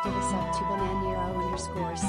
gifted a sub to bananero_cs.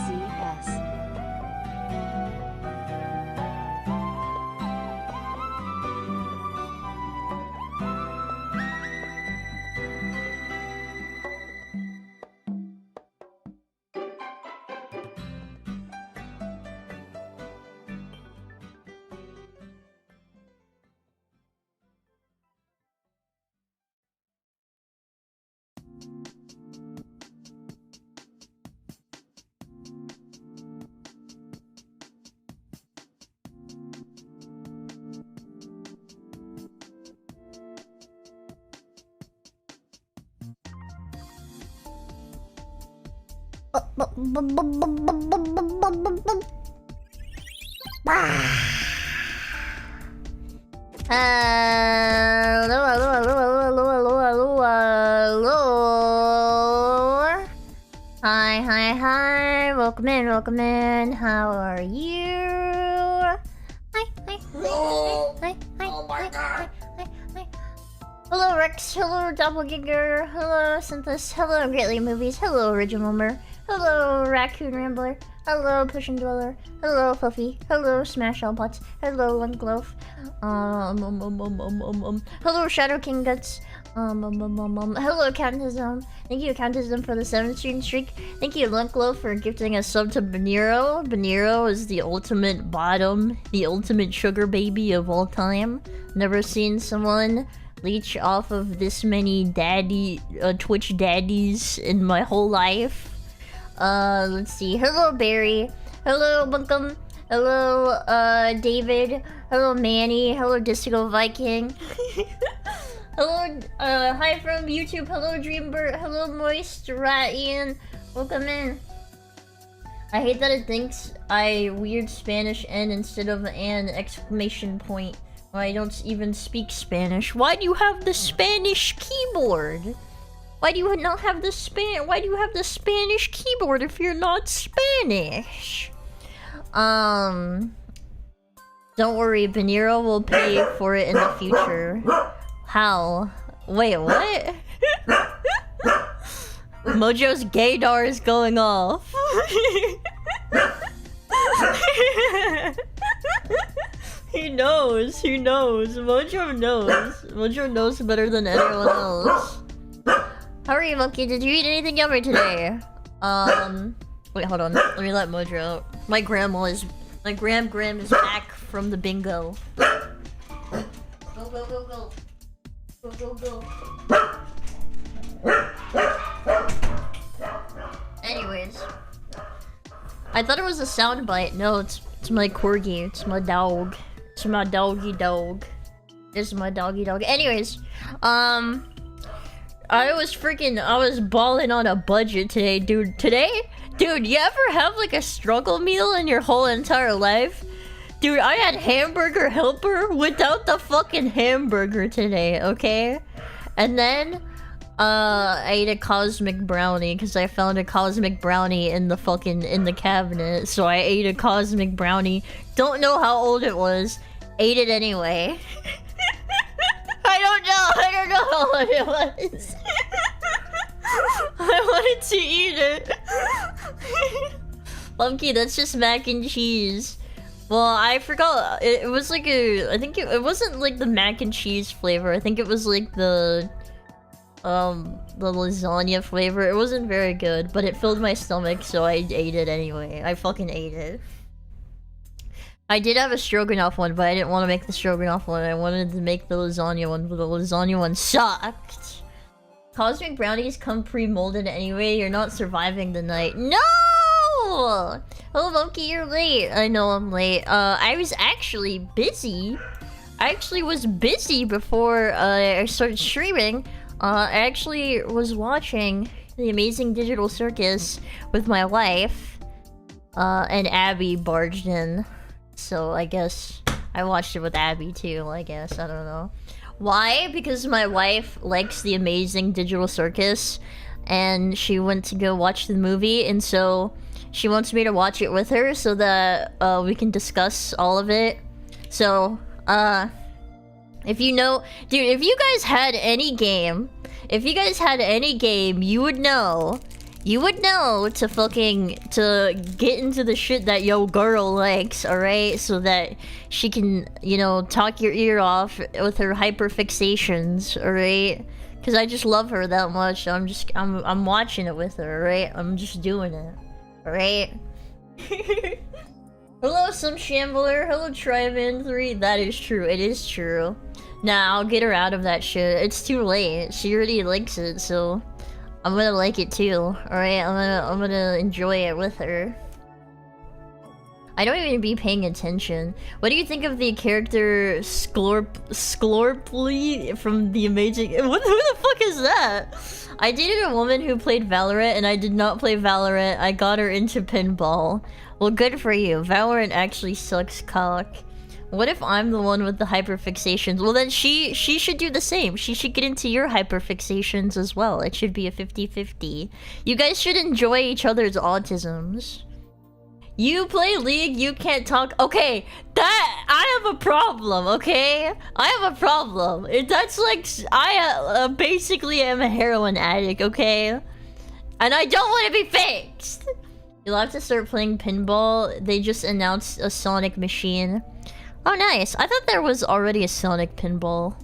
Hi. Welcome in. How are you? Hi. Oh my god. Hi. Hello, Rex. Hello, Doppelganger. Hello, Synthus. Hello, Greatly Movies. Hello, Original Member. Hello, Raccoon Rambler. Hello, Pushing Dweller. Hello, Fluffy. Hello, Smash All Pots. Hello, Lunkloaf. Hello, Shadow King Guts. Hello, Countizm. Thank you, Countizm, for the 7th streak. Thank you, Lunkloaf, for gifting a sub to Banero. Banero is the ultimate bottom, the ultimate sugar baby of all time. Never seen someone leech off of this many Twitch daddies in my whole life. Let's see. Hello, Barry. Hello, Bunkum. Hello, David. Hello, Manny. Hello, Disco Viking. Hello, hi from YouTube. Hello, Dreambird. Hello, Moist Rat Ian. Welcome in. I hate that it thinks I weird Spanish N instead of an exclamation point. I don't even speak Spanish. Why do you have the Spanish keyboard? Why do you not have the Spanish keyboard if you're not Spanish? Don't worry, Banero will pay for it in the future. How? Wait, what? Mojo's gaydar is going off. He knows. Mojo knows better than anyone else. How are you, Mumkey? Did you eat anything yummy today? Wait, hold on. Let me let Mojo out. My gram is back from the bingo. Go. Anyways. I thought it was a soundbite. No, it's my corgi. It's my dog. It's my doggy dog. It's my doggy dog. Anyways, I was balling on a budget today, dude. Dude, you ever have like a struggle meal in your whole entire life? Dude, I had hamburger helper without the fucking hamburger today, okay? And then, I ate a cosmic brownie because I found a cosmic brownie in the cabinet. So I ate a cosmic brownie. Don't know how old it was. Ate it anyway. I don't know how old it was. I wanted to eat it. Mumkey, that's just mac and cheese. Well, I forgot. It was like I think it wasn't like the mac and cheese flavor. I think it was like the lasagna flavor. It wasn't very good, but it filled my stomach, so I ate it anyway. I fucking ate it. I did have a stroganoff one, but I didn't want to make the stroganoff one. I wanted to make the lasagna one, but the lasagna one sucked. Cosmic brownies come pre-molded anyway. You're not surviving the night. No! Hello, Mumkey, you're late. I know I'm late. I was actually busy. I actually was busy before I started streaming. I actually was watching The Amazing Digital Circus with my wife. And Abby barged in. So I guess I watched it with Abby too, I guess. I don't know. Why? Because my wife likes The Amazing Digital Circus. And she went to go watch the movie. And so she wants me to watch it with her so that we can discuss all of it. So, if you know... Dude, if you guys had any game, you would know You would know to get into the shit that yo girl likes, alright? So that she can, you know, talk your ear off with her hyperfixations, alright? Cause I just love her that much. I'm watching it with her, alright? I'm just doing it. Alright? Hello, some shambler. Hello, Tryman3. That is true. It is true. Nah, I'll get her out of that shit. It's too late. She already likes it, so I'm gonna like it too. Alright, I'm gonna enjoy it with her. I don't even be paying attention. What do you think of the character Sklorply from The Amazing... Who the fuck is that? I dated a woman who played Valorant and I did not play Valorant. I got her into pinball. Well, good for you. Valorant actually sucks cock. What if I'm the one with the hyperfixations? Well, then she should do the same. She should get into your hyperfixations as well. It should be a 50-50. You guys should enjoy each other's autisms. You play League, you can't talk. Okay, I have a problem, okay? I have a problem. That's like, I basically am a heroin addict, okay? And I don't want to be fixed. You'll have to start playing pinball. They just announced a Sonic machine. Oh, nice. I thought there was already a Sonic pinball.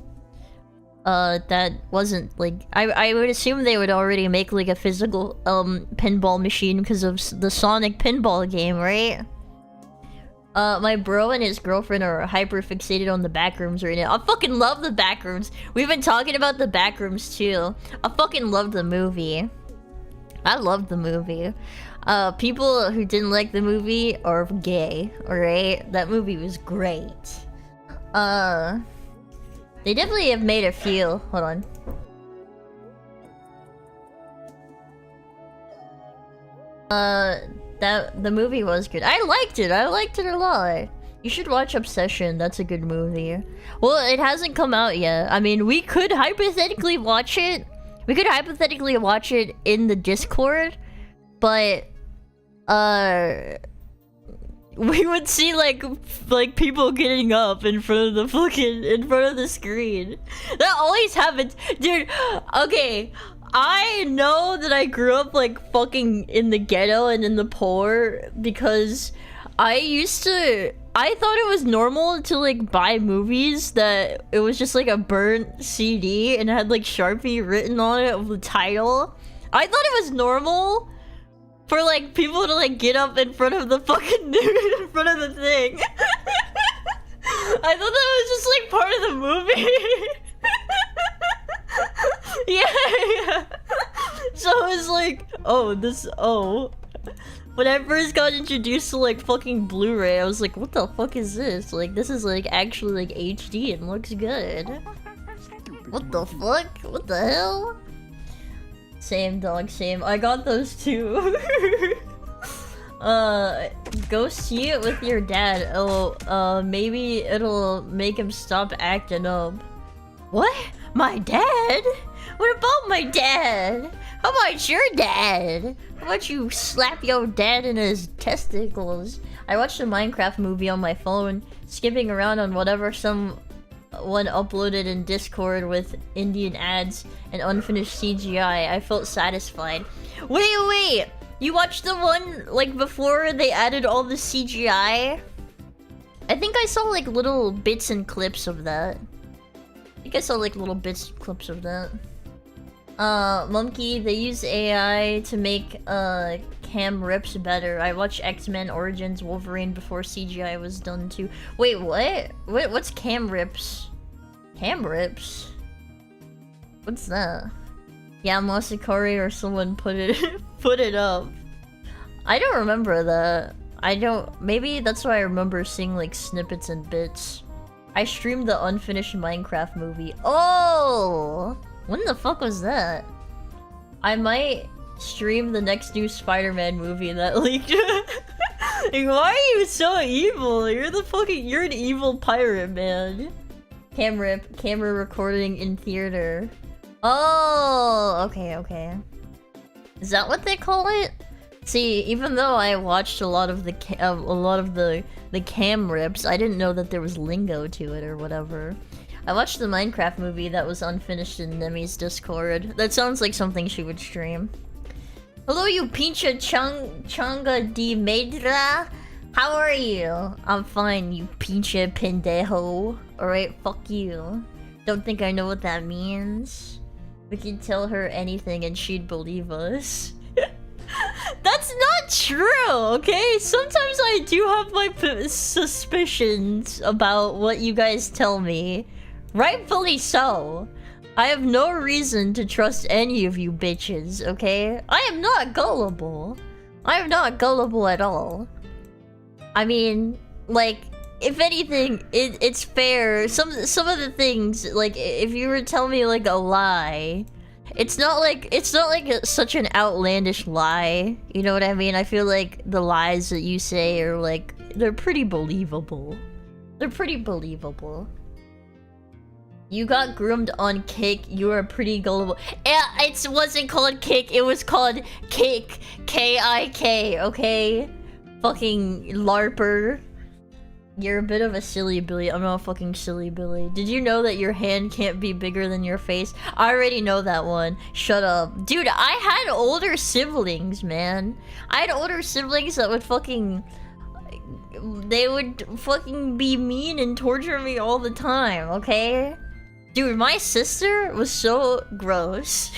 That wasn't, like... I would assume they would already make, like, a physical, pinball machine because of the Sonic pinball game, right? My bro and his girlfriend are hyper-fixated on the backrooms right now. I fucking love the backrooms. We've been talking about the backrooms, too. I fucking love the movie. I love the movie. People who didn't like the movie are gay, alright? That movie was great. They definitely have made a few. Hold on. The movie was good. I liked it. I liked it a lot. You should watch Obsession. That's a good movie. Well, it hasn't come out yet. I mean, we could hypothetically watch it. We could hypothetically watch it in the Discord, but we would see like people getting up in front of the screen. That always happens, dude. Okay, I know that I grew up like fucking in the ghetto and in the poor because I thought it was normal to like buy movies that it was just like a burnt CD and had like Sharpie written on it of the title. I thought it was normal for like people to like get up in front of the fucking in front of the thing. I thought that was just like part of the movie. yeah. So it was like, when I first got introduced to like fucking Blu-ray, I was like, what the fuck is this? Like, this is like actually like HD and looks good. What the fuck? What the hell? Same, dog, same. I got those too. Go see it with your dad. Oh, maybe it'll make him stop acting up. What? My dad? What about my dad? How about your dad? How about you slap your dad in his testicles? I watched a Minecraft movie on my phone, skipping around on whatever someone uploaded in Discord with Indian ads and unfinished CGI. I felt satisfied. Wait! You watched the one, like, before they added all the CGI? I think I saw, like, little bits and clips of that. I think I saw, like, little bits and clips of that. Mumkey, they use AI to make, cam rips better. I watched X-Men Origins Wolverine before CGI was done too. Wait, what? What's cam rips? Cam rips? What's that? Yeah, Masakari or someone put it up. I don't remember that. Maybe that's why I remember seeing like snippets and bits. I streamed the unfinished Minecraft movie. Oh! When the fuck was that? I might stream the next new Spider-Man movie that leaked. Like, why are you so evil? You're an evil pirate, man. Camera recording in theater. Oh, okay. Is that what they call it? See, even though I watched a lot of the cam rips, I didn't know that there was lingo to it or whatever. I watched the Minecraft movie that was unfinished in Nemi's Discord. That sounds like something she would stream. Hello, you pinche changa di medra. How are you? I'm fine, you pinche pendejo. Alright, fuck you. Don't think I know what that means. We could tell her anything and she'd believe us. That's not true, okay? Sometimes I do have my suspicions about what you guys tell me. Rightfully so. I have no reason to trust any of you bitches, okay? I am not gullible. I am not gullible at all. I mean, like, if anything, it's fair. Some of the things, like, if you were to tell me like a lie, it's not like such an outlandish lie. You know what I mean? I feel like the lies that you say are like, they're pretty believable. They're pretty believable. You got groomed on Kick. You are pretty gullible. It wasn't called Kick. It was called Kick. K-I-K. Okay. Fucking LARPer. You're a bit of a silly Billy. I'm not a fucking silly Billy. Did you know that your hand can't be bigger than your face? I already know that one. Shut up. Dude, I had older siblings, man. I had older siblings that would fucking... They would fucking be mean and torture me all the time, okay? Dude, my sister was so gross.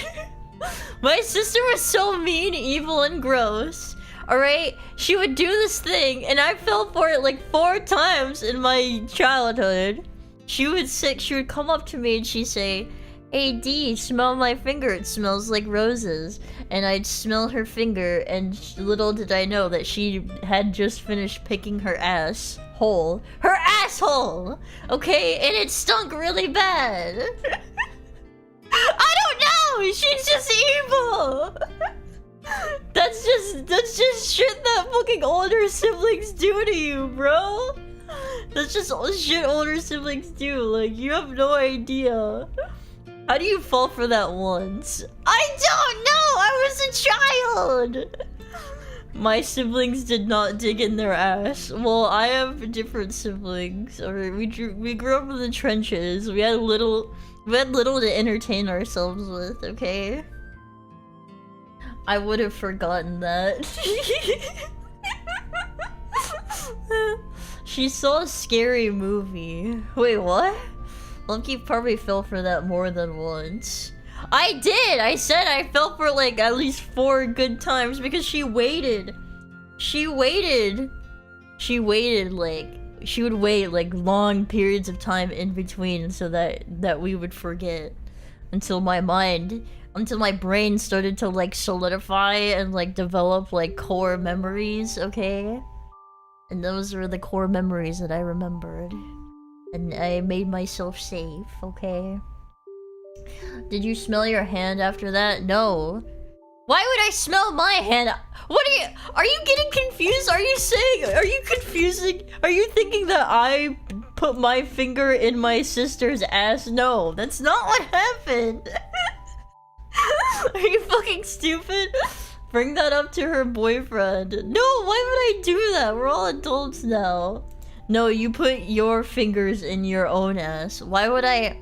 My sister was so mean, evil, and gross. Alright? She would do this thing, and I fell for it like 4 times in my childhood. She would come up to me and she'd say, "Hey D, smell my finger, it smells like roses." And I'd smell her finger, and little did I know that she had just finished picking her asshole. Her asshole! Okay? And it stunk really bad. I don't know! She's just evil! That's just shit that fucking older siblings do to you, bro. That's just shit older siblings do. Like, you have no idea. How do you fall for that once? I don't know! I was a child! My siblings did not dig in their ass. Well, I have different siblings. Alright, we grew up in the trenches. We had little to entertain ourselves with, okay? I would have forgotten that. She saw a scary movie. Wait, what? Mumkey probably fell for that more than once. I did! I said I fell for like at least 4 good times because she waited. She would wait like long periods of time in between so that we would forget. Until my brain started to like solidify and like develop like core memories, okay? And those were the core memories that I remembered. And I made myself safe, okay? Did you smell your hand after that? No. Why would I smell my hand? Are you getting confused? Are you thinking that I put my finger in my sister's ass? No, that's not what happened. Are you fucking stupid? Bring that up to her boyfriend. No, why would I do that? We're all adults now. No, you put your fingers in your own ass. Why would I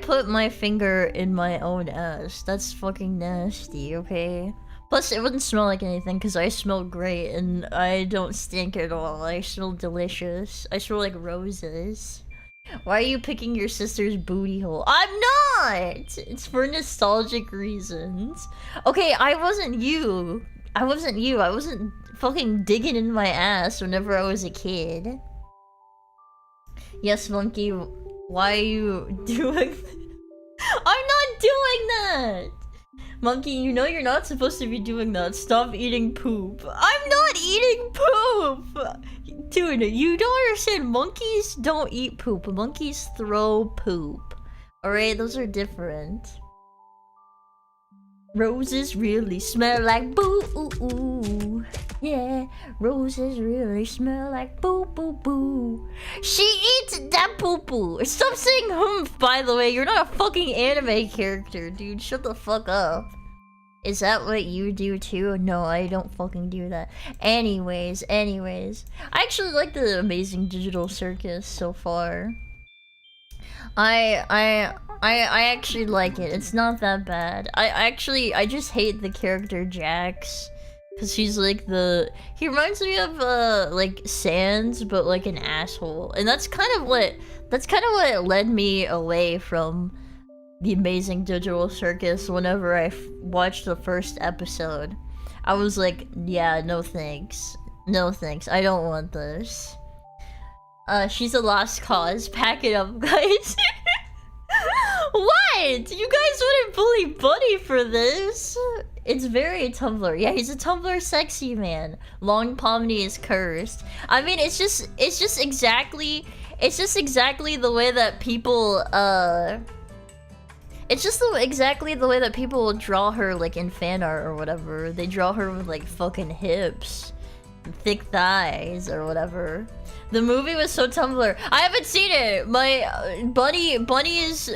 put my finger in my own ass? That's fucking nasty, okay? Plus, it wouldn't smell like anything because I smell great and I don't stink at all. I smell delicious. I smell like roses. Why are you picking your sister's booty hole? I'm not! It's for nostalgic reasons. Okay, I wasn't you. I wasn't fucking digging in my ass whenever I was a kid. Yes, Mumkey, why are you doing... I'm not doing that! Mumkey, you know you're not supposed to be doing that. Stop eating poop. I'm not eating poop! Dude, you don't understand. Monkeys don't eat poop. Monkeys throw poop. Alright, those are different. Roses really smell like boo. Yeah, roses really smell like boo boo boo. She eats that poo poo. Stop saying humph, by the way. You're not a fucking anime character, dude. Shut the fuck up. Is that what you do too? No, I don't fucking do that. Anyways. I actually like the Amazing Digital Circus so far. I I actually like it. It's not that bad. I just hate the character Jax. Cause he's like he reminds me of like Sans, but like an asshole. And that's kind of what led me away from the Amazing Digital Circus whenever I watched the first episode. I was like, yeah, no thanks. No thanks. I don't want this. She's a lost cause. Pack it up, guys. What? You guys wouldn't bully Buddy for this? It's very Tumblr. Yeah, he's a Tumblr sexy man. Long Pomni is cursed. I mean, it's just exactly the way that people it's just exactly the way that people draw her, like in fan art or whatever. They draw her with like fucking hips, and thick thighs or whatever. The movie was so Tumblr. I haven't seen it. My Bunny is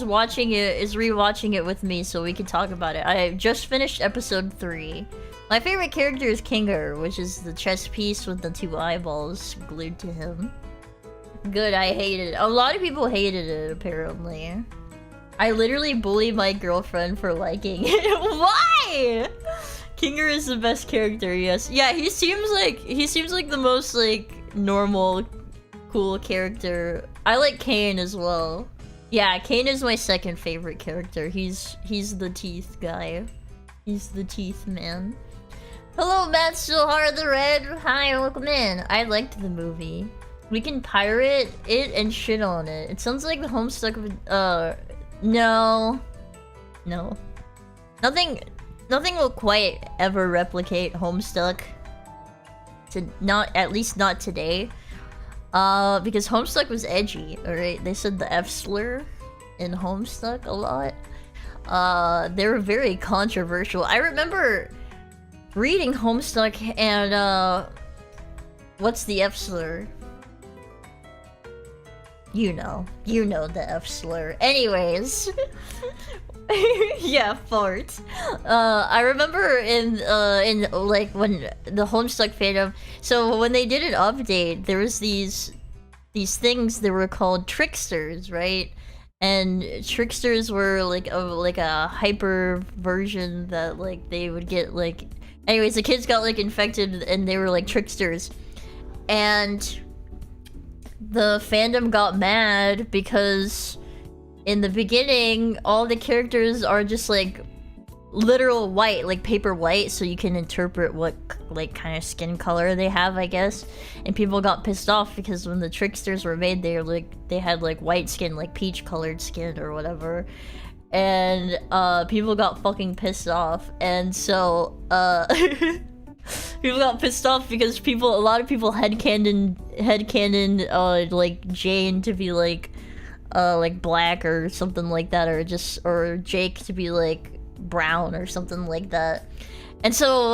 watching it, is rewatching it with me, so we can talk about it. I just finished episode 3. My favorite character is Kinger, which is the chess piece with the 2 eyeballs glued to him. Good, I hated it. A lot of people hated it, apparently. I literally bullied my girlfriend for liking it. Why? Kinger is the best character, yes. Yeah, he seems like the most like normal, cool character. I like Kane as well. Yeah, Kane is my second favorite character. He's the teeth guy. He's the teeth man. Hello, Matt Stilhar the Red. Hi, welcome in. I liked the movie. We can pirate it and shit on it. It sounds like the Homestuck of no. Nothing will quite ever replicate Homestuck. At least not today. Because Homestuck was edgy, alright? They said the F slur in Homestuck a lot. They were very controversial. I remember reading Homestuck and what's the F slur? You know the F slur. Anyways. Yeah, fart. I remember in like when the Homestuck fandom. So when they did an update, there was these things that were called tricksters, right? And tricksters were like a hyper version that like they would get like. Anyways, the kids got like infected and they were like tricksters, and the fandom got mad because in the beginning, all the characters are just like literal white, like paper white, so you can interpret what like kind of skin color they have, I guess. And people got pissed off because when the tricksters were made, they had like white skin, like peach colored skin or whatever. And people got fucking pissed off, and so people got pissed off because a lot of people headcanon like Jane to be like black or something like that, or Jake to be like brown or something like that. And so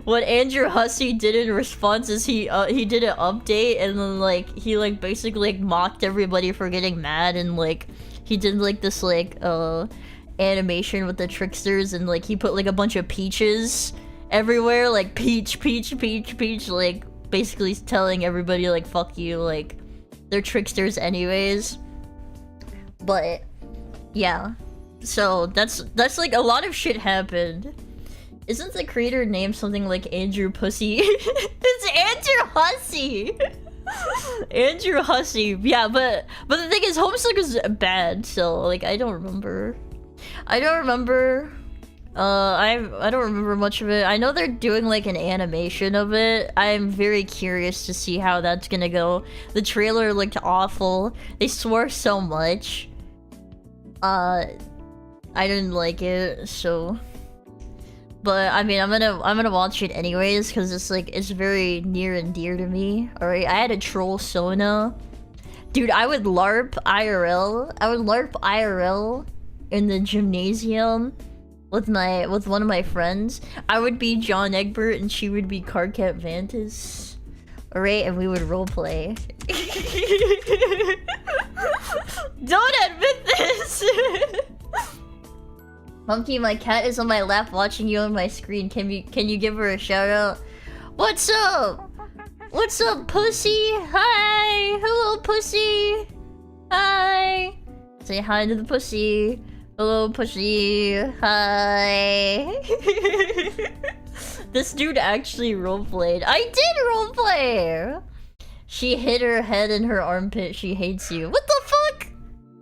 what Andrew Hussey did in response is he did an update, and then like he like basically like mocked everybody for getting mad, and like he did like this like animation with the tricksters, and like he put like a bunch of peaches everywhere, like peach, like basically telling everybody like fuck you, like they're tricksters anyways. But yeah, so that's like a lot of shit happened. Isn't the creator named something like Andrew Pussy? It's Andrew Hussey. Andrew Hussey. Yeah, but the thing is, Homestuck is bad, so like I don't remember I don't remember much of it. I know they're doing like an animation of it. I'm very curious to see how that's gonna go. The trailer looked awful. They swore so much. I didn't like it, so. But I mean, I'm gonna watch it anyways because it's very near and dear to me. All right, I had a troll Sona, dude. I would LARP IRL. I would LARP IRL in the gymnasium with one of my friends. I would be John Egbert and she would be Cardcat Vantis. All right, and we would roleplay. Don't admit this. Mumkey, my cat is on my lap watching you on my screen. Can you give her a shout out? What's up? What's up, pussy? Hi! Hello, pussy! Hi! Say hi to the pussy. Hello, pussy. Hi! This dude actually roleplayed. I did roleplay! She hit her head in her armpit. She hates you. What the fuck?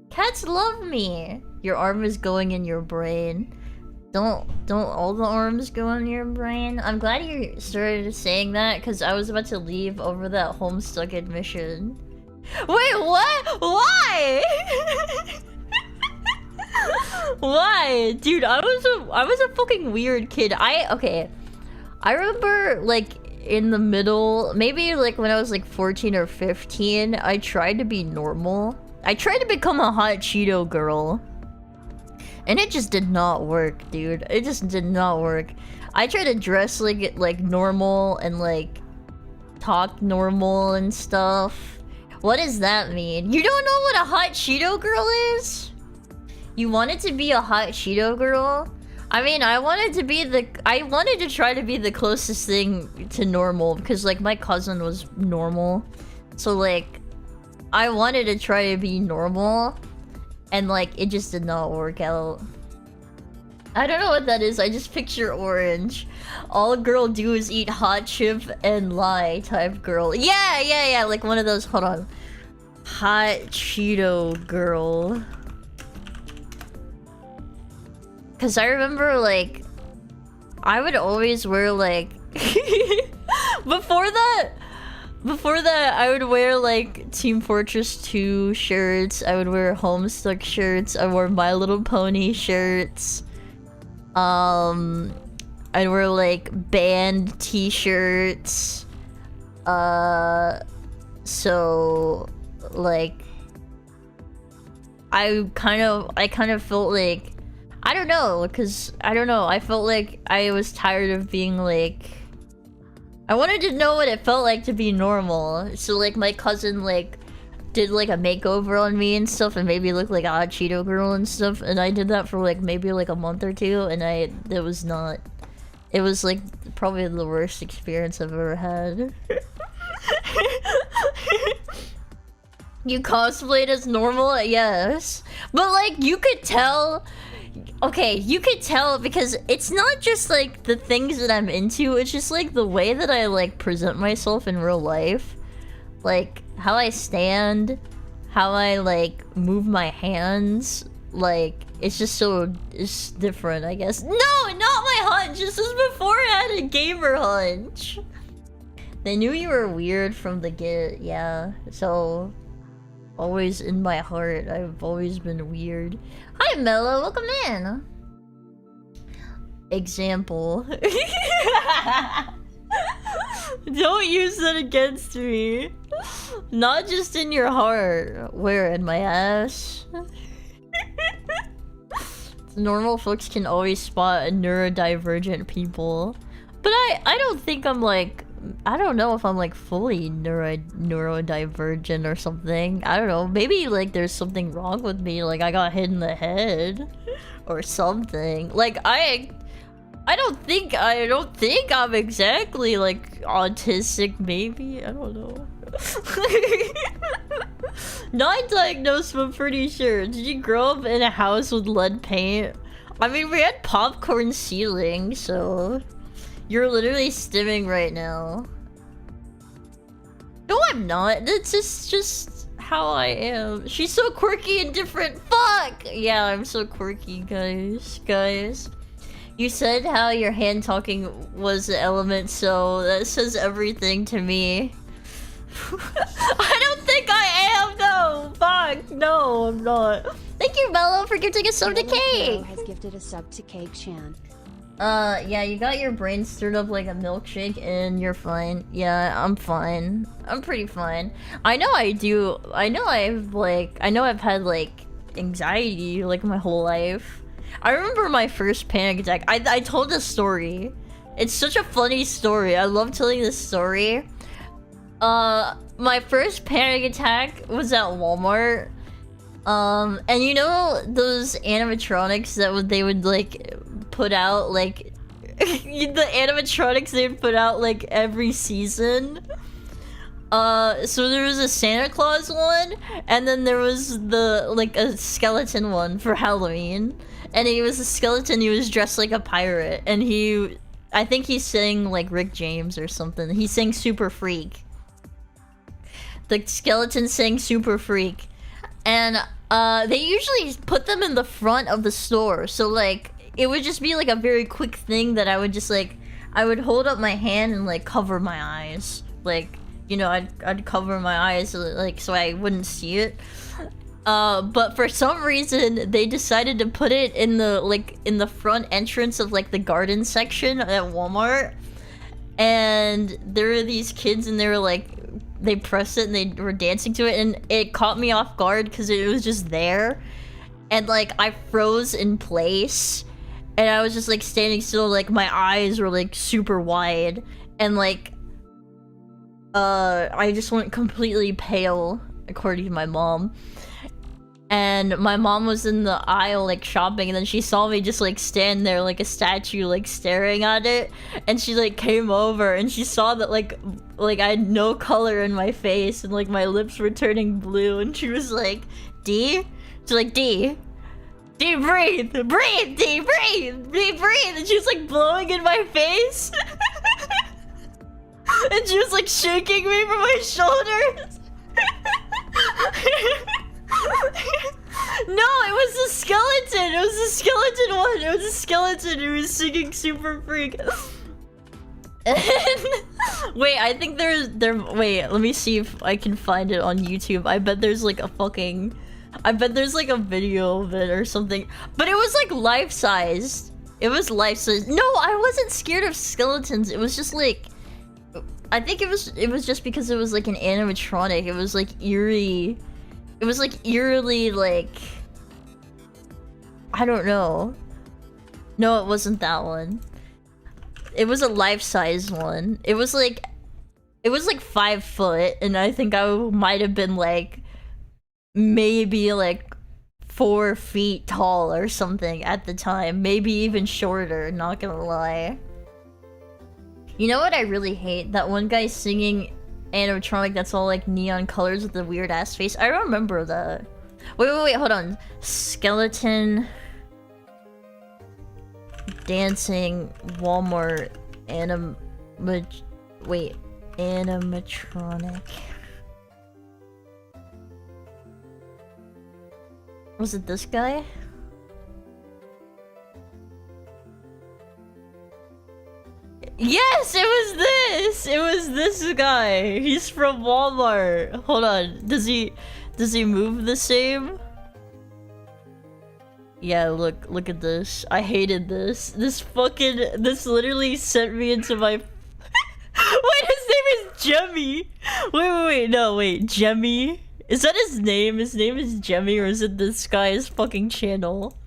Cats love me. Your arm is going in your brain. Don't all the arms go in your brain? I'm glad you started saying that because I was about to leave over that Homestuck admission. Wait, what? Why? Why? Dude, I was a fucking weird kid. I remember like in the middle, maybe like when I was like 14 or 15, I tried to be normal. I tried to become a hot Cheeto girl. And it just did not work, dude. It just did not work. I tried to dress like normal and like talk normal and stuff. What does that mean? You don't know what a hot Cheeto girl is? You wanted to be a hot Cheeto girl? I mean, I wanted to try to be the closest thing to normal because like my cousin was normal. So like I wanted to try to be normal. And like, it just did not work out. I don't know what that is, I just picture orange. All a girl do is eat hot chip and lie type girl. Yeah, like one of those, hold on. Hot Cheeto girl. Cause I remember like, I would always wear like, Before that, I would wear like Team Fortress 2 shirts. I would wear Homestuck shirts. I wore My Little Pony shirts. I'd wear like band t-shirts. So like I kind of felt like I don't know, I felt like I was tired of being like I wanted to know what it felt like to be normal. So like my cousin like did like a makeover on me and stuff and made me look like a hot Cheeto girl and stuff, and I did that for like maybe like a month or two, and it was like probably the worst experience I've ever had. You cosplayed as normal? Yes. But like you could tell. Okay, you could tell because it's not just like the things that I'm into, it's just like the way that I like present myself in real life. Like how I stand, how I like move my hands, like it's different, I guess. No, not my hunch. This is before I had a gamer hunch. They knew you were weird from the get, yeah. So always in my heart, I've always been weird. Hi Mello, welcome in. Example. Don't use that against me. Not just in your heart. Where, in my ass? Normal folks can always spot neurodivergent people. But I don't think I'm like... I don't know if I'm like fully neurodivergent or something. I don't know. Maybe like there's something wrong with me. Like I got hit in the head or something. Like I don't think I'm exactly like autistic. Maybe, I don't know. Not diagnosed, but pretty sure. Did you grow up in a house with lead paint? I mean, we had popcorn ceiling, so. You're literally stimming right now. No, I'm not. That's just how I am. She's so quirky and different. Fuck! Yeah, I'm so quirky, guys. You said how your hand talking was the element, so that says everything to me. I don't think I am, no! Fuck! No, I'm not. Thank you, Mello, for gifting a sub to Cake! Has gifted a sub to Cake Chan. Yeah, you got your brain stirred up like a milkshake and you're fine. Yeah, I'm fine. I'm pretty fine. I know I've had like anxiety like my whole life. I remember my first panic attack. I told this story. It's such a funny story. I love telling this story. My first panic attack was at Walmart. And you know those animatronics that they would like put out like the animatronics they would put out like every season? So there was a Santa Claus one, and then there was like a skeleton one for Halloween. And he was a skeleton, he was dressed like a pirate, and I think he sang like Rick James or something. He sang Super Freak. The skeleton sang Super Freak. And they usually put them in the front of the store, so like it would just be like a very quick thing that I would just like, I would hold up my hand and like cover my eyes, like, you know, I'd cover my eyes like so I wouldn't see it. But for some reason they decided to put it in the front entrance of like the garden section at Walmart, and there were these kids and they were like, they pressed it and they were dancing to it, and it caught me off guard because it was just there, and like I froze in place, and I was just like standing still, like my eyes were like super wide, and like I just went completely pale according to my mom. And my mom was in the aisle like shopping, and then she saw me just like stand there like a statue, like staring at it, and she like came over and she saw that like I had no color in my face and like my lips were turning blue, and she was like, D? She's like, D, breathe, D, breathe, D, breathe, and she was like blowing in my face. And she was like shaking me from my shoulders. No, it was a skeleton. It was a skeleton one. It was a skeleton who was singing Super Freak. Wait, I think wait, let me see if I can find it on YouTube. I bet there's like a video of it or something. But it was like life-sized. It was life-sized. No, I wasn't scared of skeletons. It was just like, I think it was just because it was like an animatronic. It was like eerie. It was like eerily like, I don't know. No, it wasn't that one. It was a life-size one. It was like 5 foot, and I think I might have been like maybe like 4 feet tall or something at the time. Maybe even shorter, not gonna lie. You know what I really hate? That one guy singing animatronic that's all like neon colors with the weird ass face. I remember that. Wait, hold on. Skeleton dancing Walmart animatronic. Was it this guy? Yes, it was this! It was this guy. He's from Walmart. Hold on. Does he move the same? Yeah, look at this. I hated this. This literally sent me into my Wait, his name is Jemmy. Wait, Jemmy? Is that his name? His name is Jemmy, or is it this guy's fucking channel?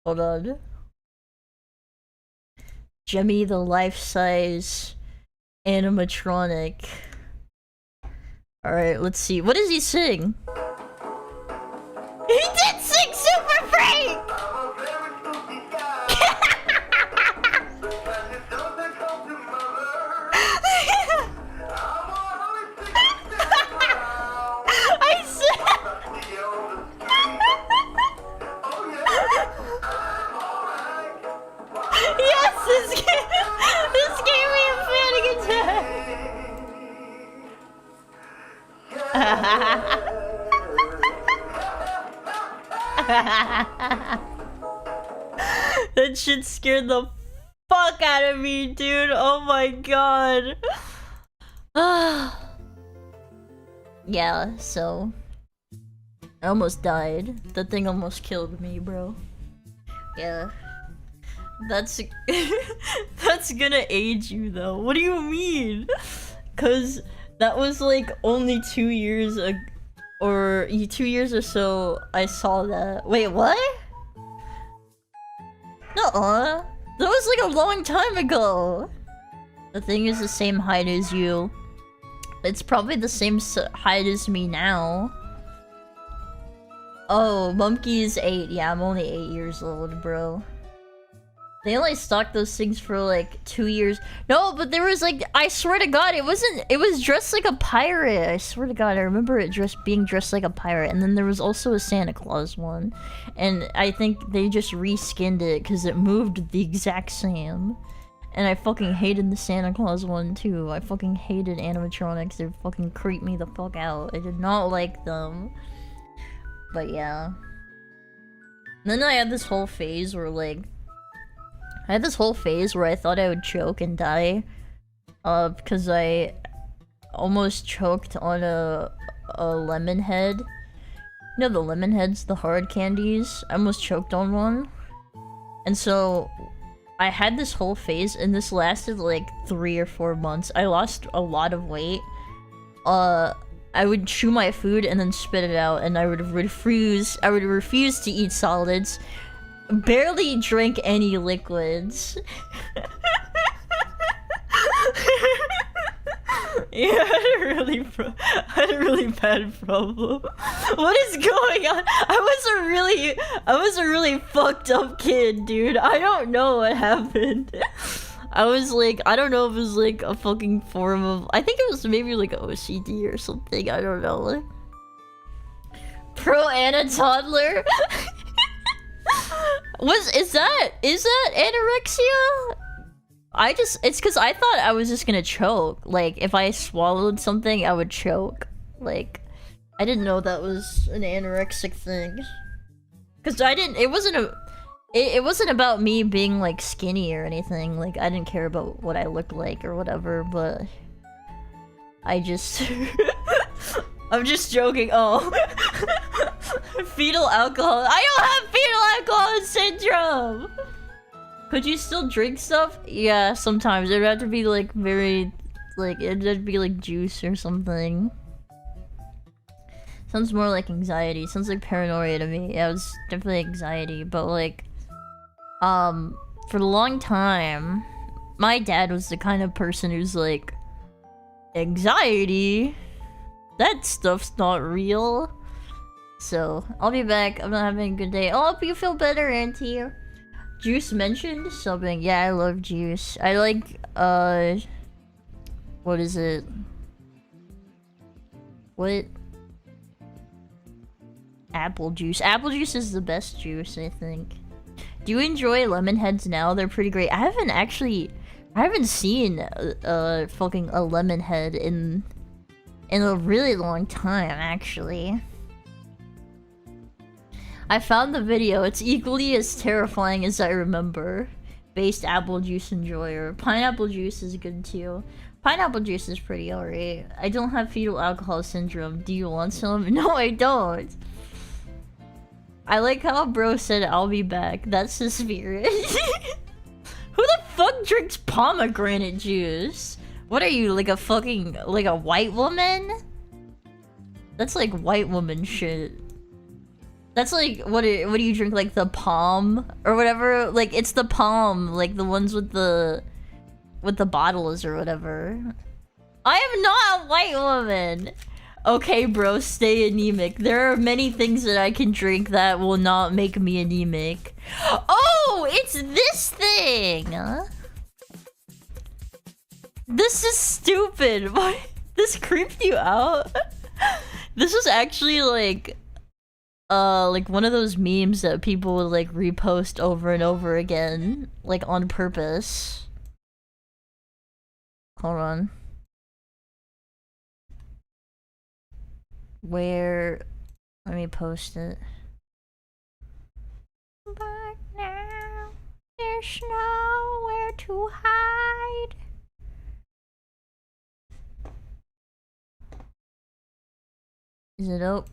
Hold on. Jemmy the life-size animatronic. Alright, let's see. What does he sing? He did sing Super Freak! I said... Yes, this gave me a panic attack. That shit scared the fuck out of me, dude. Oh my god. Yeah, so I almost died. That thing almost killed me, bro. Yeah. That's gonna age you though. What do you mean? Cause that was like only 2 years or 2 years or so I saw that. Wait, what? Nuh-uh. That was like a long time ago. The thing is the same height as you. It's probably the same height as me now. Oh, Mumkey is 8. Yeah, I'm only 8 years old, bro. They only stocked those things for like 2 years. No, but there was like, I swear to God, it was dressed like a pirate. I swear to God, I remember it being dressed like a pirate. And then there was also a Santa Claus one. And I think they just reskinned it because it moved the exact same. And I fucking hated the Santa Claus one too. I fucking hated animatronics. They fucking creeped me the fuck out. I did not like them. But yeah. And then I had this whole phase where like, I thought I would choke and die. Because I almost choked on a lemon head. You know the lemon heads, the hard candies? I almost choked on one. And so I had this whole phase and this lasted like 3 or 4 months. I lost a lot of weight. I would chew my food and then spit it out, and I would refuse to eat solids. Barely drink any liquids. Yeah, I had a really bad problem. What is going on? I was a really fucked up kid, dude. I don't know what happened. I was like, I don't know if it was like a fucking form of, I think it was maybe like OCD or something, I don't know. Pro Anna toddler? Is that anorexia? It's because I thought I was just gonna choke. Like, if I swallowed something, I would choke. Like, I didn't know that was an anorexic thing. Because it wasn't about me being, like, skinny or anything. Like, I didn't care about what I looked like or whatever, but I just... I'm just joking. Oh. Fetal alcohol. I don't have fetal alcohol syndrome! Could you still drink stuff? Yeah, sometimes. It'd have to be like very, like, it'd have to be like juice or something. Sounds more like anxiety. Sounds like paranoia to me. Yeah, it was definitely anxiety, but like, for a long time, my dad was the kind of person who's like, anxiety? That stuff's not real. So, I'll be back. I'm not having a good day. I hope you feel better, Auntie. Juice mentioned something. Yeah, I love juice. I like, what is it? What? Apple juice. Apple juice is the best juice, I think. Do you enjoy lemon heads now? They're pretty great. I haven't seen fucking a lemon head in a really long time, actually. I found the video. It's equally as terrifying as I remember. Based apple juice enjoyer. Pineapple juice is good too. Pineapple juice is pretty alright. I don't have fetal alcohol syndrome. Do you want some? No, I don't. I like how bro said I'll be back. That's the spirit. Who the fuck drinks pomegranate juice? What are you, like a fucking, like a white woman? That's like white woman shit. That's like, what do you drink, like the palm? Or whatever? Like, it's the palm, like the ones with the bottles or whatever. I am not a white woman! Okay, bro, stay anemic. There are many things that I can drink that will not make me anemic. Oh, it's this thing! This is stupid. What? This creeped you out? This was actually like one of those memes that people would like repost over and over again, like on purpose. Hold on. Where? Let me post it. But now there's nowhere to hide. Is it up?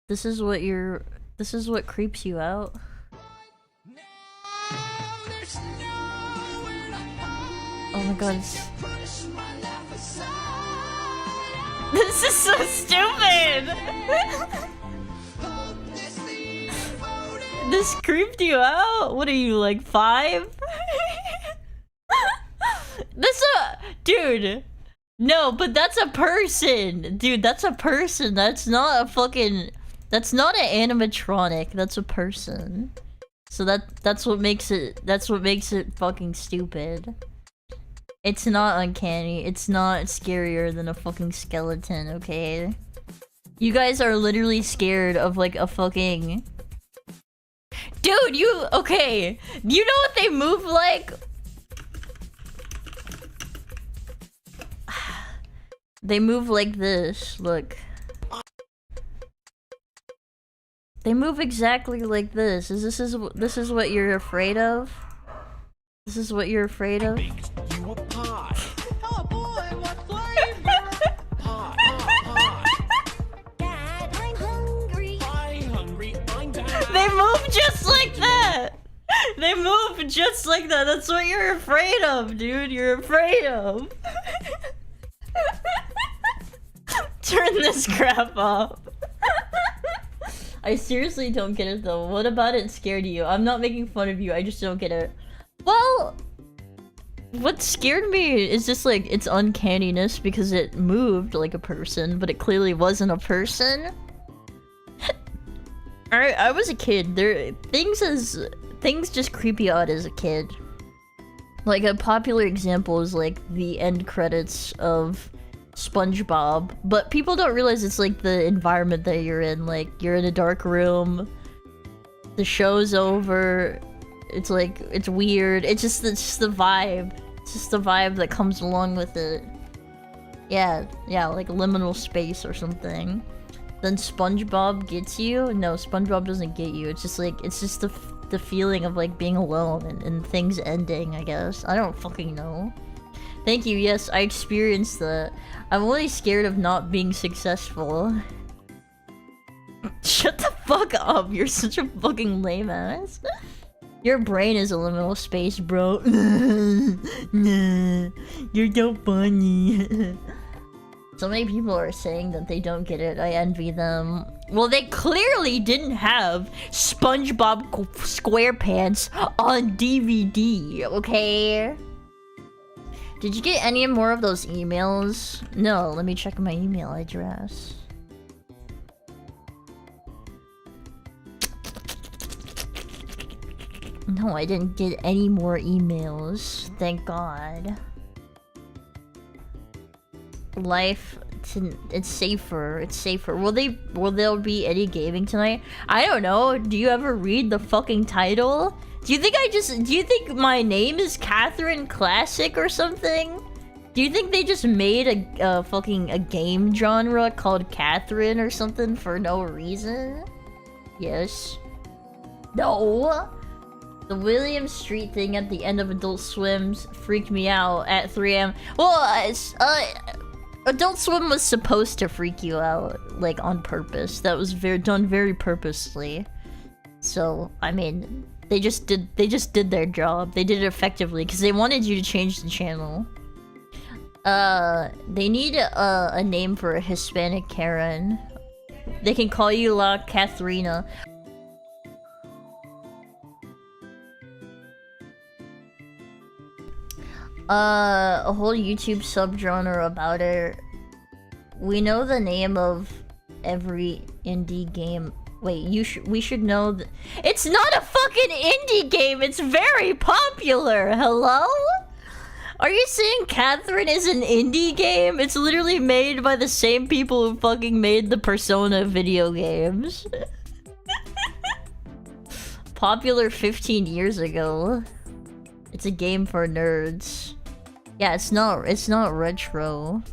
This is what creeps you out. Oh my god, this is so stupid! This creeped you out? What are you, like 5? Dude! No, but that's a person! Dude, that's a person, that's not a fucking... That's not an animatronic. That's a person. So that's what makes it fucking stupid. It's not uncanny. It's not scarier than a fucking skeleton, okay? You guys are literally scared of like a fucking... Dude, okay. You know what they move like? They move like this, look. They move exactly like this. This is what you're afraid of? This is what you're afraid of? Baked you a pie. Oh boy, what flavor? Pie. Dad, I'm hungry. I'm hungry. I'm bad. They move just like that! They move just like that. That's what you're afraid of, dude. You're afraid of. Turn this crap off. I seriously don't get it though. What about it scared you? I'm not making fun of you. I just don't get it. Well, what scared me is just like its uncanniness because it moved like a person, but it clearly wasn't a person. I was a kid. Things just creep you out as a kid. Like a popular example is like the end credits of SpongeBob, but people don't realize it's like the environment that you're in. Like you're in a dark room, the show's over, it's like it's weird. It's just the vibe. It's just the vibe that comes along with it. Yeah, like liminal space or something. Then SpongeBob gets you. No, SpongeBob doesn't get you. It's just the feeling of like being alone and things ending, I guess. I don't fucking know. Thank you, yes, I experienced that. I'm only scared of not being successful. Shut the fuck up, you're such a fucking lame ass. Your brain is a liminal space, bro. Nah, you're so funny. So many people are saying that they don't get it. I envy them. Well, they clearly didn't have SpongeBob SquarePants on DVD, okay? Did you get any more of those emails? No, let me check my email address. No, I didn't get any more emails. Thank God. Life, it's safer. It's safer. Will there be any gaming tonight? I don't know. Do you ever read the fucking title? Do you think my name is Catherine Classic or something? Do you think they just made a game genre called Catherine or something for no reason? Yes. No. The William Street thing at the end of Adult Swim's freaked me out at 3 AM. Well, Adult Swim was supposed to freak you out, like, on purpose. That was done very purposely. So, I mean, they just did their job. They did it effectively because they wanted you to change the channel. They need a name for a Hispanic Karen. They can call you La Katharina. A whole YouTube subgenre about it. We know the name of every indie game. Wait, we should know that it's not a fucking indie game. It's very popular. Hello? Are you saying Catherine is an indie game? It's literally made by the same people who fucking made the Persona video games. Popular 15 years ago. It's a game for nerds. Yeah, it's not retro.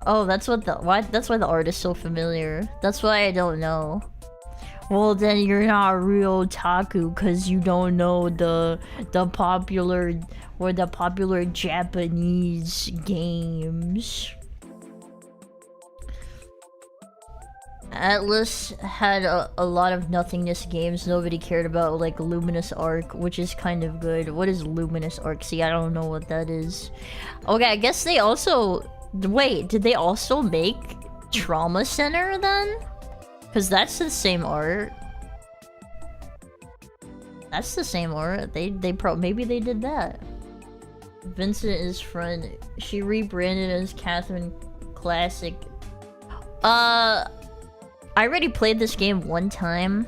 Oh, that's why the art is so familiar. That's why I don't know. Well, then you're not a real otaku because you don't know the popular Japanese games. Atlas had a lot of nothingness games nobody cared about, like Luminous Arc, which is kind of good. What is Luminous Arc? See, I don't know what that is. Okay, I guess they also... Wait, did they also make Trauma Center then? Because that's the same art. That's the same art. Maybe they did that. Vincent is friend. She rebranded as Catherine Classic. I already played this game one time.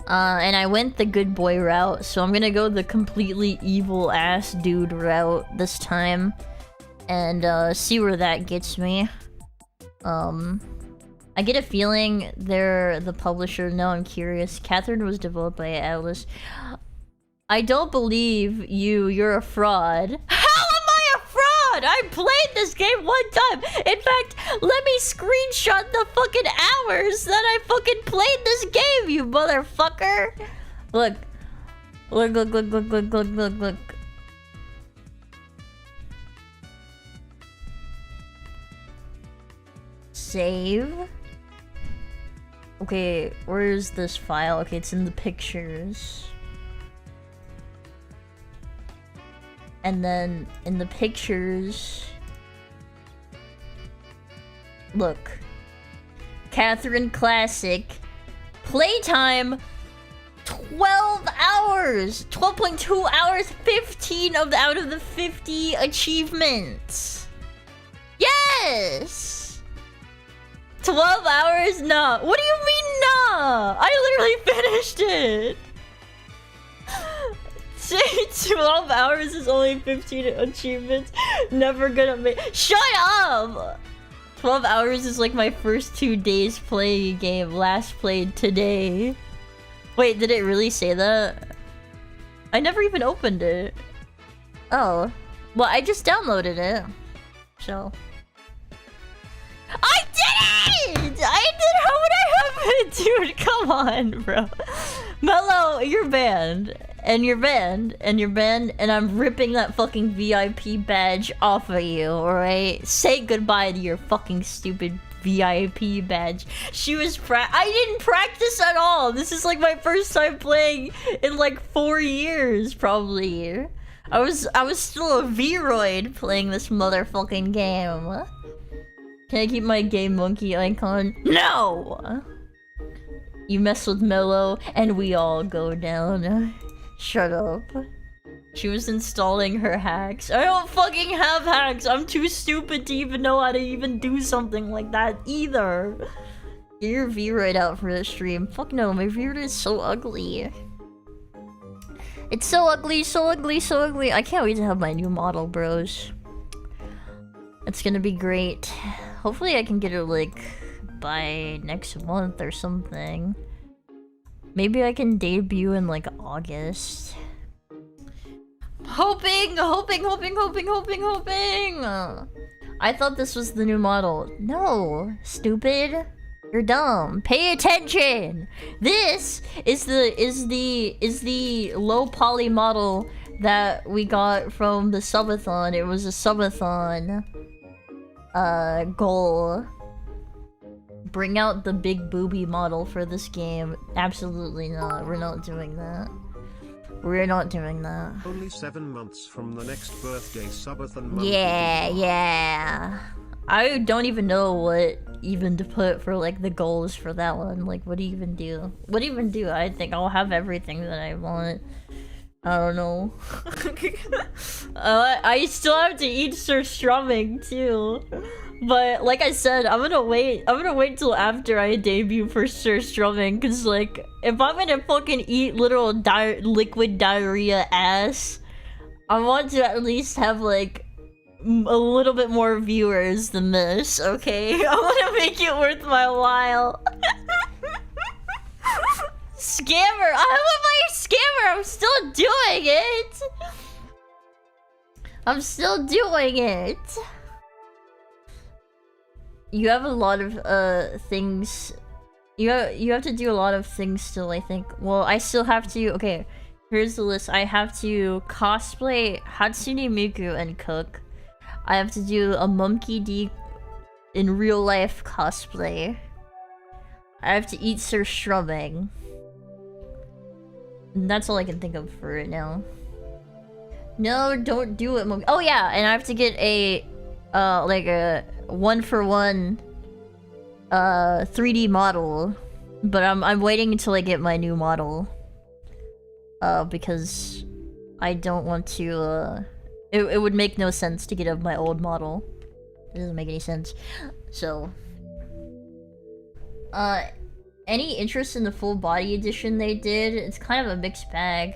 And I went the good boy route, so I'm gonna go the completely evil ass dude route this time. And see where that gets me. I get a feeling they're the publisher. No, I'm curious. Catherine was developed by Atlas. I don't believe you. You're a fraud. How am I a fraud? I played this game one time. In fact, let me screenshot the fucking hours that I fucking played this game, you motherfucker. Look. Look, look, look, look, look, look, look, look. Save. Okay, where is this file? Okay, it's in the pictures. And then in the pictures... Look. Catherine Classic. Playtime 12 hours! 12.2 hours, 15 of the out of the 50 achievements! Yes! 12 hours? Nah. What do you mean, nah? I literally finished it! 12 hours is only 15 achievements. Never gonna make— Shut up! 12 hours is like my first 2 days playing a game. Last played today. Wait, did it really say that? I never even opened it. Oh. Well, I just downloaded it. So... I did it! I did. How would I have it, dude? Come on, bro. Mello, you're banned. And you're banned. And you're banned. And I'm ripping that fucking VIP badge off of you, alright? Say goodbye to your fucking stupid VIP badge. She was I didn't practice at all. This is like my first time playing in like 4 years, probably. I was still a V-roid playing this motherfucking game. Can I keep my gay monkey icon? No! You mess with Mello, and we all go down. Shut up. She was installing her hacks. I don't fucking have hacks! I'm too stupid to even know how to even do something like that either. Get your V-Roid out for the stream. Fuck no, my V-Roid is so ugly. It's so ugly, so ugly, so ugly. I can't wait to have my new model, bros. It's gonna be great. Hopefully I can get it like by next month or something. Maybe I can debut in like August. Hoping. I thought this was the new model. No, stupid. You're dumb. Pay attention. This is the low poly model that we got from the subathon. It was a subathon goal. Bring out the big booby model for this game. Absolutely not. We're not doing that. We're not doing that. Only 7 months from the next birthday subathon. Yeah. I don't even know what even to put for like the goals for that one. Like, what do you even do? I think I'll have everything that I want. I don't know. I still have to eat Sir Strumming too. But like I said, I'm gonna wait till after I debut for Sir Strumming, cause like if I'm gonna fucking eat literal liquid diarrhea ass, I want to at least have like a little bit more viewers than this, okay? I wanna make it worth my while. Scammer! How am I a scammer? I'm still doing it! I'm still doing it! You have a lot of things. You have to do a lot of things still, I think. Well, I still have to. Okay, here's the list. I have to cosplay Hatsune Miku and cook. I have to do a Mumkey D in real life cosplay. I have to eat Sir Strumming. And that's all I can think of for right now. No, don't do it, Mumkey. Oh yeah, and I have to get a like a 1-for-1 3D model, but I'm waiting until I get my new model because I don't want to it would make no sense to get up my old model. It doesn't make any sense. So, any interest in the full body edition they did? It's kind of a mixed bag.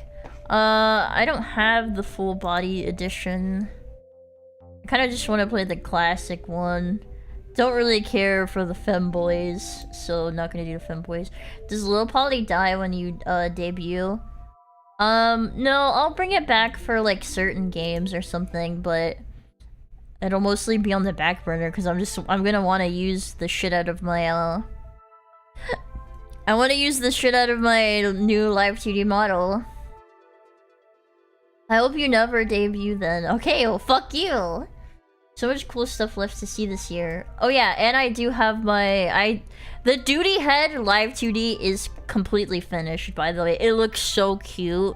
I don't have the full body edition. I kind of just want to play the classic one. Don't really care for the femboys, so not gonna do the femboys. Does Lil Polly die when you debut? No, I'll bring it back for like certain games or something, but it'll mostly be on the back burner because I'm gonna want to use the shit out of my I want to use the shit out of my new live 2D model. I hope you never debut then. Okay, well fuck you. So much cool stuff left to see this year. Oh yeah, and I do have my the Duty Head live 2D is completely finished, by the way. It looks so cute.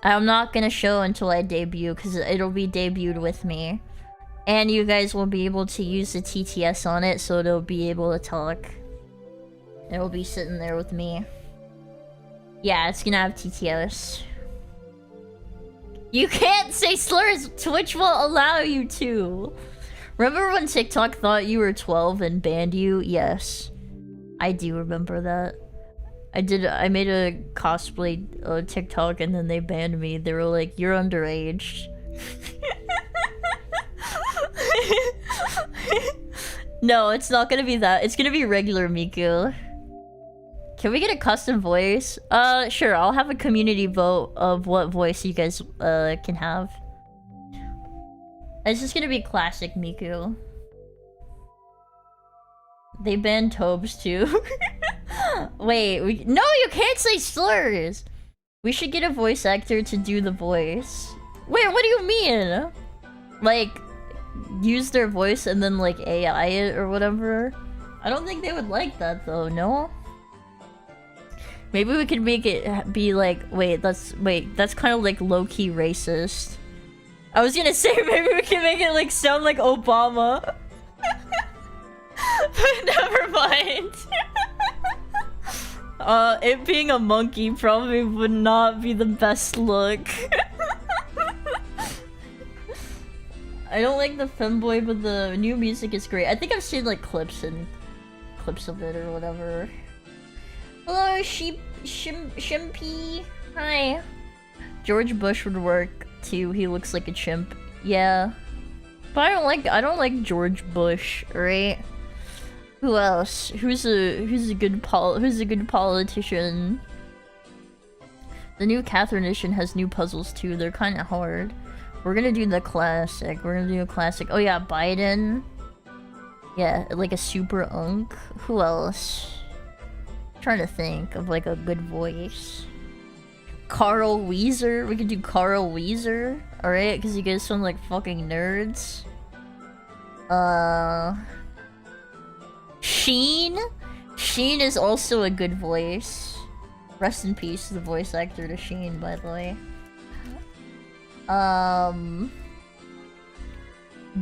I'm not gonna show until I debut because it'll be debuted with me. And you guys will be able to use the TTS on it, so it'll be able to talk. It'll be sitting there with me. Yeah, it's gonna have TTS. You can't say slurs! Twitch won't allow you to! Remember when TikTok thought you were 12 and banned you? Yes. I do remember that. I made a cosplay TikTok and then they banned me. They were like, you're underage. No, it's not gonna be that. It's gonna be regular Miku. Can we get a custom voice? Sure, I'll have a community vote of what voice you guys can have. It's just gonna be classic Miku. They banned Tobes too. Wait, no, you can't say slurs! We should get a voice actor to do the voice. Wait, what do you mean? Like, use their voice and then like AI it or whatever? I don't think they would like that though, no? Maybe we could make it be like, wait, that's kind of like low-key racist. I was gonna say maybe we can make it like sound like Obama. But never mind. It being a monkey probably would not be the best look. I don't like the femboy, but the new music is great. I think I've seen like clips of it or whatever. Hello, Shimpy. Hi. George Bush would work too. He looks like a chimp. Yeah, but I don't like George Bush, right? Who else? Who's a good politician? The new Catherine edition has new puzzles too. They're kind of hard. We're gonna do the classic. Oh yeah, Biden. Yeah, like a super unk. Who else? Trying to think of like a good voice. Carl Weezer. We could do Carl Weezer. Alright, because you guys sound like fucking nerds. Sheen? Sheen is also a good voice. Rest in peace to the voice actor to Sheen, by the way.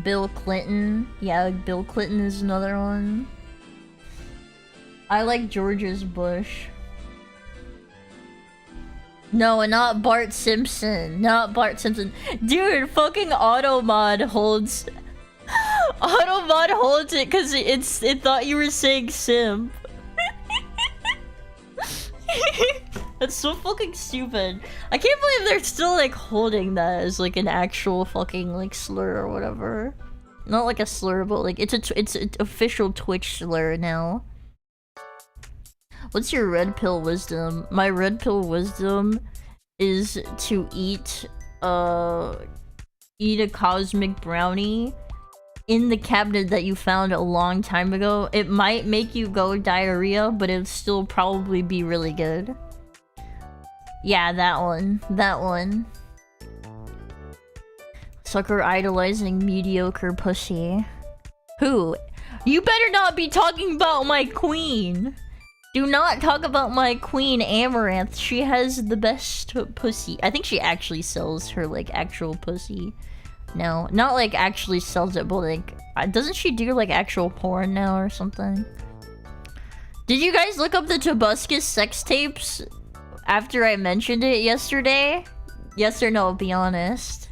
Bill Clinton. Yeah, Bill Clinton is another one. I like George's Bush. No, not Bart Simpson. Not Bart Simpson. Dude, fucking Automod holds... Automod holds it because it thought you were saying simp. That's so fucking stupid. I can't believe they're still like holding that as like an actual fucking like slur or whatever. Not like a slur, but like it's an official Twitch slur now. What's your red pill wisdom? My red pill wisdom is to eat a cosmic brownie in the cabinet that you found a long time ago. It might make you go diarrhea, but it'll still probably be really good. Yeah, that one. Sucker idolizing mediocre pussy. Who? You better not be talking about my queen! Do not talk about my queen, Amaranth. She has the best pussy. I think she actually sells her, like, actual pussy. No, not, like, actually sells it, but, like... doesn't she do, like, actual porn now or something? Did you guys look up the Tobuscus sex tapes after I mentioned it yesterday? Yes or no, be honest.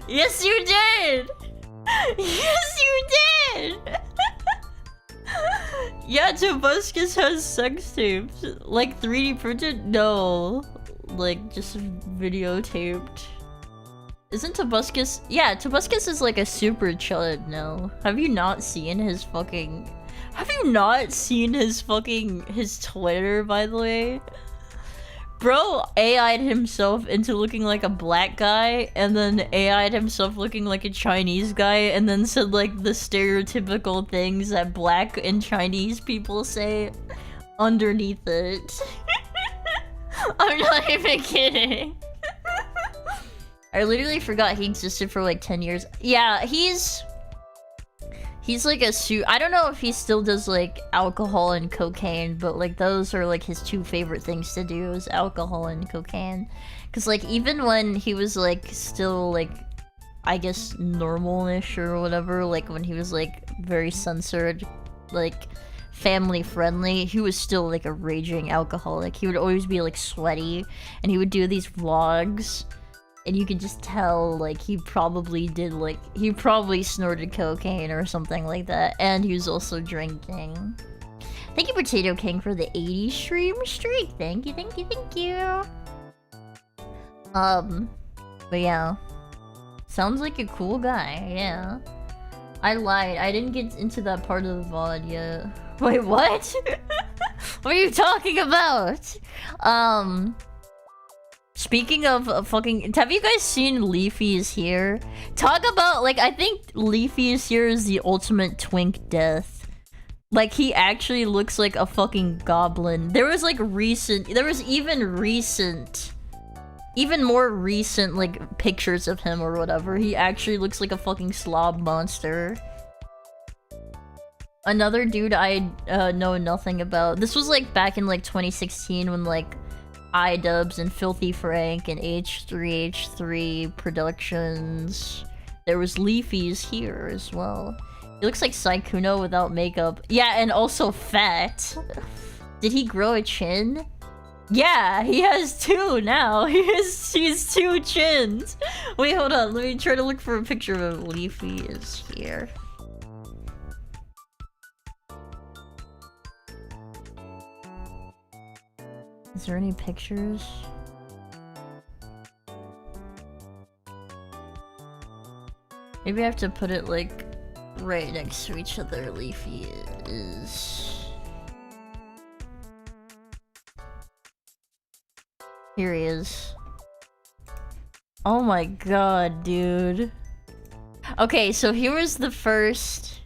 Yes, you did! Yes, you did! Yeah, Tobuscus has sex tapes. Like 3D printed? No. Like, just videotaped. Isn't Tobuscus... Yeah, Tobuscus is like a super chud now. Have you not seen his fucking... Have you not seen his fucking... his Twitter, by the way? Bro AI'd himself into looking like a black guy, and then AI'd himself looking like a Chinese guy, and then said like the stereotypical things that black and Chinese people say underneath it. I'm not even kidding. I literally forgot he existed for like 10 years. Yeah, he's like a I don't know if he still does like alcohol and cocaine, but like those are like his two favorite things to do is alcohol and cocaine. Cause like even when he was like still like I guess normal-ish or whatever, like when he was like very censored, like family friendly, he was still like a raging alcoholic. He would always be like sweaty and he would do these vlogs. And you could just tell, like, he probably snorted cocaine or something like that. And he was also drinking. Thank you, Potato King, for the 80 stream streak. Thank you, thank you, thank you. But yeah. Sounds like a cool guy, yeah. I lied. I didn't get into that part of the VOD yet. Wait, what? What are you talking about? Speaking of fucking... Have you guys seen Leafy is Here? Talk about, like, I think Leafy is Here is the ultimate twink death. Like, he actually looks like a fucking goblin. There was, like, even more recent, like, pictures of him or whatever. He actually looks like a fucking slob monster. Another dude I know nothing about. This was, like, back in, like, 2016 when, like, iDubbbz and Filthy Frank and H3H3 Productions. There was Leafy's Here as well. He looks like Saikuno without makeup. Yeah, and also fat. Did he grow a chin? Yeah, he has two now. He's two chins. Wait, hold on. Let me try to look for a picture of Leafy is Here. Is there any pictures? Maybe I have to put it like right next to each other. Leafy is... Here he is. Oh my god, dude. Okay, so here was the first...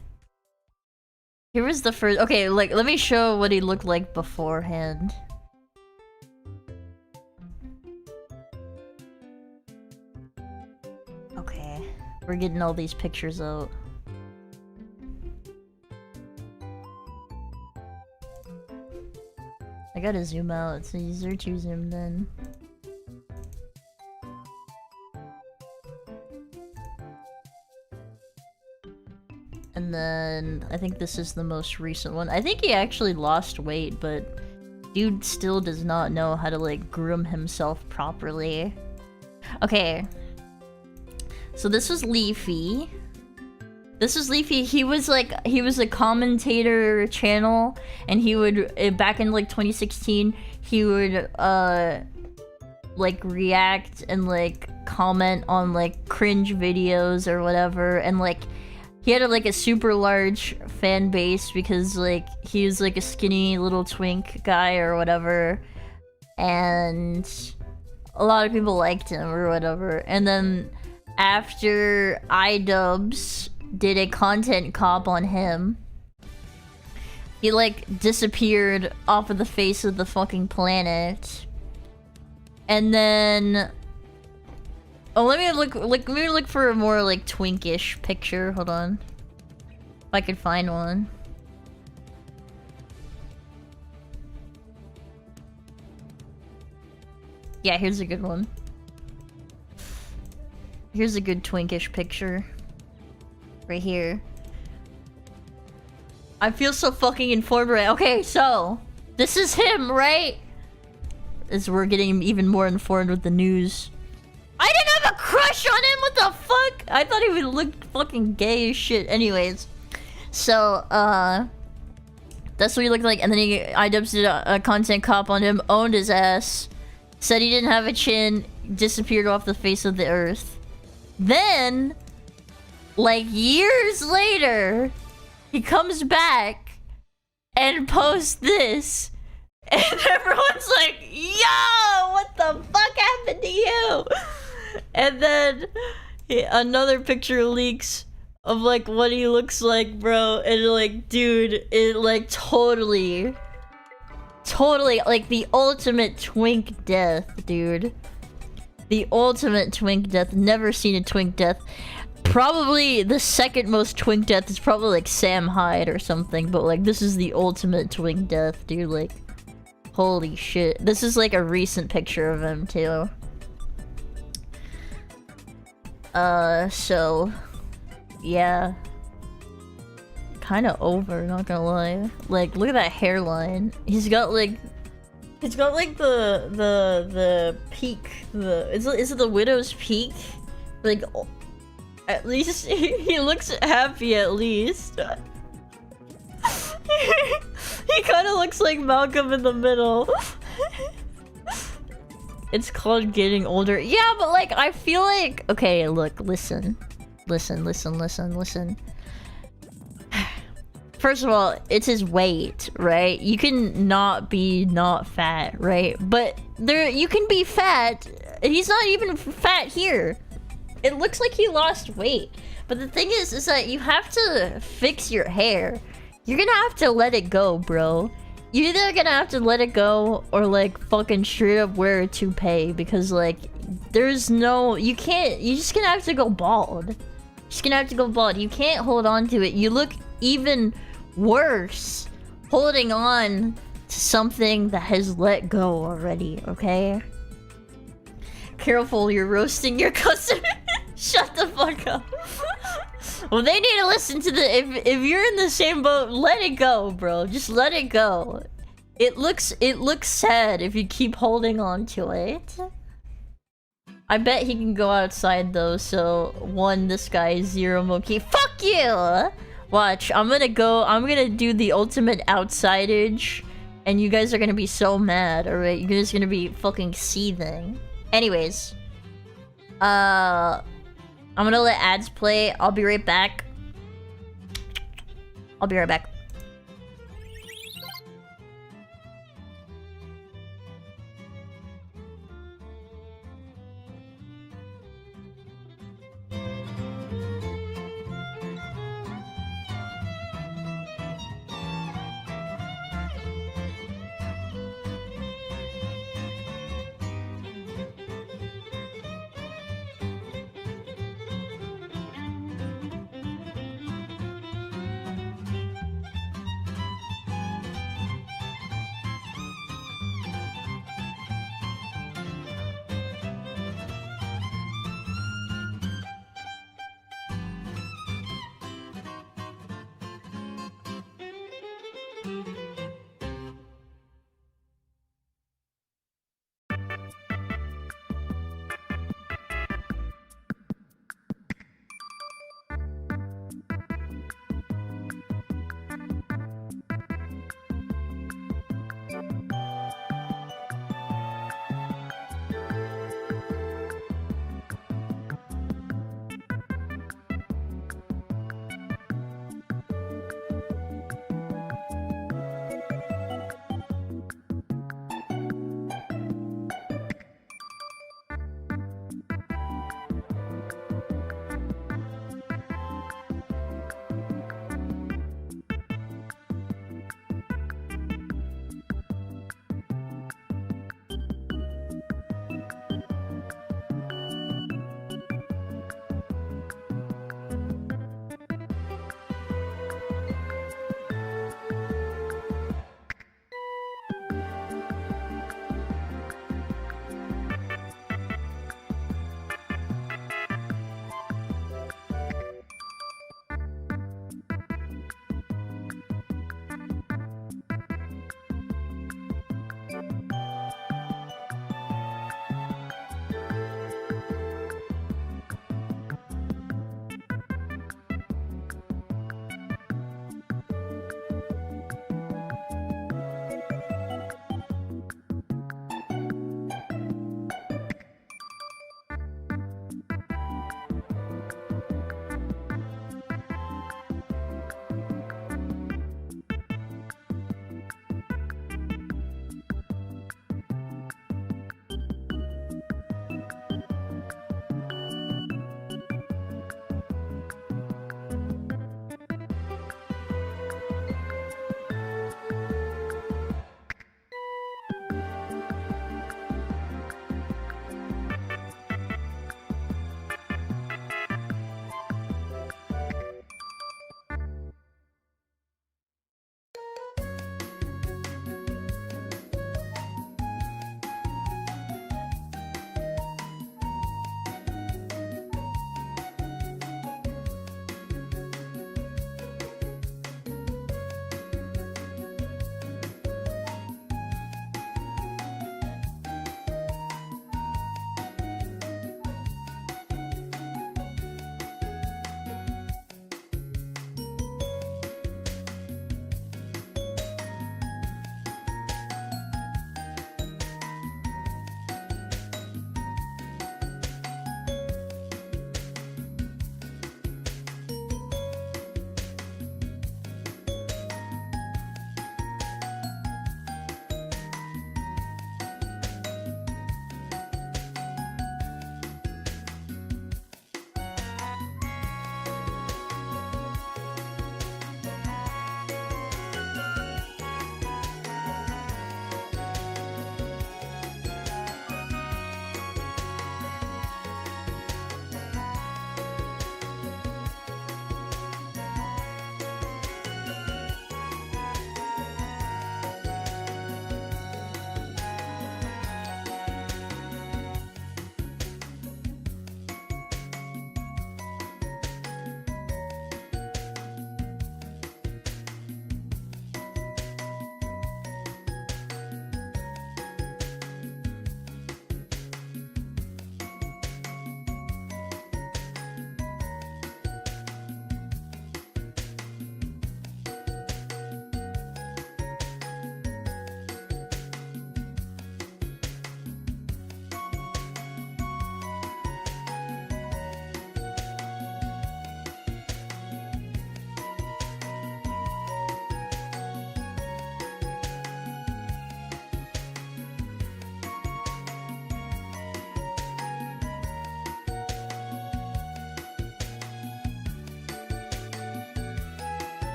Okay, like, let me show what he looked like beforehand. Okay, we're getting all these pictures out. I gotta zoom out, it's easier to zoom in. And then, I think this is the most recent one. I think he actually lost weight, but dude still does not know how to, like, groom himself properly. Okay. So this was Leafy. This was Leafy. He was a commentator channel, and he would, back in like 2016, he would like react and like comment on like cringe videos or whatever, and like he had like a super large fan base because like he was like a skinny little twink guy or whatever, and a lot of people liked him or whatever. And then after iDubbbz did a content cop on him, he like disappeared off of the face of the fucking planet. And then let me look for a more like twinkish picture. Hold on, if I could find one. Yeah, here's a good one. Here's a good twinkish picture. Right here. I feel so fucking informed right. Okay, so this is him, right? As we're getting even more informed with the news. I didn't have a crush on him. What What the fuck? I thought he would look fucking gay as shit. Anyways, so that's what he looked like. And then IDubbbz did a content cop on him, owned his ass, said he didn't have a chin, disappeared off the face of the earth. Then, like years later, he comes back and posts this. And everyone's like, yo, what the fuck happened to you? And then another picture leaks of like what he looks like, bro. And like, dude, it like totally like the ultimate twink death, dude. The ultimate twink death. Never seen a twink death. Probably the second most twink death is probably like Sam Hyde or something. But like, this is the ultimate twink death, dude. Like, holy shit. This is like a recent picture of him too. So yeah. Kinda over, not gonna lie. Like, look at that hairline. He's got like the peak. Is it the widow's peak? Like, at least he looks happy at least. He kind of looks like Malcolm in the Middle. It's called getting older. Yeah, but like, I feel like... Okay, look, listen. Listen. First of all, it's his weight, right? You can not be not fat, right? But you can be fat. He's not even fat here. It looks like he lost weight. But the thing is that you have to fix your hair. You're gonna have to let it go, bro. You're either gonna have to let it go or like fucking straight up wear a toupee, because like there's no, you're just gonna have to go bald. You can't hold on to it. You look even worse holding on to something that has let go already, okay? Careful, you're roasting your customer. Shut the fuck up. Well, they need to listen to the... If you're in the same boat, let it go, bro. Just let it go. It looks sad if you keep holding on to it. I bet he can go outside though, so 1, this guy is 0, Mumkey. Fuck you! Watch, I'm gonna do the ultimate outsidage, and you guys are gonna be so mad, alright? You're just gonna be fucking seething. Anyways. I'm gonna let ads play. I'll be right back.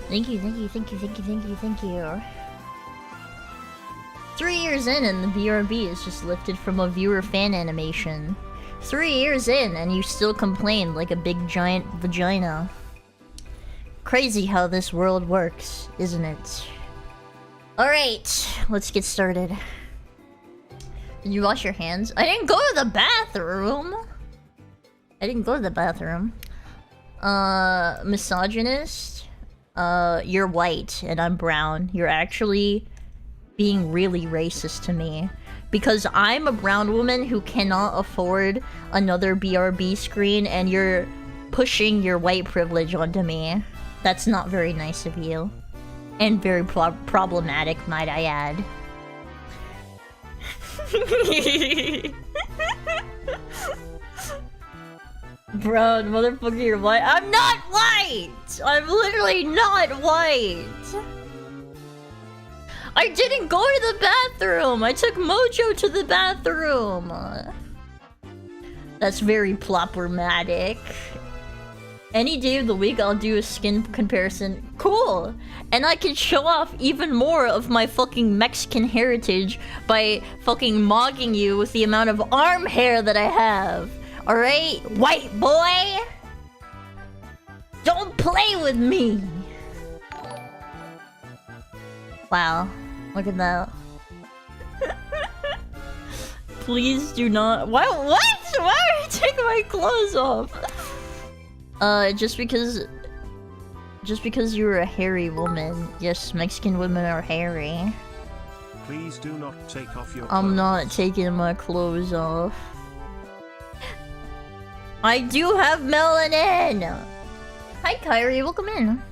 Thank you. 3 years in and the BRB is just lifted from a viewer fan animation. 3 years in and you still complain like a big giant vagina. Crazy how this world works, isn't it? Alright, let's get started. Did you wash your hands? I didn't go to the bathroom! Misogynist? You're white and I'm brown. You're actually being really racist to me. Because I'm a brown woman who cannot afford another BRB screen and you're pushing your white privilege onto me. That's not very nice of you. And very problematic, might I add. Brown, motherfucker, you're white. I'm not white! I'm literally not white! I didn't go to the bathroom! I took Mojo to the bathroom! That's very problematic. Any day of the week I'll do a skin comparison. Cool! And I can show off even more of my fucking Mexican heritage by fucking mocking you with the amount of arm hair that I have. Alright, white boy? Don't play with me! Wow, look at that. Please do not. What? Why are you taking my clothes off? Just because you're a hairy woman. Yes, Mexican women are hairy. Please do not take off your clothes. I'm not taking my clothes off. I do have melanin! Hi Kyrie, welcome in.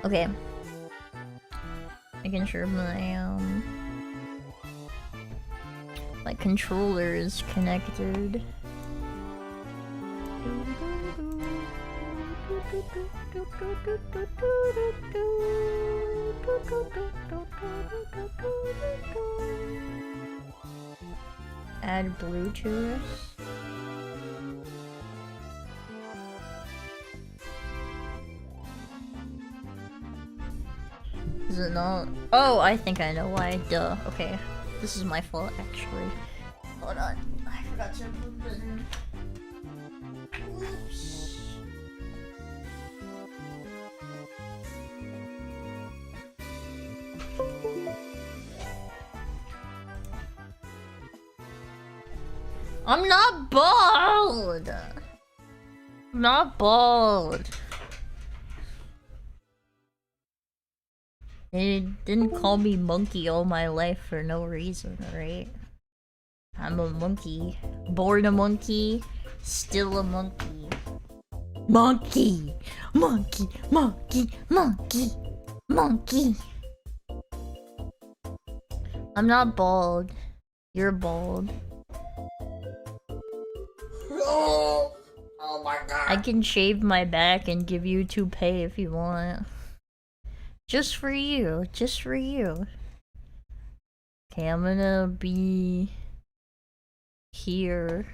Okay. Making sure my controller is connected. Add Bluetooth. Is it not? Oh, I think I know why. Duh. Okay. This is my fault, actually. Hold on. I forgot to put the button. Whoops. I'm not bald! I'm not bald. They didn't call me Mumkey all my life for no reason, right? I'm a monkey. Born a monkey, still a monkey. Monkey! Monkey! Monkey! Monkey! Monkey! I'm not bald. You're bald. Oh my god. I can shave my back and give you toupee if you want. Just for you. Just for you. Okay, I'm gonna be here.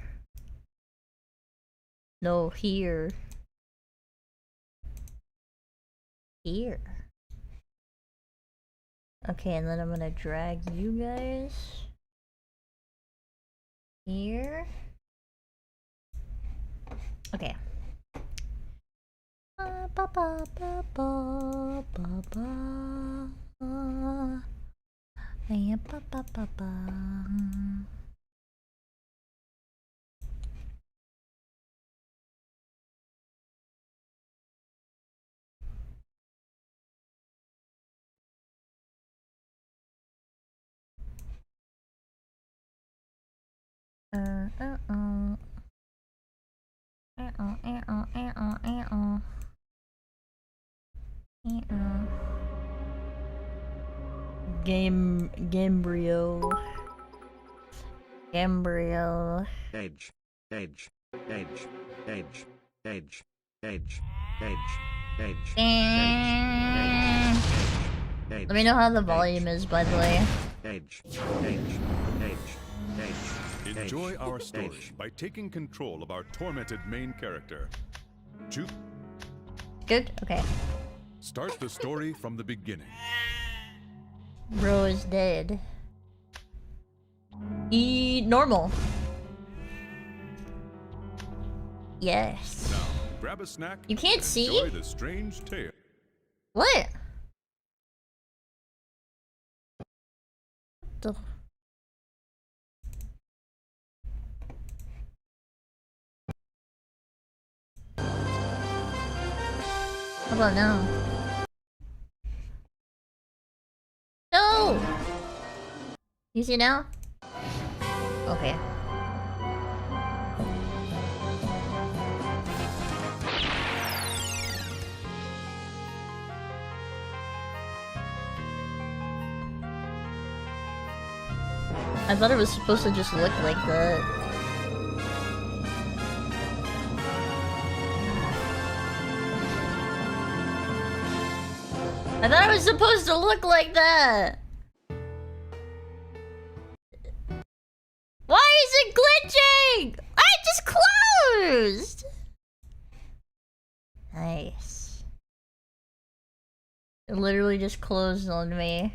No, here. Here. Okay, and then I'm gonna drag you guys here. Okay. Gambrio. Edge. Edge. Edge. Edge. Edge. Edge. Edge. Edge. Let me know how the volume is, by the way. edge, edge, edge, edge. Enjoy edge, our story edge. by taking control of our tormented main character. Choose. Good? Okay. Start the story from the beginning. Bro is dead. Normal. Yes. Now, grab a snack. You can't and see? enjoy the strange tale. What? The... How about now? No! You see now? Okay. I thought it was supposed to just look like that. I thought it was supposed to look like that! Why is it glitching? I just closed! Nice. It literally just closed on me.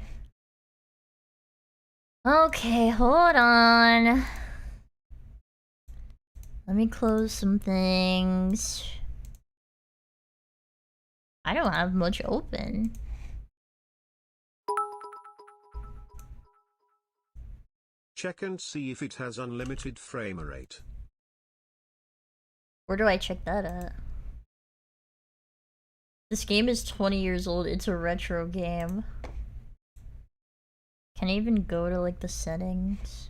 Okay, hold on. Let me close some things. I don't have much open. Check and see if it has unlimited frame rate. Where do I check that at? This game is 20 years old. It's a retro game. Can I even go to like the settings?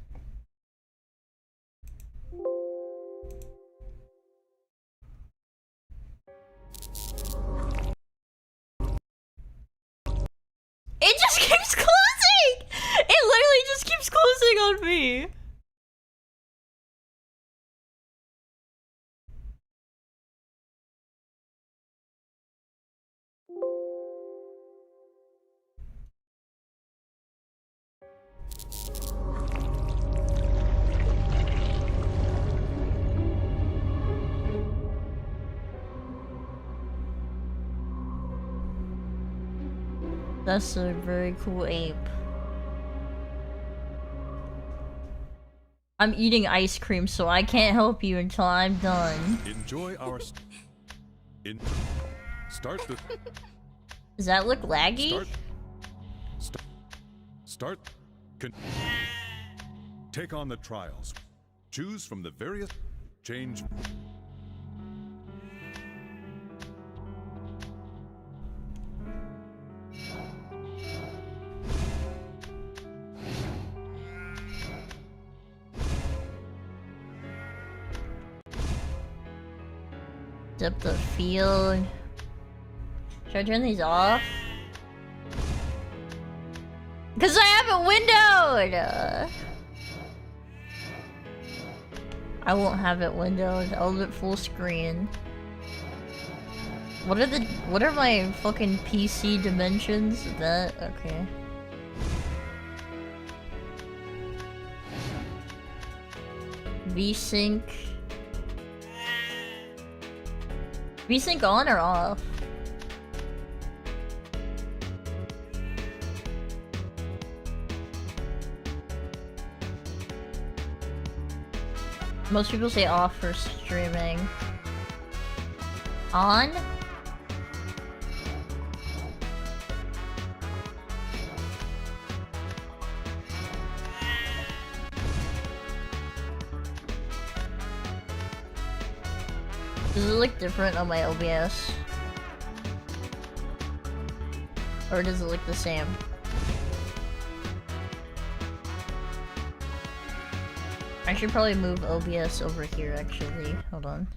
It just keeps closing! It literally just keeps closing on me! That's a very cool ape. I'm eating ice cream, so I can't help you until I'm done. Enjoy our. Start the. Does that look laggy? Start. Take on the trials. Choose from the various. Change. Depth of field. Should I turn these off? Because I have it windowed! I won't have it windowed. I'll leave it full screen. What are my fucking PC dimensions? That okay. VSync. VSync on or off? Most people say off for streaming. On? Does it look different on my OBS? Or does it look the same? I should probably move OBS over here actually. Hold on.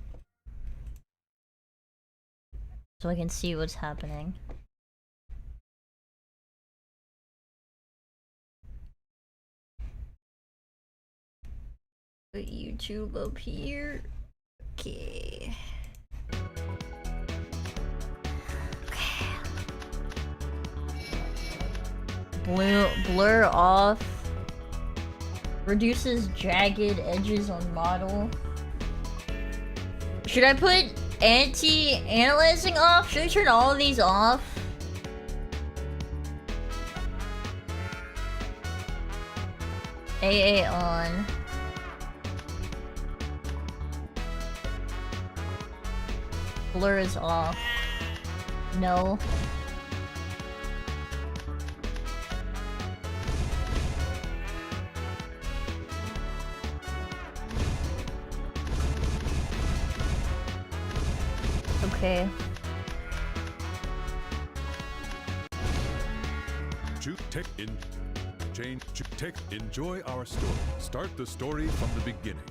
So I can see what's happening. Put YouTube up here. Okay. Blur off. Reduces jagged edges on model. Should I put anti-analyzing off? Should I turn all of these off? AA on. Blur is off. No. Okay. Enjoy our story. Start the story from the beginning.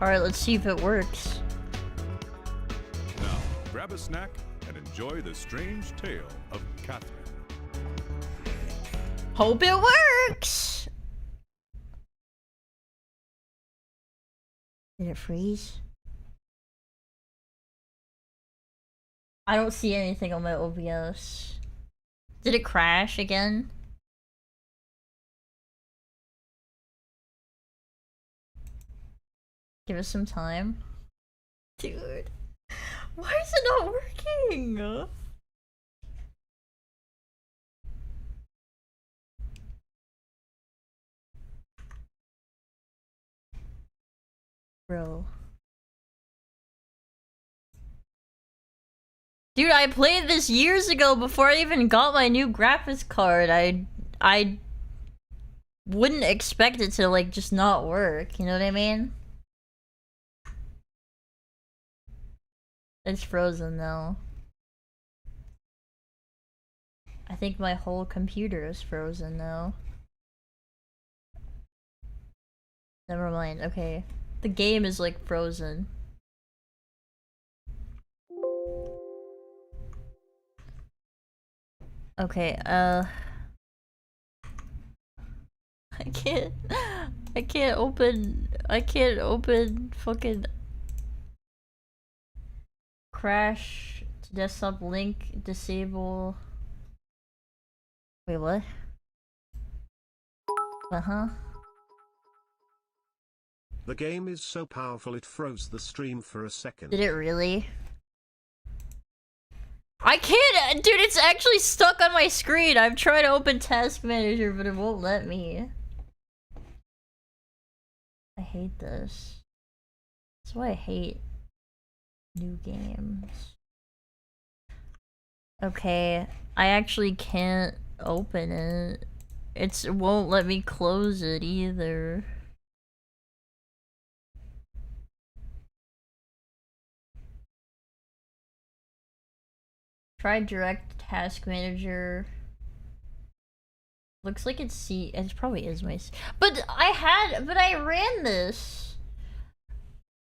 Alright, let's see if it works. Now, grab a snack and enjoy the strange tale of Catherine. Hope it works! Did it freeze? I don't see anything on my OBS. Did it crash again? Give us some time. Dude, why is it not working? Bro. Dude, I played this years ago before I even got my new graphics card. I wouldn't expect it to like just not work, you know what I mean? It's frozen now. I think my whole computer is frozen now. Never mind, okay. The game is like frozen. Okay, I can't open fucking crash to desktop link disable. Wait, what? The game is so powerful it froze the stream for a second. Did it really? I can't, dude, it's actually stuck on my screen. I'm trying to open Task Manager, but it won't let me. I hate this. That's why I hate new games. Okay, I actually can't open it. It won't let me close it either. Try direct task manager. Looks like it's it probably is my but I ran this.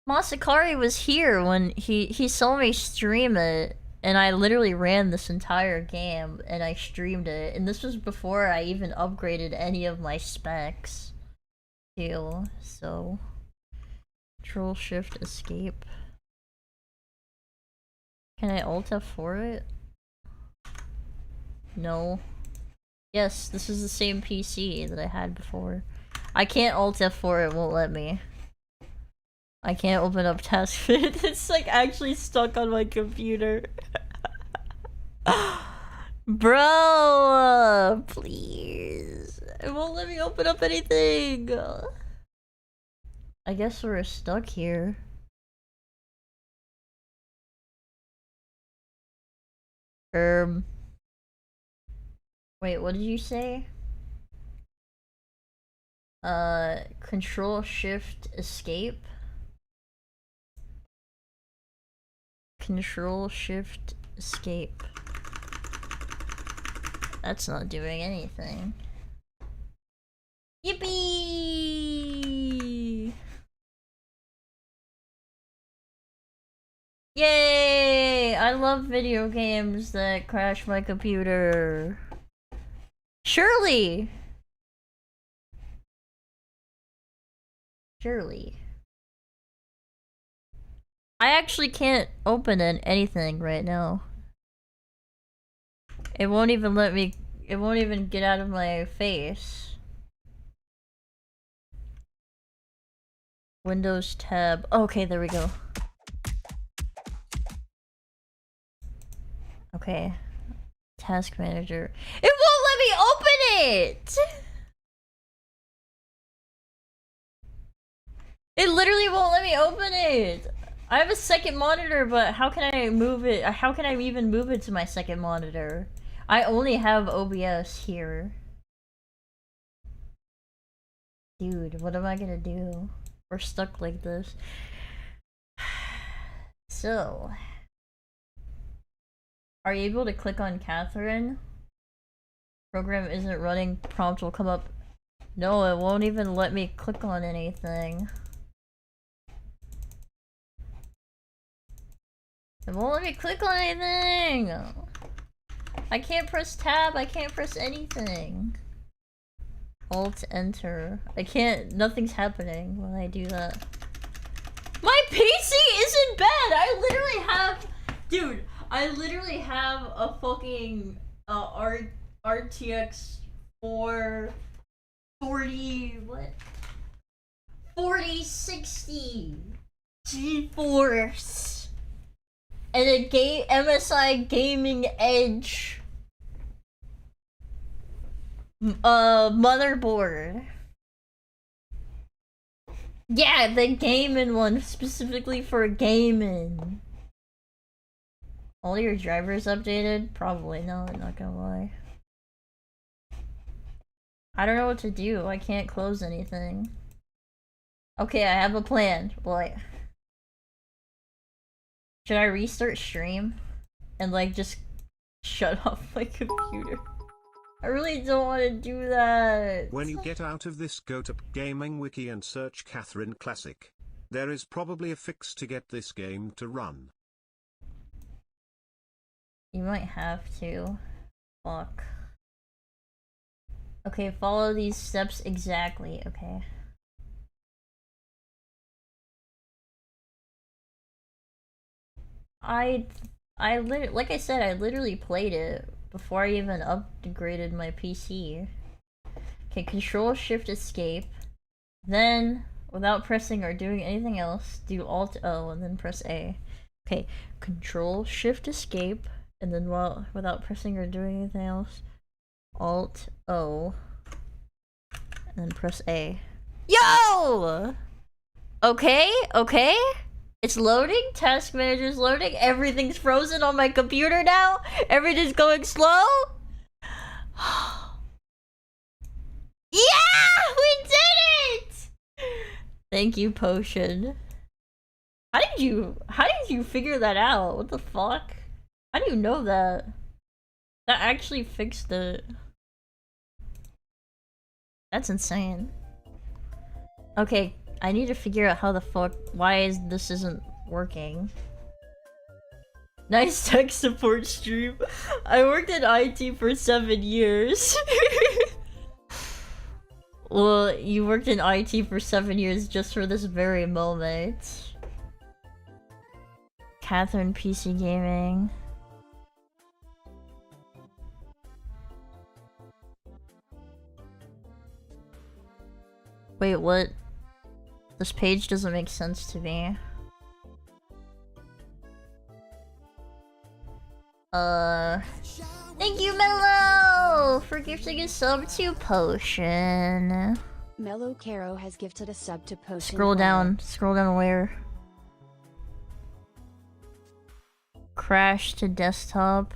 Masakari was here when he saw me stream it, and I literally ran this entire game and I streamed it, and this was before I even upgraded any of my specs. Ew, so Control Shift Escape. Can I Alt F4 it? No. Yes, this is the same PC that I had before. I can't Alt F4, it won't let me. I can't open up TaskFit. It's like actually stuck on my computer. Bro, please. It won't let me open up anything. I guess we're stuck here. Wait, what did you say? Control Shift Escape. Control Shift Escape. That's not doing anything. Yippee! Yay! I love video games that crash my computer. Surely! Surely. I actually can't open anything right now. It won't even let me it won't even get out of my face. Windows tab. Okay, there we go. Okay. Task manager. It won't let me open it! It literally won't let me open it! I have a second monitor, but how can I move it? How can I even move it to my second monitor? I only have OBS here. Dude, what am I gonna do? We're stuck like this. So... Are you able to click on Catherine? Program isn't running, prompt will come up. No, it won't even let me click on anything. It won't let me click on anything! I can't press tab, I can't press anything. Alt enter. I can't, nothing's happening when I do that. My PC isn't bad! I literally have, dude, I literally have a fucking RTX 440, what? 4060 GeForce and a MSI Gaming Edge motherboard. Yeah, the gaming one specifically for gaming. All your drivers updated? Probably not, not gonna lie. I don't know what to do. I can't close anything. Okay, I have a plan. Boy. Should I restart stream? And like just shut off my computer? I really don't want to do that. When you get out of this, go to Gaming Wiki and search Catherine Classic. There is probably a fix to get this game to run. You might have to. Fuck. Okay, follow these steps exactly. Okay. Like I said, I literally played it before I even upgraded my PC. Okay, Control Shift Escape. Then, without pressing or doing anything else, do Alt O and then press A. Okay, Control Shift Escape. And then without pressing or doing anything else, Alt O, and then press A. Yo! Okay, okay. It's loading. Task manager's loading. Everything's frozen on my computer now. Everything's going slow. Yeah, we did it! Thank you, Potion. How did you figure that out? What the fuck? How do you know that? That actually fixed it. That's insane. Okay, I need to figure out how the fuck, this isn't working. Nice tech support stream. I worked in IT for 7 years. Well, you worked in IT for 7 years just for this very moment. Catherine PC Gaming. Wait, what? This page doesn't make sense to me. Thank you, Mello, for gifting a sub to Potion. Mellow Caro has gifted a sub to Potion. Scroll down where? Crash to desktop.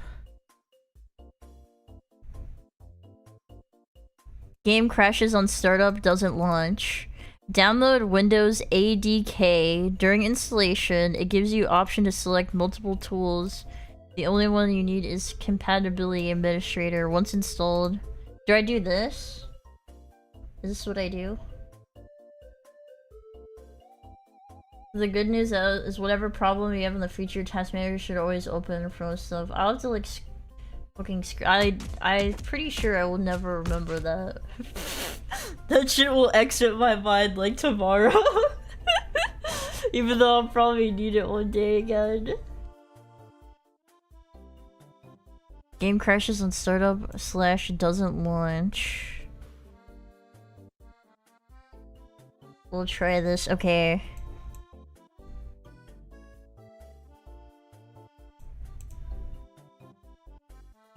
Game crashes on startup, doesn't launch. Download Windows ADK. During installation, it gives you option to select multiple tools. The only one you need is Compatibility Administrator. Once installed... Do I do this? Is this what I do? The good news is whatever problem you have in the future, Task Manager should always open for most stuff. I'll have to like fucking I'm pretty sure I will never remember that. That shit will exit my mind like tomorrow. Even though I'll probably need it one day again. Game crashes on startup slash doesn't launch. We'll try this. Okay.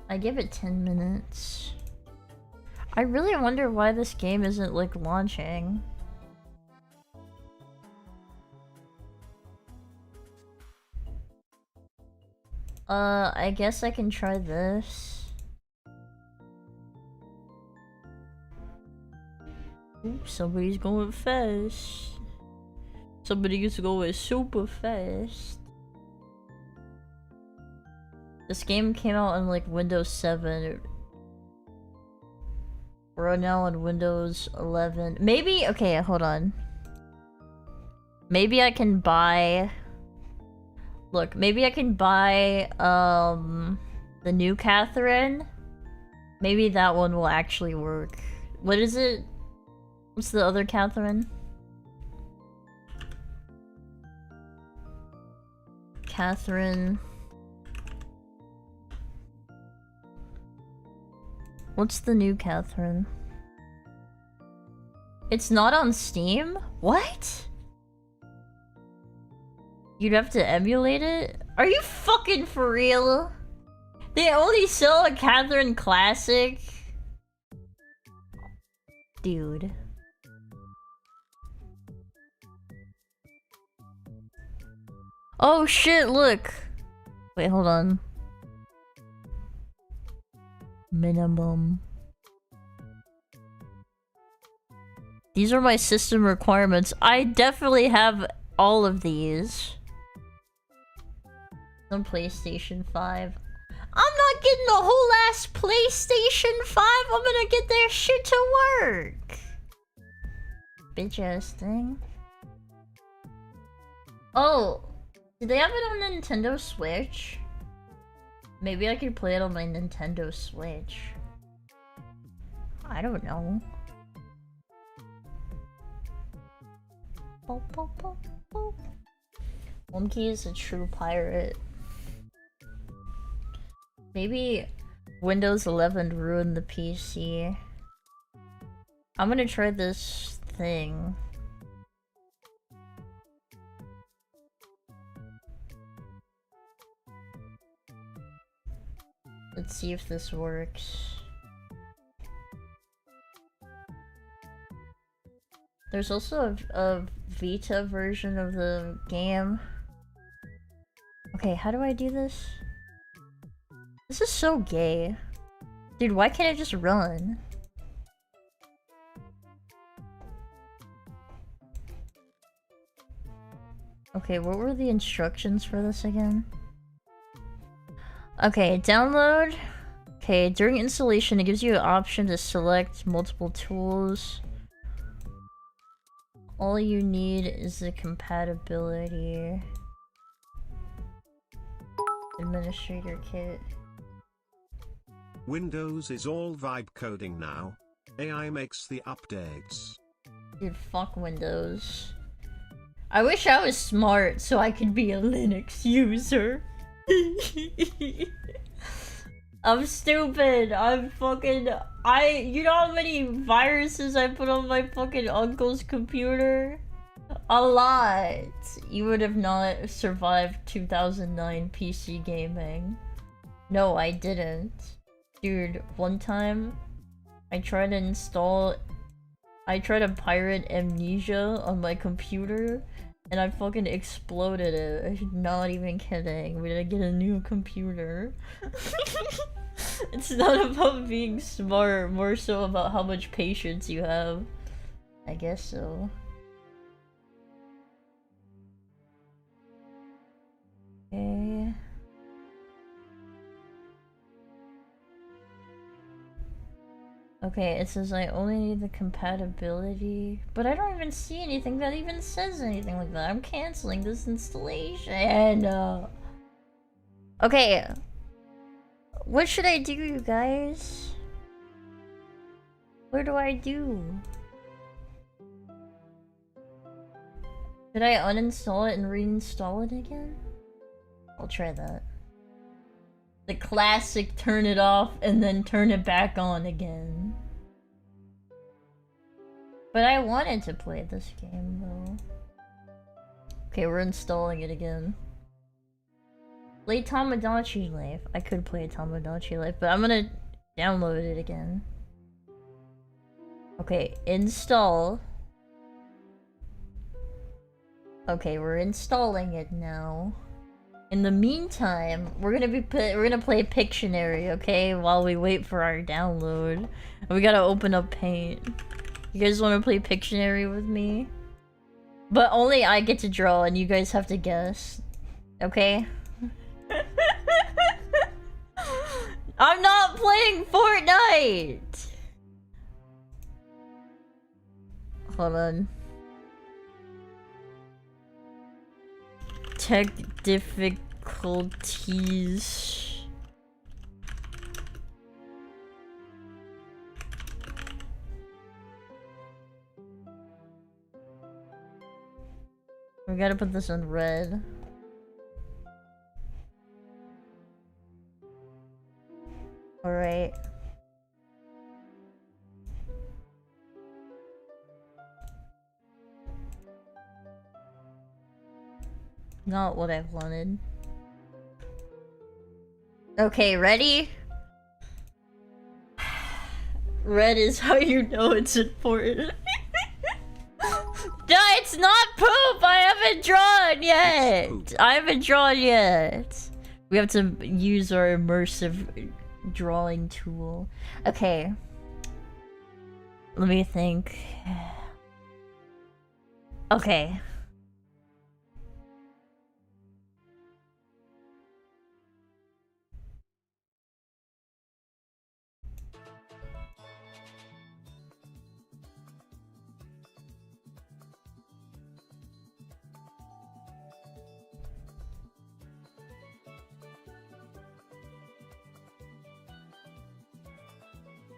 I give it 10 minutes. I really wonder why this game isn't like launching. I guess I can try this. Ooh, somebody's going fast. Somebody is going super fast. This game came out on like Windows 7. We're now on Windows 11. Maybe, okay, hold on. Maybe I can buy... Look, maybe I can buy, the new Catherine. Maybe that one will actually work. What is it? What's the other Catherine? Catherine... What's the new Catherine? It's not on Steam? What? You'd have to emulate it? Are you fucking for real? They only sell a Catherine Classic? Dude. Oh shit, look! Wait, hold on. Minimum. These are my system requirements. I definitely have all of these. On PlayStation 5. I'm not getting the whole ass PlayStation 5. I'm gonna get their shit to work. Bitch ass thing. Oh, did they have it on Nintendo Switch? Maybe I could play it on my Nintendo Switch. I don't know. Mumkey is a true pirate. Maybe Windows 11 ruined the PC. I'm gonna try this thing. Let's see if this works. There's also a Vita version of the game. Okay, how do I do this? This is so gay. Dude, why can't I just run? Okay, what were the instructions for this again? Okay, download. Okay, during installation, it gives you an option to select multiple tools. All you need is the compatibility. Administrator kit. Windows is all vibe coding now. AI makes the updates. Dude, fuck Windows. I wish I was smart so I could be a Linux user. I'm stupid. I'm fucking... You know how many viruses I put on my fucking uncle's computer? A lot. You would have not survived 2009 PC gaming. No, I didn't. Dude, one time, I tried to pirate Amnesia on my computer, and I fucking exploded it. I'm not even kidding. We didn't get a new computer. It's not about being smart, more so about how much patience you have. I guess so. Okay. Okay, it says I only need the compatibility, but I don't even see anything that even says anything like that. I'm canceling this installation. Okay. What should I do, you guys? What do I do? Should I uninstall it and reinstall it again? I'll try that. The classic turn it off and then turn it back on again. But I wanted to play this game though. Okay, we're installing it again. Play Tamagotchi Life. I could play Tamagotchi Life, but I'm gonna download it again. Okay, install. Okay, we're installing it now. In the meantime, we're gonna play Pictionary, okay? While we wait for our download. We gotta open up Paint. You guys wanna play Pictionary with me? But only I get to draw and you guys have to guess. Okay? I'm not playing Fortnite! Hold on. Tech difficulties. We gotta put this in red. Alright. Not what I wanted. Okay, ready? Red is how you know it's important. No, it's not poop! I haven't drawn yet! I haven't drawn yet. We have to use our immersive drawing tool. Okay. Let me think. Okay.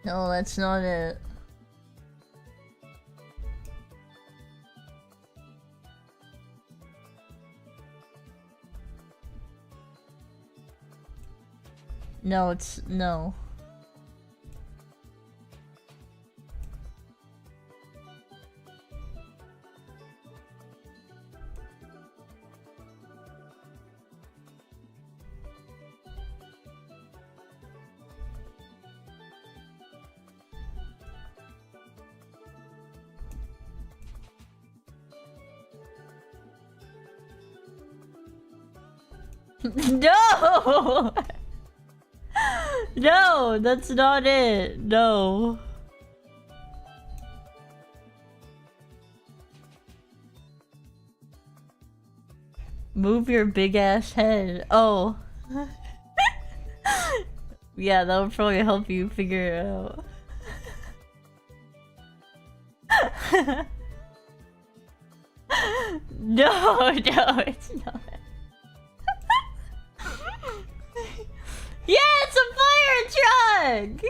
No, that's not it. No, it's no. No! No, that's not it. No. Move your big ass head. Oh. Yeah, that'll probably help you figure it out. No, it's not. Yeah, it's a fire truck!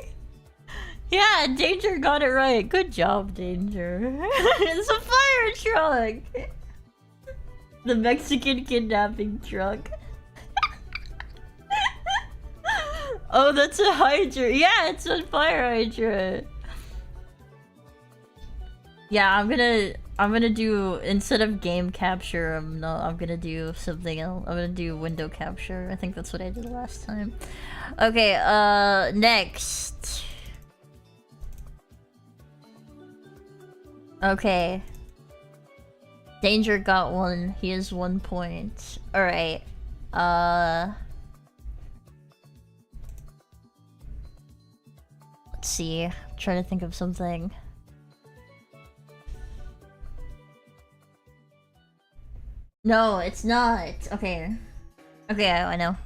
Yeah, Danger got it right. Good job, Danger. It's a fire truck! The Mexican kidnapping truck. Oh, that's a hydrant. Yeah, it's a fire hydrant. Yeah, I'm gonna do, instead of game capture, I'm gonna do something else. I'm gonna do window capture. I think that's what I did last time. Okay, next. Okay. Danger got one. He has 1 point. Alright. Let's see. I'm trying to think of something. No, it's not. Okay. Okay, I know.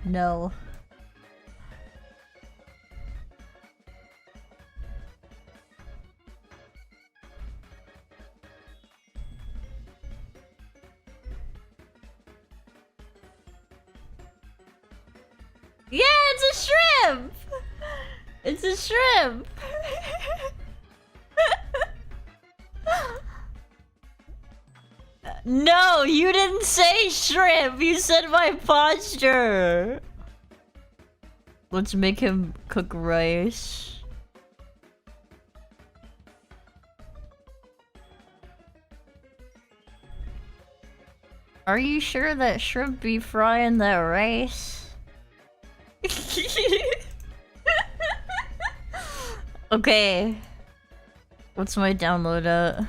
No. Yeah, it's a shrimp! It's a shrimp! No, you didn't say shrimp! You said my posture! Let's make him cook rice. Are you sure that shrimp be frying that rice? Okay. What's my download at?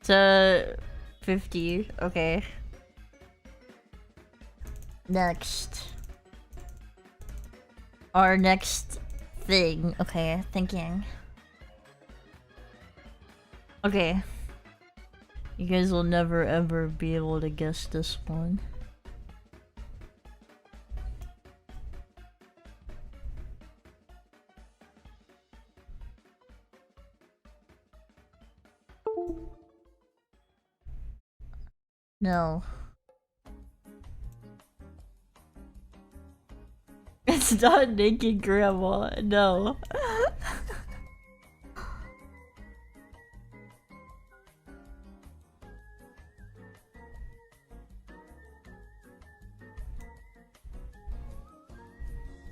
It's 50. Okay. Next. Our next thing. Okay, thinking. Okay. You guys will never ever be able to guess this one. No. It's not naked grandma. No.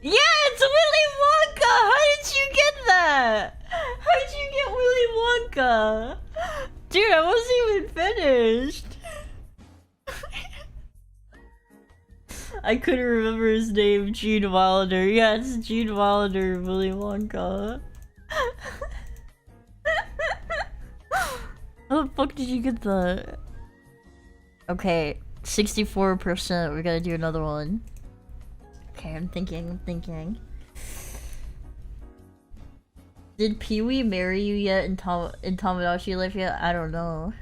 Yeah, it's Willy Wonka! How did you get that? How did you get Willy Wonka? Dude, I wasn't even finished. I couldn't remember his name. Gene Wilder. Yeah, it's Gene Wilder, Willy Wonka. How the fuck did you get that? Okay, 64%. We gotta do another one. Okay, I'm thinking. Did Pee-wee marry you yet in Tamagotchi Life yet? I don't know.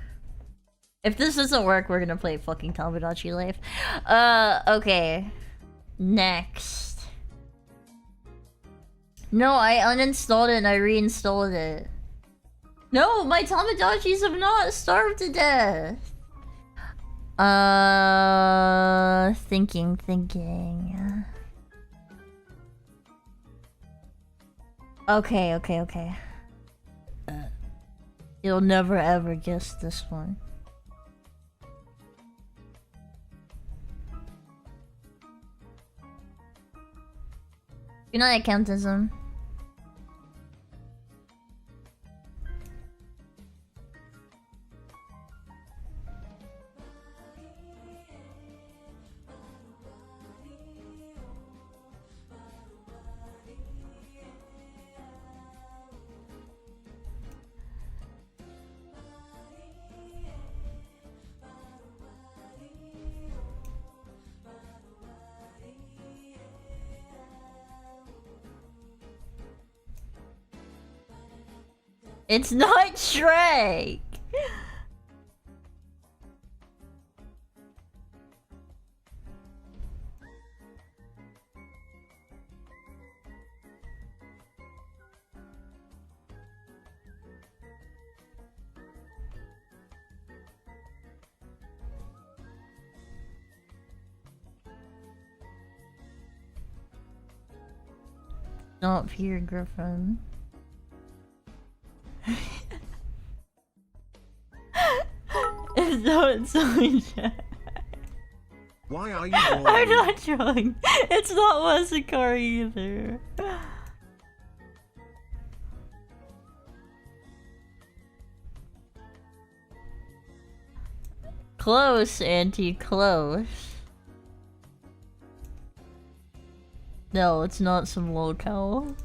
If this doesn't work, we're gonna play fucking Tamagotchi Life. Okay. Next. No, I uninstalled it and I reinstalled it. No, my Tamagotchis have not starved to death. Thinking. Okay. You'll never ever guess this one. Good night, Countessum. It's not Shrek! Not Peter Griffin. It's not Jack. Why are you boring? I'm not trolling. It's not Wasakari either. Close, Auntie, close. No, it's not some locale.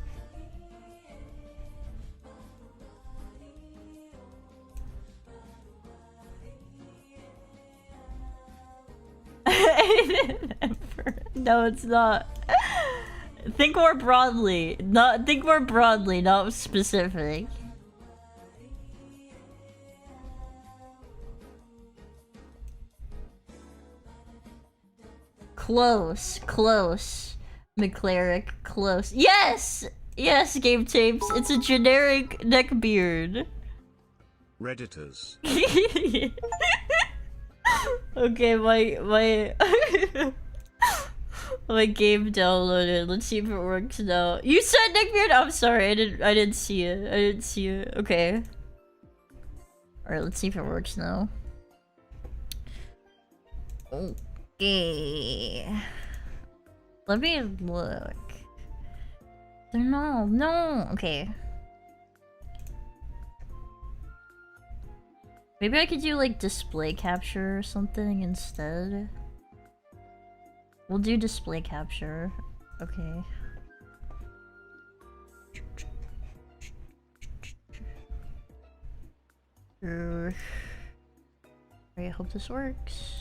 No, it's not. Think more broadly. Think more broadly, not specific. Close. McCleric, close. Yes! Yes, Game Tapes. It's a generic neckbeard. Redditors. Okay, my My game downloaded. Let's see if it works now. You said neckbeard? I'm sorry, I didn't see it. I didn't see it. Okay. Alright, let's see if it works now. Okay. Let me look. No. Okay. Maybe I could do like display capture or something instead. We'll do display capture. Okay. I hope this works.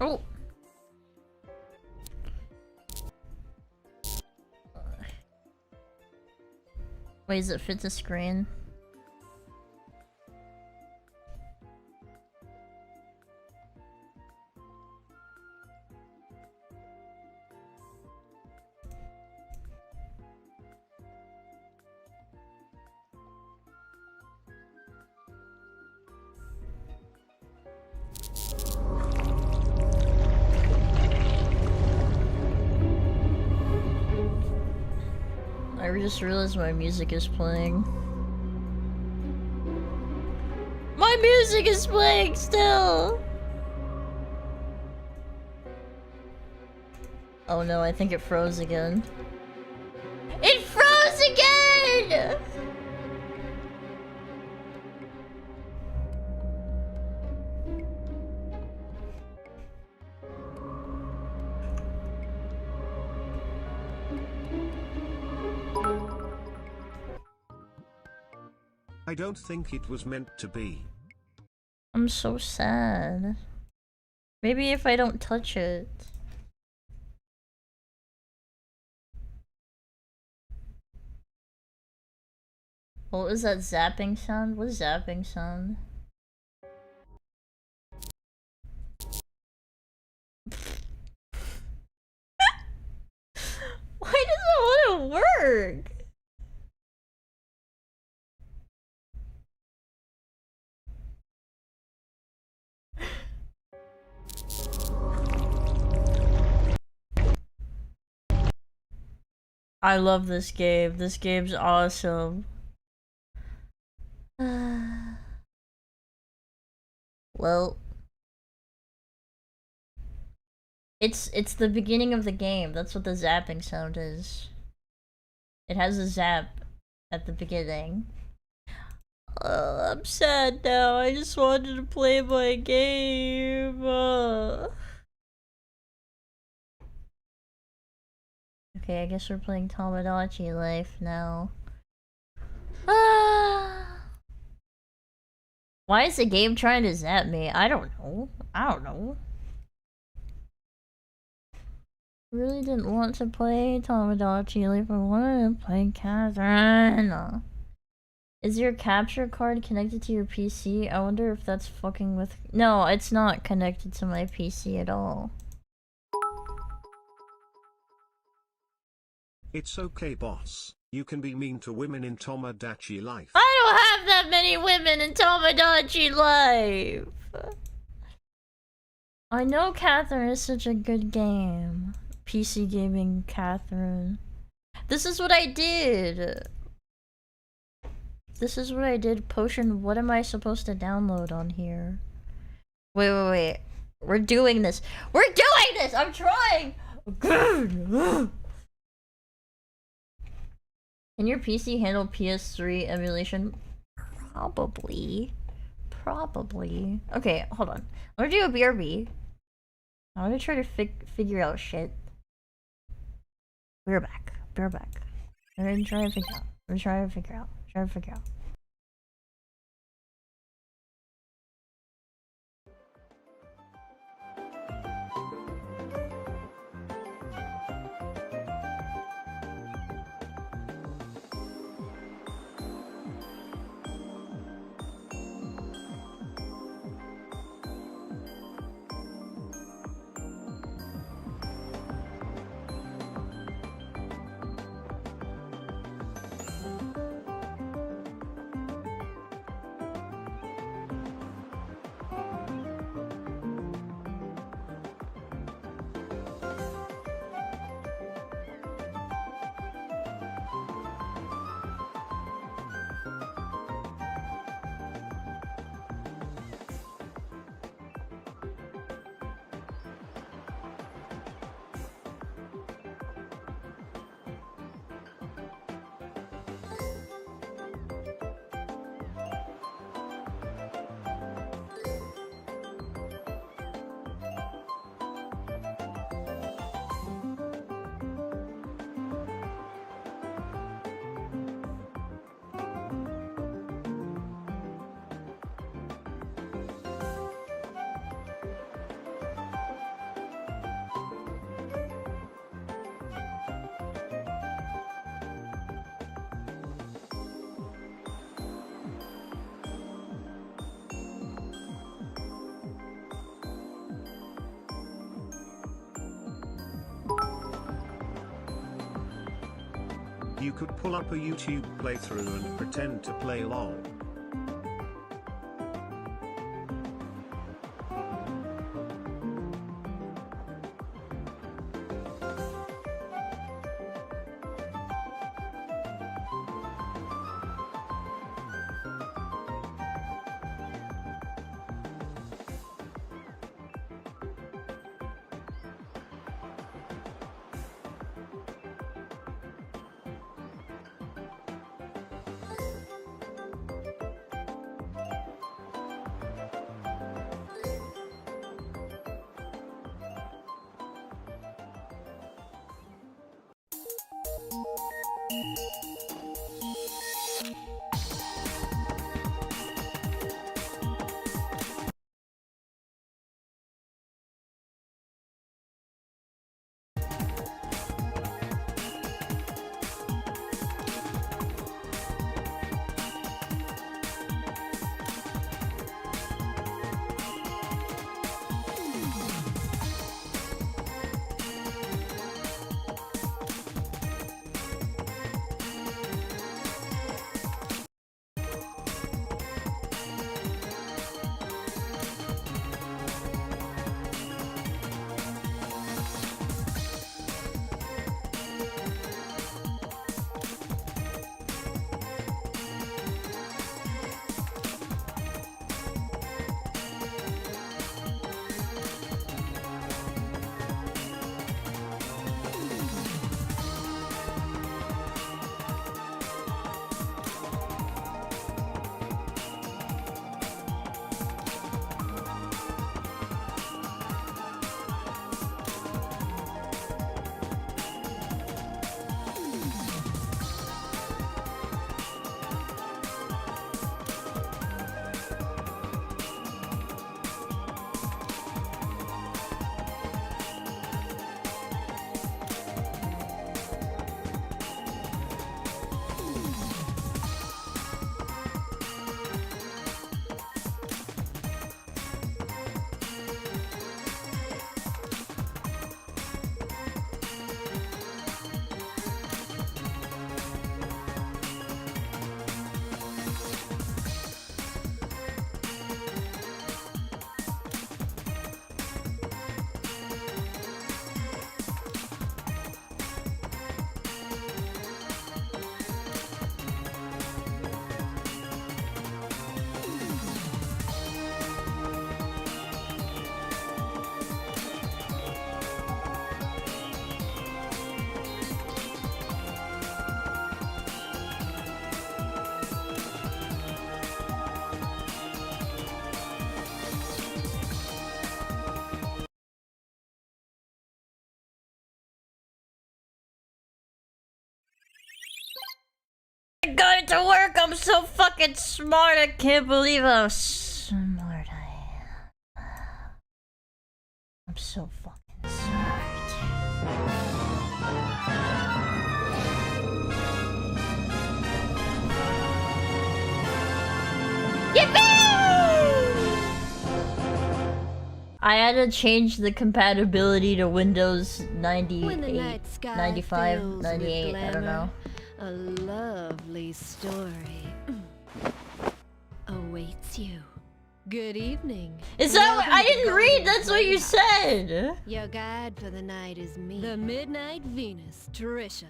Oh! Wait, does it fit the screen? I just realized my music is playing. My music is playing still! Oh no, I think it froze again. It froze again! I don't think it was meant to be. I'm so sad. Maybe if I don't touch it. What was that zapping sound? What's zapping sound? Why does it want to work? I love this game. This game's awesome. Well, it's the beginning of the game. That's what the zapping sound is. It has a zap at the beginning. I'm sad now. I just wanted to play my game. Okay, I guess we're playing Tamagotchi Life now. Why is the game trying to zap me? I don't know. Really didn't want to play Tamagotchi Life. I wanted to play Catherine. Is your capture card connected to your PC? I wonder if that's fucking with... No, it's not connected to my PC at all. It's okay, boss. You can be mean to women in Tomodachi Life. I don't have that many women in Tomodachi Life! I know Catherine is such a good game. PC gaming Catherine. This is what I did! This is what I did. Potion, what am I supposed to download on here? Wait. We're doing this. I'm trying! Can your PC handle PS3 emulation? Probably. Okay, hold on. I'm gonna do a BRB. I'm gonna try to figure out shit. We're back. I'm gonna try to figure out. You could pull up a YouTube playthrough and pretend to play LOL. Going to work. I'm so fucking smart. I can't believe how smart I am. I'm so fucking smart. Yippee! I had to change the compatibility to Windows 98, 95, 98, I don't know. A lovely story awaits you. Good evening. Is that what I didn't read? That's what you said. said. Your guide for the night is me, the Midnight Venus, Trisha.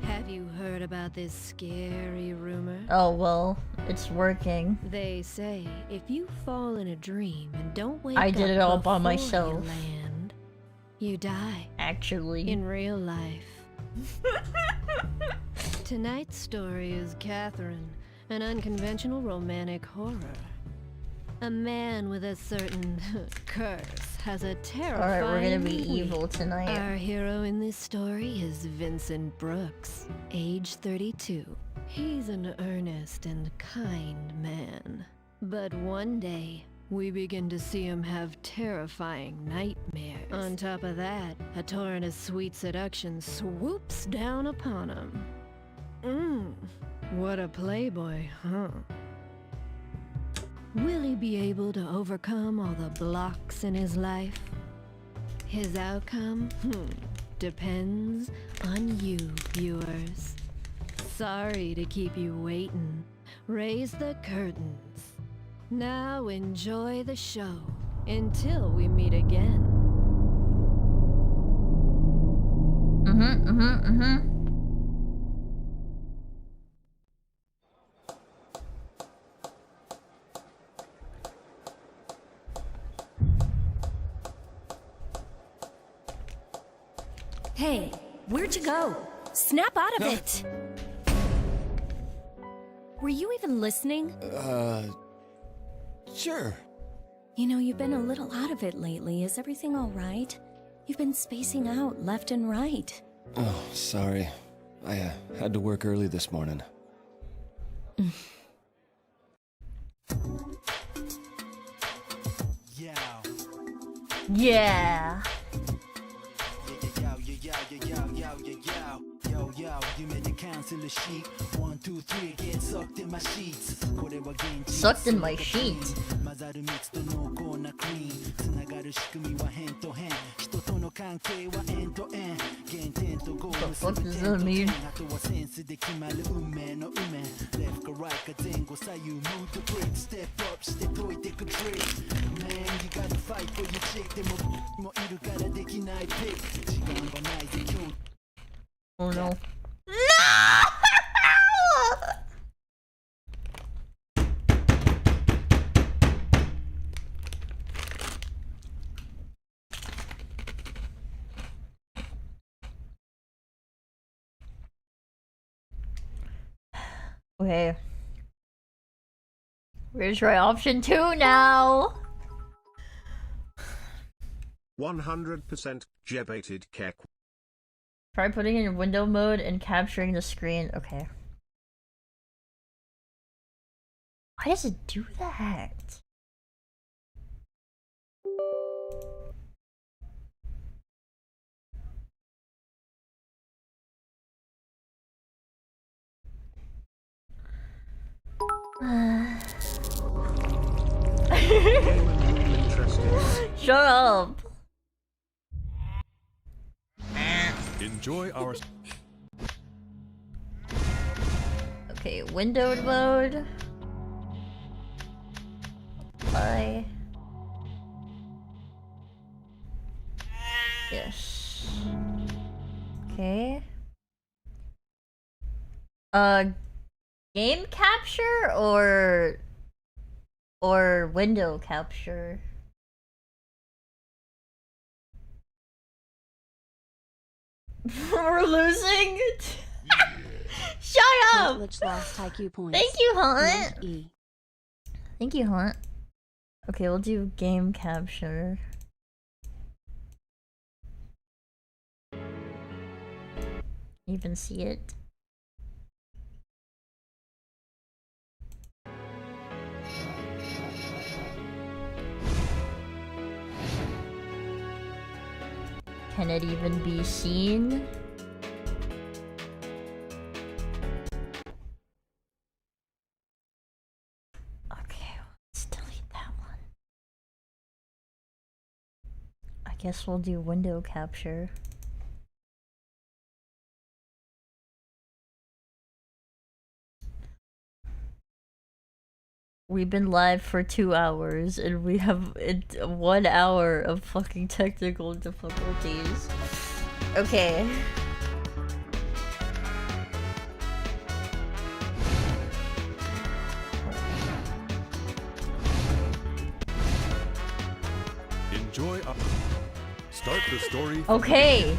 Have you heard about this scary rumor? Oh, well, it's working. They say if you fall in a dream and don't wake up, I did it all by before myself. you land, you die. Actually. In real life. Tonight's story is Catherine, an unconventional romantic horror. A man with a certain curse has a terrifying Alright, we're gonna be week. evil tonight. Our hero in this story is Vincent Brooks, age 32. He's an earnest and kind man. But one day, we begin to see him have terrifying nightmares. On top of that, a torrent of sweet seduction swoops down upon him. What a playboy, huh? Will he be able to overcome all the blocks in his life? His outcome? depends on you, viewers. Sorry to keep you waiting. Raise the curtains. Now enjoy the show until we meet again. Hey, where'd you go? Snap out of it! Were you even listening? Sure. You know, you've been a little out of it lately. Is everything alright? You've been spacing out left and right. Oh, sorry. I had to work early this morning. Yeah. Sucked in my sheets. What the fuck does that mean? Oh no. No! Okay. We're try option 2 now. 100% jebated kek. Try putting it in window mode and capturing the screen. Okay. Why does it do that? Shut up. Enjoy our... Okay, windowed mode. Bye. Yes. Okay. Game capture or window capture? We're losing. Shut up. Glitch lost IQ points. Thank you, Hunt. Command E. Thank you, Hunt. Okay, we'll do game capture. Even see it. Can it even be seen? Okay, let's delete that one. I guess we'll do window capture. We've been live for 2 hours and we have 1 hour of fucking technical difficulties. Okay. Enjoy Start the story. Okay.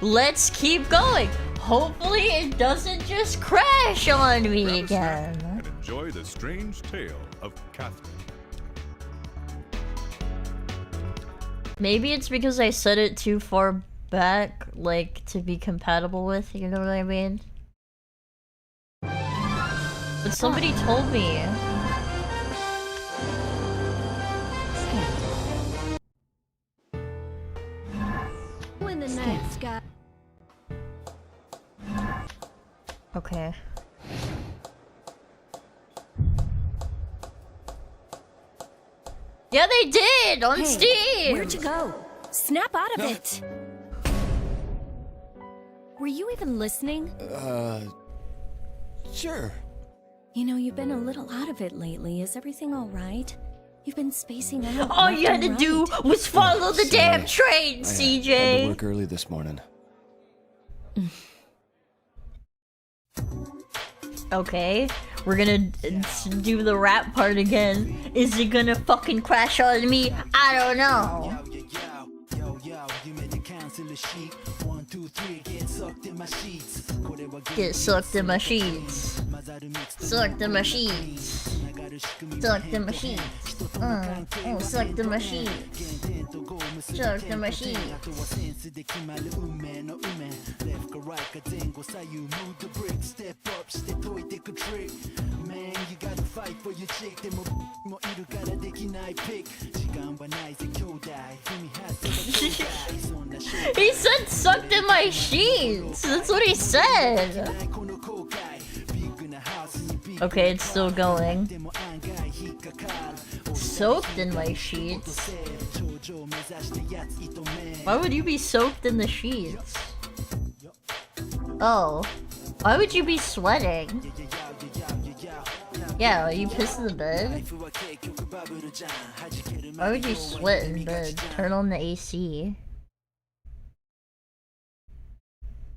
Let's keep going. Hopefully it doesn't just crash on me Grab a again. snack and enjoy the strange tale of Catherine. Maybe it's because I set it too far back, like, to be compatible with, you know what I mean? But somebody told me. When the night sky... Okay. Yeah, they did on Hey, Steam. where'd you go? Snap out of it! Were you even listening? Sure. You know, you've been a little out of it lately. Is everything all right? You've been spacing out. All left you had to and do right. was follow the Sorry. damn train, I had to CJ. work early this morning. Okay, we're gonna do the rap part again. Is it gonna fucking crash on me? I don't know. Get sucked in my sheets. Sucked in my sheets. Sucked in my sheets. Sucked in my sheets. Sucked in my sheets. He said sucked in my sheets. That's what he said. Okay, it's still going. Soaked in my sheets. Why would you be soaked in the sheets? Oh. Why would you be sweating? Yeah, are you pissed in the bed? Why would you sweat in bed? Turn on the AC.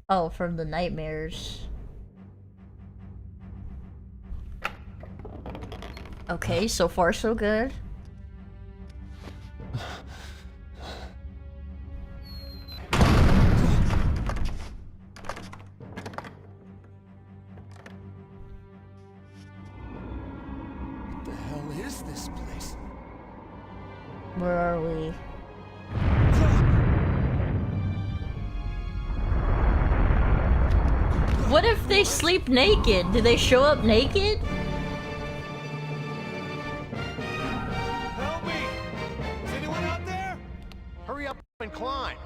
Oh, from the nightmares. Okay, so far so good. What the hell is this place? Where are we? What if they sleep naked? Do they show up naked? Help me! Is anyone out there? Hurry up and climb.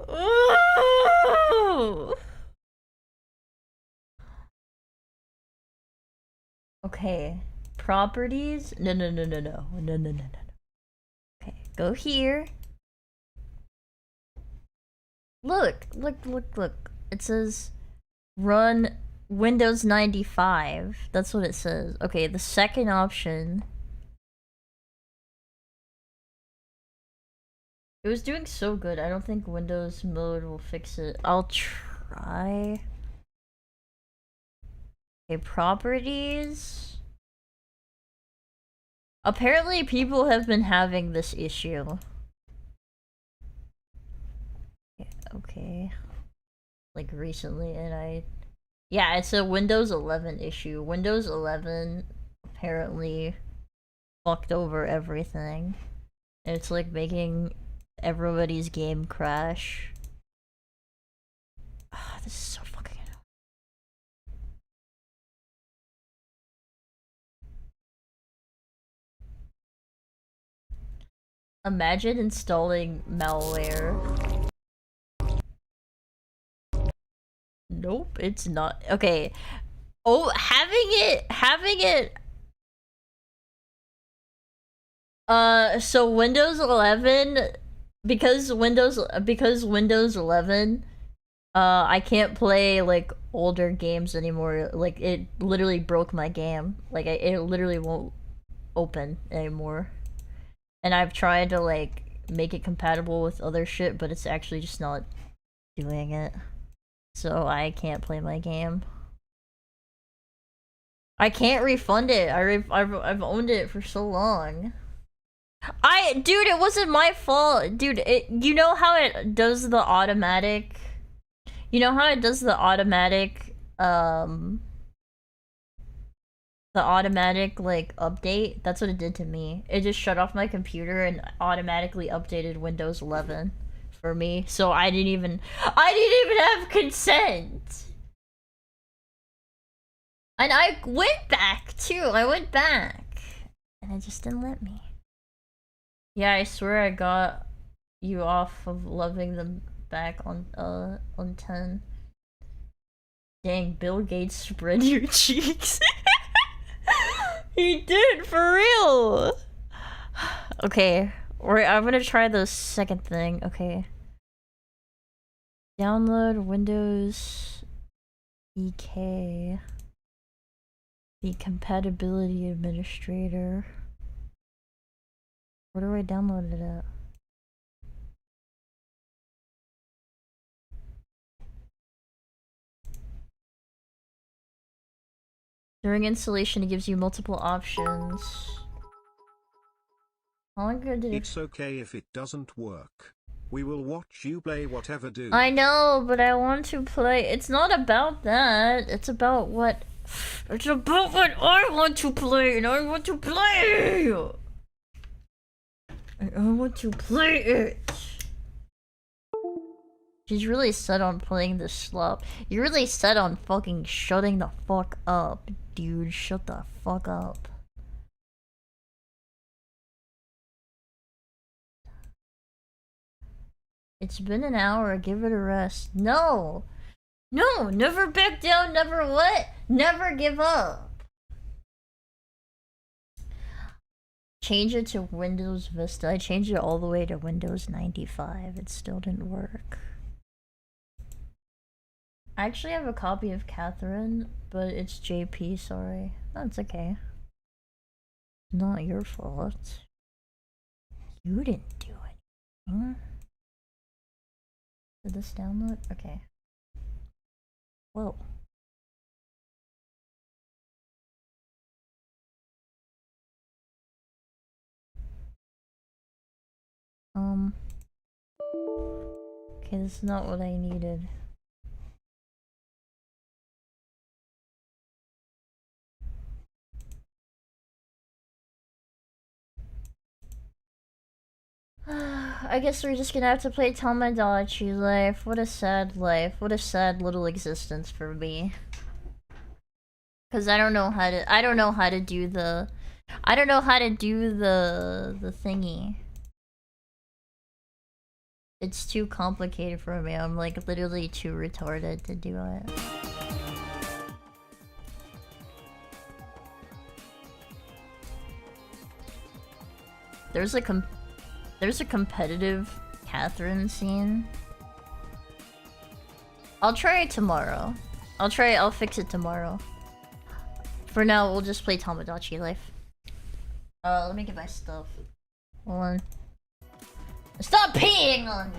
Ooh. Okay. Properties? No. Okay, go here. Look. It says run Windows 95. That's what it says. Okay, the second option. It was doing so good. I don't think Windows mode will fix it. I'll try. Okay, properties. Apparently people have been having this issue. Okay. Like recently, and yeah, it's a Windows 11 issue. Windows 11 apparently fucked over everything. And it's like making everybody's game crash. This is so fucking annoying. Imagine installing malware. Nope, it's not. Okay. Oh, having it. So Windows 11, because Windows 11, I can't play like older games anymore. Like it literally broke my game. Like it literally won't open anymore. And I've tried to like make it compatible with other shit, but it's actually just not doing it. So I can't play my game. I can't refund it. I've owned it for so long. Dude, it wasn't my fault. Dude, you know how it does the automatic like update? That's what it did to me. It just shut off my computer and automatically updated Windows 11 for me. So I didn't even have consent. And I went back too. And it just didn't let me. Yeah, I swear I got you off of loving them back on 10. Dang, Bill Gates spread your cheeks. He did, for real! Okay, I'm gonna try the second thing, okay. Download Windows EK. The compatibility administrator. Where do I download it at? During installation, it gives you multiple options. How long ago did it? It's okay if it doesn't work. We will watch you play whatever do. I know, but I want to play. It's not about that. It's about what. It's about what I want to play, and I want to play. And I want to play it. She's really set on playing this slop. You're really set on fucking shutting the fuck up, dude. Shut the fuck up. It's been an hour, give it a rest. No! No! Never back down, never what? Never give up! Change it to Windows Vista. I changed it all the way to Windows 95. It still didn't work. I actually have a copy of Catherine, but it's JP, sorry. That's okay. Not your fault. You didn't do anything. Did this download? Okay. Whoa. Okay, this is not what I needed. I guess we're just gonna have to play Tamagotchi life. What a sad life. What a sad little existence for me. Cause I don't know how to do the thingy. It's too complicated for me. I'm like literally too retarded to do it. There's a competitive Catherine scene. I'll try it tomorrow. I'll fix it tomorrow. For now, we'll just play Tamagotchi life. Let me get my stuff. Hold on. Stop peeing on me!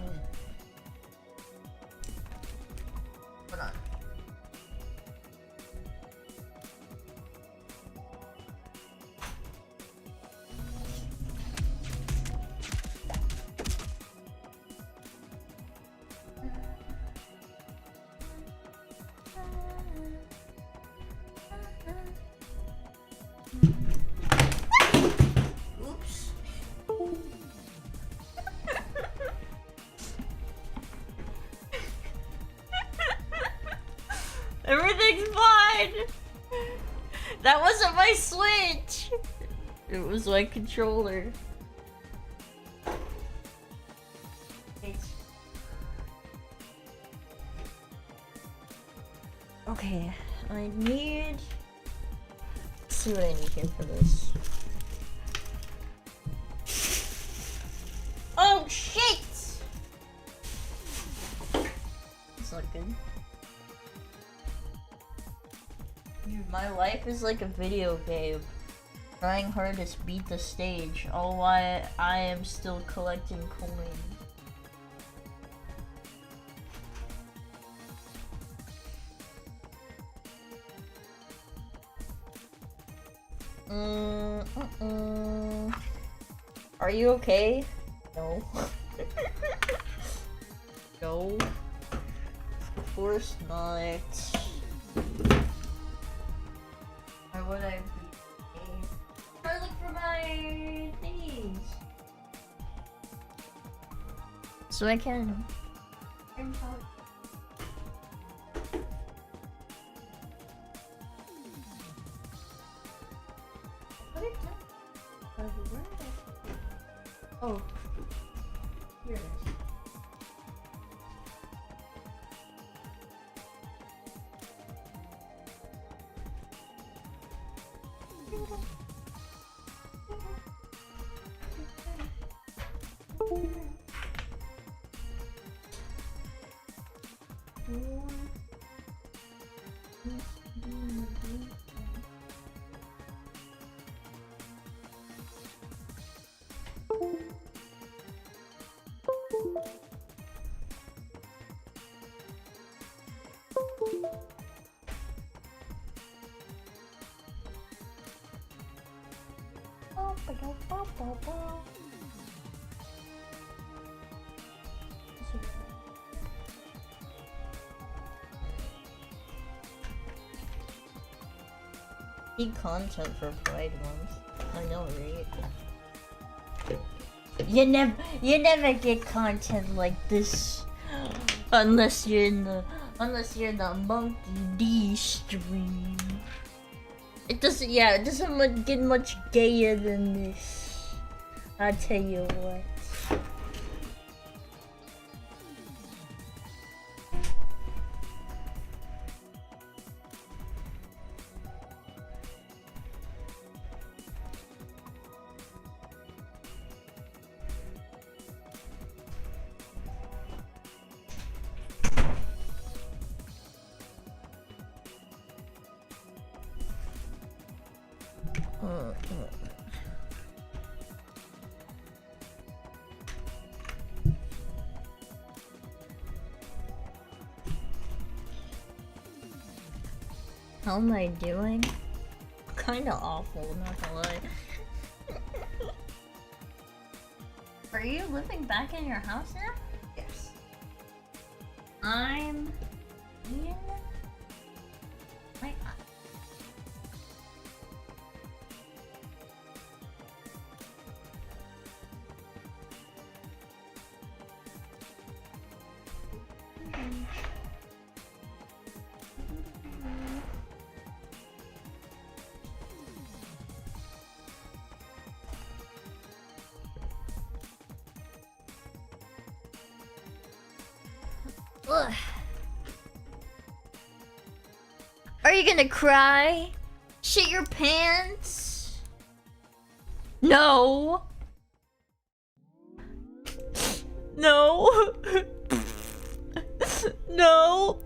Hold on. Oops. Everything's fine! That wasn't my Switch! It was my controller. Okay, I need... Let's see what I need here for this. Oh shit! That's not good. Dude, my life is like a video game. Trying hard to beat the stage, all while I am still collecting coins. Are you okay? No. No. Of course not. Why would I be okay? Try to look for my thingies. So I can... Oh, here it is. Need content for Pride Month. I know, right? You never get content like this unless you're in the Mumkey D stream. It doesn't get much gayer than this. I'll tell you what. How am I doing? Kinda awful, not gonna lie. Are you living back in your house now? Yes. I'm in my Ugh. Are you gonna cry? Shit your pants? No. No. No.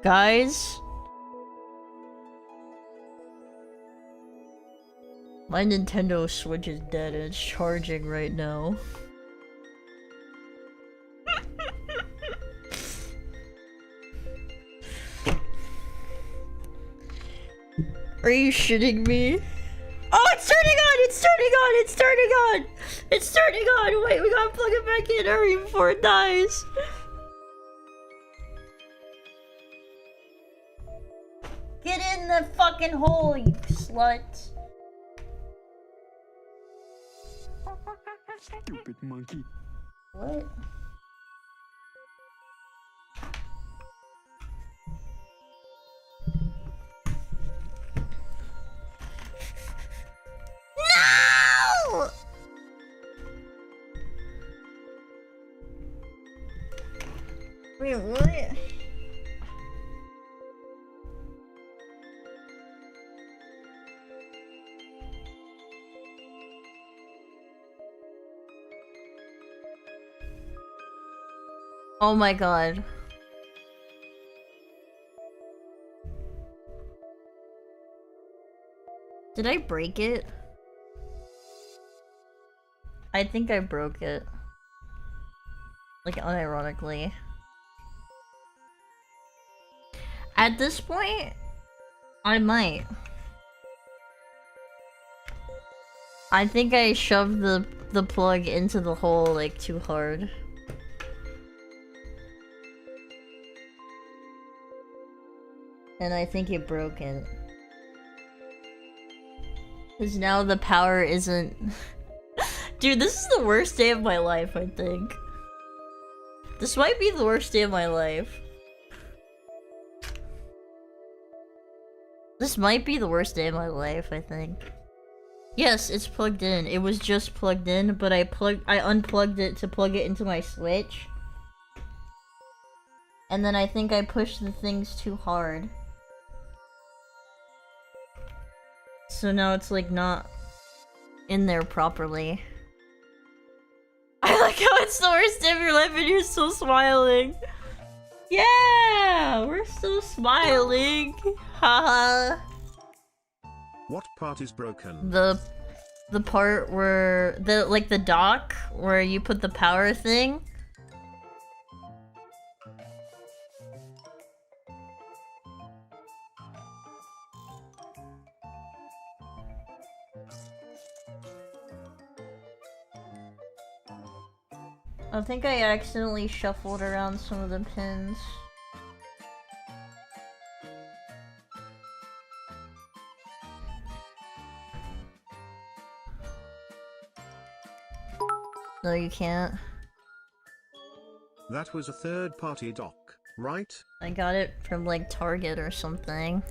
Guys? My Nintendo Switch is dead and it's charging right now. Are you shitting me? Oh, it's turning on! It's turning on! It's turning on! It's turning on! Wait, we gotta plug it back in hurry before it dies. Get in the fucking hole, you slut. Stupid monkey. What? No! Wait, what? Oh my god. Did I break it? I think I broke it. Like, unironically. At this point, I might. I think I shoved the plug into the hole, like, too hard. And I think it broke it. Cause now the power isn't... Dude, this is the worst day of my life, I think. This might be the worst day of my life. This might be the worst day of my life, I think. Yes, it's plugged in. It was just plugged in, but I unplugged it to plug it into my Switch. And then I think I pushed the things too hard. So now it's like not in there properly. I like how it's the worst day of your life and you're still smiling. Yeah, we're still smiling. Haha. What part is broken? The part where the dock where you put the power thing. I think I accidentally shuffled around some of the pins. No, you can't. That was a third-party dock, right? I got it from like Target or something.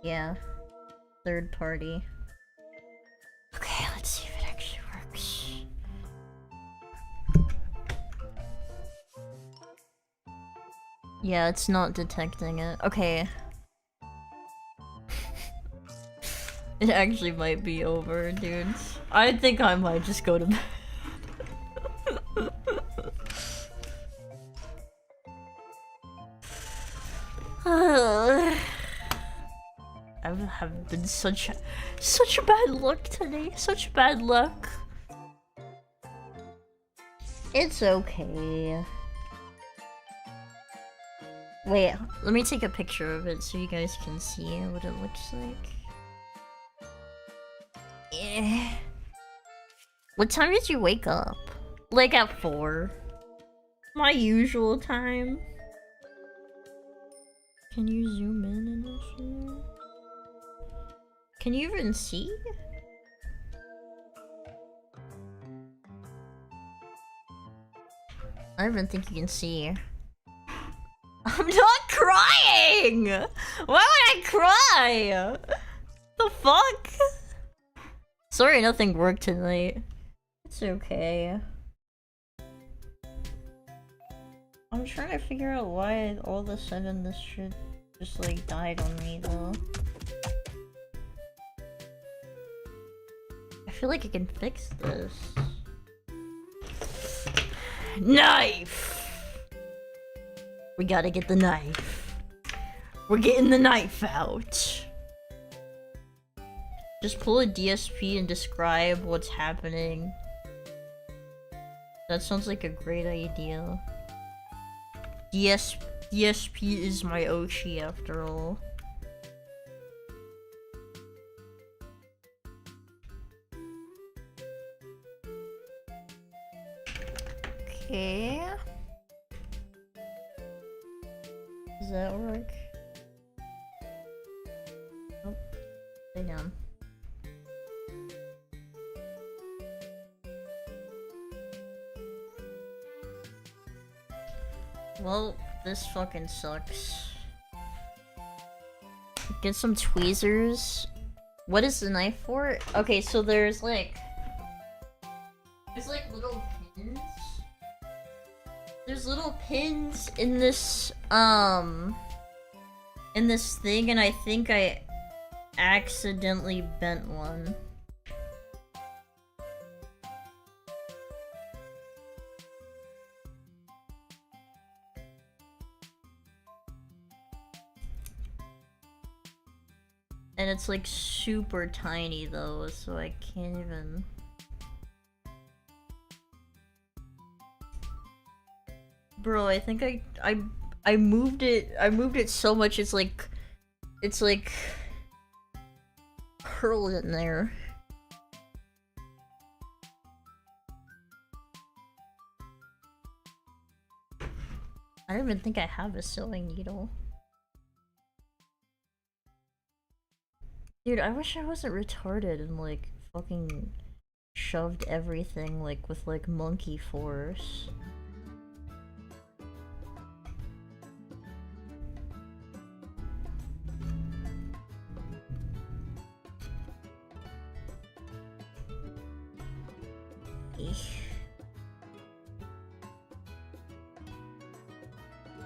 Yeah. Third party. Okay, let's see if it actually works. Yeah, it's not detecting it. Okay. It actually might be over, dudes. I think I might just go to bed. I've been such bad luck today. Such bad luck. It's okay. Wait, let me take a picture of it so you guys can see what it looks like. Yeah. What time did you wake up? Like at 4. My usual time. Can you zoom in and this? Can you even see? I don't even think you can see. I'm not crying! Why would I cry? The fuck? Sorry, nothing worked tonight. It's okay. I'm trying to figure out why all of a sudden this shit just like died on me though. I feel like I can fix this. Knife! We gotta get the knife. We're getting the knife out. Just pull a DSP and describe what's happening. That sounds like a great idea. DSP is my Oshi after all. Okay. Does that work? Nope. Stay down. Well, this fucking sucks. Get some tweezers. What is the knife for? Okay, so there's like little pins. There's little pins in this thing, and I think I accidentally bent one. And it's like super tiny though, so I can't even... Bro, I think I moved it so much it's like curled in there. I don't even think I have a sewing needle. Dude, I wish I wasn't retarded and like fucking shoved everything like with like monkey force.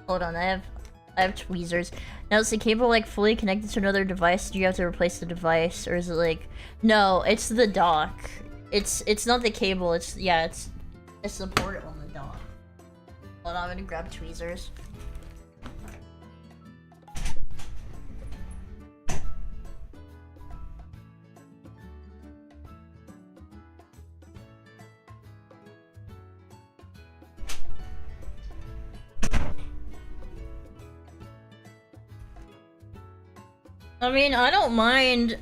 Hold on, I have tweezers. Now is the cable like fully connected to another device? Do you have to replace the device, or is it like no? It's the dock. It's not the cable. It's the port on the dock. Hold on, I'm gonna grab tweezers. I mean, I don't mind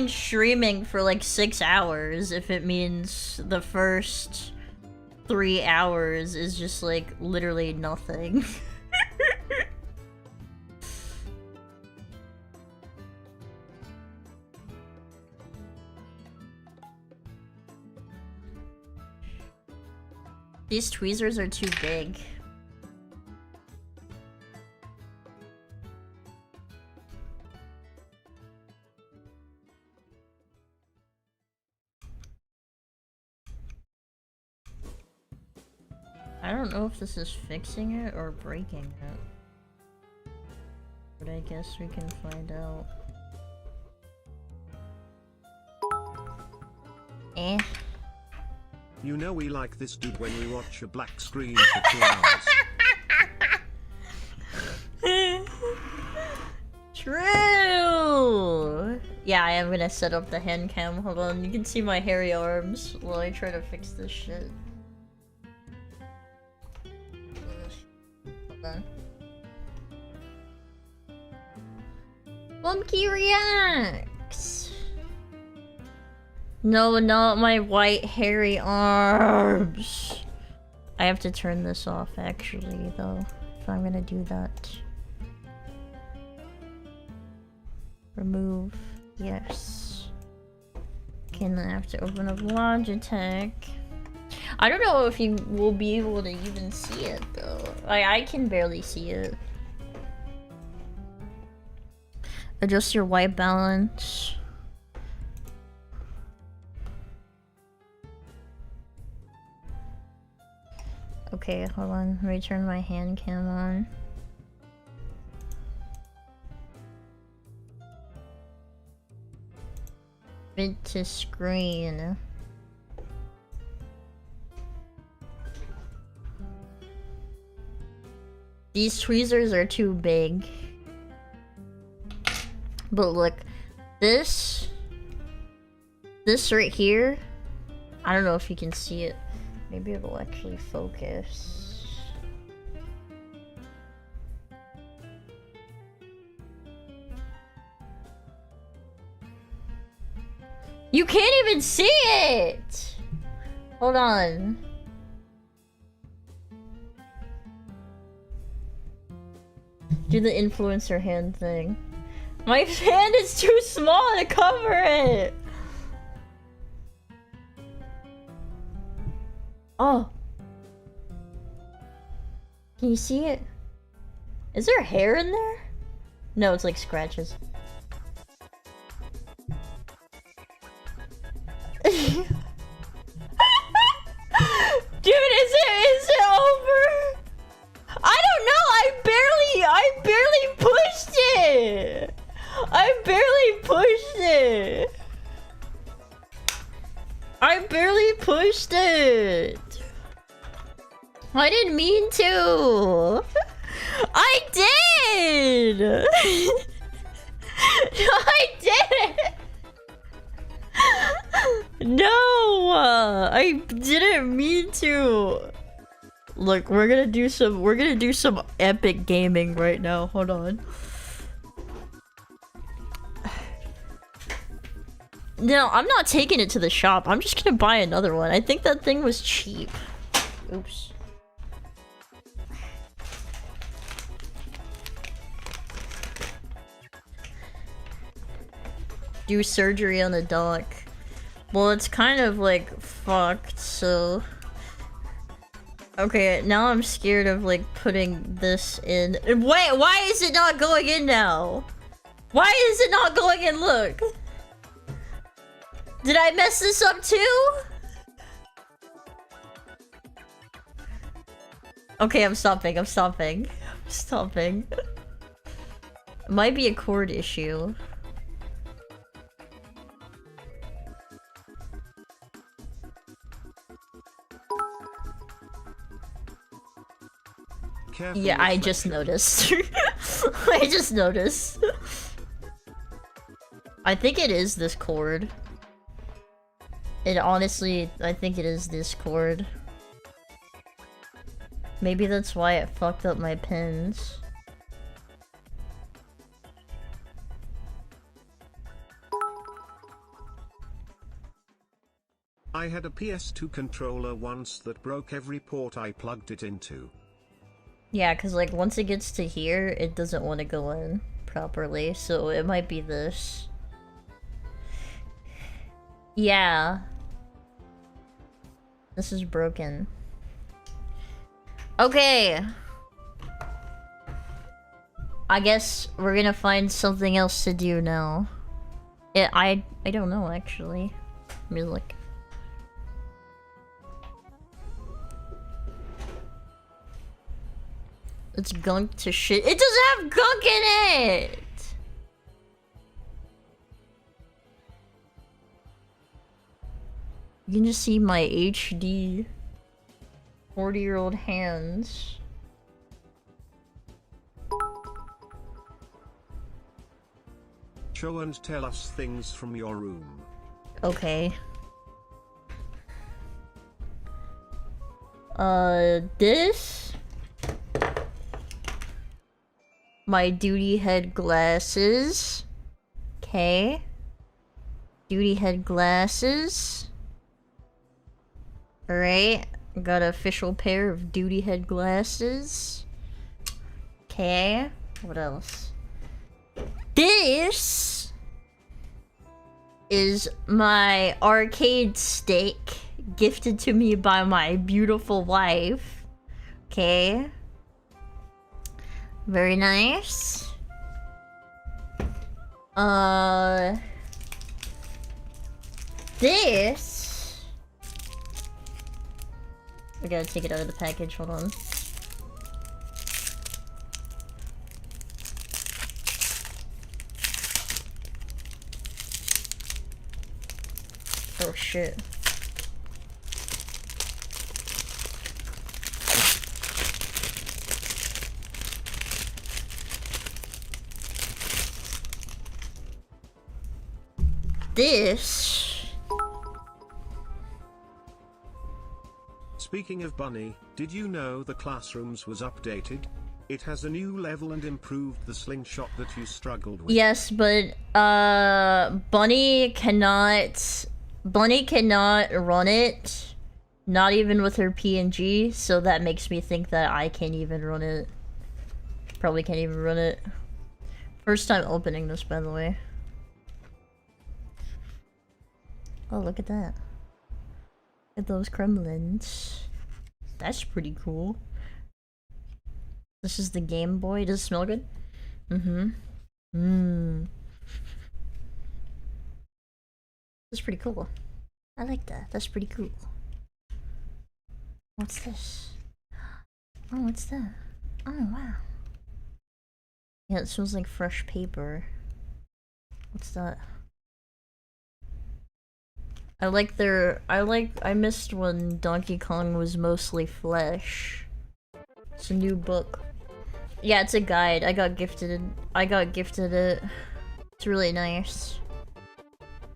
streaming for like 6 hours if it means the first 3 hours is just like literally nothing. These tweezers are too big. I don't know if this is fixing it or breaking it. But I guess we can find out. Eh. You know we like this dude when we watch a black screen for 2 hours. True! Yeah, I am gonna set up the hand cam. Hold on, you can see my hairy arms while I try to fix this shit. Hold on. Mumkey reacts! No, not my white hairy arms! I have to turn this off actually, though, if I'm gonna do that. Remove. Yes. Okay, and then I have to open up Logitech. I don't know if you will be able to even see it, though. I can barely see it. Adjust your white balance. Okay, hold on. Let me turn my hand cam on. Fit to screen. These tweezers are too big. But look, this right here, I don't know if you can see it. Maybe it'll actually focus. You can't even see it! Hold on. Do the influencer hand thing. My hand is too small to cover it! Oh. Can you see it? Is there hair in there? No, it's like scratches. Dude, is it over? I don't know. I barely pushed it. I barely pushed it. I barely pushed it. I didn't mean to. I did. I didn't. No, I didn't mean to. Look, we're gonna do some epic gaming right now. Hold on. No, I'm not taking it to the shop. I'm just gonna buy another one. I think that thing was cheap. Oops. Do surgery on the dock. Well, it's kind of like fucked, so... Okay, now I'm scared of like putting this in. Wait, why is it not going in now? Why is it not going in? Look. Did I mess this up too? Okay, I'm stopping. I'm stopping. I'm stopping. Might be a cord issue. Careful Yeah, I reflection. just noticed. I just noticed. I think it is this cord. It honestly, I think it is this cord. Maybe that's why it fucked up my pins. I had a PS2 controller once that broke every port I plugged it into. Yeah, cause like once it gets to here, it doesn't want to go in properly, so it might be this. Yeah. This is broken. Okay. I guess we're gonna find something else to do now. I don't know actually. Let me look. It's gunk to shit. It doesn't have gunk in it! You can just see my HD 40-year-old hands. Show and tell us things from your room. Okay. This? My duty head glasses. Okay. Duty head glasses. Alright. Got an official pair of duty head glasses. Okay. What else? This is my arcade stick gifted to me by my beautiful wife. Okay. Very nice. This. I gotta take it out of the package, hold on. Oh shit. This. Speaking of Bunny, did you know the classrooms was updated? It has a new level and improved the slingshot that you struggled with. Yes, but Bunny cannot run it. Not even with her PNG, so that makes me think that I can't even run it. Probably can't even run it. First time opening this, by the way. Oh, look at that. Look at those Kremlins. That's pretty cool. This is the Game Boy. Does it smell good? Mm-hmm. Mmm. That's pretty cool. I like that. That's pretty cool. What's this? Oh, what's that? Oh, wow. Yeah, it smells like fresh paper. What's that? I missed when Donkey Kong was mostly flesh. It's a new book. Yeah, it's a guide. I got gifted it. It's really nice.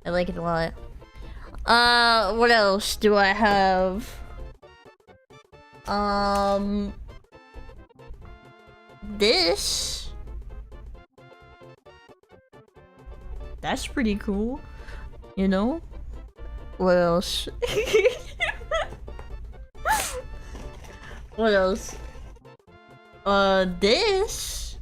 I like it a lot. What else do I have? This. That's pretty cool. You know? What else? What else? This.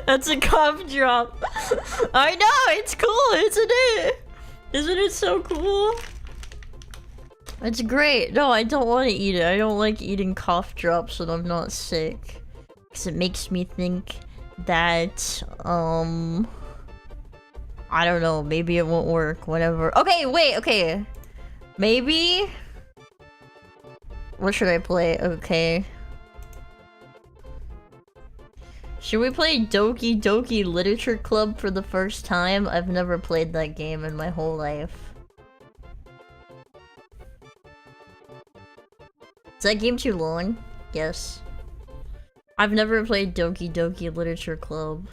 That's a cough drop. I know, it's cool, isn't it? Isn't it so cool? It's great. No, I don't want to eat it. I don't like eating cough drops when I'm not sick. Because it makes me think that, I don't know, maybe it won't work, whatever. Okay, wait, okay. Maybe? What should I play? Okay. Should we play Doki Doki Literature Club for the first time? I've never played that game in my whole life. Is that game too long? Yes. I've never played Doki Doki Literature Club.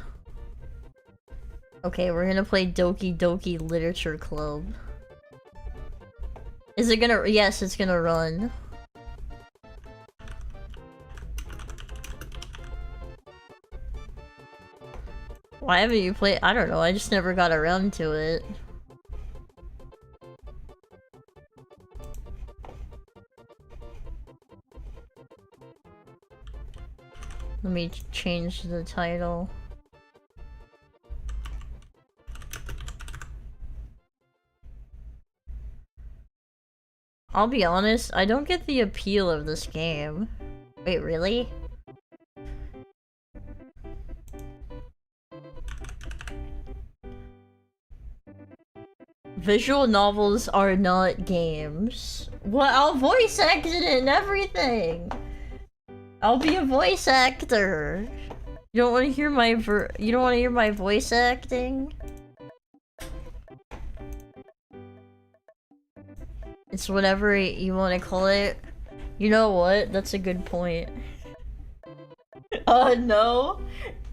Okay, we're gonna play Doki Doki Literature Club. Is it gonna- yes, it's gonna run. Why haven't you played? I don't know, I just never got around to it. Let me change the title. I'll be honest, I don't get the appeal of this game. Wait, really? Visual novels are not games. What? I'll voice act it and everything! I'll be a voice actor! You don't want to hear my you don't want to hear my voice acting? It's whatever you want to call it. You know what? That's a good point. No.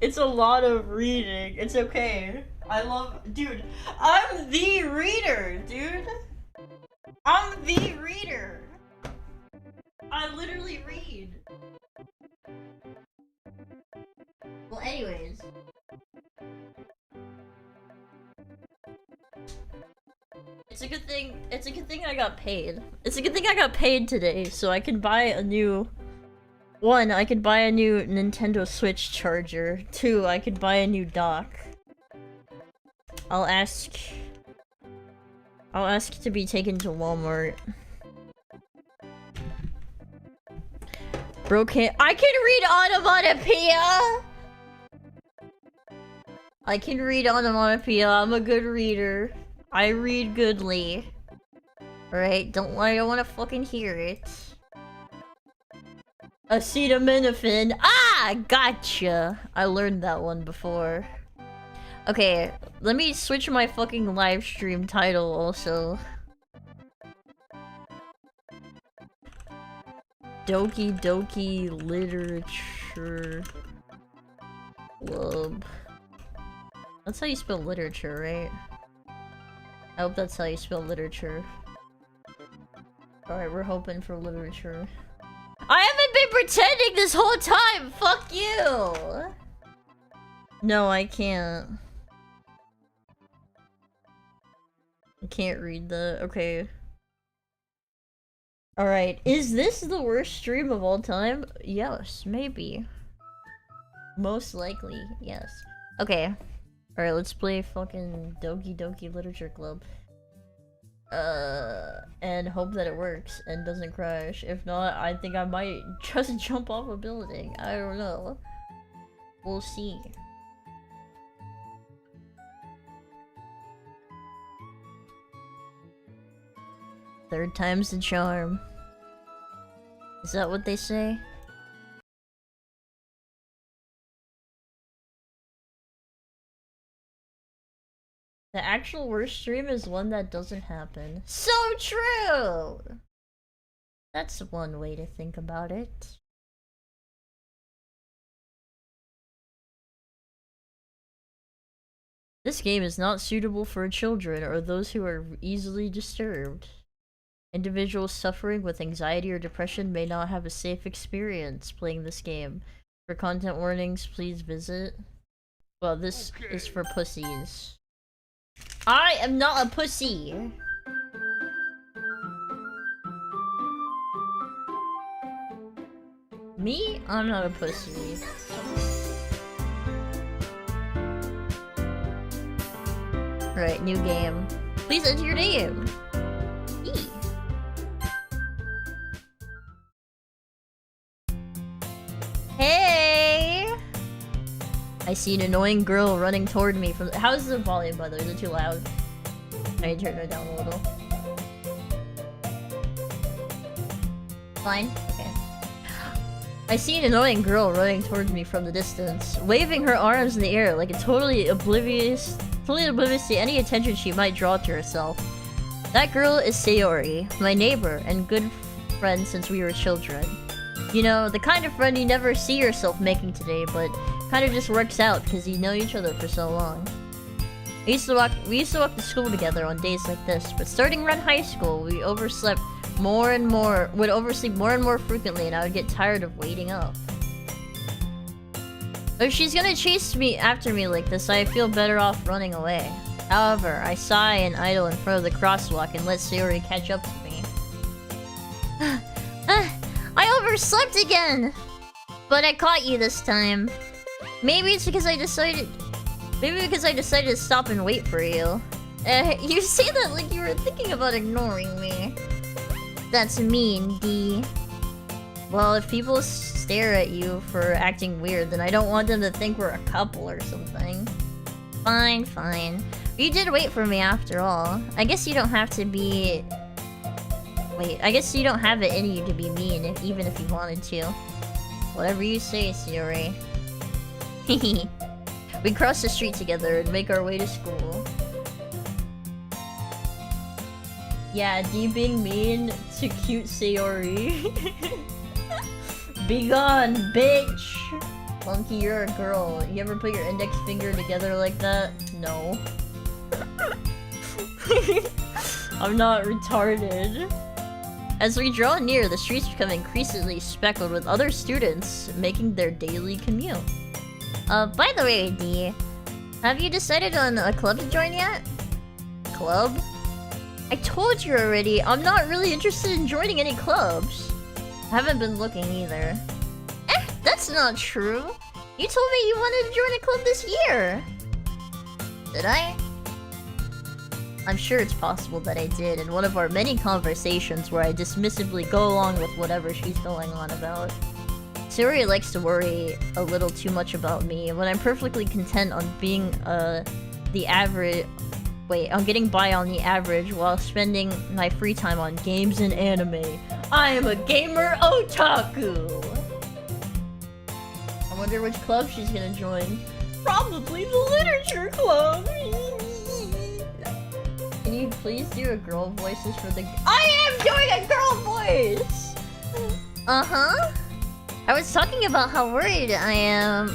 It's a lot of reading. It's okay. I love- dude, I'm the reader, dude! I'm the reader! I literally read. Well, anyways. It's a good thing I got paid. It's a good thing I got paid today, so I can buy a new... 1, I could buy a new Nintendo Switch charger. 2, I could buy a new dock. I'll ask to be taken to Walmart. Bro can't- I can read onomatopoeia! I can read onomatopoeia, I'm a good reader. I read goodly. Alright, don't worry, I don't wanna fucking hear it. Acetaminophen. Ah! Gotcha! I learned that one before. Okay, let me switch my fucking live stream title also. Doki Doki Literature Club. That's how you spell literature, right? I hope that's how you spell literature. Alright, we're hoping for literature. I haven't been pretending this whole time! Fuck you! No, I can't. I can't read the... okay. Alright, is this the worst stream of all time? Yes, maybe. Most likely, yes. Okay. Alright, let's play fucking Doki Doki Literature Club. And hope that it works and doesn't crash. If not, I think I might just jump off a building. I don't know. We'll see. Third time's the charm. Is that what they say? The actual worst stream is one that doesn't happen. So true! That's one way to think about it. This game is not suitable for children or those who are easily disturbed. Individuals suffering with anxiety or depression may not have a safe experience playing this game. For content warnings, please visit... Well, this is for pussies. I am not a pussy! Me? I'm not a pussy. Right, new game. Please enter your name! E. I see an annoying girl running toward me from- How's the volume, by the way? Is it too loud? I need to turn it down a little. Fine? Okay. I see an annoying girl running towards me from the distance, waving her arms in the air like a totally oblivious to any attention she might draw to herself. That girl is Sayori, my neighbor and good friend since we were children. You know, the kind of friend you never see yourself making today, but kind of just works out because you know each other for so long. We used to walk to school together on days like this, but starting around high school, we overslept more and more, would oversleep more and more frequently, and I would get tired of waiting up. If she's gonna chase me after me like this, I feel better off running away. However, I sigh and idle in front of the crosswalk and let Sayori catch up to me. I overslept again! But I caught you this time. Maybe it's because I decided to stop and wait for you. You say that like you were thinking about ignoring me. That's mean, D. Well, if people stare at you for acting weird, then I don't want them to think we're a couple or something. Fine, fine. You did wait for me after all. I guess you don't have to be... Wait, I guess you don't have it in you to be mean, even if you wanted to. Whatever you say, Sayori. We cross the street together and make our way to school. Yeah, D being mean to cute Sayori. Be gone, bitch! Mumkey, you're a girl. You ever put your index finger together like that? No. I'm not retarded. As we draw near, the streets become increasingly speckled with other students making their daily commute. By the way, D, have you decided on a club to join yet? Club? I told you already, I'm not really interested in joining any clubs. I haven't been looking either. That's not true. You told me you wanted to join a club this year. Did I? I'm sure it's possible that I did in one of our many conversations where I dismissively go along with whatever she's going on about. Sayori likes to worry a little too much about me when I'm perfectly content on being the average. Wait, I'm getting by on the average while spending my free time on games and anime. I am a gamer otaku! I wonder which club she's gonna join. Probably the literature club! Can you please do a girl voices for the- I am doing a girl voice! Uh-huh. I was talking about how worried I am.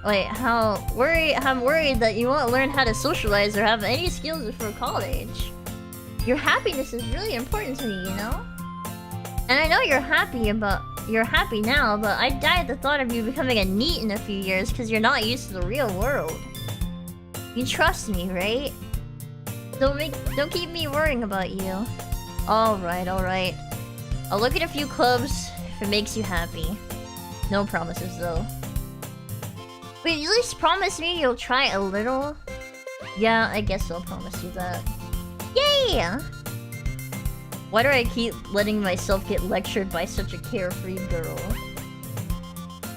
Wait, I'm worried that you won't learn how to socialize or have any skills before college. Your happiness is really important to me, you know? And I know you're happy now, but I die at the thought of you becoming a NEET in a few years because you're not used to the real world. You trust me, right? Don't keep me worrying about you. Alright. I'll look at a few clubs if it makes you happy. No promises though. Wait, you at least promise me you'll try a little? Yeah, I guess I'll promise you that. Yay! Why do I keep letting myself get lectured by such a carefree girl?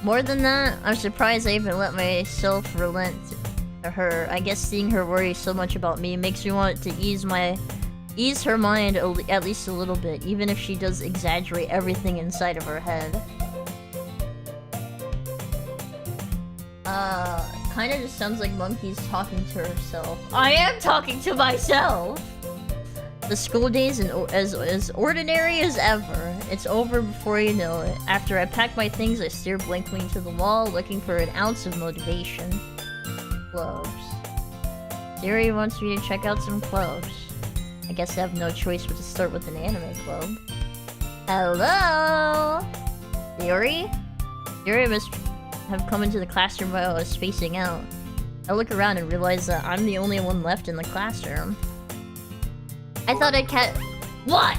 More than that, I'm surprised I even let myself relent to her. I guess seeing her worry so much about me makes me want to ease her mind at least a little bit, even if she does exaggerate everything inside of her head. Kinda just sounds like Mumkey's talking to herself. I am talking to myself! The school day's as ordinary as ever. It's over before you know it. After I pack my things, I stare blankly into the wall, looking for an ounce of motivation. Clubs. Sayori wants me to check out some clubs. I guess I have no choice but to start with an anime club. Hello? Sayori? Sayori must have come into the classroom while I was spacing out. I look around and realize that I'm the only one left in the classroom. I thought I'd What?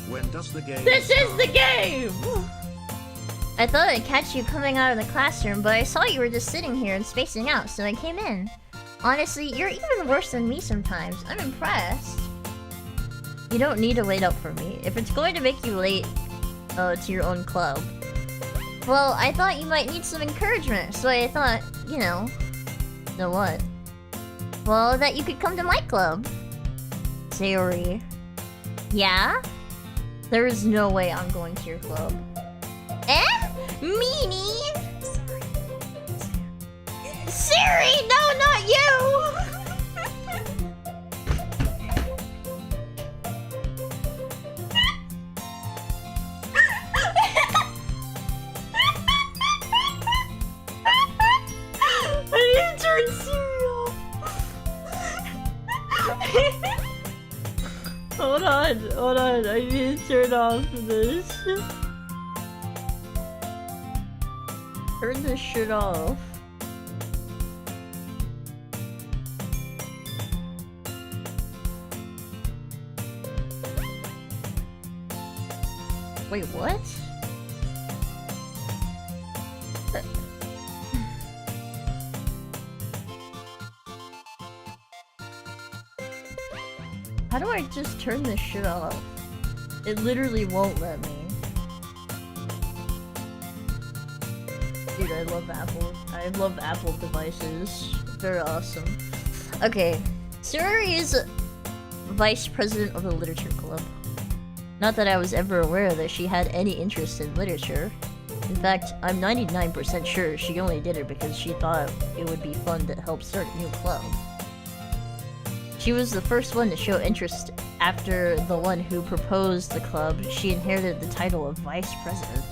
When does the game This start? is the game! I thought I'd catch you coming out of the classroom, but I saw you were just sitting here and spacing out, so I came in. Honestly, you're even worse than me sometimes. I'm impressed. You don't need to wait up for me. If it's going to make you late to your own club, Well, I thought you might need some encouragement, so I thought, you know what? Well, that you could come to my club. Sayori. Yeah? There is no way I'm going to your club. Eh? Meanie? Siri! No, not you! I need to turn Siri off. Hold on, I need to turn off this. Turn this shit off. Wait, what? How do I just turn this shit off? It literally won't let me. Dude, I love Apple. I love Apple devices. They're awesome. Okay. Sayori is vice president of the literature club. Not that I was ever aware that she had any interest in literature. In fact, I'm 99% sure she only did it because she thought it would be fun to help start a new club. She was the first one to show interest after the one who proposed the club. She inherited the title of vice president.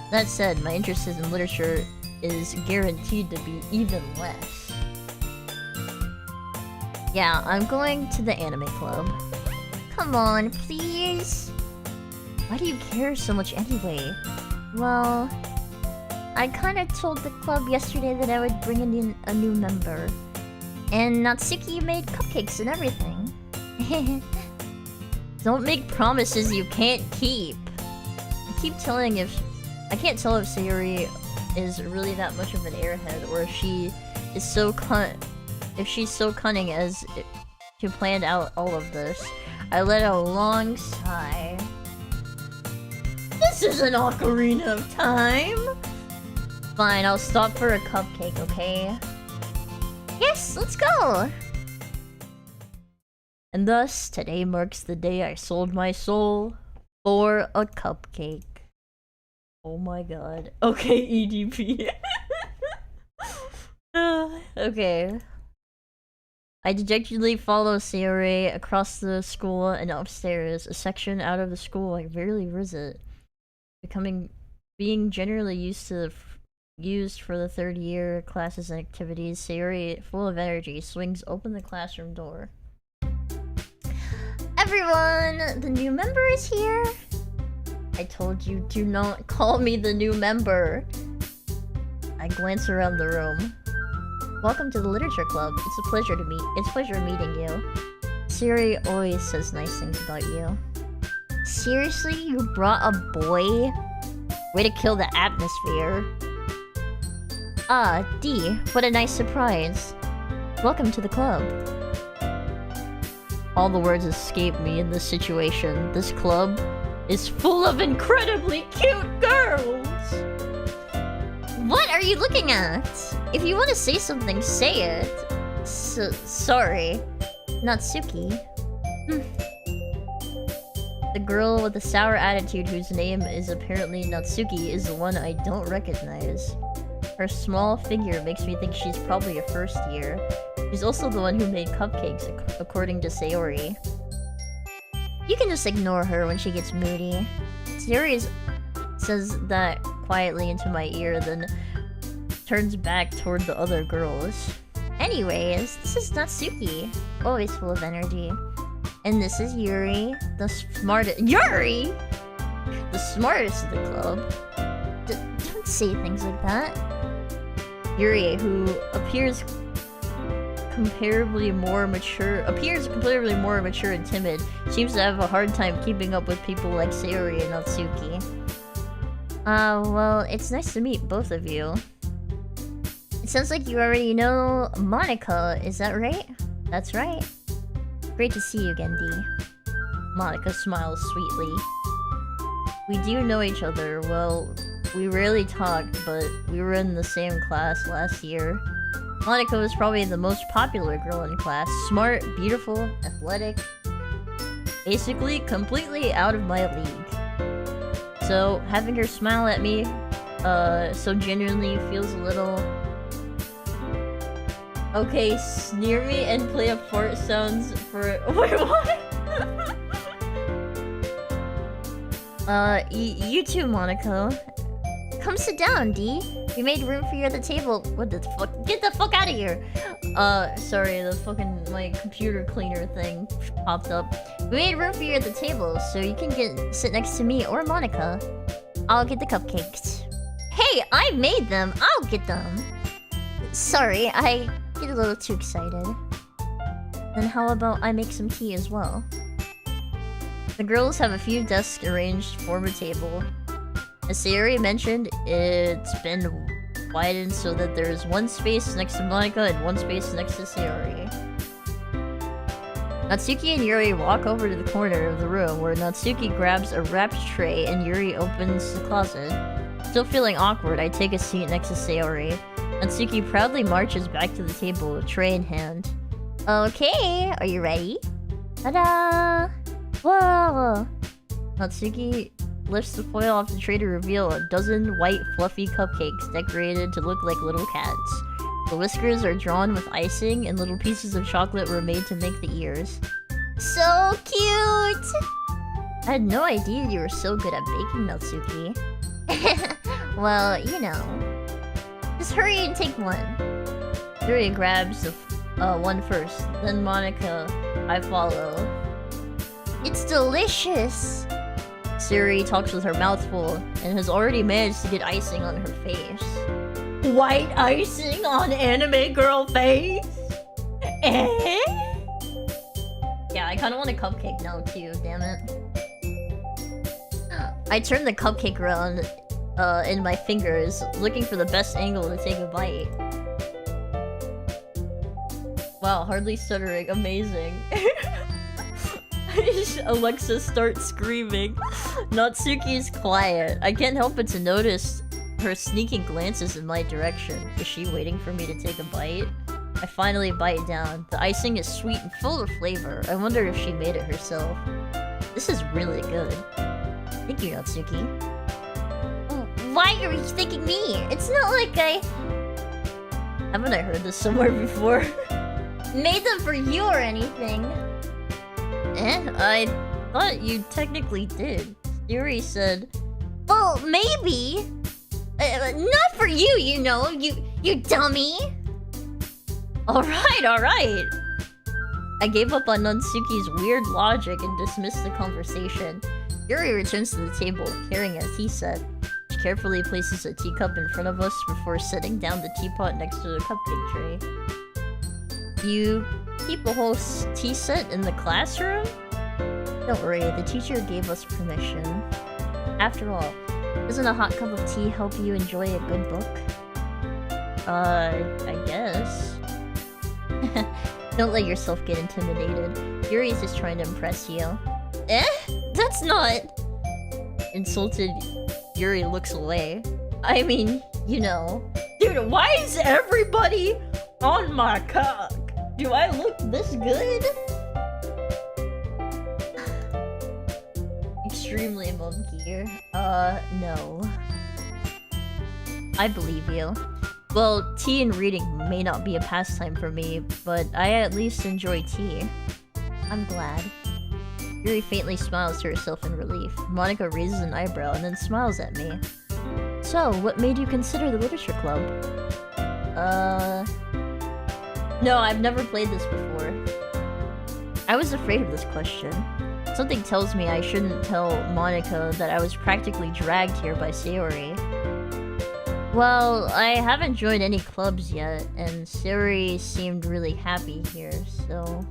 That said, my interest in literature is guaranteed to be even less. Yeah, I'm going to the anime club. Come on, please. Why do you care so much anyway? Well, I kinda told the club yesterday that I would bring in a new member. And Natsuki made cupcakes and everything. Don't make promises you can't keep. I can't tell if Sayori is really that much of an airhead, or if she is so she's so cunning as to plan out all of this. I let out a long sigh. This is an ocarina of time! Fine, I'll stop for a cupcake, okay? Yes, let's go! And thus, today marks the day I sold my soul for a cupcake. Oh my god. Okay, EDP. Okay. I dejectedly follow Sayori across the school and upstairs, a section out of the school I rarely visit. Being generally used for the third year classes and activities, Sayori, full of energy, swings open the classroom door. Everyone, the new member is here. I told you, do not call me the new member. I glance around the room. Welcome to the literature club. It's a pleasure meeting you. Sayori always says nice things about you. Seriously, you brought a boy? Way to kill the atmosphere. Ah, D, what a nice surprise. Welcome to the club. All the words escape me in this situation. This club is full of incredibly cute girls! What are you looking at? If you want to say something, say it. Sorry. Natsuki. The girl with the sour attitude whose name is apparently Natsuki is the one I don't recognize. Her small figure makes me think she's probably a first year. She's also the one who made cupcakes, according to Sayori. You can just ignore her when she gets moody. Sayori says that quietly into my ear, then turns back toward the other girls. Anyways, this is Natsuki, always full of energy. And this is Yuri, the smartest- Yuri?! The smartest of the club. Don't say things like that. Yuri, who appears comparably more mature and timid, seems to have a hard time keeping up with people like Sayori and Natsuki. Well, it's nice to meet both of you. It sounds like you already know Monica, is that right? That's right. Great to see you again, D. Monica smiles sweetly. We do know each other, well, We rarely talked, but we were in the same class last year. Monica was probably the most popular girl in class. Smart, beautiful, athletic. Basically, completely out of my league. So, having her smile at me, so genuinely feels a little... Okay, sneer me and play a fart sounds for... Wait, what? You too, Monaco. Come sit down, D. We made room for you at the table. What the fuck? Get the fuck out of here! Sorry, the fucking, my computer cleaner thing popped up. We made room for you at the table, so you can sit next to me or Monica. I'll get the cupcakes. Hey, I made them! I'll get them! Sorry, I get a little too excited. Then how about I make some tea as well? The girls have a few desks arranged to form a table. As Sayori mentioned, it's been widened so that there's one space next to Monica and one space next to Sayori. Natsuki and Yuri walk over to the corner of the room where Natsuki grabs a wrapped tray and Yuri opens the closet. Still feeling awkward, I take a seat next to Sayori. Natsuki proudly marches back to the table, tray in hand. Okay, are you ready? Ta-da! Whoa! Natsuki lifts the foil off the tray to reveal a dozen white fluffy cupcakes decorated to look like little cats. The whiskers are drawn with icing and little pieces of chocolate were made to make the ears. So cute! I had no idea you were so good at baking, Natsuki. Well, you know. Just hurry and take one. Yuri grabs the one first, then Monica, I follow. It's delicious! Siri talks with her mouth full and has already managed to get icing on her face. White icing on anime girl face? Eh? Yeah, I kinda want a cupcake now too, damn it. I turn the cupcake around in my fingers, looking for the best angle to take a bite. Wow, hardly stuttering, amazing. Alexa starts screaming. Natsuki's quiet. I can't help but to notice her sneaking glances in my direction. Is she waiting for me to take a bite? I finally bite down. The icing is sweet and full of flavor. I wonder if she made it herself. This is really good. Thank you, Natsuki. Why are you thanking me? It's not like I... Haven't I heard this somewhere before? Made them for you or anything. I thought you technically did. Yuri said, well, maybe. Not for you, you know, you dummy. Alright. I gave up on Natsuki's weird logic and dismissed the conversation. Yuri returns to the table, carrying a tea set. She carefully places a teacup in front of us before setting down the teapot next to the cupcake tray. You keep a whole tea set in the classroom? Don't worry, the teacher gave us permission. After all, doesn't a hot cup of tea help you enjoy a good book? I guess. Don't let yourself get intimidated. Yuri's just trying to impress you. Eh? That's not... Insulted, Yuri looks away. I mean, you know. Dude, why is everybody on my cock? Do I look this good? Extremely Mumkey. No. I believe you. Well, tea and reading may not be a pastime for me, but I at least enjoy tea. I'm glad. Yuri faintly smiles to herself in relief. Monica raises an eyebrow and then smiles at me. So, what made you consider the literature club? No, I've never played this before. I was afraid of this question. Something tells me I shouldn't tell Monica that I was practically dragged here by Sayori. Well, I haven't joined any clubs yet, and Sayori seemed really happy here, so...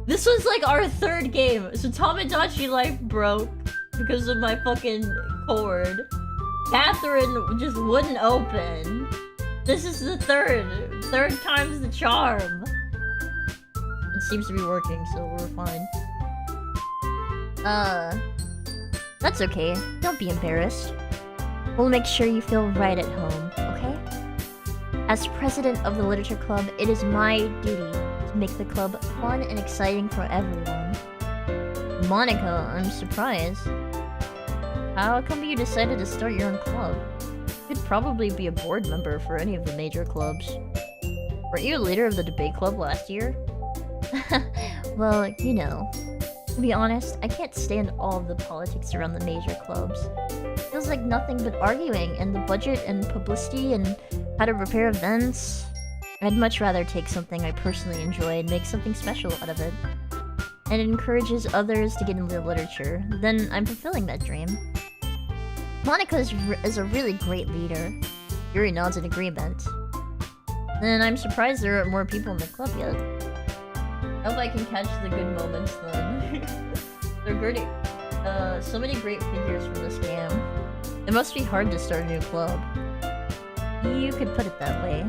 This was like our third game, so Tamagotchi life broke because of my fucking cord. Catherine just wouldn't open. This is the third time's the charm. It seems to be working, so we're fine. That's okay. Don't be embarrassed. We'll make sure you feel right at home, okay? As president of the Literature Club, it is my duty to make the club fun and exciting for everyone. Monica, I'm surprised. How come you decided to start your own club? You could probably be a board member for any of the major clubs. Weren't you a leader of the debate club last year? Well, you know. To be honest, I can't stand all of the politics around the major clubs. Feels like nothing but arguing, and the budget and publicity and how to prepare events. I'd much rather take something I personally enjoy and make something special out of it. And it encourages others to get into literature. Then I'm fulfilling that dream. Monica is a really great leader. Yuri nods in agreement. And I'm surprised there aren't more people in the club yet. I hope I can catch the good moments then. They're great. So many great figures from this game. It must be hard to start a new club. You could put it that way.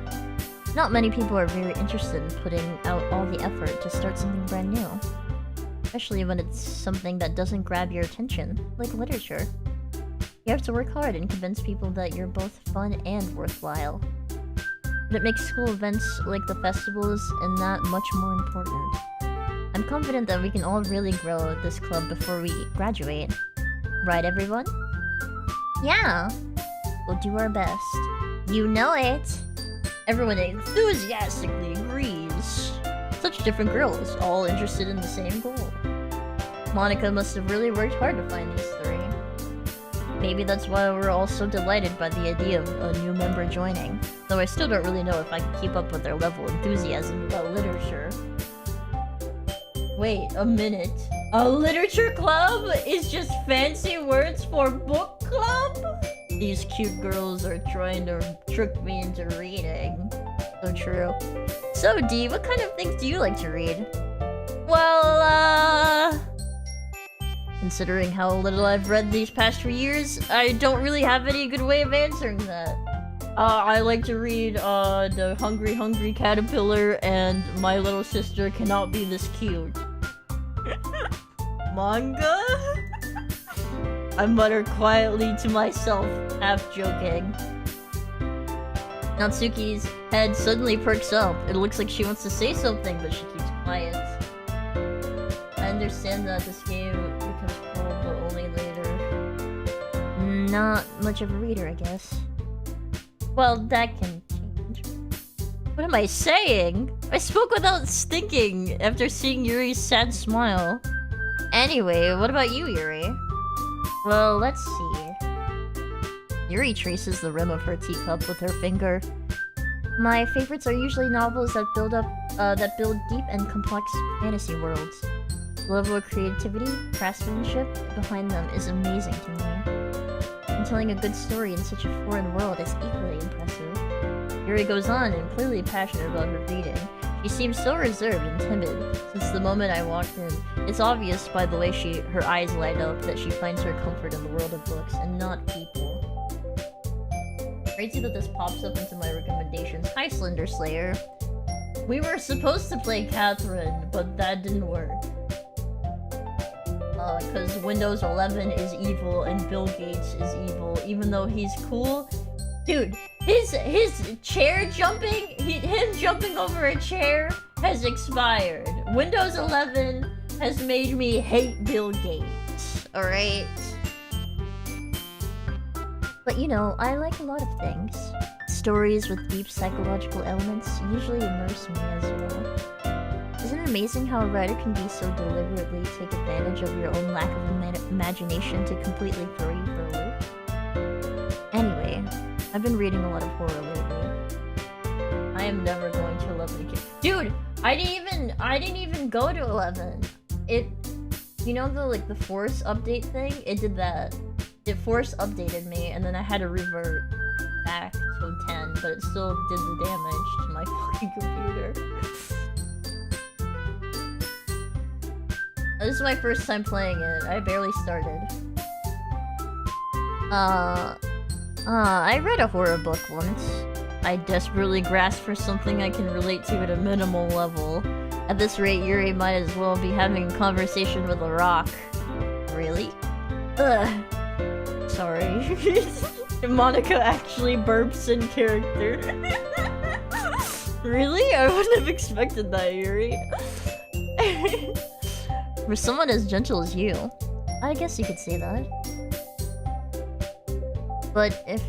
Not many people are very interested in putting out all the effort to start something brand new. Especially when it's something that doesn't grab your attention, like literature. You have to work hard and convince people that you're both fun and worthwhile. But it makes school events like the festivals and that much more important. I'm confident that we can all really grow this club before we graduate. Right, everyone? Yeah! We'll do our best. You know it! Everyone enthusiastically agrees. Such different girls, all interested in the same goal. Monica must have really worked hard to find these three. Maybe that's why we're all so delighted by the idea of a new member joining. Though I still don't really know if I can keep up with their level of enthusiasm about literature. Wait a minute. A literature club is just fancy words for book club? These cute girls are trying to trick me into reading. So true. So, Dee, what kind of things do you like to read? Well, considering how little I've read these past few years, I don't really have any good way of answering that. I like to read, The Hungry Hungry Caterpillar and My Little Sister Cannot Be This Cute. Manga? I mutter quietly to myself, half joking. Natsuki's head suddenly perks up. It looks like she wants to say something, but she keeps quiet. I understand that this game becomes cool, but only later. Not much of a reader, I guess. Well, that can change. What am I saying? I spoke without thinking after seeing Yuri's sad smile. Anyway, what about you, Yuri? Well, let's see. Yuri traces the rim of her teacup with her finger. My favorites are usually novels that build deep and complex fantasy worlds. The level of creativity, craftsmanship behind them is amazing to me. And telling a good story in such a foreign world is equally impressive. Yuri goes on and clearly passionate about her reading. She seems so reserved and timid since the moment I walked in. It's obvious by the way her eyes light up that she finds her comfort in the world of books and not people. Crazy that this pops up into my recommendations. Hi, Slender Slayer. We were supposed to play Catherine, but that didn't work. Because Windows 11 is evil and Bill Gates is evil, even though he's cool. Dude, his chair jumping, him jumping over a chair has expired. Windows 11 has made me hate Bill Gates, alright? But you know, I like a lot of things. Stories with deep psychological elements usually immerse me as well. Isn't it amazing how a writer can be so deliberately take advantage of your own lack of imagination to completely throw you for a loop? Anyway, I've been reading a lot of horror lately. I am never going to 11 again. Dude, I didn't even go to 11. You know the force update thing? It did that. It force updated me, and then I had to revert back to 10, but it still did the damage to my fucking computer. This is my first time playing it. I barely started. I read a horror book once. I desperately grasped for something I can relate to at a minimal level. At this rate, Yuri might as well be having a conversation with a rock. Really? Ugh. Sorry. Monica actually burps in character. Really? I wouldn't have expected that, Yuri. For someone as gentle as you, I guess you could say that. But if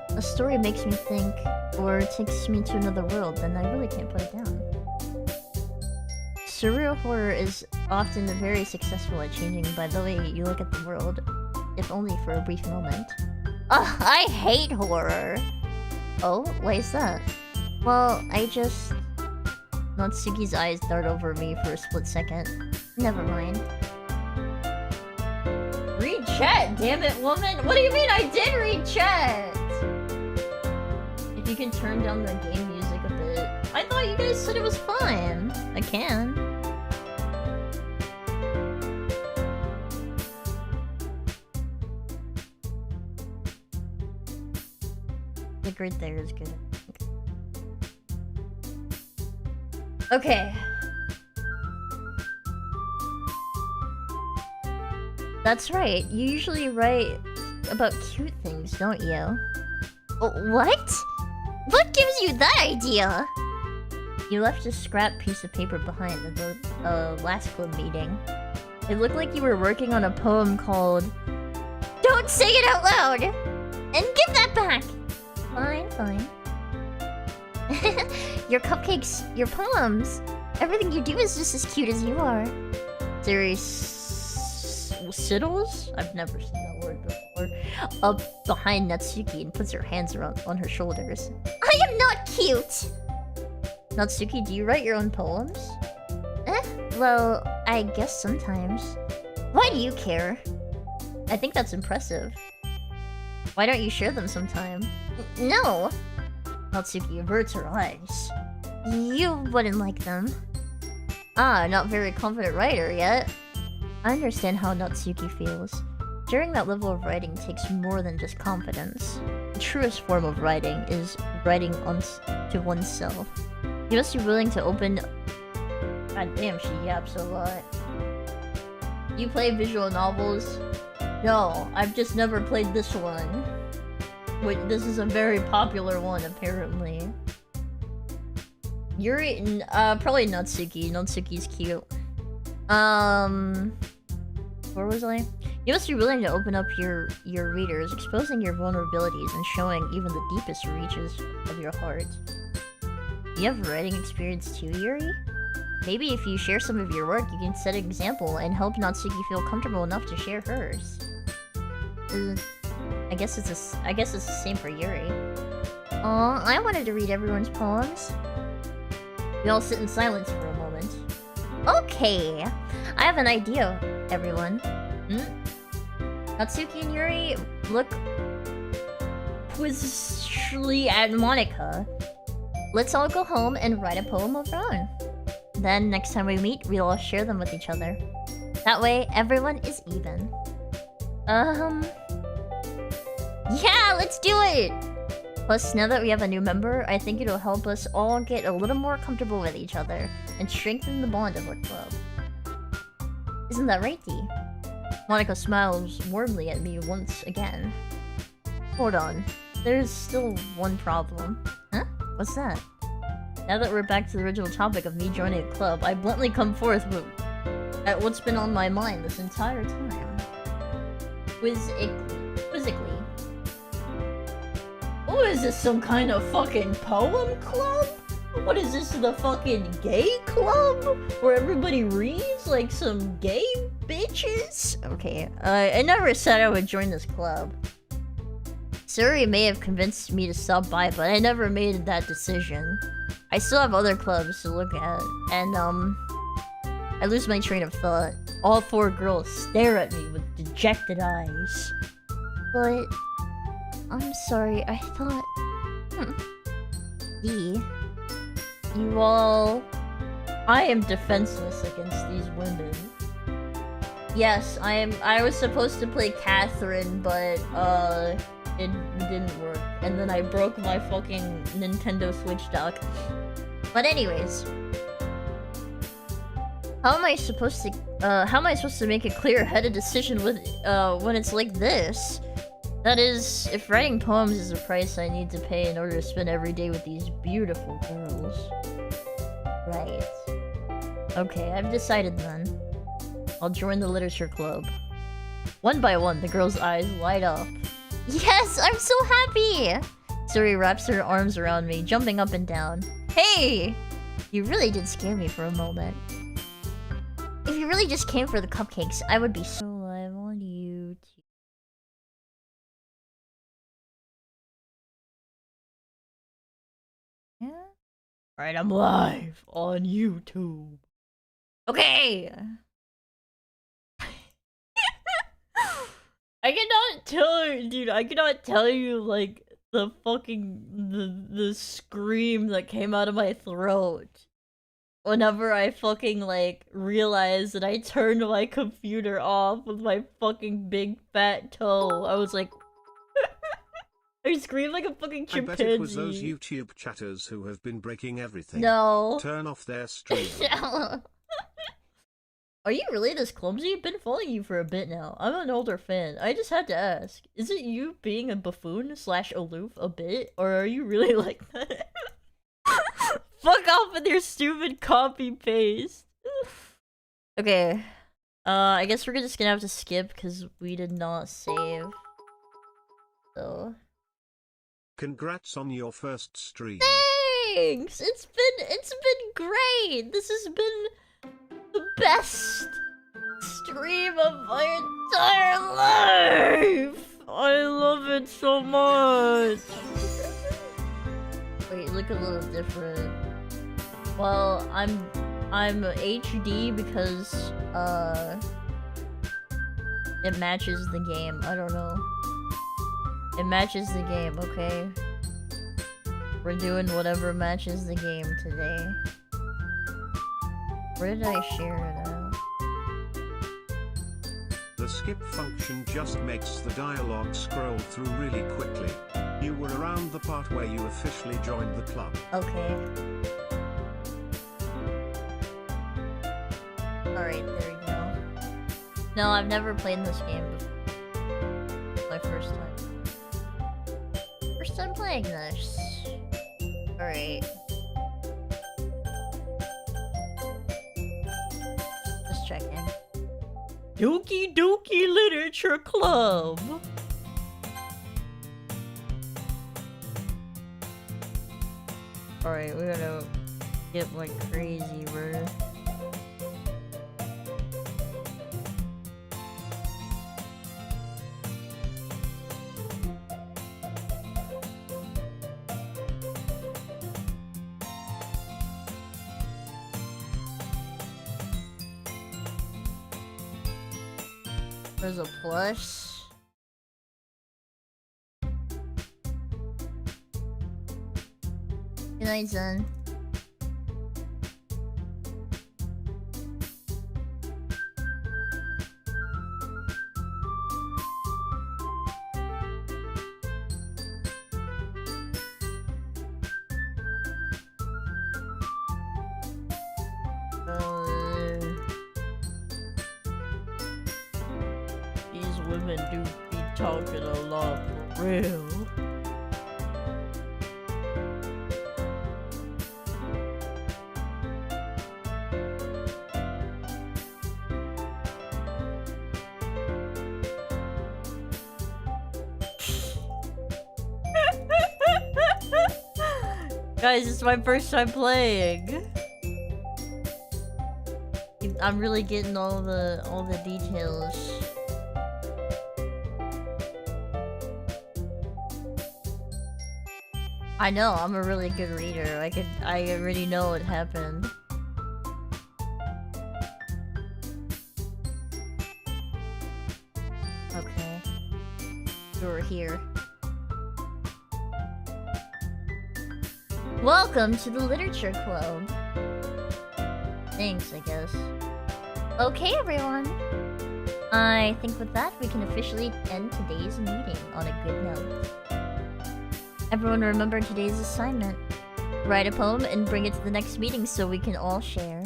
a story makes me think or takes me to another world, then I really can't put it down. Surreal horror is often very successful at changing by the way you look at the world, if only for a brief moment. Ugh, I hate horror! Oh, why is that? Well, Natsuki's eyes dart over me for a split second. Never mind. Read chat, damn it, woman! What do you mean I did read chat? If you can turn down the game music a bit. I thought you guys said it was fine. I can. Like right there is good. Okay. That's right. You usually write about cute things, don't you? What? What gives you that idea? You left a scrap piece of paper behind at the last club meeting. It looked like you were working on a poem called "Don't Say It Out Loud!" And give that back! Fine, fine. Your cupcakes, your poems, everything you do is just as cute as you are. Siddles? I've never seen that word before. Up behind Natsuki and puts her hands on her shoulders. I am not cute! Natsuki, do you write your own poems? Well, I guess sometimes. Why do you care? I think that's impressive. Why don't you share them sometime? No! Natsuki averts her eyes. You wouldn't like them. Ah, not very confident writer yet. I understand how Natsuki feels. Sharing that level of writing takes more than just confidence. The truest form of writing is writing to oneself. You must be willing to open... God damn, she yaps a lot. You play visual novels? No, I've just never played this one. Wait, this is a very popular one, apparently. Yuri... probably Natsuki. Natsuki's cute. Where was I? You must be willing to open up your readers, exposing your vulnerabilities and showing even the deepest reaches of your heart. Do you have writing experience too, Yuri? Maybe if you share some of your work, you can set an example and help Natsuki feel comfortable enough to share hers. I guess it's the same for Yuri. Aw, I wanted to read everyone's poems. We all sit in silence for a moment. Okay, I have an idea, everyone. Natsuki and Yuri look quizzically at Monica. Let's all go home and write a poem of our own. Then next time we meet, we'll all share them with each other. That way, everyone is even. Yeah, let's do it! Plus, now that we have a new member, I think it'll help us all get a little more comfortable with each other and strengthen the bond of our club. Isn't that right, Dee? Monica smiles warmly at me once again. Hold on. There's still one problem. Huh? What's that? Now that we're back to the original topic of me joining a club, I bluntly come forth at what's been on my mind this entire time. Quizzically. Oh, is this some kind of fucking poem club? What is this, the fucking gay club? Where everybody reads like some gay bitches? Okay, I never said I would join this club. Suri may have convinced me to stop by, but I never made that decision. I still have other clubs to look at, and I lose my train of thought. All four girls stare at me with dejected eyes. But I'm sorry, I thought... Dee, you all... I am defenseless against these women. Yes, I was supposed to play Catherine, but it didn't work. And then I broke my fucking Nintendo Switch dock. But anyways, how am I supposed to make a clear-headed decision with when it's like this? That is, if writing poems is the price I need to pay in order to spend every day with these beautiful girls. Right. Okay, I've decided then. I'll join the literature club. One by one, the girl's eyes light up. Yes, I'm so happy! Suri wraps her arms around me, jumping up and down. Hey! You really did scare me for a moment. If you really just came for the cupcakes, I would be so live on YouTube. Yeah? Alright, I'm live on YouTube. Okay! I cannot tell you, dude, I cannot tell you, like, the fucking, the scream that came out of my throat whenever I fucking, like, realized that I turned my computer off with my fucking big fat toe. I was like... I screamed like a fucking chimpanzee. I bet it was those YouTube chatters who have been breaking everything. No. Turn off their stream. Are you really this clumsy? I've been following you for a bit now. I'm an older fan. I just had to ask. Is it you being a buffoon / aloof a bit? Or are you really like that? Fuck off with your stupid copy paste. Okay. I guess we're just gonna have to skip because we did not save. So. Congrats on your first stream. Thanks! It's been great! This has been the best stream of my entire life! I love it so much! Wait, look a little different. Well, I'm HD because, it matches the game. I don't know. It matches the game, okay? We're doing whatever matches the game today. Where did I share it at? The skip function just makes the dialogue scroll through really quickly. You were around the part where you officially joined the club. Okay. Alright, there we go. No, I've never played this game before. My first time. First time playing this. Alright. Just checking. Doki Doki Literature Club! Alright, we gotta get like crazy, bro. There's a plush. Good night, son. These women do be talking a lot for real. Guys, it's my first time playing. I'm really getting all the details. I know, I'm a really good reader. I already know what happened. Okay. You're here. Welcome to the Literature Club. Thanks, I guess. Okay, everyone. I think with that, we can officially end today's meeting on a good note. Everyone remember today's assignment. Write a poem and bring it to the next meeting so we can all share.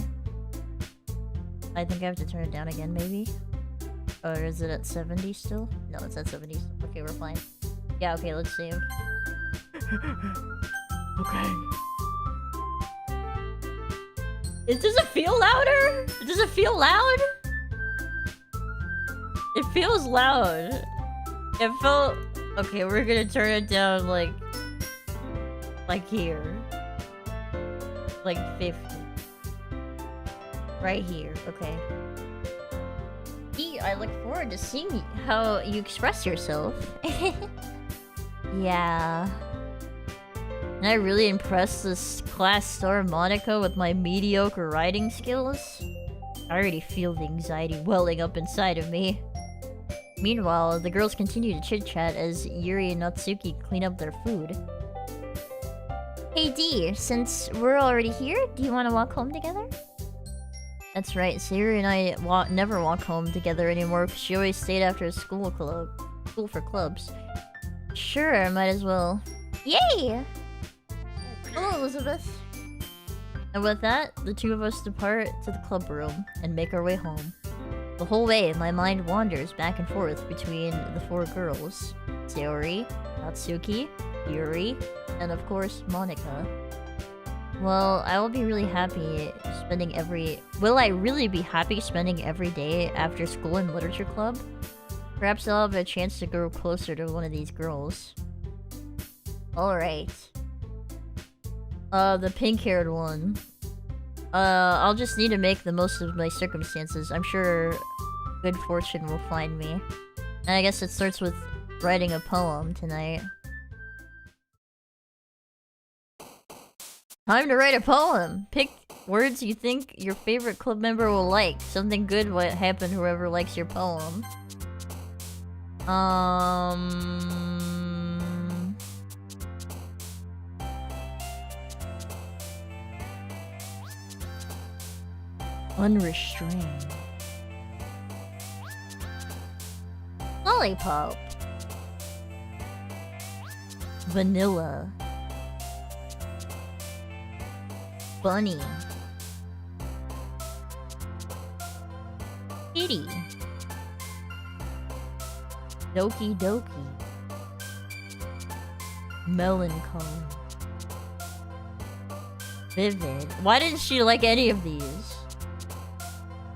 I think I have to turn it down again, maybe? Or is it at 70 still? No, it's at 70 still. Okay, we're fine. Yeah, okay, let's save. Okay. Does it feel louder? Does it feel loud? It feels loud. It felt... Okay, we're gonna turn it down like here. Like 50. Right here, okay. I look forward to seeing how you express yourself. Yeah. And I really impressed this class star Monica with my mediocre writing skills. I already feel the anxiety welling up inside of me. Meanwhile, the girls continue to chit-chat as Yuri and Natsuki clean up their food. Hey D, since we're already here, do you want to walk home together? That's right, Sayuri and I never walk home together anymore because she always stayed after school for clubs. Sure, might as well. Yay! Hello, Elizabeth. And with that, the two of us depart to the club room and make our way home. The whole way, my mind wanders back and forth between the four girls. Sayuri, Natsuki, Yuri, and of course, Monica. Well, I will be really happy spending Will I really be happy spending every day after school in literature club? Perhaps I'll have a chance to grow closer to one of these girls. Alright. The pink-haired one. I'll just need to make the most of my circumstances. I'm sure good fortune will find me. And I guess it starts with writing a poem tonight. Time to write a poem! Pick words you think your favorite club member will like. Something good will happen to whoever likes your poem. Unrestrained. Lollipop. Vanilla. Bunny. Kitty. Doki Doki. Melancholy. Vivid. Why didn't she like any of these?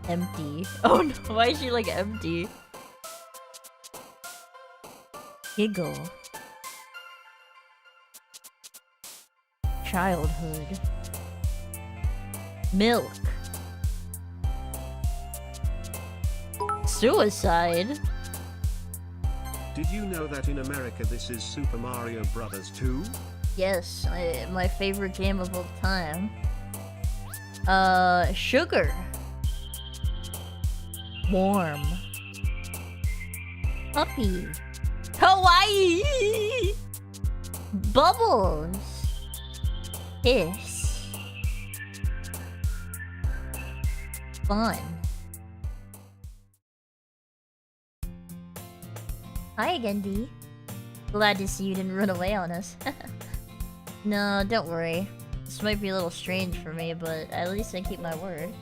Empty. Oh no, why is she like empty? Giggle. Childhood. Milk. Suicide. Did you know that in America this is Super Mario Brothers 2? Yes, my favorite game of all time. Sugar. Warm. Puppy. Hawaii. Bubbles. Hiss. Fun. Hi again, D. Glad to see you didn't run away on us. No, don't worry. This might be a little strange for me, but at least I keep my word.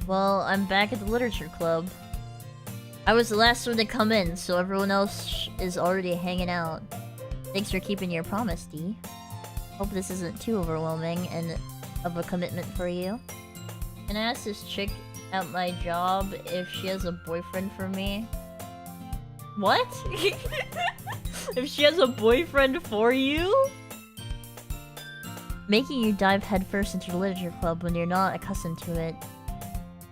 Well, I'm back at the literature club. I was the last one to come in, so everyone else is already hanging out. Thanks for keeping your promise, D. Hope this isn't too overwhelming and of a commitment for you. Can I ask this chick at my job if she has a boyfriend for me? What? If she has a boyfriend for you? Making you dive headfirst into the literature club when you're not accustomed to it.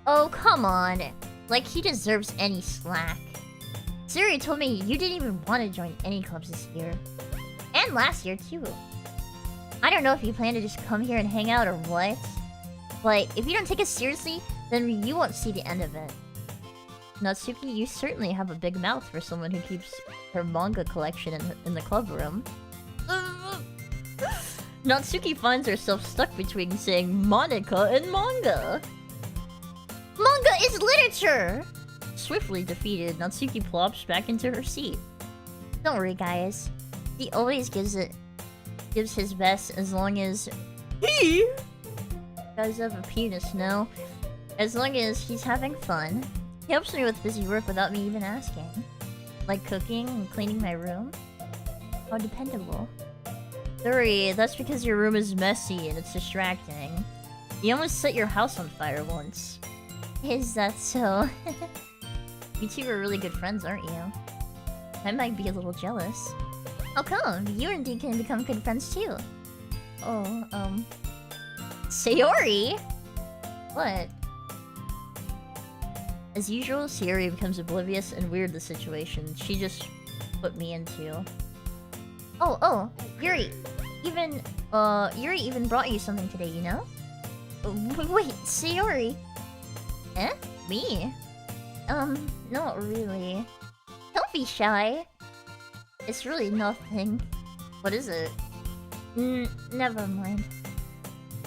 Oh, come on. Like he deserves any slack. Siri told me you didn't even want to join any clubs this year. And last year, too. I don't know if you plan to just come here and hang out or what. But if you don't take it seriously, then you won't see the end of it. Natsuki, you certainly have a big mouth for someone who keeps her manga collection in the club room. Natsuki finds herself stuck between saying Monica and manga. Manga is literature! Swiftly defeated, Natsuki plops back into her seat. Don't worry, guys. He always gives his best as long as he does have a penis now. As long as he's having fun. He helps me with busy work without me even asking. Like cooking and cleaning my room. How dependable. Sorry, that's because your room is messy and it's distracting. You almost set your house on fire once. Is that so? You two are really good friends, aren't you? I might be a little jealous. How come? You and Dee can become good friends too. Oh, Sayori? What? As usual, Sayori becomes oblivious and weird the situation she just put me into. Oh, Yuri even brought you something today, you know? Wait, Sayori? Eh? Me? Not really. Don't be shy. It's really nothing. What is it? Never mind.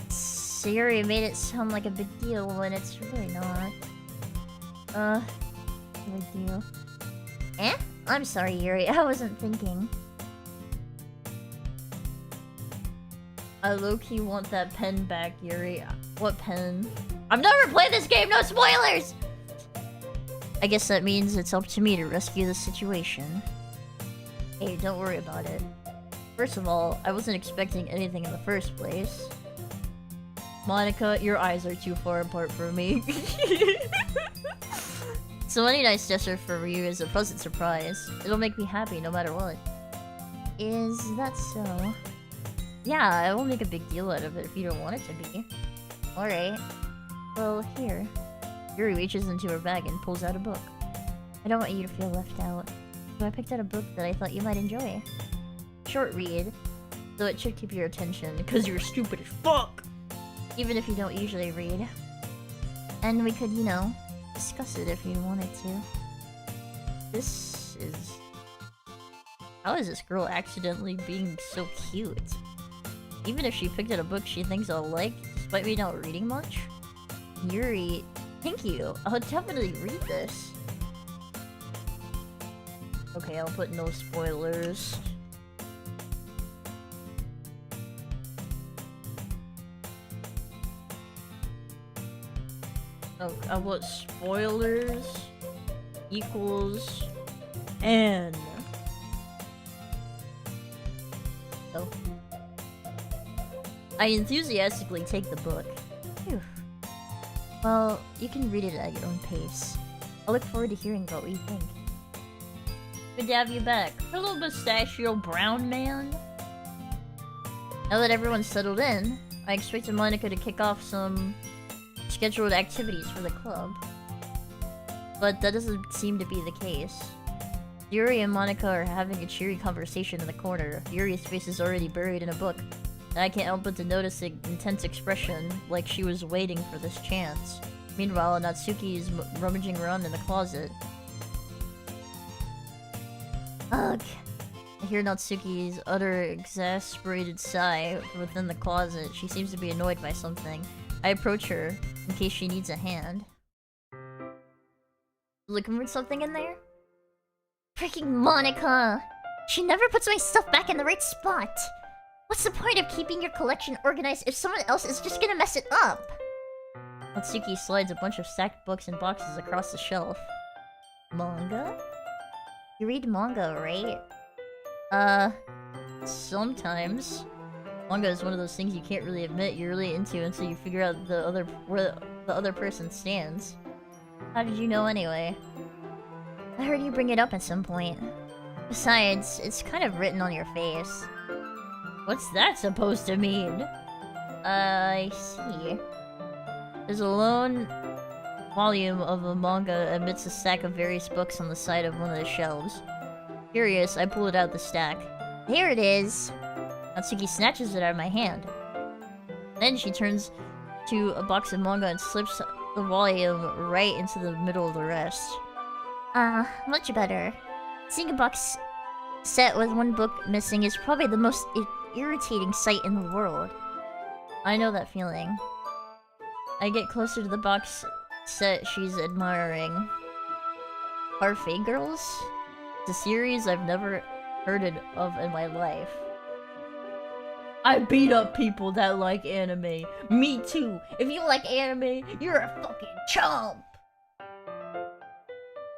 Sayori made it sound like a big deal when it's really not. Big deal. Eh? I'm sorry, Yuri. I wasn't thinking. I low-key want that pen back, Yuri. What pen? I've never played this game, no spoilers! I guess that means it's up to me to rescue the situation. Hey, don't worry about it. First of all, I wasn't expecting anything in the first place. Monica, your eyes are too far apart for me. So any nice gesture for you is a pleasant surprise. It'll make me happy no matter what. Is that so? Yeah, I won't make a big deal out of it if you don't want it to be. Alright. Well, here. Yuri reaches into her bag and pulls out a book. I don't want you to feel left out, so I picked out a book that I thought you might enjoy. Short read, so it should keep your attention, because you're stupid as fuck! Even if you don't usually read. And we could, you know, discuss it if you wanted to. This is... How is this girl accidentally being so cute? Even if she picked out a book she thinks I'll like, despite me not reading much? Yuri, thank you. I'll definitely read this. Okay, I'll put no spoilers. Oh, I'll put spoilers equals N. Oh. I enthusiastically take the book. Phew. Well, you can read it at your own pace. I look forward to hearing about what you think. Good to have you back. Hello, Mustachio Brown Man. Now that everyone's settled in, I expected Monica to kick off some scheduled activities for the club. But that doesn't seem to be the case. Yuri and Monica are having a cheery conversation in the corner. Yuri's face is already buried in a book. And I can't help but to notice the intense expression, like she was waiting for this chance. Meanwhile, Natsuki is rummaging around in the closet. Ugh. I hear Natsuki's utter exasperated sigh from within the closet. She seems to be annoyed by something. I approach her, in case she needs a hand. Looking for something in there? Freaking Monica! She never puts my stuff back in the right spot! What's the point of keeping your collection organized if someone else is just gonna mess it up? Natsuki slides a bunch of stacked books and boxes across the shelf. Manga? You read manga, right? Sometimes. Manga is one of those things you can't really admit you're really into until you figure out where the other person stands. How did you know anyway? I heard you bring it up at some point. Besides, it's kind of written on your face. What's that supposed to mean? I see. There's a lone volume of a manga amidst a stack of various books on the side of one of the shelves. Curious, I pull it out the stack. Here it is! Natsuki snatches it out of my hand. Then she turns to a box of manga and slips the volume right into the middle of the rest. Much better. Seeing a box set with one book missing is probably the most irritating sight in the world. I know that feeling. I get closer to the box set she's admiring. Parfait Girls? It's a series I've never heard of in my life. I beat up people that like anime. Me too. If you like anime, you're a fucking chump.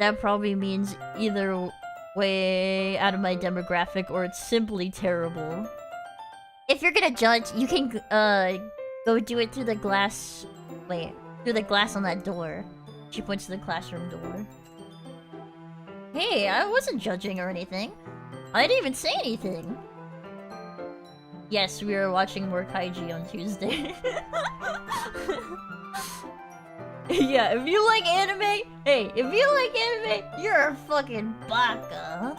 that probably means either way out of my demographic or it's simply terrible. If you're gonna judge, you can go do it through the glass. Wait, through the glass on that door. She points to the classroom door. Hey, I wasn't judging or anything. I didn't even say anything. Yes, we are watching more Kaiji on Tuesday. Yeah, if you like anime, hey, if you like anime, you're a fucking baka.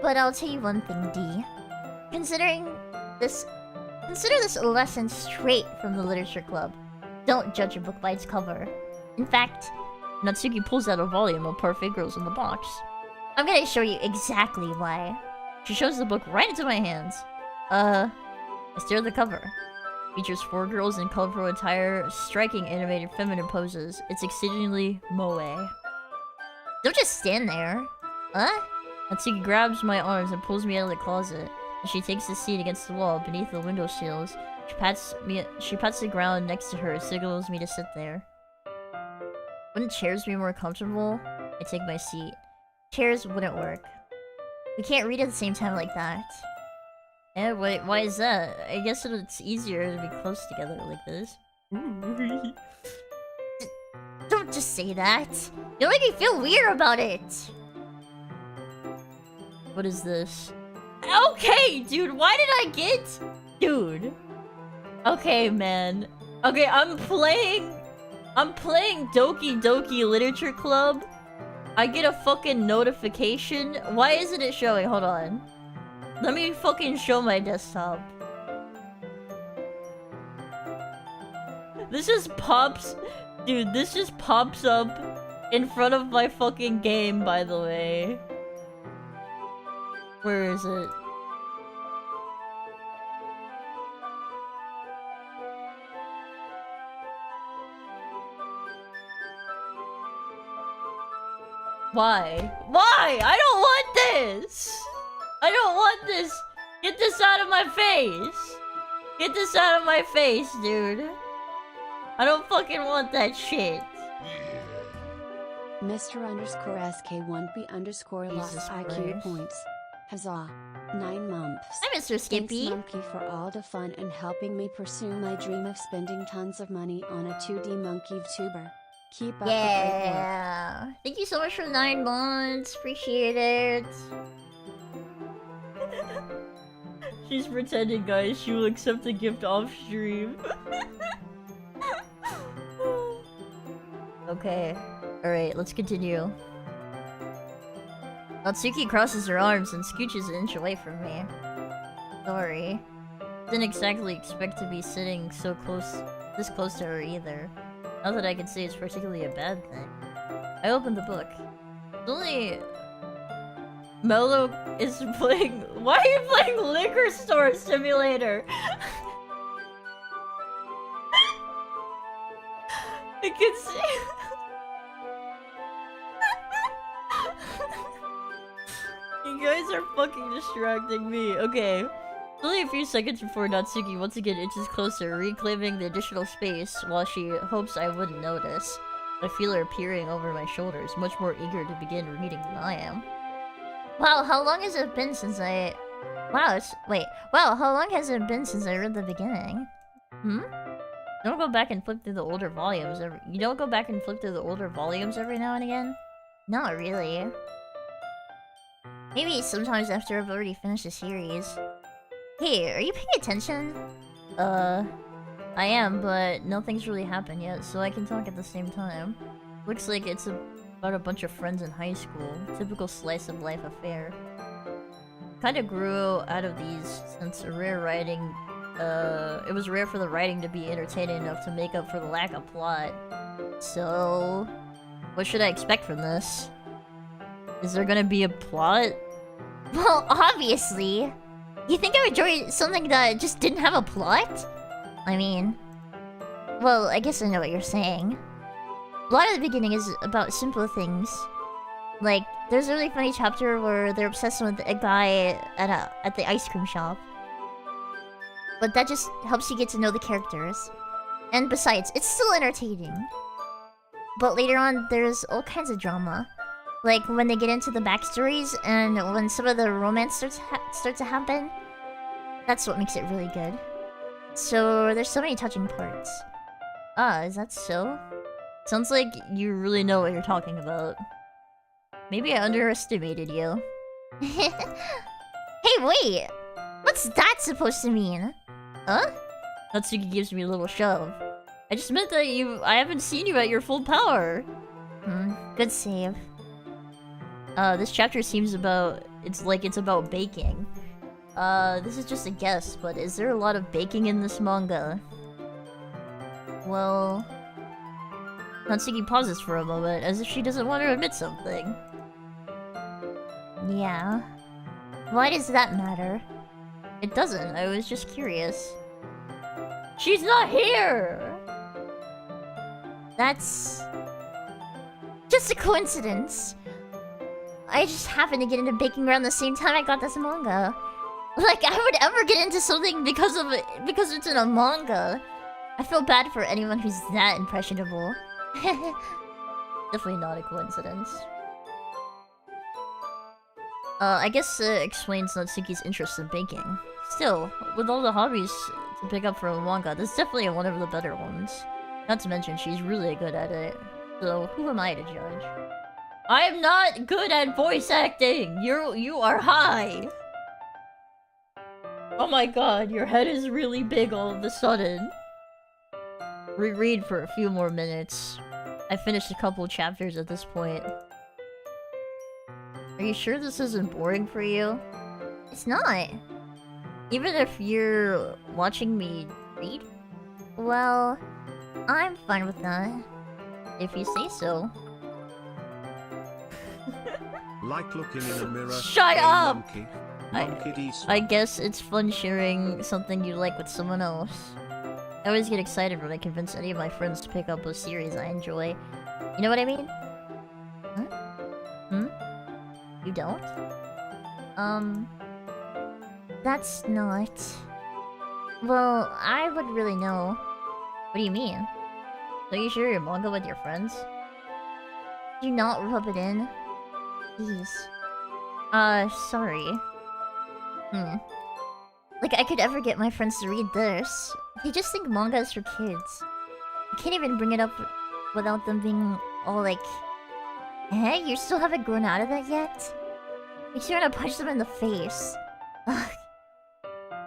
But I'll tell you one thing, D. Consider this a lesson straight from the literature club. Don't judge a book by its cover. In fact, Natsuki pulls out a volume of Parfait Girls in the box. I'm gonna show you exactly why. She shows the book right into my hands. I stare at the cover. Features 4 girls in colorful attire, striking animated feminine poses. It's exceedingly moe. Don't just stand there. Huh? Natsuki grabs my arms and pulls me out of the closet. And she takes a seat against the wall beneath the window sills. She pats the ground next to her and signals me to sit there. Wouldn't chairs be more comfortable? I take my seat. Chairs wouldn't work. We can't read at the same time like that. Eh, why is that? I guess it's easier to be close together like this. Don't just say that. You'll make me feel weird about it. What is this? Okay, dude, why did I get... Dude. Okay, man. Okay, I'm playing Doki Doki Literature Club. I get a fucking notification. Why isn't it showing? Hold on. Let me fucking show my desktop. This just pops... Dude, this just pops up in front of my fucking game, by the way. Where is it? Why? Why? I don't want this! I don't want this! Get this out of my face! Get this out of my face, dude. I don't fucking want that shit. Mr_SK1B_ lost Jesus IQ Christ. points. Huzzah. 9 months. Hi, Mr. Skippy. Thanks, Mumkey, for all the fun and helping me pursue my dream of spending tons of money on a 2D monkey tuber. Keep up the great work. Yeah. Thank you so much for 9 months. Appreciate it. She's pretending, guys. She will accept the gift off stream. Okay. Alright, let's continue. Natsuki crosses her arms and scooches an inch away from me. Sorry. Didn't exactly expect to be sitting so close, this close to her either. Not that I can say it's particularly a bad thing. I opened the book. It's only... Mello is playing... Why are you playing Liquor Store Simulator? I can see... You guys are fucking distracting me. Okay. It's only a few seconds before Natsuki once again inches closer, reclaiming the additional space while she hopes I wouldn't notice. I feel her peering over my shoulders, much more eager to begin reading than I am. Wow, how long has it been since I... Wow, how long has it been since I read the beginning? Hmm? Don't go back and flip through the older volumes every... You don't go back and flip through the older volumes every now and again? Not really. Maybe sometimes after I've already finished the series. Hey, are you paying attention? I am, but nothing's really happened yet, so I can talk at the same time. Looks like it's about a bunch of friends in high school. Typical slice of life affair. Kinda grew out of these since a rare writing... it was rare for the writing to be entertaining enough to make up for the lack of plot. So... what should I expect from this? Is there gonna be a plot? Well, obviously! You think I would enjoy something that just didn't have a plot? I mean... Well, I guess I know what you're saying. A lot of the beginning is about simple things. Like, there's a really funny chapter where they're obsessed with a guy at the ice cream shop. But that just helps you get to know the characters. And besides, it's still entertaining. But later on, there's all kinds of drama. Like when they get into the backstories and when some of the romance start to happen. That's what makes it really good. So there's so many touching parts. Ah, is that so? Sounds like you really know what you're talking about. Maybe I underestimated you. Hey, wait! What's that supposed to mean? Huh? Natsuki gives me a little shove. I just meant that I haven't seen you at your full power. Good save. This chapter seems about... It's about baking. This is just a guess, but is there a lot of baking in this manga? Well... Natsuki pauses for a moment, as if she doesn't want to admit something. Yeah. Why does that matter? It doesn't, I was just curious. She's not here! That's... just a coincidence. I just happened to get into baking around the same time I got this manga. Like, I would ever get into something because of it, because it's in a manga. I feel bad for anyone who's that impressionable. Definitely not a coincidence. I guess it explains Natsuki's interest in baking. Still, with all the hobbies to pick up from a manga, this is definitely one of the better ones. Not to mention, she's really good at it. So, who am I to judge? I am not good at voice acting! You are high! Oh my god, your head is really big all of a sudden. Reread for a few more minutes. I finished a couple chapters at this point. Are you sure this isn't boring for you? It's not. Even if you're watching me read? Well, I'm fine with that. If you say so. Like looking in a mirror. Shut hey, up! Mumkey. Mumkey I guess it's fun sharing something you like with someone else. I always get excited when I convince any of my friends to pick up a series I enjoy. You know what I mean? Huh? You don't? That's not... Well, I would really know. What do you mean? Are you share your manga with your friends? Do you not rub it in? Please. Sorry. Like, I could ever get my friends to read this. They just think manga is for kids. I can't even bring it up without them being all like... Hey, you still haven't grown out of that yet? Makes you wanna punch them in the face. Ugh.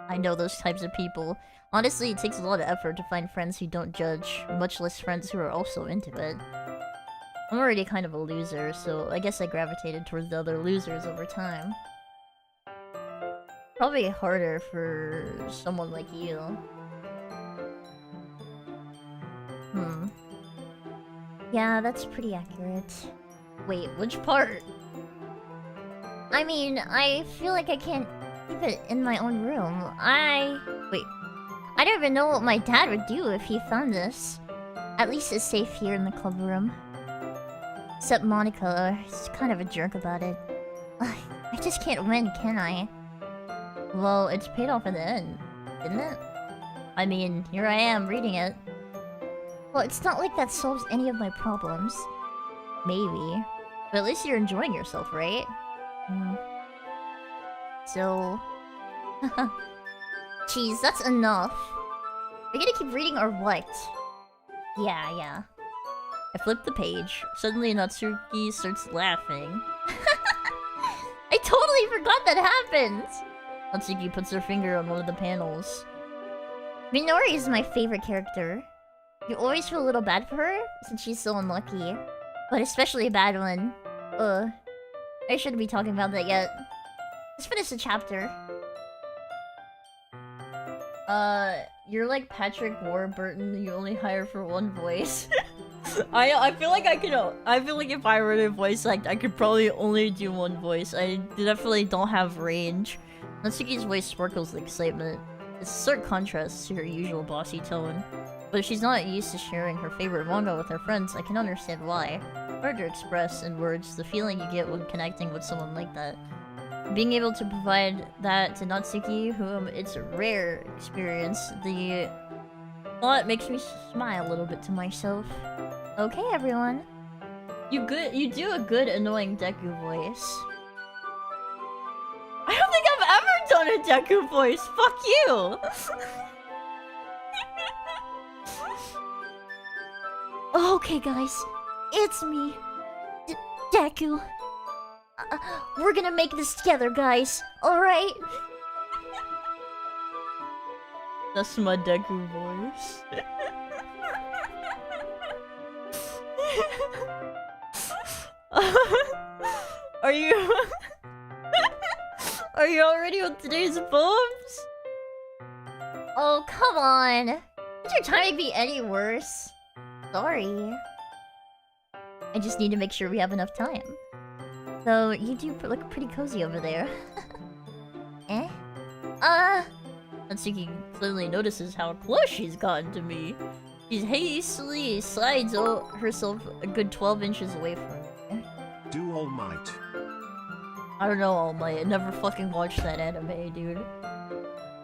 I know those types of people. Honestly, it takes a lot of effort to find friends who don't judge, much less friends who are also into it. I'm already kind of a loser, so I guess I gravitated towards the other losers over time. Probably harder for someone like you. Yeah, that's pretty accurate. Wait, which part? I mean, I feel like I can't keep it in my own room. Wait. I don't even know what my dad would do if he found this. At least it's safe here in the club room. Except Monica is kind of a jerk about it. I just can't win, can I? Well, it's paid off in the end, didn't it? I mean, here I am, reading it. Well, it's not like that solves any of my problems. Maybe. But at least you're enjoying yourself, right? So... Jeez, that's enough. Are you gonna keep reading or what? Yeah. I flipped the page. Suddenly Natsuki starts laughing. I totally forgot that happened! Natsuki puts her finger on one of the panels. Minori is my favorite character. You always feel a little bad for her, since she's so unlucky. But especially a bad one. I shouldn't be talking about that yet. Let's finish the chapter. You're like Patrick Warburton, you only hire for one voice. I feel like if I were to voice act, I could probably only do one voice. I definitely don't have range. Natsuki's voice sparkles with excitement. It's a stark contrast to her usual bossy tone. But if she's not used to sharing her favorite manga with her friends, I can understand why. Hard to express in words the feeling you get when connecting with someone like that. Being able to provide that to Natsuki, whom it's a rare experience, the thought makes me smile a little bit to myself. Okay, everyone. You do a good annoying Deku voice. I don't think I've ever done a Deku voice. Fuck you. Okay, guys. It's me, Deku. We're gonna make this together, guys. Alright? That's my Deku voice. Are you... Are you all ready with today's poems? Oh, come on. Did your timing be any worse? Sorry. I just need to make sure we have enough time. So, you do look pretty cozy over there. Eh? Natsuki clearly notices how close she's gotten to me. She hastily slides herself a good 12 inches away from me. Do All Might. I don't know, All Might. I never fucking watched that anime, dude.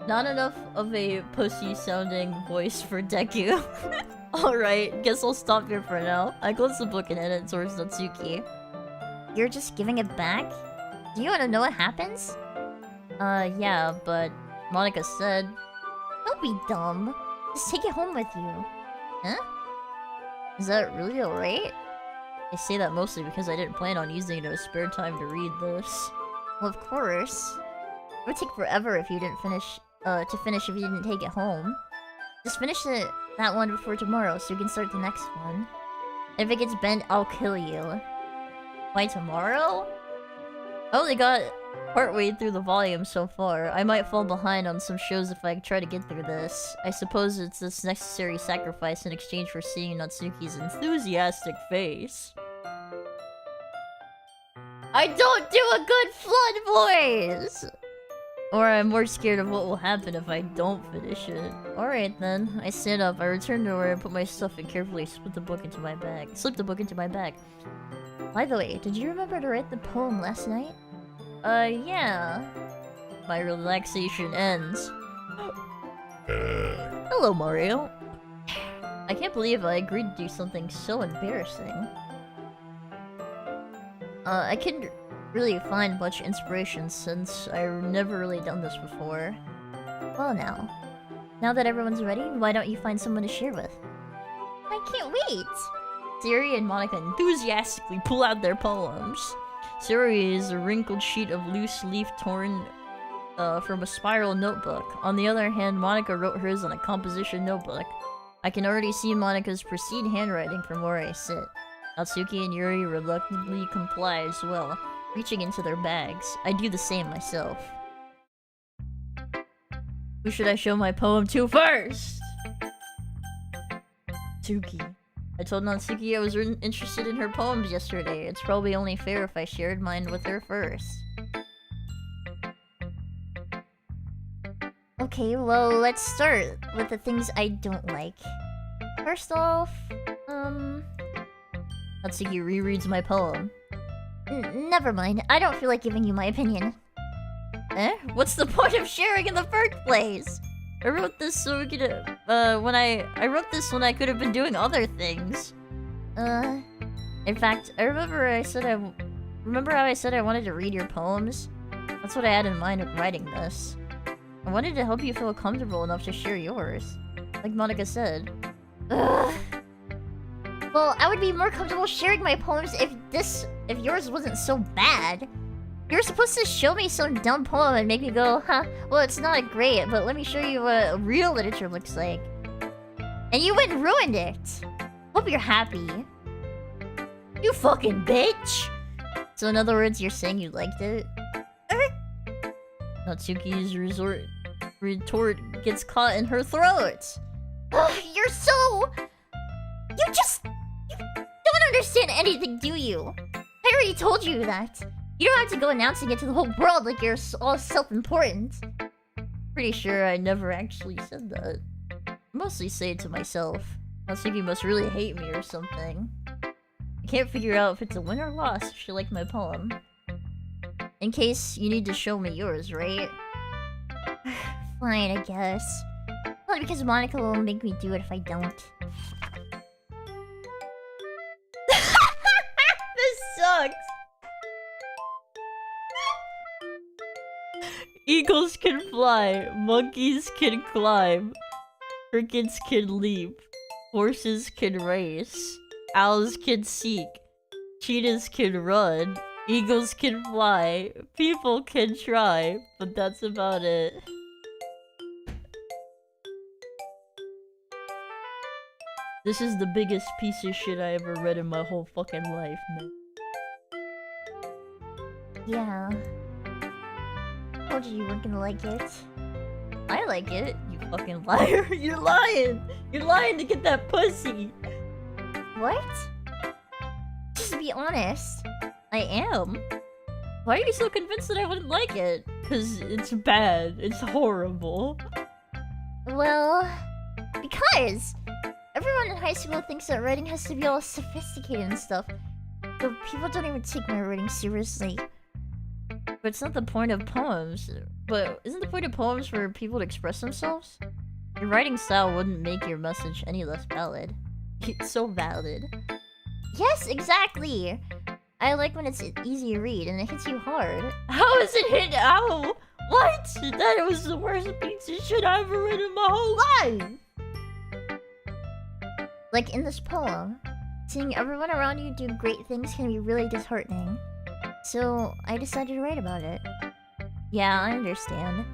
Not enough of a pussy-sounding voice for Deku. Alright, guess I'll stop here for now. I close the book and head it towards Natsuki. You're just giving it back? Do you want to know what happens? Yeah, but Monica said... Don't be dumb. Just take it home with you. Huh? Is that really alright? I say that mostly because I didn't plan on using it as spare time to read this. Well, of course. It would take forever if you didn't finish... to finish if you didn't take it home. Just finish that one before tomorrow so you can start the next one. If it gets bent, I'll kill you. By tomorrow? I only got partway through the volume so far. I might fall behind on some shows if I try to get through this. I suppose it's this necessary sacrifice in exchange for seeing Natsuki's enthusiastic face. I don't do a good flood voice! Or I'm more scared of what will happen if I don't finish it. Alright then. I stand up, I return to where I put my stuff and carefully slip the book into my bag. By the way, did you remember to write the poem last night? Yeah. My relaxation ends. Hello, Mario. I can't believe I agreed to do something so embarrassing. I couldn't really find much inspiration since I've never really done this before. Well now that everyone's ready, why don't you find someone to share with? I can't wait! Siri and Monica enthusiastically pull out their poems. Siri is a wrinkled sheet of loose leaf torn from a spiral notebook. On the other hand, Monica wrote hers on a composition notebook. I can already see Monica's pristine handwriting from where I sit. Natsuki and Yuri reluctantly comply as well, reaching into their bags. I do the same myself. Who should I show my poem to first? Natsuki. I told Natsuki I was interested in her poems yesterday. It's probably only fair if I shared mine with her first. Okay, well, let's start with the things I don't like. First off, Natsuki rereads my poem. Never mind, I don't feel like giving you my opinion. Eh? What's the point of sharing in the first place? I wrote this so we could, I wrote this when I could have been doing other things. In fact, I remember how I said I wanted to read your poems? That's what I had in mind with writing this. I wanted to help you feel comfortable enough to share yours. Like Monica said. Ugh. Well, I would be more comfortable sharing my poems if yours wasn't so bad. You're supposed to show me some dumb poem and make me go, huh, well, it's not great, but let me show you what real literature looks like. And you went and ruined it. Hope you're happy. You fucking bitch! So in other words, you're saying you liked it? Natsuki's retort gets caught in her throat. Ugh, you're so... You don't understand anything, do you? I already told you that. You don't have to go announcing it to the whole world like you're all self-important. Pretty sure I never actually said that. I mostly say it to myself. Natsuki must really hate me or something. I can't figure out if it's a win or loss if she liked my poem. In case you need to show me yours, right? Fine, I guess. Probably because Monica will make me do it if I don't. sucks! Eagles can fly, monkeys can climb, crickets can leap, horses can race, owls can seek, cheetahs can run, eagles can fly, people can try, but that's about it. This is the biggest piece of shit I ever read in my whole fucking life, man. Yeah. Told you weren't gonna like it. I like it, you fucking liar. You're lying! You're lying to get that pussy! What? Just be honest. I am. Why are you so convinced that I wouldn't like it? Cause it's bad. It's horrible. Well, because everyone in high school thinks that writing has to be all sophisticated and stuff. But people don't even take my writing seriously. But it's not the point of poems. But isn't the point of poems for people to express themselves? Your writing style wouldn't make your message any less valid. It's so valid. Yes, exactly! I like when it's easy to read and it hits you hard. How is it hit? Ow! What? That was the worst piece of shit I ever read in my whole life! Like in this poem, seeing everyone around you do great things can be really disheartening. So I decided to write about it. Yeah, I understand.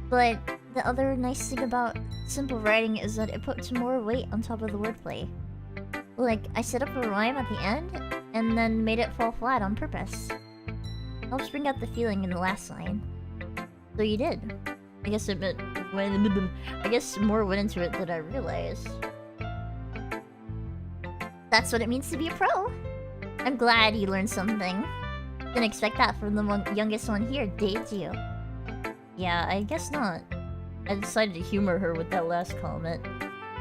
But the other nice thing about simple writing is that it puts more weight on top of the wordplay. Like, I set up a rhyme at the end, and then made it fall flat on purpose. Helps bring out the feeling in the last line. So you did. I guess it meant I guess more went into it than I realized. That's what it means to be a pro. I'm glad you learned something. Didn't expect that from the youngest one here, did you? Yeah, I guess not. I decided to humor her with that last comment.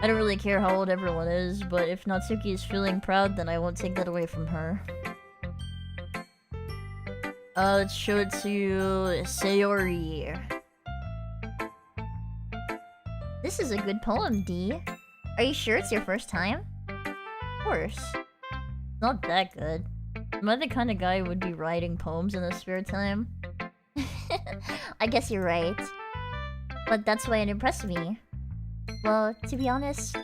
I don't really care how old everyone is, but if Natsuki is feeling proud, then I won't take that away from her. Let's show it to Sayori. This is a good poem, D. Are you sure it's your first time? Of course. Not that good. Am I the kind of guy who would be writing poems in his spare time? I guess you're right. But that's why it impressed me. Well, to be honest,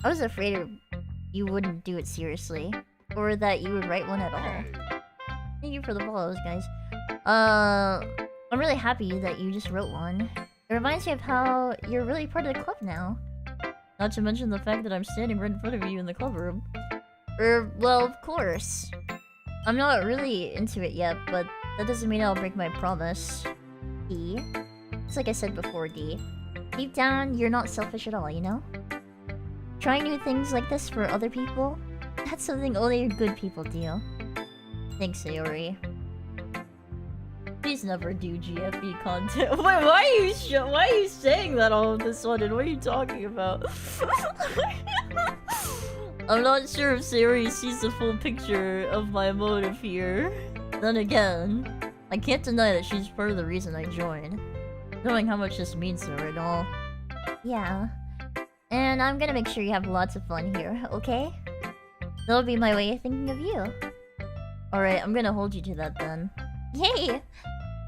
I was afraid you wouldn't do it seriously. Or that you would write one at all. Thank you for the follows, guys. I'm really happy that you just wrote one. It reminds me of how you're really part of the club now. Not to mention the fact that I'm standing right in front of you in the club room. Well, of course. I'm not really into it yet, but that doesn't mean I'll break my promise. D. It's like I said before, D. Deep down, you're not selfish at all, you know? Trying new things like this for other people, that's something only good people do. Thanks, Sayori. Please never do GFE content. Wait, why are you saying that all of a sudden? What are you talking about? I'm not sure if Sayori sees the full picture of my motive here. Then again, I can't deny that she's part of the reason I joined. Knowing how much this means to her and all. Yeah. And I'm gonna make sure you have lots of fun here, okay? That'll be my way of thinking of you. Alright, I'm gonna hold you to that then. Yay!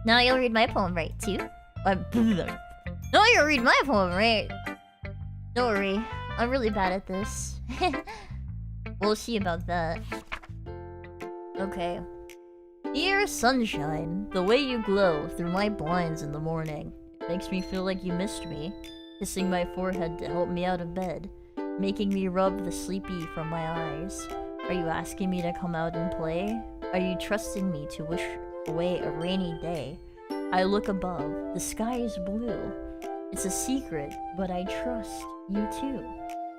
Now you'll read my poem, right, too? Now you'll read my poem, right? Don't worry, I'm really bad at this. We'll see about that. Okay. Dear sunshine, the way you glow through my blinds in the morning. It makes me feel like you missed me. Kissing my forehead to help me out of bed. Making me rub the sleepy from my eyes. Are you asking me to come out and play? Are you trusting me to wish away a rainy day? I look above. The sky is blue. It's a secret, but I trust you too.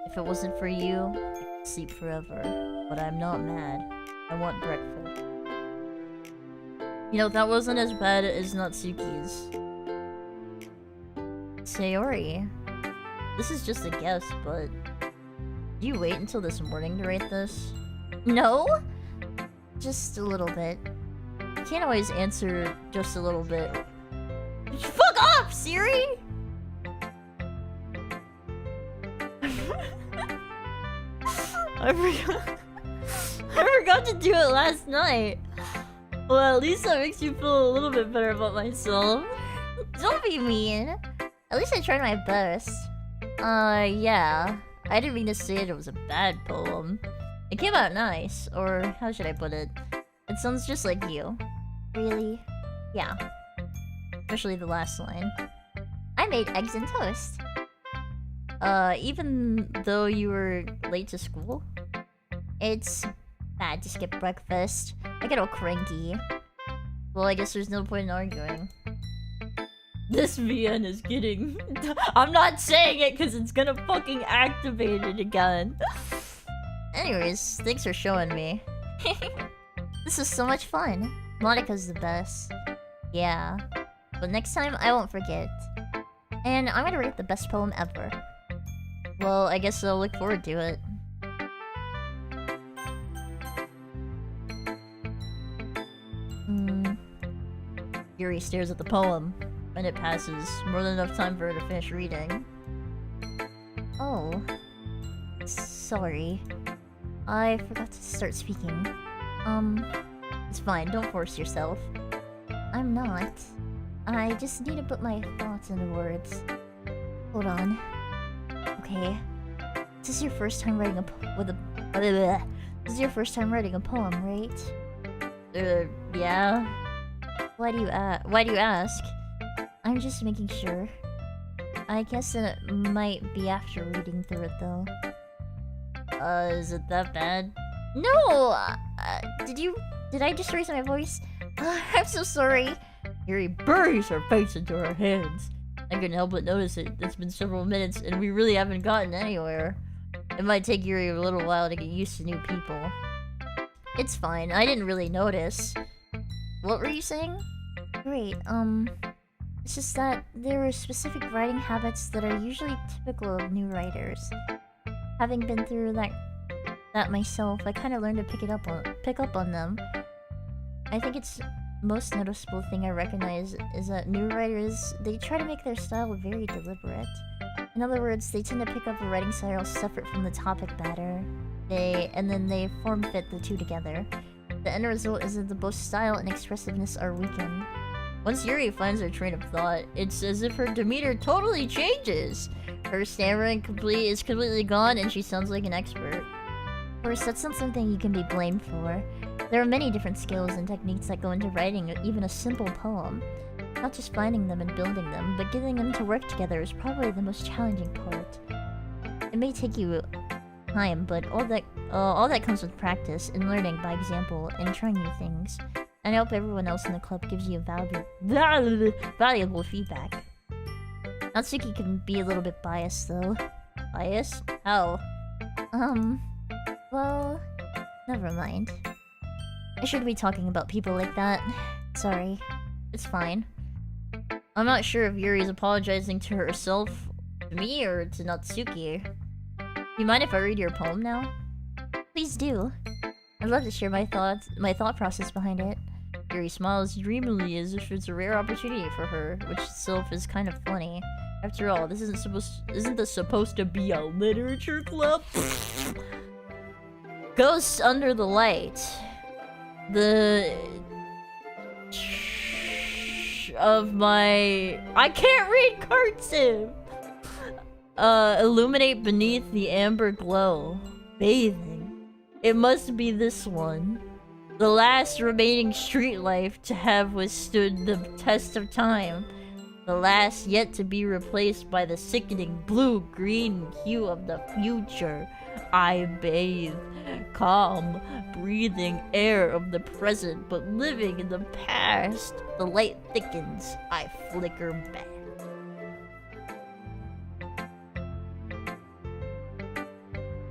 If it wasn't for you, I could sleep forever. But I'm not mad. I want breakfast. You know, that wasn't as bad as Natsuki's. Sayori. This is just a guess, but... Do you wait until this morning to write this? No? Just a little bit. You can't always answer just a little bit. Fuck off, Siri! I forgot to do it last night. Well, at least that makes you feel a little bit better about myself. Don't be mean. At least I tried my best. Yeah. I didn't mean to say it was a bad poem. It came out nice, or how should I put it? It sounds just like you. Really? Yeah. Especially the last line. I made eggs and toast. Even though you were late to school? It's bad to skip breakfast. I get all cranky. Well, I guess there's no point in arguing. This VN is getting... I'm not saying it because it's gonna fucking activate it again. Anyways, thanks for showing me. This is so much fun. Monica's the best. Yeah. But next time, I won't forget. And I'm gonna write the best poem ever. Well, I guess I'll look forward to it. Yuri stares at the poem. Minute passes. More than enough time for her to finish reading. Oh. Sorry. I forgot to start speaking. It's fine. Don't force yourself. I'm not. I just need to put my thoughts into words. Hold on. Okay. This is your first time writing This is your first time writing a poem, right? Yeah. Why do you ask? I'm just making sure. I guess it might be after reading through it, though. Is it that bad? No! Did I just raise my voice? I'm so sorry. Yuri buries her face into her hands. I couldn't help but notice it. It's been several minutes, and we really haven't gotten anywhere. It might take Yuri a little while to get used to new people. It's fine. I didn't really notice. What were you saying? Great, it's just that there are specific writing habits that are usually typical of new writers. Having been through that myself, I kind of learned to pick up on them. I think it's most noticeable thing I recognize is that new writers, they try to make their style very deliberate. In other words, they tend to pick up a writing style separate from the topic matter. And then they form fit the two together. The end result is that the both style and expressiveness are weakened. Once Yuri finds her train of thought, it's as if her demeanor totally changes. Her stammering is completely gone and she sounds like an expert. Of course, that's not something you can be blamed for. There are many different skills and techniques that go into writing even a simple poem. Not just finding them and building them, but getting them to work together is probably the most challenging part. It may take you time, but all that comes with practice and learning by example and trying new things. And I hope everyone else in the club gives you valuable feedback. Natsuki can be a little bit biased though. Biased? How? Well, never mind. I shouldn't be talking about people like that. Sorry. It's fine. I'm not sure if Yuri is apologizing to herself, to me, or to Natsuki. Do you mind if I read your poem now? Please do. I'd love to share my thought process behind it. Yuri smiles dreamily as if it's a rare opportunity for her, which itself is kind of funny. After all, this isn't this supposed to be a literature club? Ghosts under the light. I can't read cursive! Illuminate beneath the amber glow. Bathing. It must be this one. The last remaining street life to have withstood the test of time. The last yet to be replaced by the sickening blue-green hue of the future. I bathe. Calm, breathing air of the present, but living in the past. The light thickens. I flicker back.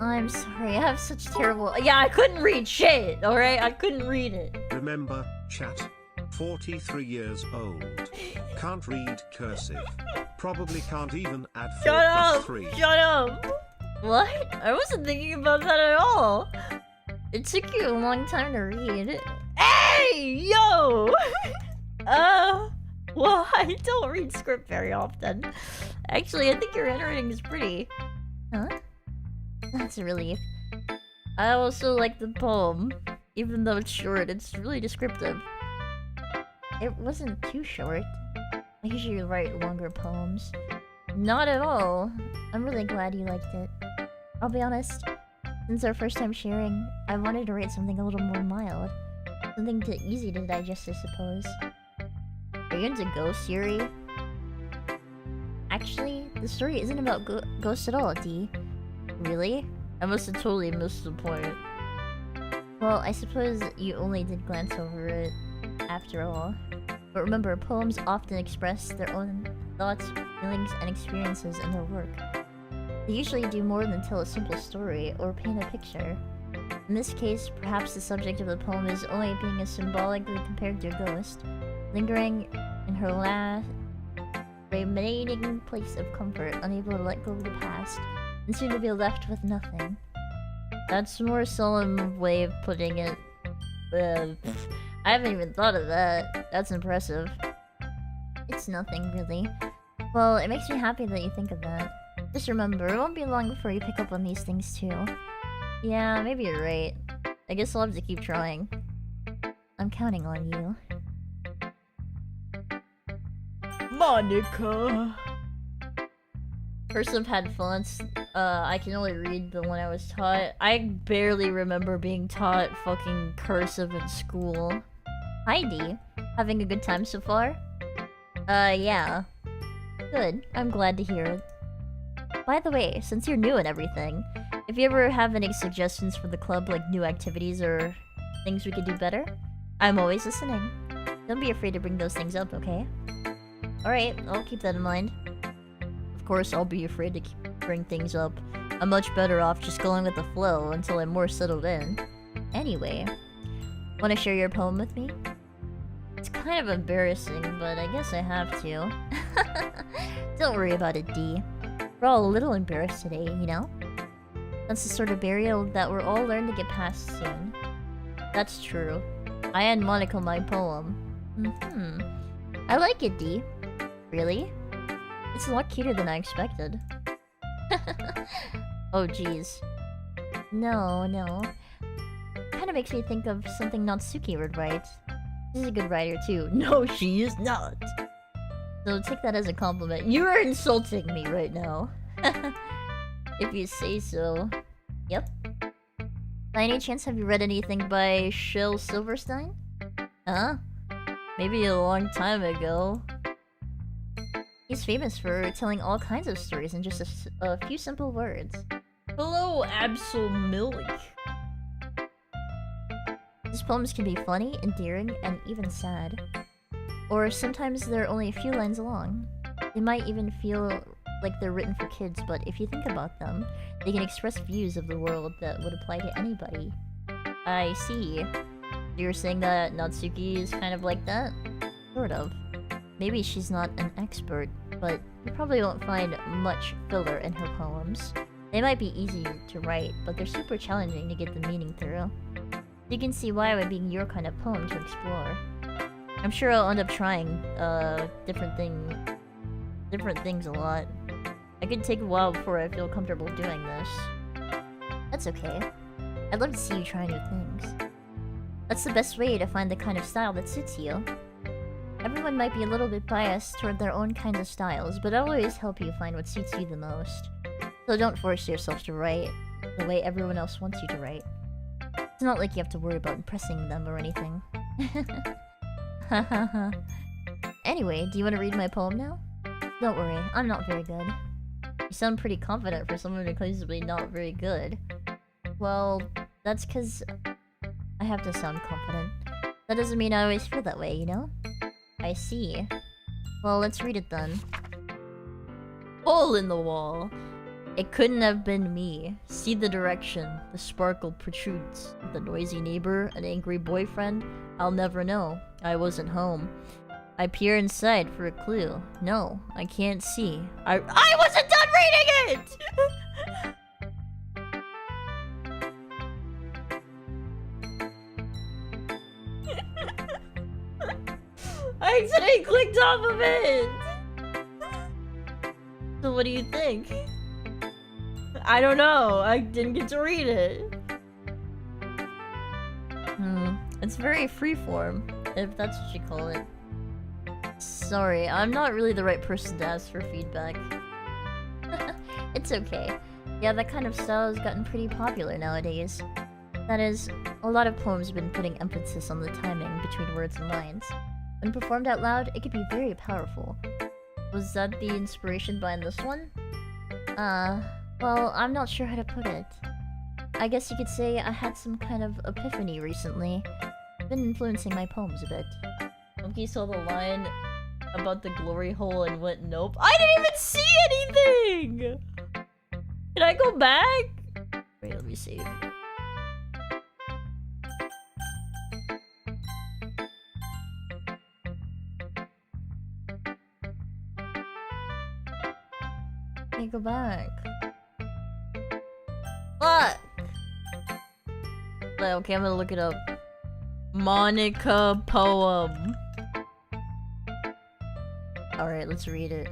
I'm sorry, I have such terrible... Yeah, I couldn't read shit, alright? I couldn't read it. Remember, chat. 43 years old. Can't read cursive. Probably can't even add 4 plus 3. Shut up! What? I wasn't thinking about that at all. It took you a long time to read. Hey! Yo! Well, I don't read script very often. Actually, I think your handwriting is pretty. Huh? That's a relief. I also like the poem. Even though it's short, it's really descriptive. It wasn't too short. I usually write longer poems. Not at all. I'm really glad you liked it. I'll be honest, since our first time sharing, I wanted to write something a little more mild. Something easy to digest, I suppose. Are you into ghosts, Yuri? Actually, the story isn't about ghosts at all, D. Really? I must have totally missed the point. Well, I suppose you only did glance over it, after all. But remember, poems often express their own thoughts, feelings, and experiences in their work. They usually do more than tell a simple story or paint a picture. In this case, perhaps the subject of the poem is only being symbolically compared to a ghost, lingering in her last remaining place of comfort, unable to let go of the past, and soon to be left with nothing. That's a more solemn way of putting it. I haven't even thought of that. That's impressive. It's nothing, really. Well, it makes me happy that you think of that. Just remember, it won't be long before you pick up on these things too. Yeah, maybe you're right. I guess I'll have to keep trying. I'm counting on you. Monica. Cursive had fonts. I can only read the one I was taught. I barely remember being taught fucking cursive in school. Hi, D. Having a good time so far? Yeah. Good. I'm glad to hear it. By the way, since you're new and everything, if you ever have any suggestions for the club, like new activities or things we could do better, I'm always listening. Don't be afraid to bring those things up, okay? Alright, I'll keep that in mind. Of course, I'll be afraid to bring things up. I'm much better off just going with the flow until I'm more settled in. Anyway, want to share your poem with me? It's kind of embarrassing, but I guess I have to. Don't worry about it, D. We're all a little embarrassed today, you know? That's the sort of barrier that we're all learn to get past soon. That's true. I had Monica my poem. I like it, D. Really? It's a lot cuter than I expected. Oh, jeez. No. Kinda makes me think of something Natsuki would write. She's a good writer, too. No, she is not! So take that as a compliment. You are insulting me right now. If you say so. Yep. By any chance, have you read anything by Shel Silverstein? Huh? Maybe a long time ago. He's famous for telling all kinds of stories in just a few simple words. Hello, Absol Milk. His poems can be funny, endearing, and even sad. Or sometimes they're only a few lines long. They might even feel like they're written for kids, but if you think about them, they can express views of the world that would apply to anybody. I see. You're saying that Natsuki is kind of like that? Sort of. Maybe she's not an expert, but you probably won't find much filler in her poems. They might be easy to write, but they're super challenging to get the meaning through. You can see why it would be your kind of poem to explore. I'm sure I'll end up trying different things a lot. I could take a while before I feel comfortable doing this. That's okay. I'd love to see you try new things. That's the best way to find the kind of style that suits you. Everyone might be a little bit biased toward their own kinds of styles, but I'll always help you find what suits you the most. So don't force yourself to write the way everyone else wants you to write. It's not like you have to worry about impressing them or anything. Anyway, do you want to read my poem now? Don't worry, I'm not very good. You sound pretty confident for someone who claims to be not very good. Well, that's because I have to sound confident. That doesn't mean I always feel that way, you know? I see. Well, let's read it then. Hole in the wall. It couldn't have been me. See the direction. The sparkle protrudes. The noisy neighbor, an angry boyfriend. I'll never know. I wasn't home. I peer inside for a clue. No, I can't see. I wasn't done reading it! I accidentally clicked off of it! So what do you think? I don't know. I didn't get to read it. It's very freeform, if that's what you call it. Sorry, I'm not really the right person to ask for feedback. It's okay. Yeah, that kind of style has gotten pretty popular nowadays. That is, a lot of poems have been putting emphasis on the timing between words and lines. When performed out loud, it could be very powerful. Was that the inspiration behind this one? Well, I'm not sure how to put it. I guess you could say I had some kind of epiphany recently. Been influencing my poems a bit. Mumkey saw the line about the glory hole and went nope. I didn't even see anything! Can I go back? Wait, let me save. Can I go back? What? Okay, I'm gonna look it up. Monica poem. Alright, let's read it.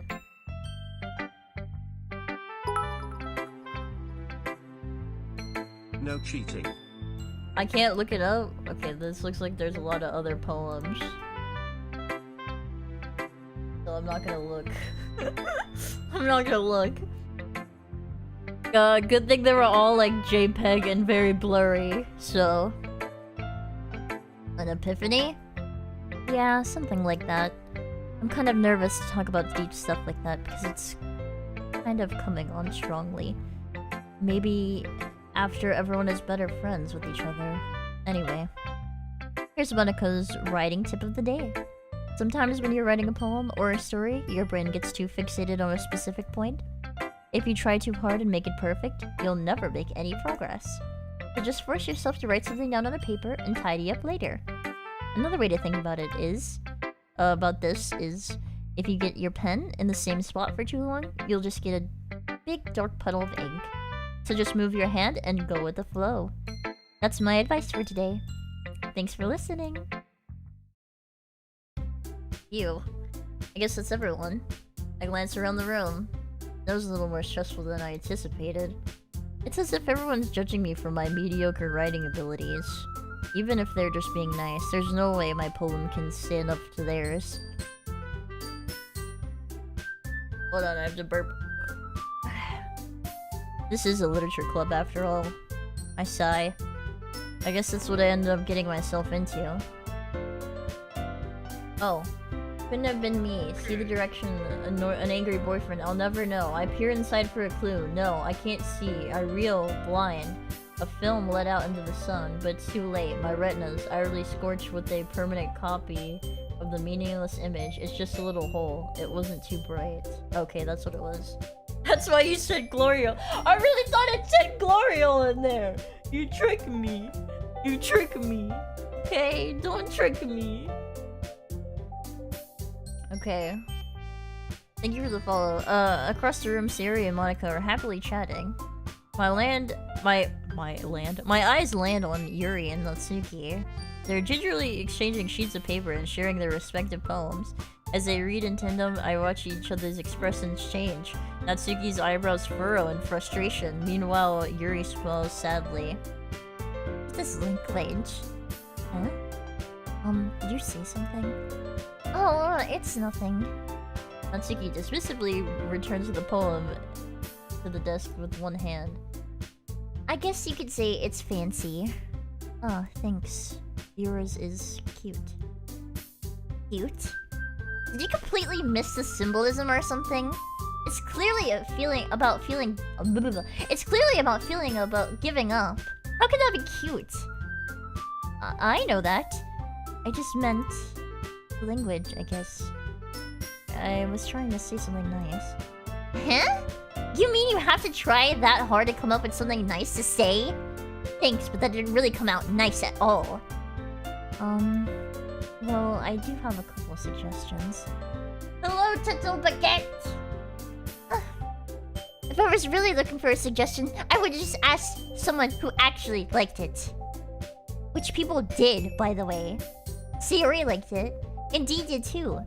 No cheating. I can't look it up? Okay, this looks like there's a lot of other poems. So I'm not gonna look. I'm not gonna look. Good thing they were all like JPEG and very blurry, so... An epiphany? Yeah, something like that. I'm kind of nervous to talk about deep stuff like that because it's kind of coming on strongly. Maybe after everyone is better friends with each other. Anyway, here's Monica's writing tip of the day. Sometimes when you're writing a poem or a story, your brain gets too fixated on a specific point. If you try too hard and make it perfect, you'll never make any progress. So just force yourself to write something down on a paper and tidy up later. Another way to think about it is, if you get your pen in the same spot for too long, you'll just get a big dark puddle of ink. So just move your hand and go with the flow. That's my advice for today. Thanks for listening. You. I guess that's everyone. I glance around the room. That was a little more stressful than I anticipated. It's as if everyone's judging me for my mediocre writing abilities. Even if they're just being nice, there's no way my poem can stand up to theirs. Hold on, I have to burp. This is a literature club after all. I sigh. I guess that's what I ended up getting myself into. Oh. Couldn't have been me. See the direction, an angry boyfriend. I'll never know. I peer inside for a clue. No, I can't see. I reel, blind. A film let out into the sun, but it's too late. My retinas, irely scorched with a permanent copy of the meaningless image. It's just a little hole. It wasn't too bright. Okay, that's what it was. That's why you said Glorio. I really thought it said Glorio in there. You tricked me. You tricked me. Okay, don't trick me. Okay. Thank you for the follow. Across the room, Siri and Monica are happily chatting. My eyes land on Yuri and Natsuki. They're gingerly exchanging sheets of paper and sharing their respective poems. As they read in tandem, I watch each other's expressions change. Natsuki's eyebrows furrow in frustration. Meanwhile, Yuri smiles sadly. This language. Huh? Did you say something? Oh, it's nothing. Natsuki dismissively returns the poem to the desk with one hand. I guess you could say it's fancy. Oh, thanks. Yours is cute. Cute? Did you completely miss the symbolism or something? It's clearly a feeling about feeling. It's clearly about feeling about giving up. How can that be cute? I know that. I just meant language, I guess. I was trying to say something nice. Huh? You mean you have to try that hard to come up with something nice to say? Thanks, but that didn't really come out nice at all. Well, I do have a couple of suggestions. Hello, Tuttle Baguette! If I was really looking for a suggestion, I would just ask someone who actually liked it. Which people did, by the way. Siri liked it. And Dee did too.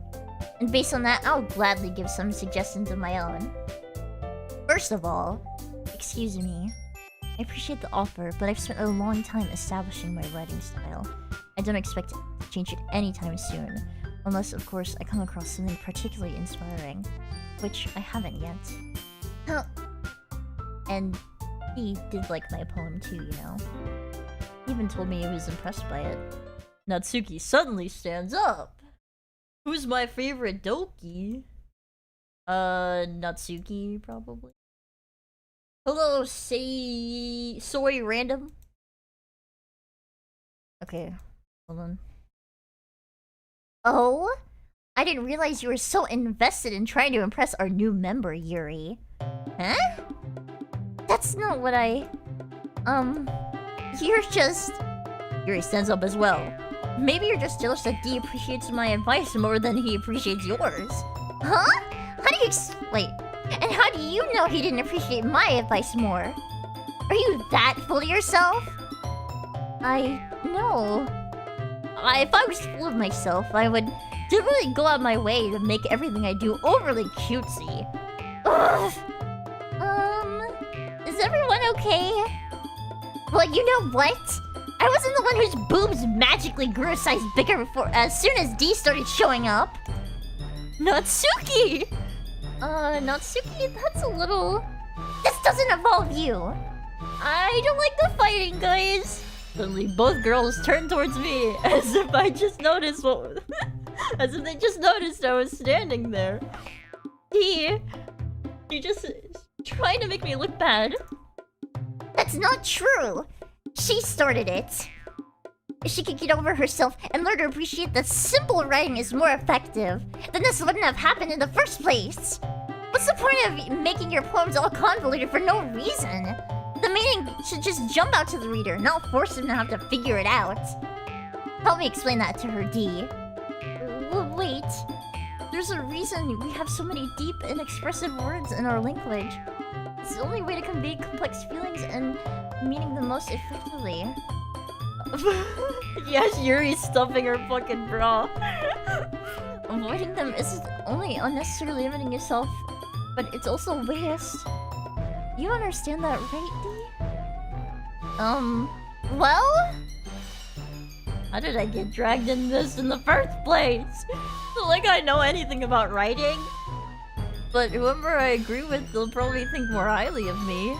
And based on that, I'll gladly give some suggestions of my own. First of all, excuse me. I appreciate the offer, but I've spent a long time establishing my writing style. I don't expect to change it anytime soon. Unless, of course, I come across something particularly inspiring. Which I haven't yet. Huh. And he did like my poem too, you know. He even told me he was impressed by it. Natsuki suddenly stands up! Who's my favorite Doki? Natsuki, probably. Hello, soy random? Okay, hold on. Oh? I didn't realize you were so invested in trying to impress our new member, Yuri. Huh? That's not what I... You're just... Yuri stands up as well. Maybe you're just jealous that D appreciates my advice more than he appreciates yours. Huh? How do you wait, and how do you know he didn't appreciate my advice more? Are you that full of yourself? No. If I was full of myself, I would really go out my way to make everything I do overly cutesy. Ugh. Is everyone okay? Well, you know what? I wasn't the one whose boobs magically grew a size bigger before, as soon as D started showing up. Natsuki! Natsuki, that's a little... This doesn't involve you! I don't like the fighting, guys! Suddenly, both girls turned towards me, as if I just noticed what... as if they just noticed I was standing there. You just... trying to make me look bad. That's not true! She started it! If she could get over herself and learn to appreciate that simple writing is more effective, then this wouldn't have happened in the first place! What's the point of making your poems all convoluted for no reason? The meaning should just jump out to the reader, not force them to have to figure it out. Help me explain that to her, D. Wait. There's a reason we have so many deep and expressive words in our language. It's the only way to convey complex feelings and meaning the most effectively. Yes, Yuri's stuffing her fucking bra. Avoiding them isn't only unnecessarily limiting yourself, but it's also a waste. You understand that, right, D? Well? How did I get dragged in this in the first place? Like I know anything about writing. But whoever I agree with, they'll probably think more highly of me.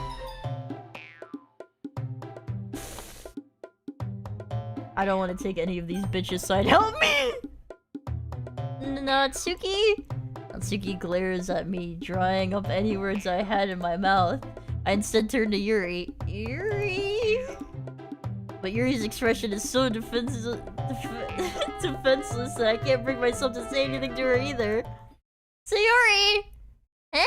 I don't want to take any of these bitches' side. Help me! Natsuki? Natsuki glares at me, drying up any words I had in my mouth. I instead turn to Yuri. Yuri? But Yuri's expression is so defenseless that I can't bring myself to say anything to her either. Sayori! Eh?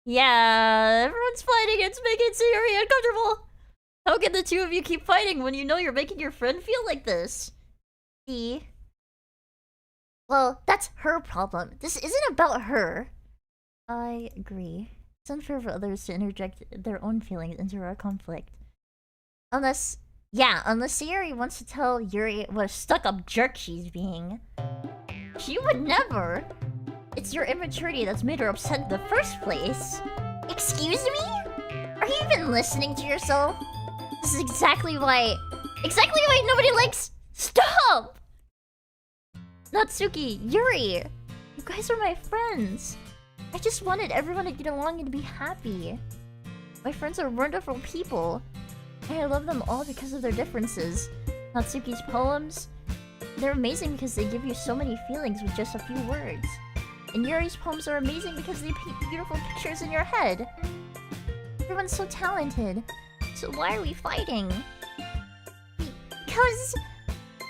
Yeah, everyone's fighting. It's making Sayori uncomfortable. How can the two of you keep fighting when you know you're making your friend feel like this? E. Well, that's her problem. This isn't about her. I agree. It's unfair for others to interject their own feelings into our conflict. Unless Sayori wants to tell Yuri what a stuck-up jerk she's being. She would never. It's your immaturity that's made her upset in the first place. Excuse me? Are you even listening to yourself? This is exactly why nobody likes... Stop! Natsuki, Yuri, you guys are my friends. I just wanted everyone to get along and be happy. My friends are wonderful people, and I love them all because of their differences. Natsuki's poems, they're amazing because they give you so many feelings with just a few words. And Yuri's poems are amazing because they paint beautiful pictures in your head. Everyone's so talented. So why are we fighting? Because...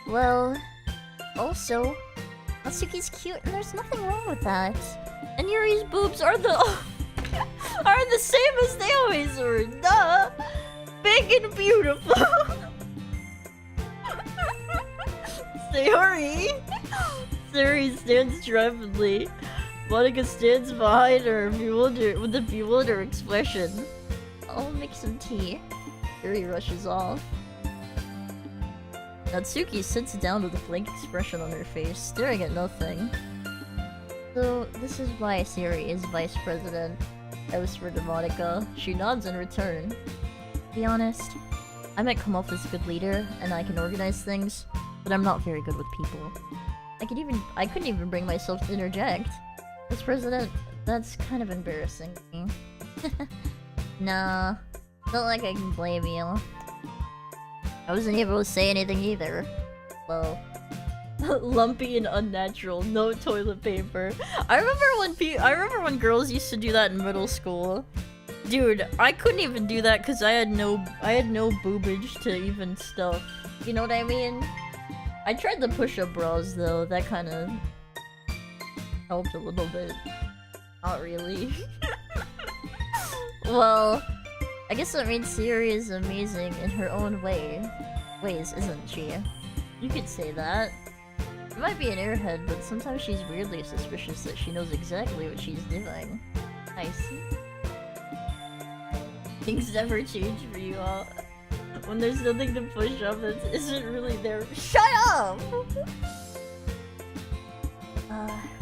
Well... Also... Natsuki's cute and there's nothing wrong with that. And Yuri's boobs are the... are the same as they always were. Duh! Big and beautiful! Sayori! Sayori stands triumphantly. Monica stands behind her, with a bewildered expression. I'll make some tea. Yuri rushes off. Natsuki sits down with a blank expression on her face, staring at nothing. So, this is why Sayori is vice president. I whispered to Monica. She nods in return. To be honest, I might come off as a good leader, and I can organize things. but I'm not very good with people. I couldn't even bring myself to interject. As president, that's kind of embarrassing to me. Nah, not like I can blame you. I wasn't able to say anything either. Well, lumpy and unnatural, no toilet paper. I remember when girls used to do that in middle school. Dude, I couldn't even do that because I had no boobage to even stuff. You know what I mean? I tried the push-up bras though. That kind of helped a little bit. Not really. Well, I guess that means Siri is amazing in her own ways, isn't she? You could say that. It might be an airhead, but sometimes she's weirdly suspicious that she knows exactly what she's doing. I see. Things never change for you all. When there's nothing to push up that isn't really there. Shut up!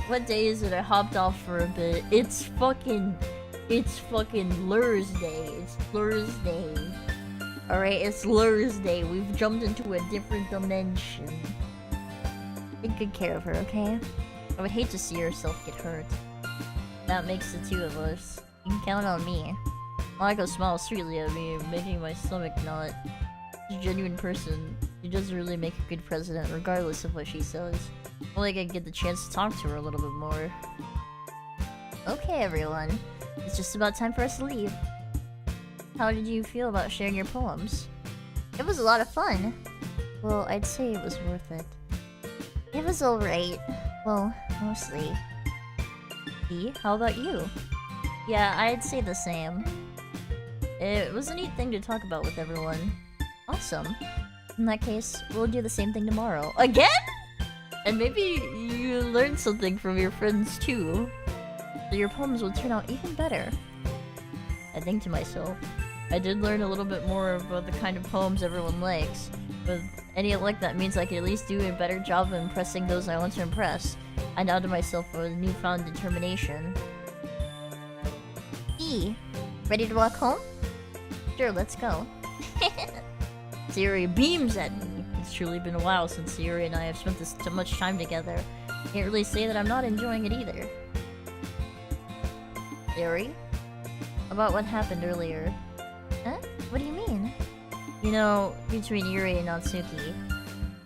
What day is it? I hopped off for a bit. It's fucking Lurs Day. It's Lurs Day. Alright, it's Lurs Day. We've jumped into a different dimension. Take good care of her, okay? I would hate to see herself get hurt. That makes the two of us. You can count on me. Monaco smiles sweetly at me, making my stomach knot. She's a genuine person. She does really make a good president, regardless of what she says. Only I can get the chance to talk to her a little bit more. Okay, everyone. It's just about time for us to leave. How did you feel about sharing your poems? It was a lot of fun. Well, I'd say it was worth it. It was alright. Well, mostly. E, how about you? Yeah, I'd say the same. It was a neat thing to talk about with everyone. Awesome. In that case, we'll do the same thing tomorrow. Again?! And maybe you learned something from your friends too. So your poems will turn out even better. I think to myself, I did learn a little bit more about the kind of poems everyone likes. With any like that means I can at least do a better job of impressing those I want to impress. I nodded myself with newfound determination. E, ready to walk home? Sure, let's go. Siri beams at me. It's truly been a while since Siri and I have spent so much time together. Can't really say that I'm not enjoying it either. Siri? About what happened earlier. Huh? What do you mean? You know, between Yuri and Natsuki.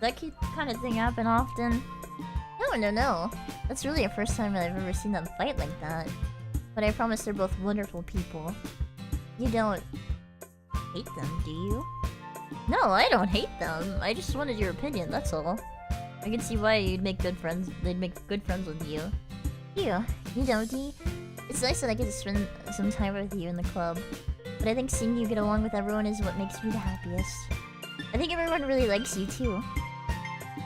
Does that kind of thing happen often? No. That's really the first time I've ever seen them fight like that. But I promise they're both wonderful people. You don't hate them, do you? No, I don't hate them. I just wanted your opinion, that's all. I can see why you'd make good friends. They'd make good friends with you. You don't, Dee. It's nice that I get to spend some time with you in the club. But I think seeing you get along with everyone is what makes me the happiest. I think everyone really likes you too.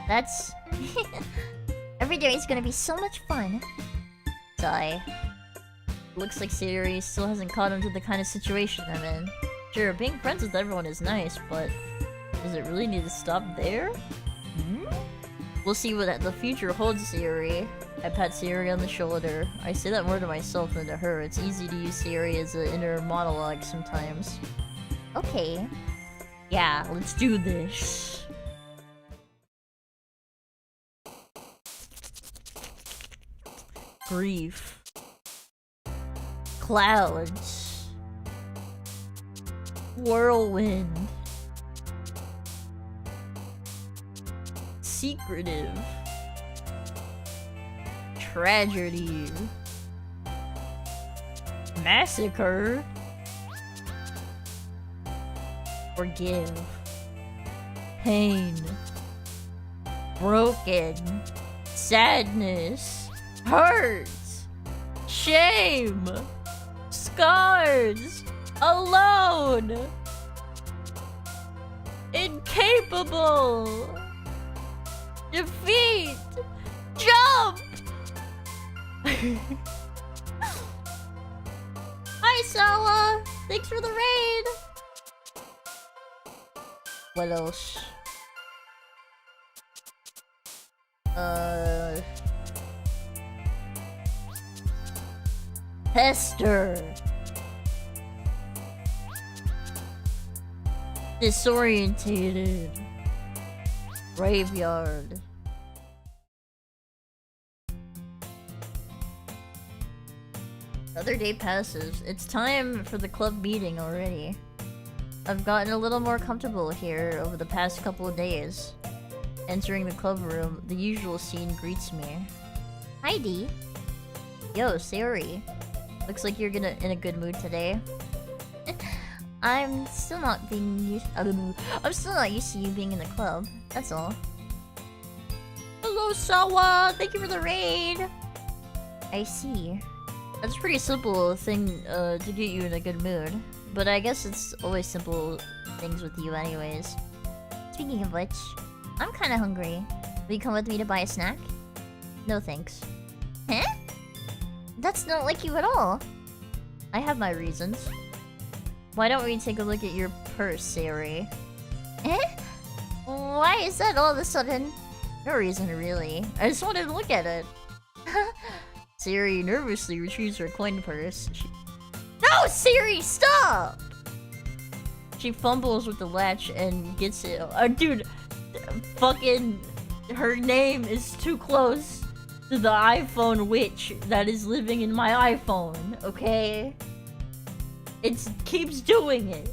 That's... Every day is gonna be so much fun. Sigh. Looks like Sayori still hasn't caught on to the kind of situation I'm in. Sure, being friends with everyone is nice, but does it really need to stop there? We'll see what the future holds, Sayori. I pat Sayori on the shoulder. I say that more to myself than to her. It's easy to use Sayori as an inner monologue sometimes. Okay. Yeah, let's do this. Grief. Clouds. Whirlwind. Secretive. Tragedy. Massacre. Forgive. Pain. Broken. Sadness. Hurts. Shame. Scars. Alone. Incapable. Defeat. Jump. Hi, Sawa! Thanks for the raid! What else? Pester! Disorientated. Graveyard. Another day passes. It's time for the club meeting already. I've gotten a little more comfortable here over the past couple of days. Entering the club room, the usual scene greets me. Hi, Dee. Yo, Sayori. Looks like you're in a good mood today. I'm still not used to you being in the club. That's all. Hello, Sawa. Thank you for the raid. I see. That's a pretty simple thing to get you in a good mood. But I guess it's always simple things with you anyways. Speaking of which, I'm kinda hungry. Will you come with me to buy a snack? No thanks. Huh? That's not like you at all. I have my reasons. Why don't we take a look at your purse, Sayori? Eh? Why is that all of a sudden? No reason really. I just wanted to look at it. Sayori nervously retrieves her coin purse. No, Sayori, stop! She fumbles with the latch and gets it. Dude, fucking, her name is too close to the iPhone witch that is living in my iPhone, okay? It keeps doing it.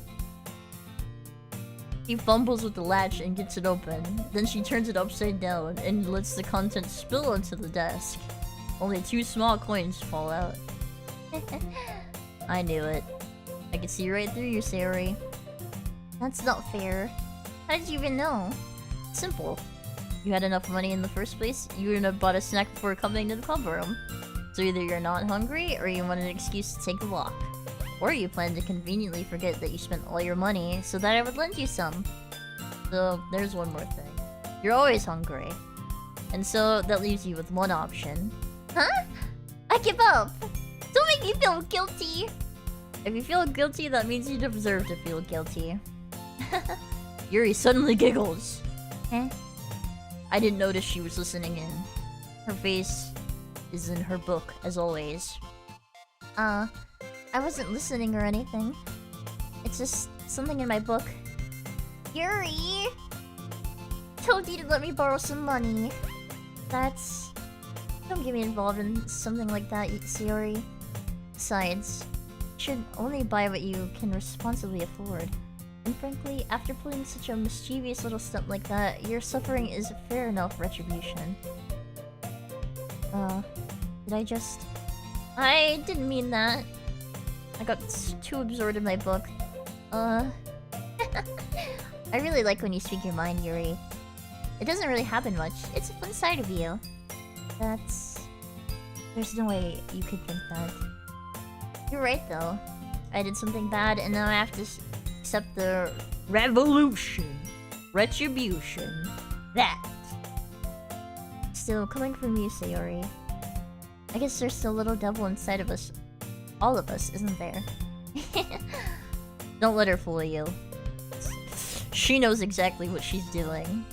She fumbles with the latch and gets it open. Then she turns it upside down and lets the contents spill onto the desk. Only 2 small coins fall out. I knew it. I could see right through you, Sayori. That's not fair. How did you even know? Simple. You had enough money in the first place, you wouldn't have bought a snack before coming to the club room. So either you're not hungry, or you want an excuse to take a walk. Or you plan to conveniently forget that you spent all your money so that I would lend you some. So, there's one more thing. You're always hungry. And so, that leaves you with one option. Huh? I give up! Don't make me feel guilty! If you feel guilty, that means you deserve to feel guilty. Yuri suddenly giggles. Huh? I didn't notice she was listening in. Her face is in her book, as always. I wasn't listening or anything. It's just something in my book. Yuri! Told you to let me borrow some money. That's... Don't get me involved in something like that, Sayori. Besides, you should only buy what you can responsibly afford. And frankly, after pulling such a mischievous little stunt like that, your suffering is fair enough retribution. Did I just... I didn't mean that. I got too absorbed in my book. I really like when you speak your mind, Yuri. It doesn't really happen much. It's a fun side of you. That's... There's no way you could think that. You're right, though. I did something bad, and now I have to accept the revolution. Retribution. That. Still, coming from you, Sayori. I guess there's still a little devil inside of us. All of us, isn't there? Don't let her fool you. She knows exactly what she's doing.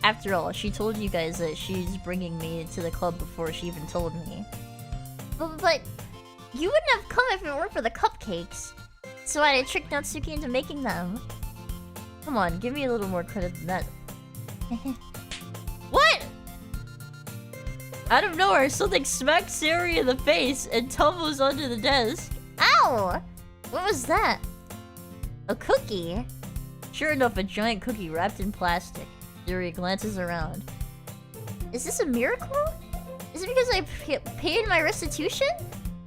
After all, she told you guys that she's bringing me to the club before she even told me. But you wouldn't have come if it weren't for the cupcakes. So I tricked Natsuki into making them. Come on, give me a little more credit than that. What? Out of nowhere, something smacks Sayori in the face and tumbles onto the desk. Ow! What was that? A cookie? Sure enough, a giant cookie wrapped in plastic. Sayori glances around. Is this a miracle? Is it because I paid my restitution?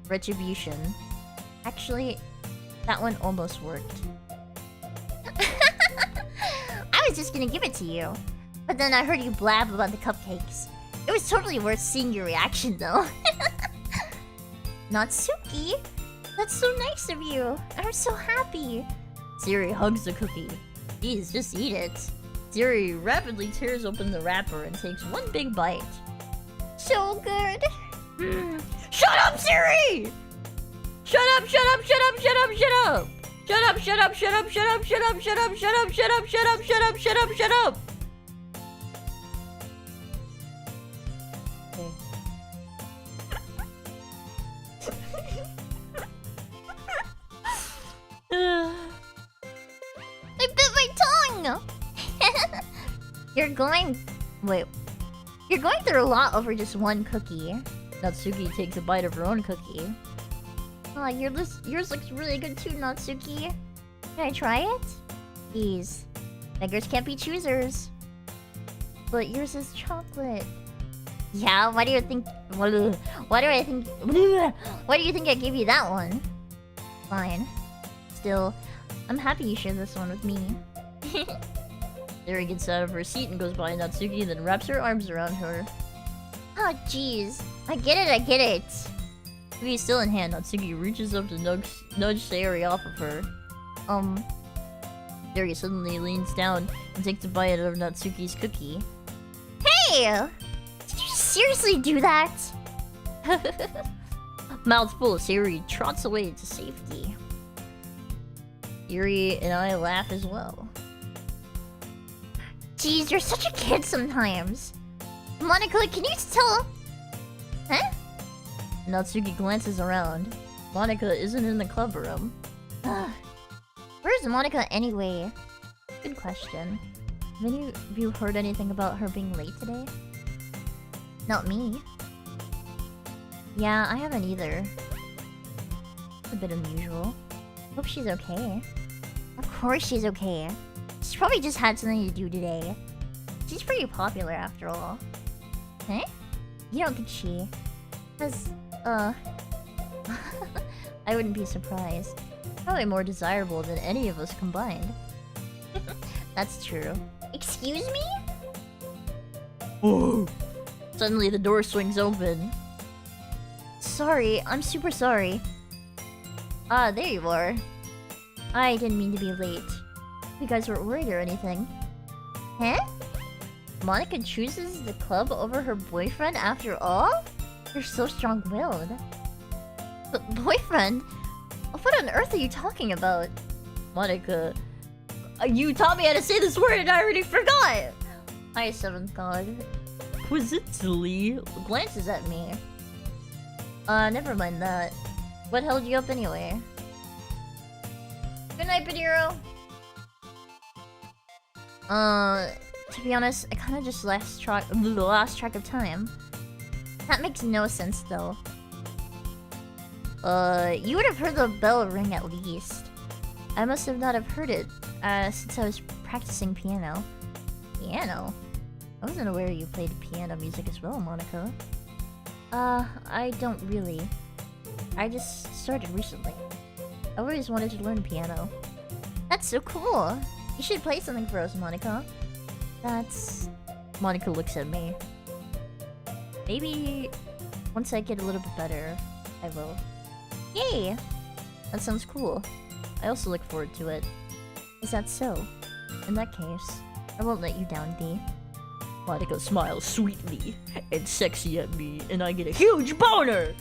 Retribution. Actually, that one almost worked. I was just gonna give it to you. But then I heard you blab about the cupcakes. It was totally worth seeing your reaction, though. Natsuki! That's so nice of you. I'm so happy. Sayori hugs the cookie. Please, just eat it. Sayori rapidly tears open the wrapper and takes one big bite. So good. Shut up, Sayori! Shut up, shut up, shut up, shut up, shut up! Shut up, shut up, shut up, shut up, shut up, shut up, shut up, shut up, shut up, shut up, shut up, shut up! I bit my tongue! You're going... Wait. You're going through a lot over just one cookie. Natsuki takes a bite of her own cookie. Oh, yours looks really good too, Natsuki. Can I try it? Please. Beggars can't be choosers. But yours is chocolate. Yeah, why do you think... Why do I think... Why do you think I gave you that one? Fine. Still, I'm happy you shared this one with me. Sari gets out of her seat and goes by Natsuki, then wraps her arms around her. Oh, jeez. I get it. Cookie still in hand, Natsuki reaches up to nudge Sayori off of her. Sayori suddenly leans down and takes a bite of Natsuki's cookie. Hey! Did you seriously do that? Mouth full, Sayori trots away to safety. Yuri and I laugh as well. Jeez, you're such a kid sometimes. Monica, can you tell... Huh? Natsuki glances around. Monica isn't in the club room. Where's Monica anyway? Good question. Have any of you heard anything about her being late today? Not me. Yeah, I haven't either. It's a bit unusual. Hope she's okay. Of course she's okay. She's probably just had something to do today. She's pretty popular after all. Huh? You don't think she has, I wouldn't be surprised. Probably more desirable than any of us combined. That's true. Excuse me? Oh! Suddenly the door swings open. Sorry, I'm super sorry. Ah, there you are. I didn't mean to be late. You guys weren't worried or anything. Huh? Monica chooses the club over her boyfriend after all? You're so strong-willed. But boyfriend? What on earth are you talking about? Monica... You taught me how to say this word and I already forgot! Hi, Seventh God. Quizzically glances at me. Never mind that. What held you up anyway? Good night, Baniro! To be honest, I kinda just lost track of time. That makes no sense, though. You would have heard the bell ring at least. I must have not have heard it, since I was practicing piano. Piano? I wasn't aware you played piano music as well, Monica. I don't really. I just started recently. I always wanted to learn piano. That's so cool! You should play something for us, Monica. That's... Monica looks at me. Maybe... once I get a little bit better, I will. Yay! That sounds cool. I also look forward to it. Is that so? In that case, I won't let you down, Dee. Monica smiles sweetly and sexy at me, and I get a huge boner!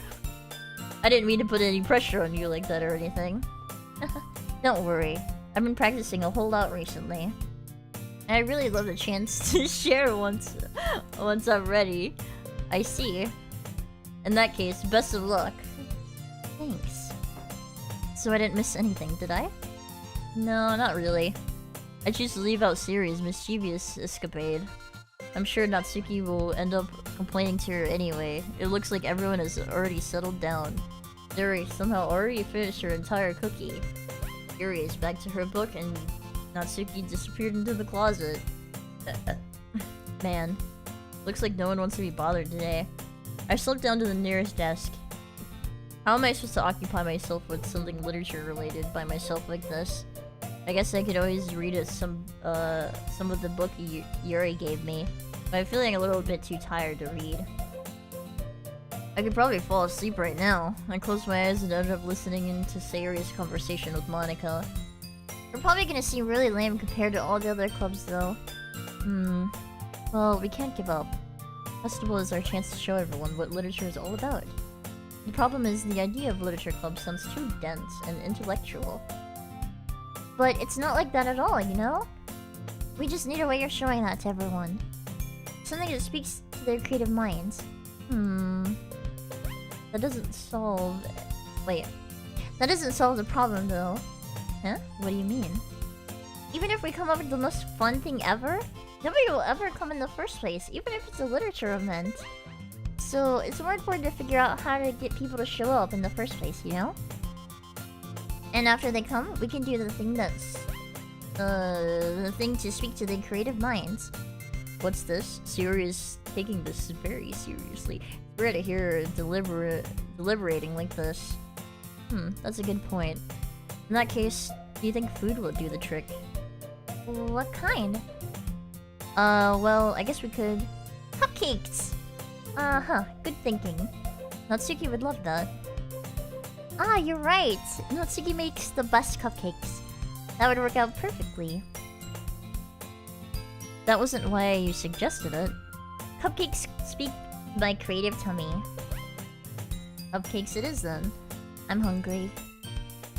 I didn't mean to put any pressure on you like that or anything. Don't worry. I've been practicing a whole lot recently. And I really love the chance to share once I'm ready. I see. In that case, best of luck. Thanks. So I didn't miss anything, did I? No, not really. I choose to leave out Sayori's mischievous escapade. I'm sure Natsuki will end up complaining to her anyway. It looks like everyone has already settled down. Sayori somehow already finished her entire cookie. Yuri is back to her book and Natsuki disappeared into the closet. Man. Looks like no one wants to be bothered today. I slipped down to the nearest desk. How am I supposed to occupy myself with something literature related by myself like this? I guess I could always read some of the book Yuri gave me, but I'm feeling a little bit too tired to read. I could probably fall asleep right now. I close my eyes and end up listening into Sayori's conversation with Monica. We're probably gonna seem really lame compared to all the other clubs though. Well, we can't give up. Festival is our chance to show everyone what literature is all about. The problem is the idea of literature club sounds too dense and intellectual. But it's not like that at all, you know? We just need a way of showing that to everyone. Something that speaks to their creative minds. That doesn't solve... Wait. That doesn't solve the problem, though. Huh? What do you mean? Even if we come up with the most fun thing ever, nobody will ever come in the first place, even if it's a literature event. So it's more important to figure out how to get people to show up in the first place, you know? And after they come, we can do the thing that's... the thing to speak to the creative minds. What's this? Siri is taking this very seriously. It's rare to hear her deliberating like this. That's a good point. In that case, do you think food will do the trick? What kind? Well, I guess we could... Cupcakes! Good thinking. Natsuki would love that. Ah, you're right! Natsuki makes the best cupcakes. That would work out perfectly. That wasn't why you suggested it. Cupcakes speak my creative tummy. Cupcakes it is then. I'm hungry.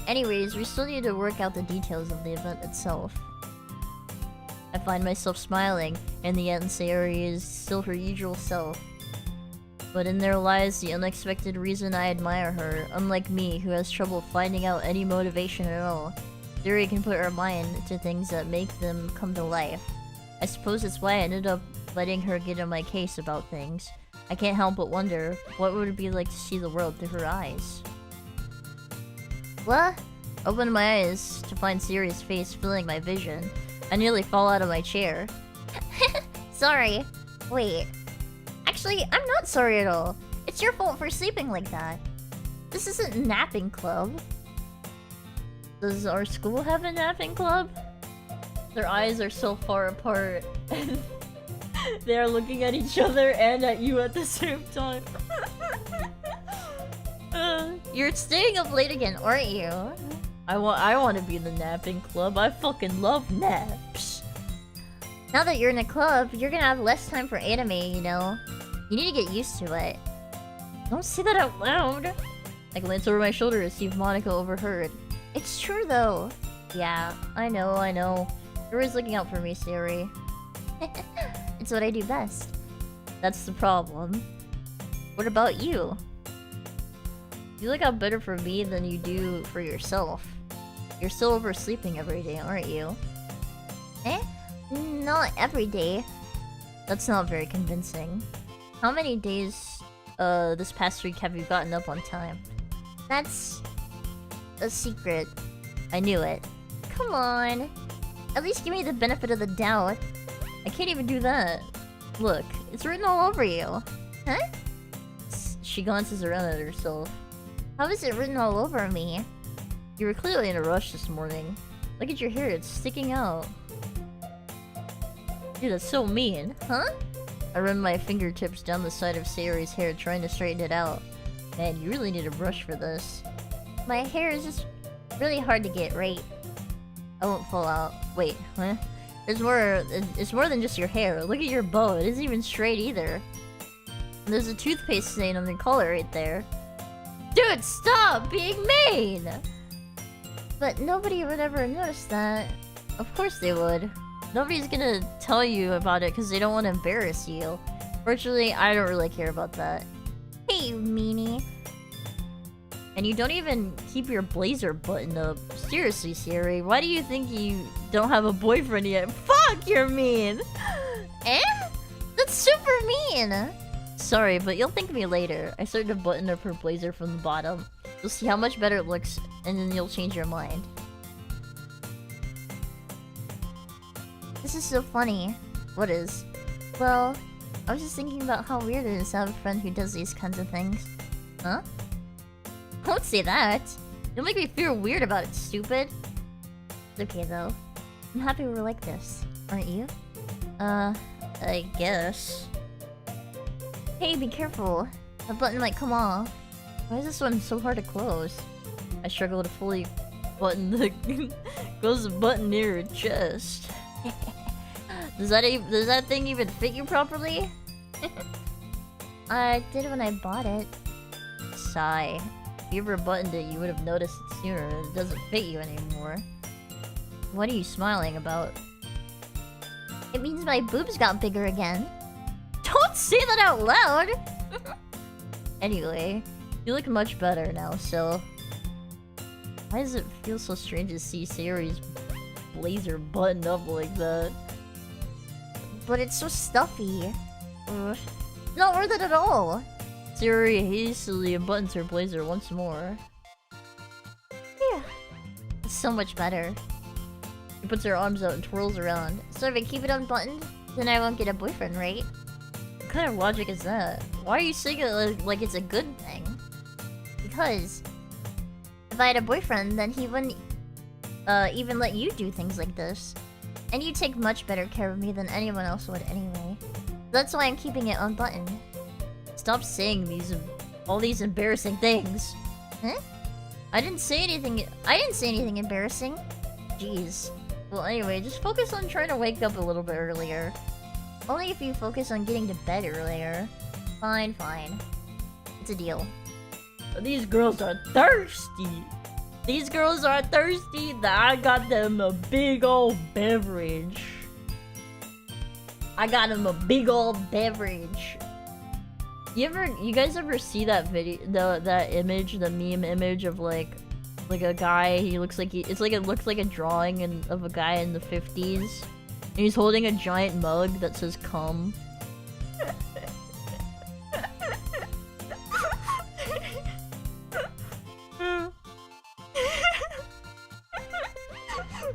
Anyways, we still need to work out the details of the event itself. I find myself smiling, and the end Sayori is still her usual self. But in there lies the unexpected reason I admire her, unlike me, who has trouble finding out any motivation at all. Sayori can put her mind to things that make them come to life. I suppose it's why I ended up letting her get in my case about things. I can't help but wonder, what would it be like to see the world through her eyes? What? Opened my eyes to find Sayori's face filling my vision. I nearly fall out of my chair. Sorry. Wait. Actually, I'm not sorry at all. It's your fault for sleeping like that. This isn't napping club. Does our school have a napping club? Their eyes are so far apart. They are looking at each other and at you at the same time. You're staying up late again, aren't you? I want to be in the napping club. I fucking love naps. Now that you're in a club, you're gonna have less time for anime, you know? You need to get used to it. Don't say that out loud. I glanced over my shoulder to see if Monica overheard. It's true though. Yeah, I know. You're always looking out for me, Sayori. It's what I do best. That's the problem. What about you? You look out better for me than you do for yourself. You're still oversleeping every day, aren't you? Eh? Not every day. That's not very convincing. How many days, this past week have you gotten up on time? That's... a secret. I knew it. Come on. At least give me the benefit of the doubt. I can't even do that. Look, it's written all over you. Huh? She glances around at herself. How is it written all over me? You were clearly in a rush this morning. Look at your hair, it's sticking out. Dude, that's so mean. Huh? I run my fingertips down the side of Sayori's hair, trying to straighten it out. Man, you really need a brush for this. My hair is just really hard to get right. I won't fall out. Wait, huh? It's more than just your hair. Look at your bow. It isn't even straight either. And there's a toothpaste stain on your collar right there. Dude, stop being mean! But nobody would ever notice that. Of course they would. Nobody's gonna tell you about it because they don't want to embarrass you. Fortunately, I don't really care about that. Hey, you meanie. And you don't even keep your blazer buttoned up. Seriously, Sayori, why do you think you don't have a boyfriend yet? Fuck, you're mean! Eh? That's super mean! Sorry, but you'll thank me later. I started to button up her blazer from the bottom. You'll see how much better it looks, and then you'll change your mind. This is so funny. What is? Well, I was just thinking about how weird it is to have a friend who does these kinds of things. Huh? Don't say that! You'll make me feel weird about it, stupid! It's okay though. I'm happy we're like this. Aren't you? I guess. Hey, be careful. The button might come off. Why is this one so hard to close? I struggle to fully button the close the button near your chest. Does that thing even fit you properly? I did when I bought it. Sigh. If you ever buttoned it, you would have noticed it sooner. It doesn't fit you anymore. What are you smiling about? It means my boobs got bigger again. Don't say that out loud! Anyway, you look much better now, so... Why does it feel so strange to see Sayori's blazer buttoned up like that? but it's so stuffy. Ugh. Not worth it at all. Siri hastily unbuttons her blazer once more. Yeah. It's so much better. She puts her arms out and twirls around. So if I keep it unbuttoned, then I won't get a boyfriend, right? What kind of logic is that? Why are you saying it like it's a good thing? Because if I had a boyfriend, then he wouldn't even let you do things like this. And you take much better care of me than anyone else would anyway. That's why I'm keeping it unbuttoned. Stop saying all these embarrassing things. Huh? I didn't say anything embarrassing. Jeez. Well, anyway, just focus on trying to wake up a little bit earlier. Only if you focus on getting to bed earlier. Fine, fine. It's a deal. These girls are thirsty. These girls are thirsty that I got them a big old beverage. I got them a big old beverage. You guys ever see that video, that image, the meme image of like a guy? He looks like it looks like a drawing of a guy in the 50s, and he's holding a giant mug that says "cum."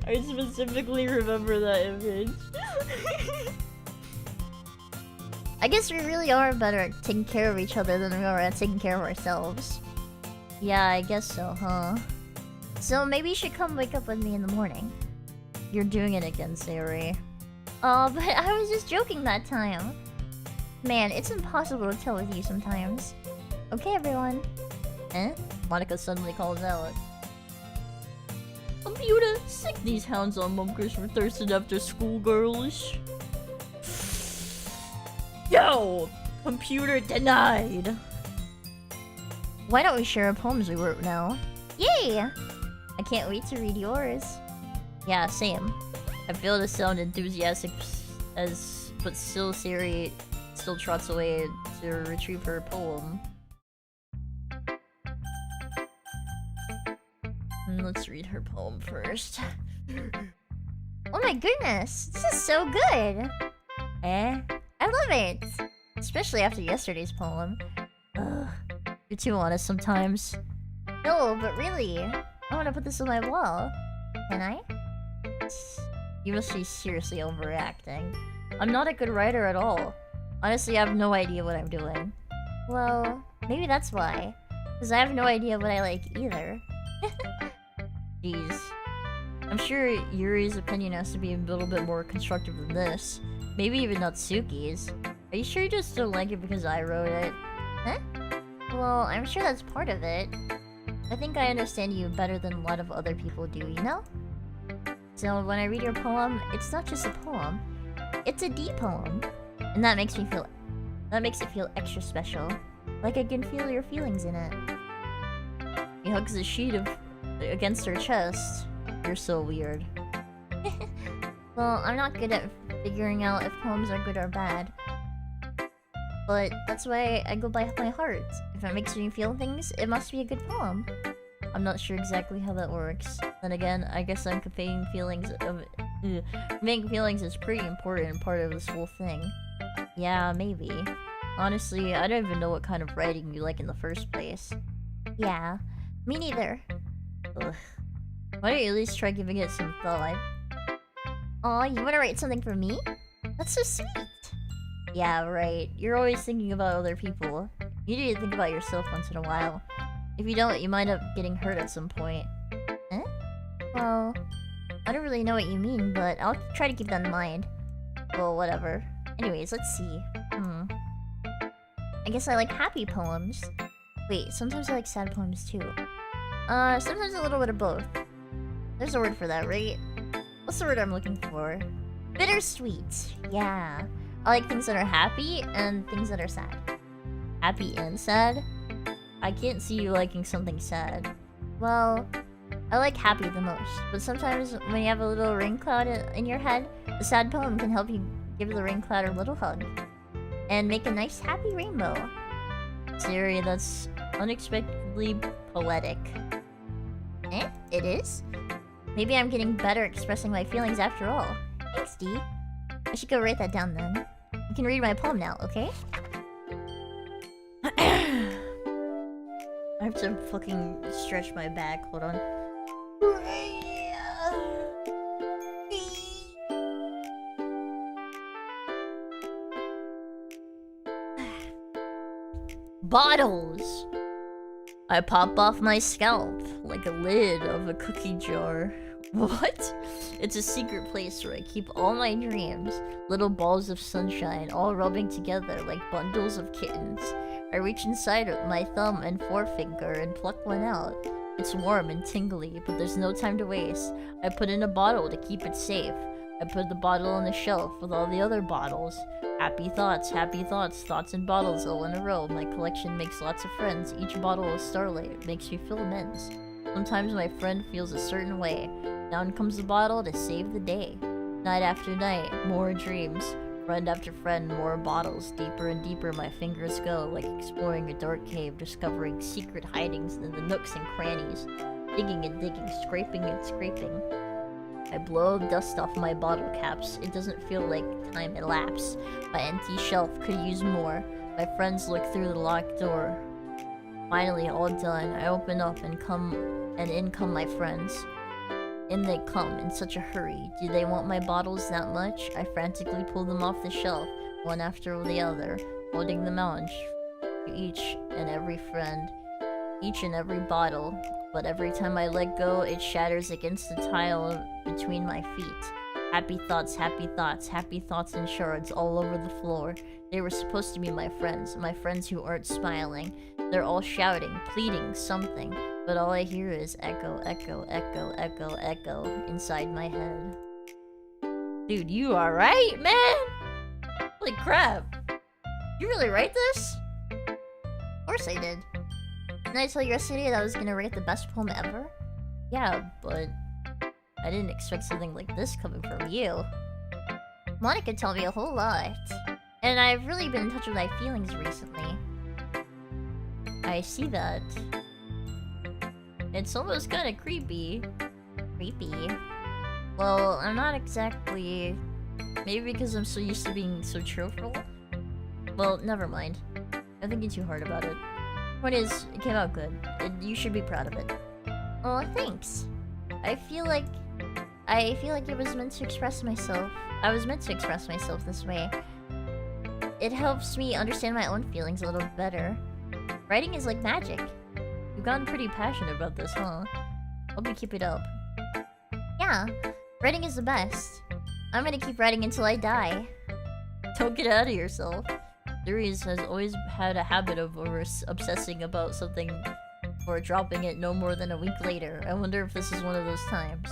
I specifically remember that image. I guess we really are better at taking care of each other than we are at taking care of ourselves. Yeah, I guess so, huh? So maybe you should come wake up with me in the morning. You're doing it again, Sayori. Oh, but I was just joking that time. Man, it's impossible to tell with you sometimes. Okay, everyone. Eh? Monica suddenly calls out. Computer, sick these hounds on Mumkers for thirsting after school, girls. Yo! Computer denied! Why don't we share our poems we wrote now? Yay! I can't wait to read yours. Yeah, same. I feel to sound enthusiastic but still Siri still trots away to retrieve her poem. Let's read her poem first. Oh my goodness! This is so good! I love it! Especially after yesterday's poem. Ugh, you're too honest sometimes. No, but really, I want to put this on my wall. Can I? You must be seriously overreacting. I'm not a good writer at all. Honestly, I have no idea what I'm doing. Well, maybe that's why. Because I have no idea what I like either. Jeez. I'm sure Yuri's opinion has to be a little bit more constructive than this. Maybe even Natsuki's. Are you sure you just don't like it because I wrote it? Huh? Well, I'm sure that's part of it. I think I understand you better than a lot of other people do, you know? So when I read your poem, it's not just a poem. It's a D poem. And that makes it feel extra special. Like I can feel your feelings in it. He hugs the sheet against her chest. You're so weird. Well, I'm not good at figuring out if poems are good or bad. But that's why I go by my heart. If it makes me feel things, it must be a good poem. I'm not sure exactly how that works. Then again, I guess I'm conveying feelings of... Conveying feelings is pretty important part of this whole thing. Yeah, maybe. Honestly, I don't even know what kind of writing you like in the first place. Yeah, me neither. Ugh. Why don't you at least try giving it some thought? Aw, you wanna write something for me? That's so sweet! Yeah, right. You're always thinking about other people. You need to think about yourself once in a while. If you don't, you might end up getting hurt at some point. Eh? Well, I don't really know what you mean, but I'll try to keep that in mind. Well, whatever. Anyways, let's see. I guess I like happy poems. Wait, sometimes I like sad poems too. Sometimes a little bit of both. There's a word for that, right? What's the word I'm looking for? Bittersweet. Yeah. I like things that are happy and things that are sad. Happy and sad? I can't see you liking something sad. Well, I like happy the most, but sometimes when you have a little rain cloud in your head, the sad poem can help you give the rain cloud a little hug. And make a nice happy rainbow. Siri, that's unexpectedly poetic. Eh? It is? Maybe I'm getting better at expressing my feelings after all. Thanks, D. I should go write that down then. You can read my poem now, okay? I have to fucking stretch my back. Hold on. Bottles! I pop off my scalp like a lid of a cookie jar. What? It's a secret place where I keep all my dreams. Little balls of sunshine all rubbing together like bundles of kittens. I reach inside of my thumb and forefinger and pluck one out. It's warm and tingly, but there's no time to waste. I put in a bottle to keep it safe. I put the bottle on the shelf with all the other bottles. Happy thoughts, thoughts in bottles all in a row. My collection makes lots of friends. Each bottle of starlight makes me feel immense. Sometimes my friend feels a certain way. Down comes the bottle to save the day. Night after night, more dreams. Friend after friend, more bottles. Deeper and deeper my fingers go, like exploring a dark cave, discovering secret hidings in the nooks and crannies. Digging and digging, scraping and scraping. I blow dust off my bottle caps. It doesn't feel like time elapsed. My empty shelf could use more. My friends look through the locked door. Finally, all done. I open up and in come my friends. In they come in such a hurry. Do they want my bottles that much? I frantically pull them off the shelf, one after the other, holding them out to each and every friend, each and every bottle. But every time I let go, it shatters against the tile between my feet. Happy thoughts in shards all over the floor. They were supposed to be my friends who aren't smiling. They're all shouting, pleading something, but all I hear is echo, echo, echo, echo, echo inside my head. Dude, you alright, man? Holy crap. You really write this? Of course I did. Didn't I tell you yesterday that I was gonna write the best poem ever? Yeah, but I didn't expect something like this coming from you. Monica told me a whole lot. And I've really been in touch with my feelings recently. I see that. It's almost kinda creepy. Well, I'm not exactly... Maybe because I'm so used to being so truthful? Well, never mind. I'm thinking too hard about it. Point is, it came out good. You should be proud of it. Oh, thanks. I feel like it was meant to express myself. I was meant to express myself this way. It helps me understand my own feelings a little better. Writing is like magic. You've gotten pretty passionate about this, huh? Hope you keep it up. Yeah, writing is the best. I'm gonna keep writing until I die. Don't get out of yourself. Darius has always had a habit of obsessing about something or dropping it no more than a week later. I wonder if this is one of those times.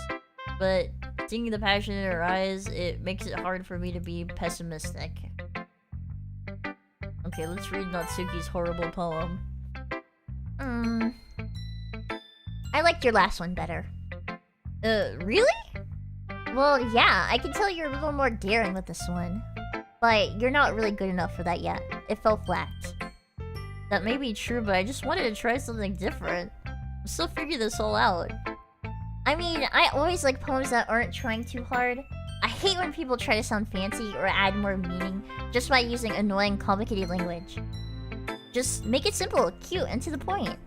But seeing the passion in her eyes, it makes it hard for me to be pessimistic. Okay, let's read Natsuki's horrible poem. I liked your last one better. Really? Well, yeah, I can tell you're a little more daring with this one. But you're not really good enough for that yet. It fell flat. That may be true, but I just wanted to try something different. I'm still figuring this all out. I mean, I always like poems that aren't trying too hard. I hate when people try to sound fancy or add more meaning just by using annoying, complicated language. Just make it simple, cute, and to the point.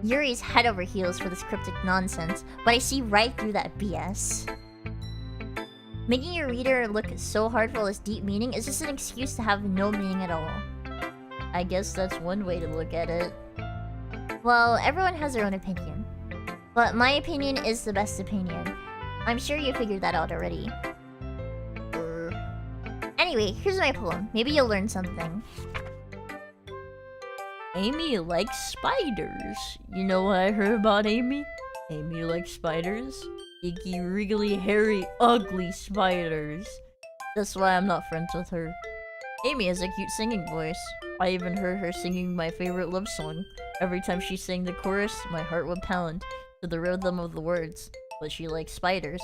Yuri's head over heels for this cryptic nonsense, but I see right through that BS. Making your reader look so hard for all this deep meaning is just an excuse to have no meaning at all. I guess that's one way to look at it. Well, everyone has their own opinion. But my opinion is the best opinion. I'm sure you figured that out already. Anyway, here's my poem. Maybe you'll learn something. Amy likes spiders. You know what I heard about Amy? Amy likes spiders. Icky, wriggly, hairy, ugly spiders. That's why I'm not friends with her. Amy has a cute singing voice. I even heard her singing my favorite love song. Every time she sang the chorus, my heart would pound to the rhythm of the words. But she likes spiders.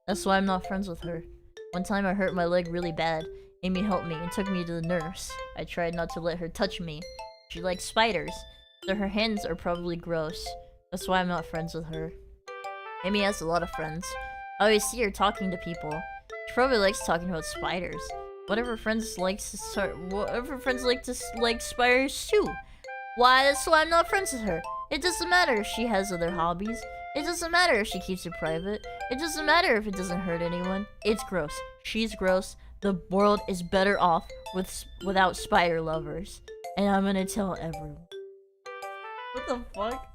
That's why I'm not friends with her. One time I hurt my leg really bad. Amy helped me and took me to the nurse. I tried not to let her touch me. She likes spiders, so her hands are probably gross. That's why I'm not friends with her. Amy has a lot of friends. I always see her talking to people. She probably likes talking about spiders. Whatever friends like spiders too. Why? That's why I'm not friends with her. It doesn't matter if she has other hobbies. It doesn't matter if she keeps it private. It doesn't matter if it doesn't hurt anyone. It's gross. She's gross. The world is better off without spider lovers. And I'm gonna tell everyone. What the fuck?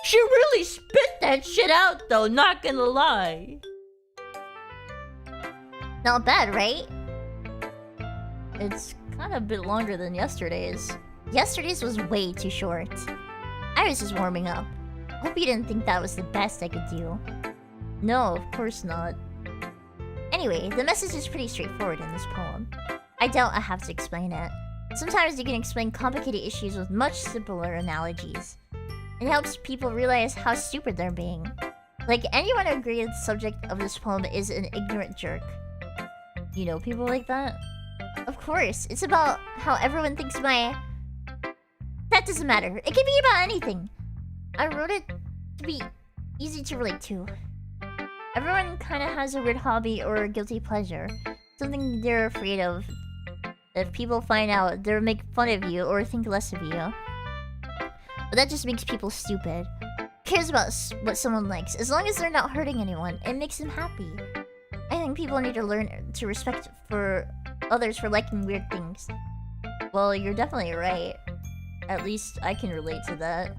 She really spit that shit out though, not gonna lie. Not bad, right? It's kind of a bit longer than yesterday's. Yesterday's was way too short. I was just warming up. Hope you didn't think that was the best I could do. No, of course not. Anyway, the message is pretty straightforward in this poem. I doubt I have to explain it. Sometimes you can explain complicated issues with much simpler analogies. It helps people realize how stupid they're being. Like, anyone agree the subject of this poem is an ignorant jerk? You know people like that? Of course, it's about how everyone thinks my... That doesn't matter. It can be about anything. I wrote it to be easy to relate to. Everyone kind of has a weird hobby or a guilty pleasure. Something they're afraid of. If people find out, they'll make fun of you or think less of you. But that just makes people stupid. Who cares about what someone likes? As long as they're not hurting anyone, it makes them happy. I think people need to learn to respect for others for liking weird things. Well, you're definitely right. At least I can relate to that.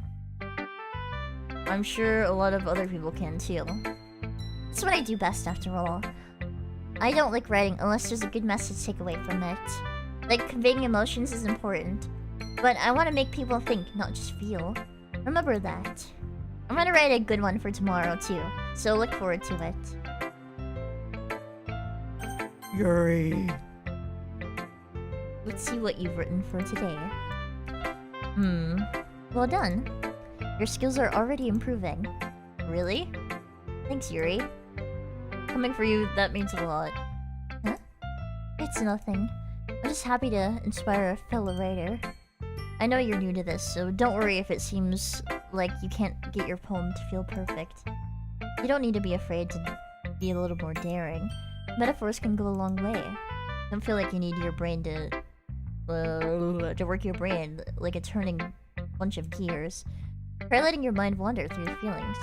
I'm sure a lot of other people can too. It's what I do best after all. I don't like writing unless there's a good message to take away from it. Like, conveying emotions is important. But I want to make people think, not just feel. Remember that. I'm gonna write a good one for tomorrow too, so look forward to it. Yuri. Let's see what you've written for today. Well done. Your skills are already improving. Really? Thanks, Yuri. Coming for you, that means a lot. Huh? It's nothing. I'm just happy to inspire a fellow writer. I know you're new to this, so don't worry if it seems like you can't get your poem to feel perfect. You don't need to be afraid to be a little more daring. Metaphors can go a long way. Don't feel like you need your brain to work your brain like a turning bunch of gears. Try letting your mind wander through your feelings.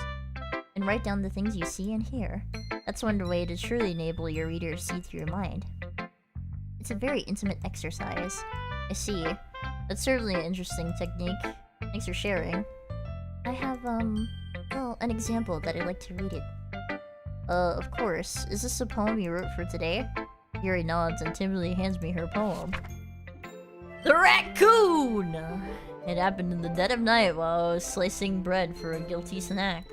And write down the things you see and hear. That's one way to truly enable your reader to see through your mind. It's a very intimate exercise. I see. That's certainly an interesting technique. Thanks for sharing. I have, well, an example that I'd like to read it. Of course. Is this a poem you wrote for today? Yuri nods and timidly hands me her poem. The Raccoon! It happened in the dead of night while I was slicing bread for a guilty snack.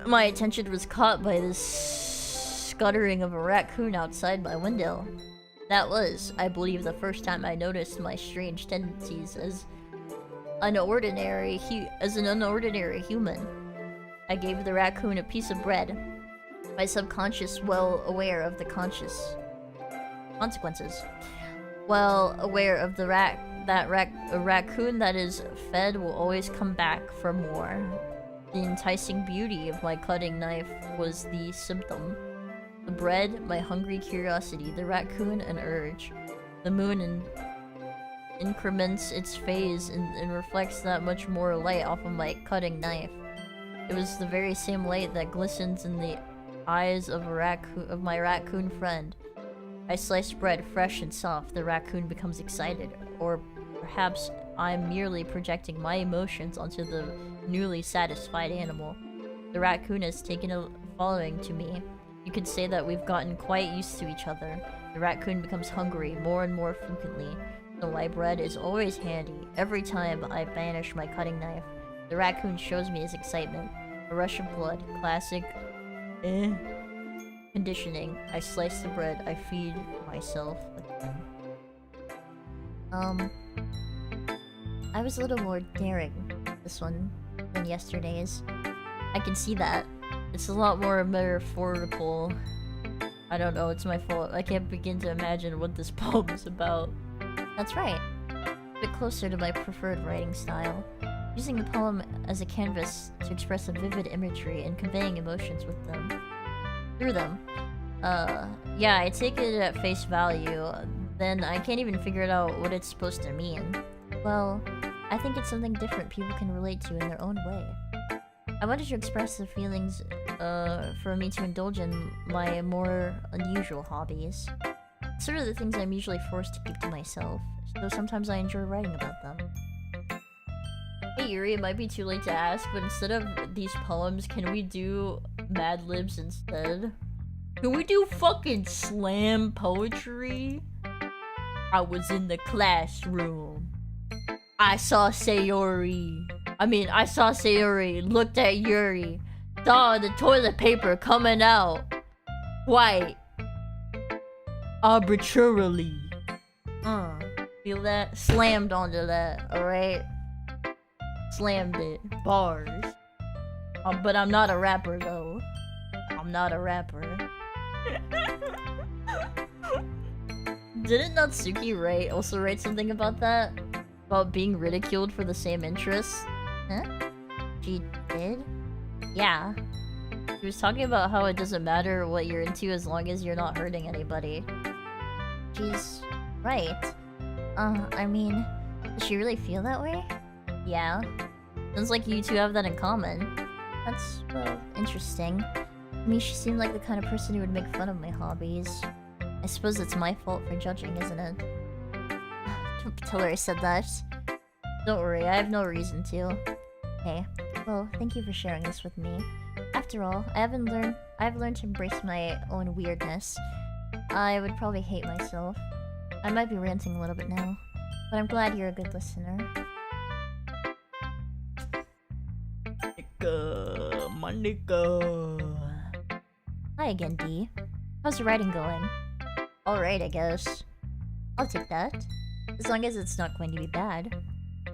My attention was caught by this scuttering of a raccoon outside my window. That was, I believe, the first time I noticed my strange tendencies as an unordinary human. I gave the raccoon a piece of bread, my subconscious well aware of the conscious consequences. Well aware of the a raccoon that is fed will always come back for more. The enticing beauty of my cutting knife was the symptom. The bread, my hungry curiosity, the raccoon, an urge. The moon increments its phase and reflects that much more light off of my cutting knife. It was the very same light that glistens in the eyes of my raccoon friend. I slice bread fresh and soft. The raccoon becomes excited, or perhaps I'm merely projecting my emotions onto the newly satisfied animal. The raccoon has taken a following to me. You could say that we've gotten quite used to each other. The raccoon becomes hungry more and more frequently, so my bread is always handy. Every time I banish my cutting knife, the raccoon shows me his excitement. A rush of blood. Classic conditioning. I slice the bread. I feed myself again. I was a little more daring this one than yesterday's. I can see that. It's a lot more metaphorical. I don't know, it's my fault. I can't begin to imagine what this poem is about. That's right. A bit closer to my preferred writing style. Using the poem as a canvas to express a vivid imagery and conveying emotions with them. Through them. Yeah, I take it at face value, then I can't even figure it out what it's supposed to mean. Well, I think it's something different people can relate to in their own way. I wanted to express the feelings, for me to indulge in my more unusual hobbies. Sort of the things I'm usually forced to keep to myself, though sometimes I enjoy writing about them. Hey Yuri, it might be too late to ask, but instead of these poems, can we do Mad Libs instead? Can we do fucking slam poetry? I was in the classroom. I saw Sayori, looked at Yuri, saw the toilet paper coming out. Quite arbitrarily. Feel that? Slammed onto that, alright? Slammed it. Bars. But I'm not a rapper though. I'm not a rapper. Didn't Natsuki also write something about that? About being ridiculed for the same interests? Huh? She did? Yeah. She was talking about how it doesn't matter what you're into as long as you're not hurting anybody. She's right. I mean, does she really feel that way? Yeah. Sounds like you two have that in common. That's, well, interesting. To me, she seemed like the kind of person who would make fun of my hobbies. I suppose it's my fault for judging, isn't it? Don't tell her I said that. Don't worry, I have no reason to. Okay, well, thank you for sharing this with me. After all, I've learned to embrace my own weirdness. I would probably hate myself. I might be ranting a little bit now, but I'm glad you're a good listener. My nigga. Hi again, D. How's the writing going? Alright, I guess. I'll take that. As long as it's not going to be bad.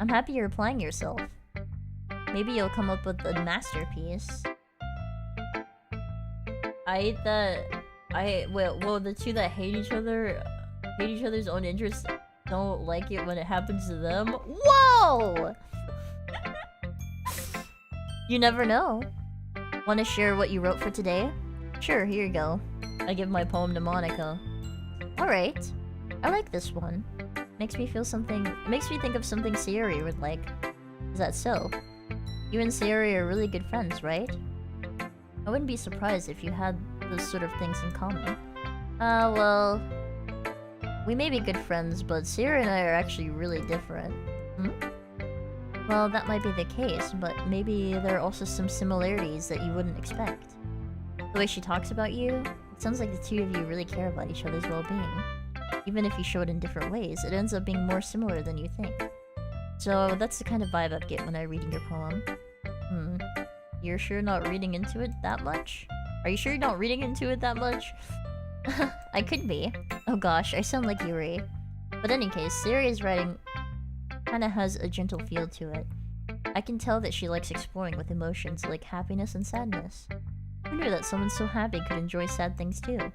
I'm happy you're applying yourself. Maybe you'll come up with a masterpiece. Well, the two that hate each other's own interests don't like it when it happens to them. Whoa! You never know. Want to share what you wrote for today? Sure, here you go. I give my poem to Monica. Alright. I like this one. Makes me think of something Sayori would like. Is that so? You and Sayori are really good friends, right? I wouldn't be surprised if you had those sort of things in common. Well... We may be good friends, but Sayori and I are actually really different. Well, that might be the case, but maybe there are also some similarities that you wouldn't expect. The way she talks about you, it sounds like the two of you really care about each other's well-being. Even if you show it in different ways, it ends up being more similar than you think. So that's the kind of vibe I get when I'm reading your poem. You're sure not reading into it that much? Are you sure you're not reading into it that much? I could be. Oh gosh, I sound like Yuri. But in any case, Sayori's writing kinda has a gentle feel to it. I can tell that she likes exploring with emotions like happiness and sadness. Who knew that someone so happy could enjoy sad things too?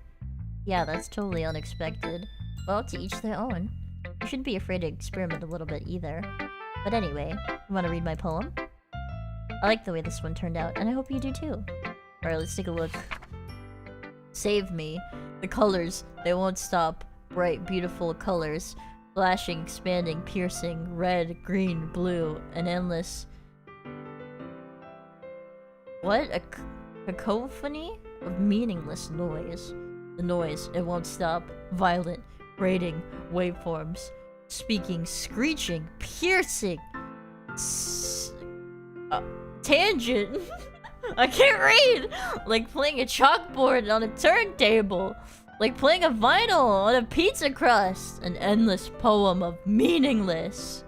Yeah, that's totally unexpected. Well, to each their own. You shouldn't be afraid to experiment a little bit either. But anyway, you wanna read my poem? I like the way this one turned out, and I hope you do too. Alright, let's take a look. Save me. The colors, they won't stop. Bright, beautiful colors. Flashing, expanding, piercing, red, green, blue, an endless... What? A cacophony of meaningless noise. The noise, it won't stop. Violent, grating, waveforms. Speaking, screeching, piercing. Tangent. I can't read! Like playing a chalkboard on a turntable. Like playing a vinyl on a pizza crust. An endless poem of meaningless.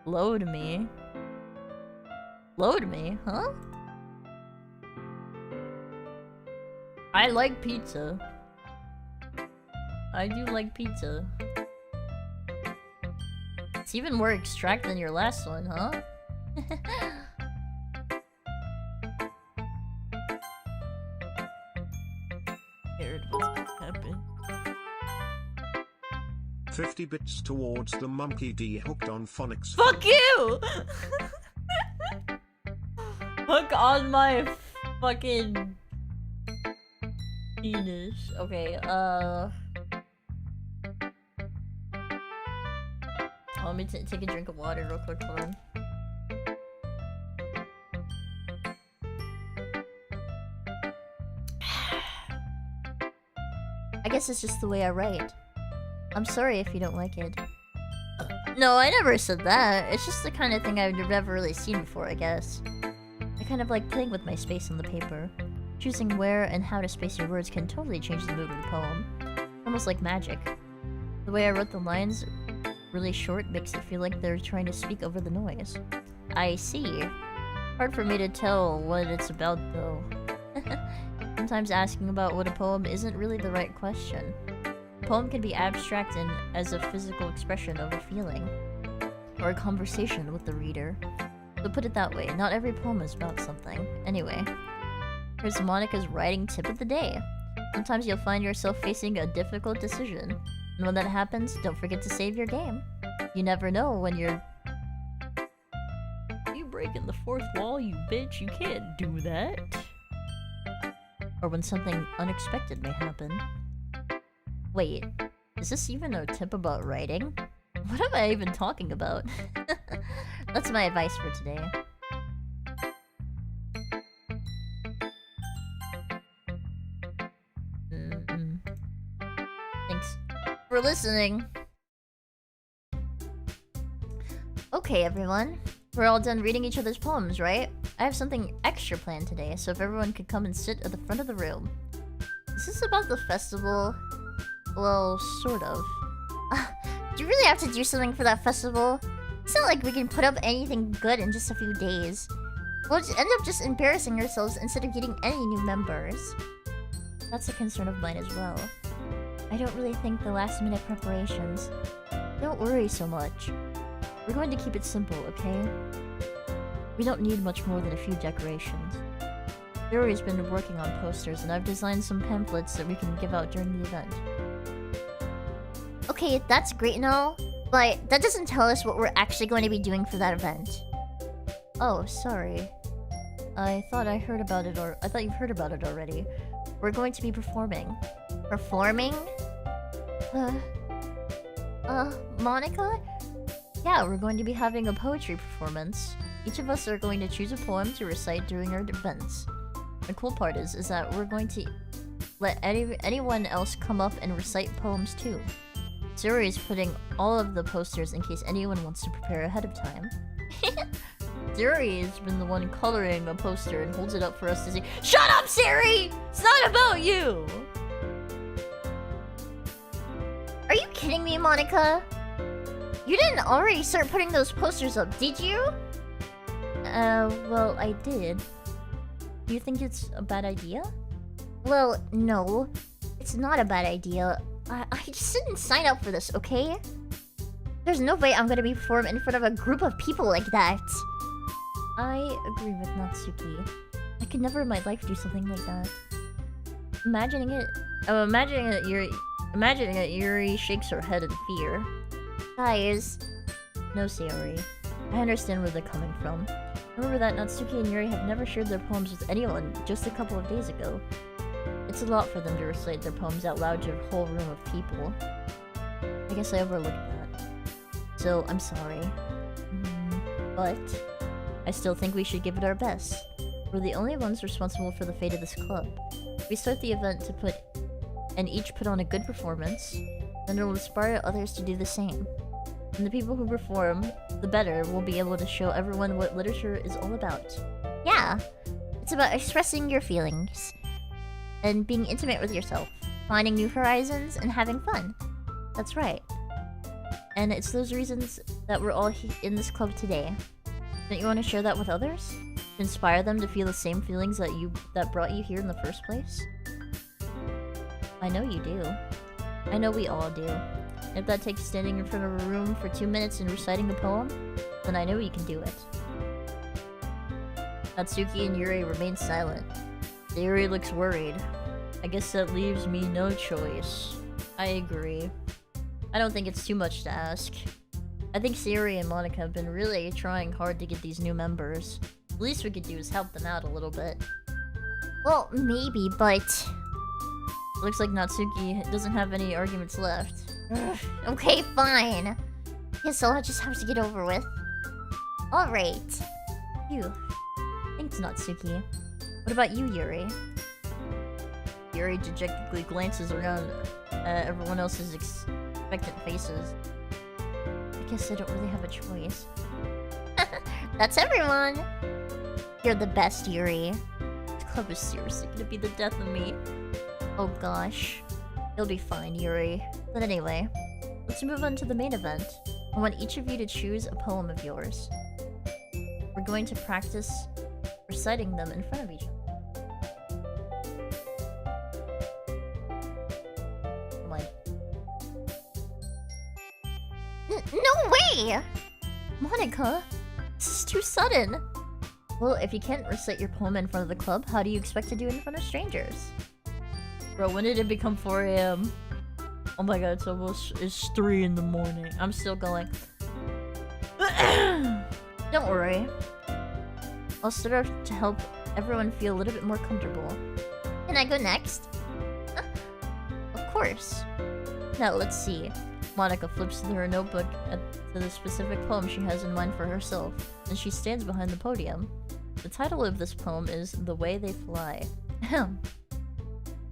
Load me. Load me, huh? I like pizza. I do like pizza. It's even more extract than your last one, huh? Scared what's gonna happen. 50 bits towards the Mumkey D hooked on phonics. Fuck you! Hook on my fucking penis. Okay, let me take a drink of water real quick, hold on. I guess it's just the way I write. I'm sorry if you don't like it. No, I never said that. It's just the kind of thing I've never really seen before, I guess. I kind of like playing with my space on the paper. Choosing where and how to space your words can totally change the mood of the poem. Almost like magic. The way I wrote the lines really short makes it feel like they're trying to speak over the noise. I see. Hard for me to tell what it's about, though. Sometimes asking about what a poem isn't really the right question. A poem can be abstract and as a physical expression of a feeling, or a conversation with the reader. So put it that way, not every poem is about something. Anyway, here's Monica's writing tip of the day. Sometimes you'll find yourself facing a difficult decision, and when that happens, don't forget to save your game. You never know when you're... You breaking the fourth wall, you bitch, you can't do that. Or when something unexpected may happen. Wait, is this even a tip about writing? What am I even talking about? That's my advice for today. Thanks for listening. Okay, everyone. We're all done reading each other's poems, right? I have something extra planned today, so if everyone could come and sit at the front of the room. Is this about the festival? Well, sort of. Do you really have to do something for that festival? It's not like we can put up anything good in just a few days. We'll just end up just embarrassing ourselves instead of getting any new members. That's a concern of mine as well. I don't really think the last-minute preparations. Don't worry so much. We're going to keep it simple, okay? We don't need much more than a few decorations. Yuri's been working on posters, and I've designed some pamphlets that we can give out during the event. Okay, that's great and all, but that doesn't tell us what we're actually going to be doing for that event. Oh, sorry. I thought I heard about it, or I thought you've heard about it already. We're going to be performing. Performing? Monica? Yeah, we're going to be having a poetry performance. Each of us are going to choose a poem to recite during our events. The cool part is that we're going to let anyone else come up and recite poems too. Zuri is putting all of the posters in case anyone wants to prepare ahead of time. Zuri has been the one coloring a poster and holds it up for us to see. Shut up, Siri! It's not about you! Are you kidding me, Monica? You didn't already start putting those posters up, did you? Well, I did. Do you think it's a bad idea? Well, no. It's not a bad idea. I just didn't sign up for this, okay? There's no way I'm gonna be performing in front of a group of people like that. I agree with Natsuki. I could never in my life do something like that. Imagining it, Yuri shakes her head in fear. Guys. No, Sayori. I understand where they're coming from. Remember that Natsuki and Yuri have never shared their poems with anyone just a couple of days ago. It's a lot for them to recite their poems out loud to a whole room of people. I guess I overlooked that. So, I'm sorry. But I still think we should give it our best. We're the only ones responsible for the fate of this club. We start the event and each put on a good performance, then it will inspire others to do the same. And the people who perform, the better, will be able to show everyone what literature is all about. Yeah! It's about expressing your feelings, and being intimate with yourself, finding new horizons, and having fun. That's right. And it's those reasons that we're all in this club today. Don't you want to share that with others? To inspire them to feel the same feelings that brought you here in the first place? I know you do. I know we all do. If that takes standing in front of a room for 2 minutes and reciting a poem, then I know you can do it. Natsuki and Yuri remain silent. Yuri looks worried. I guess that leaves me no choice. I agree. I don't think it's too much to ask. I think Sayori and Monica have been really trying hard to get these new members. The least we could do is help them out a little bit. Well, maybe, but... Looks like Natsuki doesn't have any arguments left. Ugh, okay, fine. Guess I'll just have to get over with. Alright. Phew. Thanks, Natsuki. What about you, Yuri? Yuri dejectedly glances around at everyone else's expectant faces. I guess I don't really have a choice. That's everyone! You're the best, Yuri. This club is seriously gonna be the death of me. Oh gosh. You'll be fine, Yuri. But anyway, let's move on to the main event. I want each of you to choose a poem of yours. We're going to practice reciting them in front of each other. Come on. No way! Monica! This is too sudden! Well, if you can't recite your poem in front of the club, how do you expect to do it in front of strangers? Bro, when did it become 4 AM? Oh my god, it's 3 in the morning. I'm still going. Don't worry. I'll start off to help everyone feel a little bit more comfortable. Can I go next? Of course. Now let's see. Monica flips through her notebook to the specific poem she has in mind for herself, and she stands behind the podium. The title of this poem is The Way They Fly.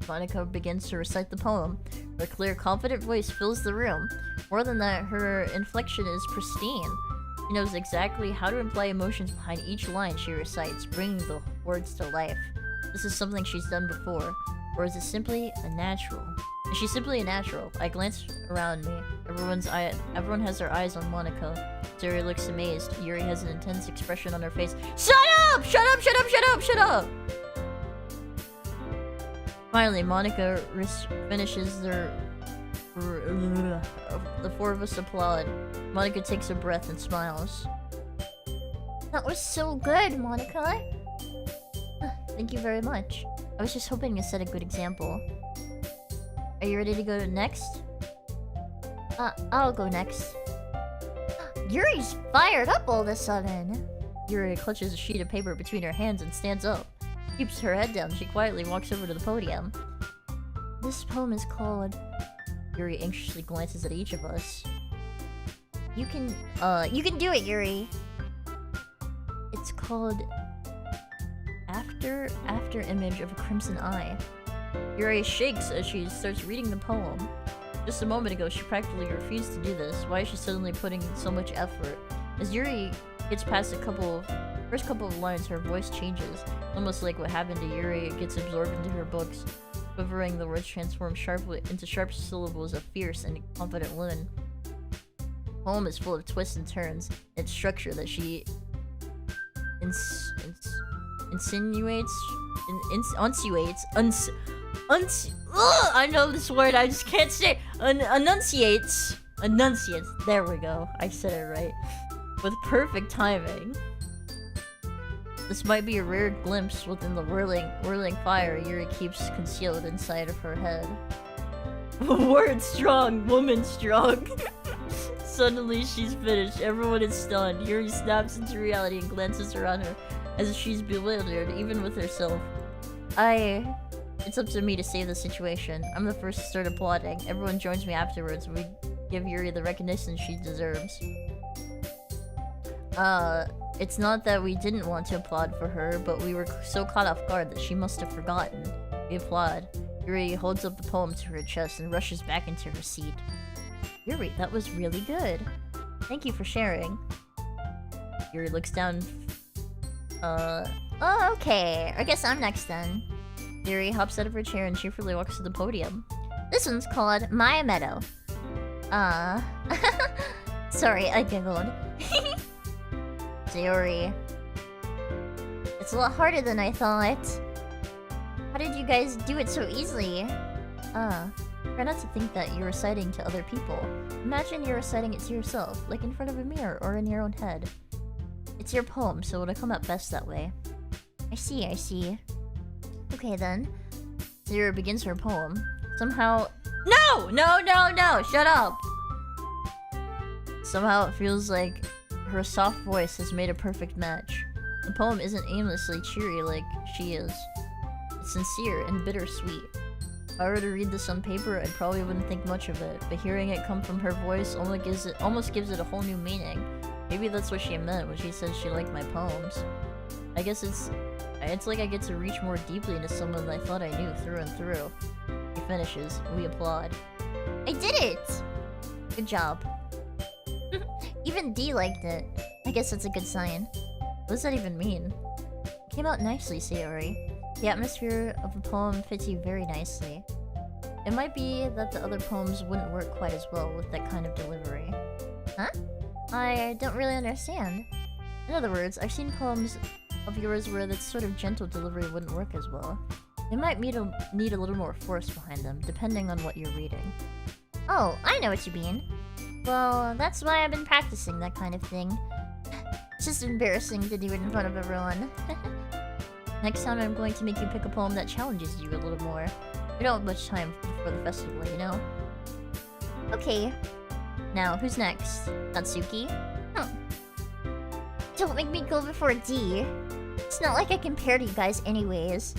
Monica begins to recite the poem. Her clear, confident voice fills the room. More than that, her inflection is pristine. She knows exactly how to imply emotions behind each line she recites, bringing the words to life. This is something she's done before, or is it simply a natural? Is she simply a natural? I glance around me. Everyone has their eyes on Monica. Zuri looks amazed. Yuri has an intense expression on her face. Shut up! Shut up! Shut up! Shut up! Shut up! Finally, Monica finishes the 4 of us applaud. Monica takes a breath and smiles. That was so good, Monica! Thank you very much. I was just hoping to set a good example. Are you ready to go next? I'll go next. Yuri's fired up all of a sudden! Yuri clutches a sheet of paper between her hands and stands up. Keeps her head down, she quietly walks over to the podium. This poem is called... Yuri anxiously glances at each of us. You can do it, Yuri! It's called... After Image of a Crimson Eye. Yuri shakes as she starts reading the poem. Just a moment ago, she practically refused to do this. Why is she suddenly putting so much effort? As Yuri gets past first couple of lines, her voice changes. Almost like what happened to Yuri, it gets absorbed into her books. Quivering, the words transform sharply into sharp syllables of fierce and confident women. The poem is full of twists and turns. Its structure that she I know this word, I just can't say. Enunciates. There we go. I said it right. With perfect timing. This might be a rare glimpse within the whirling fire Yuri keeps concealed inside of her head. Word strong, woman strong. Suddenly she's finished. Everyone is stunned. Yuri snaps into reality and glances around her as if she's bewildered, even with herself. It's up to me to save the situation. I'm the first to start applauding. Everyone joins me afterwards. We give Yuri the recognition she deserves. It's not that we didn't want to applaud for her, but we were so caught off guard that she must have forgotten. We applaud. Yuri holds up the poem to her chest and rushes back into her seat. Yuri, that was really good. Thank you for sharing. Yuri looks down. Oh, okay. I guess I'm next then. Yuri hops out of her chair and cheerfully walks to the podium. This one's called My Meadow. Sorry, I giggled. Yuri. It's a lot harder than I thought. How did you guys do it so easily? Try not to think that you're reciting to other people. Imagine you're reciting it to yourself, like in front of a mirror or in your own head. It's your poem, so it'll come out best that way. I see. Okay then. Zero begins her poem. Somehow... No! Shut up! Somehow it feels like her soft voice has made a perfect match. The poem isn't aimlessly cheery like she is. It's sincere and bittersweet. If I were to read this on paper, I probably wouldn't think much of it, but hearing it come from her voice almost gives it a whole new meaning. Maybe that's what she meant when she said she liked my poems. I guess it's like I get to reach more deeply into someone I thought I knew through and through. He finishes. We applaud. I did it! Good job. Even D liked it. I guess that's a good sign. What does that even mean? It came out nicely, Sayori. The atmosphere of the poem fits you very nicely. It might be that the other poems wouldn't work quite as well with that kind of delivery. Huh? I don't really understand. In other words, I've seen poems of yours where that sort of gentle delivery wouldn't work as well. They might need a little more force behind them, depending on what you're reading. Oh, I know what you mean. Well, that's why I've been practicing that kind of thing. It's just embarrassing to do it in front of everyone. Next time I'm going to make you pick a poem that challenges you a little more. We don't have much time for the festival, you know? Okay. Now, who's next? Natsuki? Don't make me go before D. It's not like I compare to you guys anyways.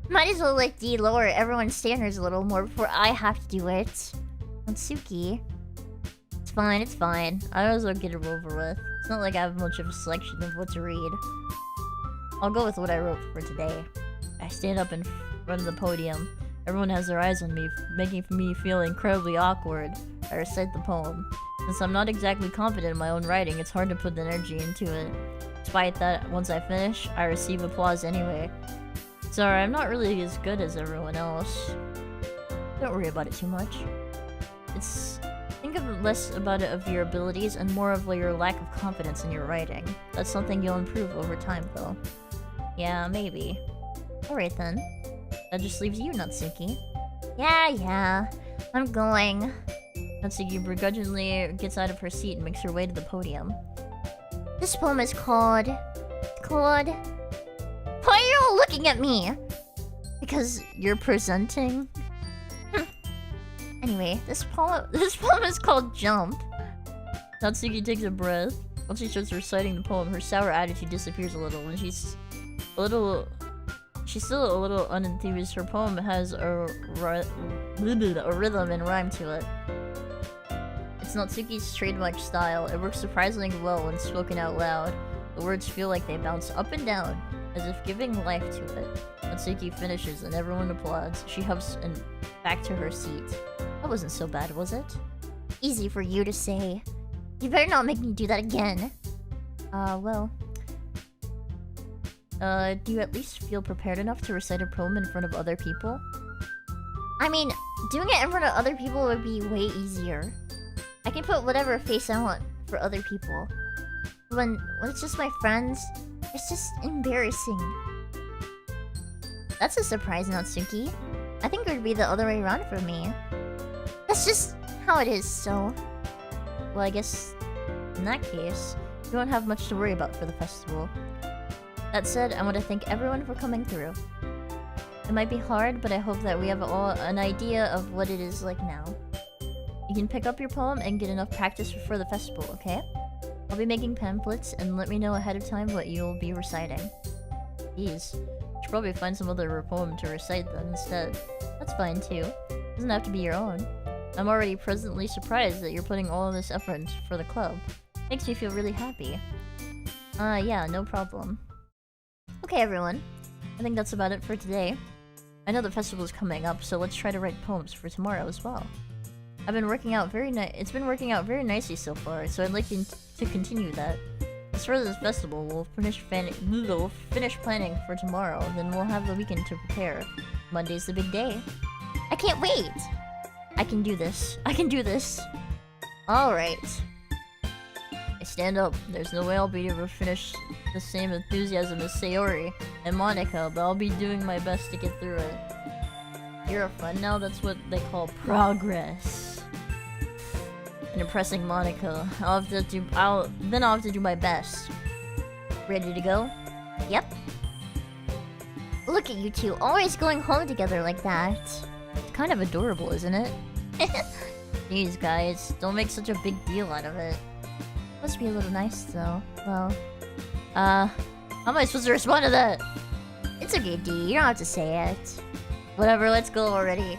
Might as well let D lower everyone's standards a little more before I have to do it. Natsuki. It's fine, it's fine. I might as well get it over with. It's not like I have much of a selection of what to read. I'll go with what I wrote for today. I stand up in front of the podium. Everyone has their eyes on me, making me feel incredibly awkward. I recite the poem. Since I'm not exactly confident in my own writing, it's hard to put the energy into it. Despite that, once I finish, I receive applause anyway. Sorry, I'm not really as good as everyone else. Don't worry about it too much. Think of less about it of your abilities and more of your lack of confidence in your writing. That's something you'll improve over time, though. Yeah, maybe. Alright then. That just leaves you, Natsuki. Yeah, I'm going. Natsuki begrudgingly gets out of her seat and makes her way to the podium. This poem is called... Why are you all looking at me? Because you're presenting? Anyway, this poem is called Jump. Natsuki takes a breath. Once she starts reciting the poem, her sour attitude disappears a little, and she's still a little unenthused. Her poem has a rhythm and rhyme to it. It's Natsuki's trademark style. It works surprisingly well when spoken out loud. The words feel like they bounce up and down, as if giving life to it. Natsuki finishes and everyone applauds. She hops back to her seat. That wasn't so bad, was it? Easy for you to say. You better not make me do that again. Well... do you at least feel prepared enough to recite a poem in front of other people? I mean, doing it in front of other people would be way easier. I can put whatever face I want for other people. When it's just my friends, it's just embarrassing. That's a surprise, Natsuki. I think it would be the other way around for me. That's just how it is, so... Well, I guess... in that case, you don't have much to worry about for the festival. That said, I want to thank everyone for coming through. It might be hard, but I hope that we have all an idea of what it is like now. You can pick up your poem and get enough practice for the festival, okay? I'll be making pamphlets, and let me know ahead of time what you'll be reciting. Jeez. Should probably find some other poem to recite then instead. That's fine too. Doesn't have to be your own. I'm already presently surprised that you're putting all of this effort for the club. Makes me feel really happy. Yeah, no problem. Okay, everyone. I think that's about it for today. I know the festival is coming up, so let's try to write poems for tomorrow as well. It's been working out very nicely so far, so I'd like to continue that. As far as this festival, we'll finish planning for tomorrow, then we'll have the weekend to prepare. Monday's the big day. I can't wait! I can do this. I can do this! Alright. I stand up. There's no way I'll be able to finish the same enthusiasm as Sayori and Monica, but I'll be doing my best to get through it. You're a friend now? That's what they call progress. And impressing Monica. I'll have to do my best. Ready to go? Yep. Look at you two, always going home together like that. It's kind of adorable, isn't it? Jeez, guys, don't make such a big deal out of it. Must be a little nice, though. Well, How am I supposed to respond to that? It's okay, D. You don't have to say it. Whatever, let's go already.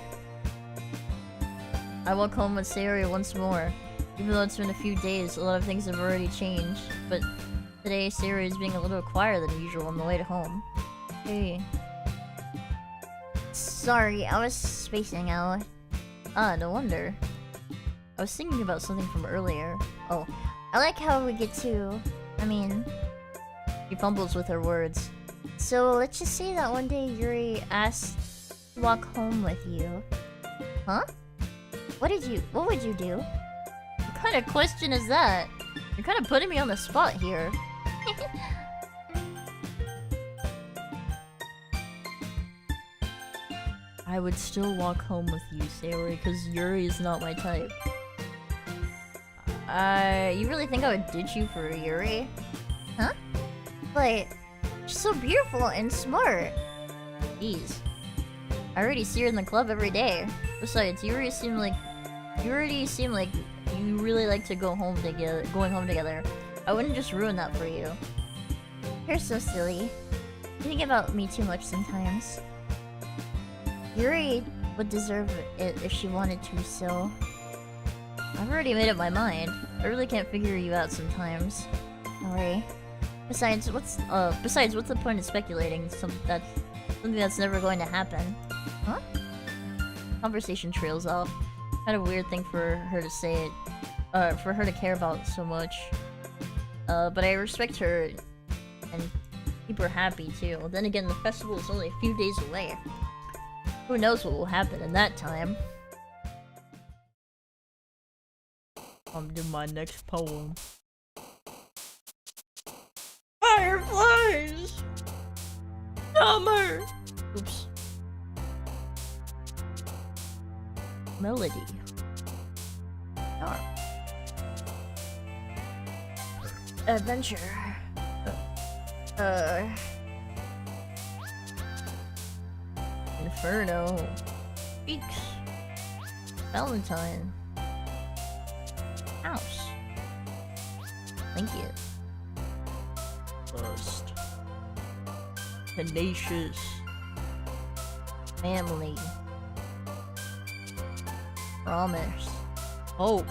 I walk home with Sayori once more. Even though it's been a few days, a lot of things have already changed. But today, Sayori is being a little quieter than usual on the way to home. Hey. Sorry, I was spacing out. Ah, no wonder. I was thinking about something from earlier. Oh, I like how we get to... I mean... She fumbles with her words. So, let's just say that one day Yuri asked to walk home with you. Huh? What would you do? What kind of question is that? You're kind of putting me on the spot here. I would still walk home with you, Sayori, because Yuri is not my type. You really think I would ditch you for Yuri? Huh? But she's so beautiful and smart. Jeez. I already see her in the club every day. Besides, you already seem like you really like to going home together. I wouldn't just ruin that for you. You're so silly. You think about me too much sometimes. Yuri would deserve it if she wanted to, so... I've already made up my mind. I really can't figure you out sometimes. Sorry. Besides, what's the point in speculating something that's never going to happen? Huh? Conversation trails off. Kind of weird thing for her to say it. For her to care about so much. But I respect her and keep her happy too. Then again, the festival is only a few days away. Who knows what will happen in that time? Do my next poem. Fireflies! Summer! Oops. Melody. Dark. Adventure. Inferno. Weeks. Valentine. House. Thank you. Lust. Tenacious. Family. Promise. Hope.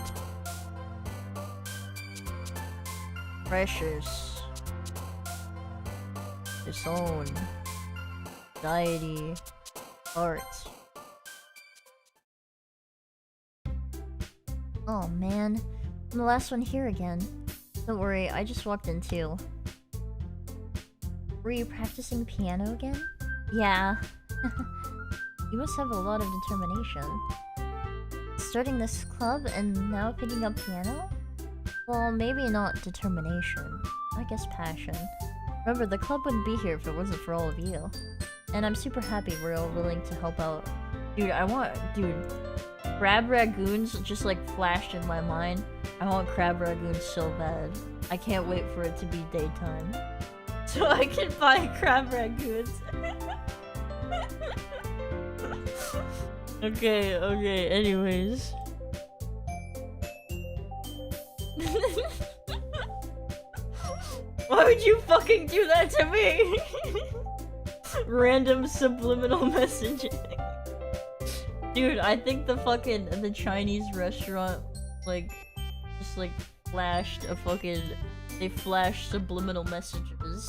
Precious. Disown. Anxiety. Heart. Oh man. I'm the last one here again. Don't worry, I just walked in too. Were you practicing piano again? Yeah. You must have a lot of determination. Starting this club and now picking up piano? Well, maybe not determination. I guess passion. Remember, the club wouldn't be here if it wasn't for all of you. And I'm super happy we're all willing to help out. Dude, crab ragoons just like flashed in my mind. I want crab ragoons so bad. I can't wait for it to be daytime. So I can buy crab ragoons. Okay, anyways. Why would you fucking do that to me? Random subliminal messaging. Dude, I think the Chinese restaurant, just flashed a fucking... They flashed subliminal messages.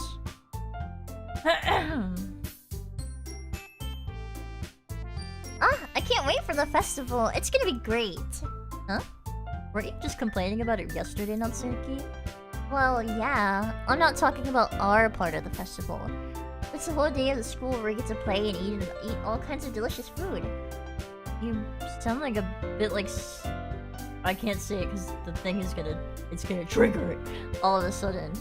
I can't wait for the festival. It's gonna be great. Huh? Weren't you just complaining about it yesterday, Natsuki? Well, yeah. I'm not talking about our part of the festival. It's a whole day of the school where we get to play and eat all kinds of delicious food. You sound like a bit like... I can't say it because the thing is it's gonna trigger it all of a sudden.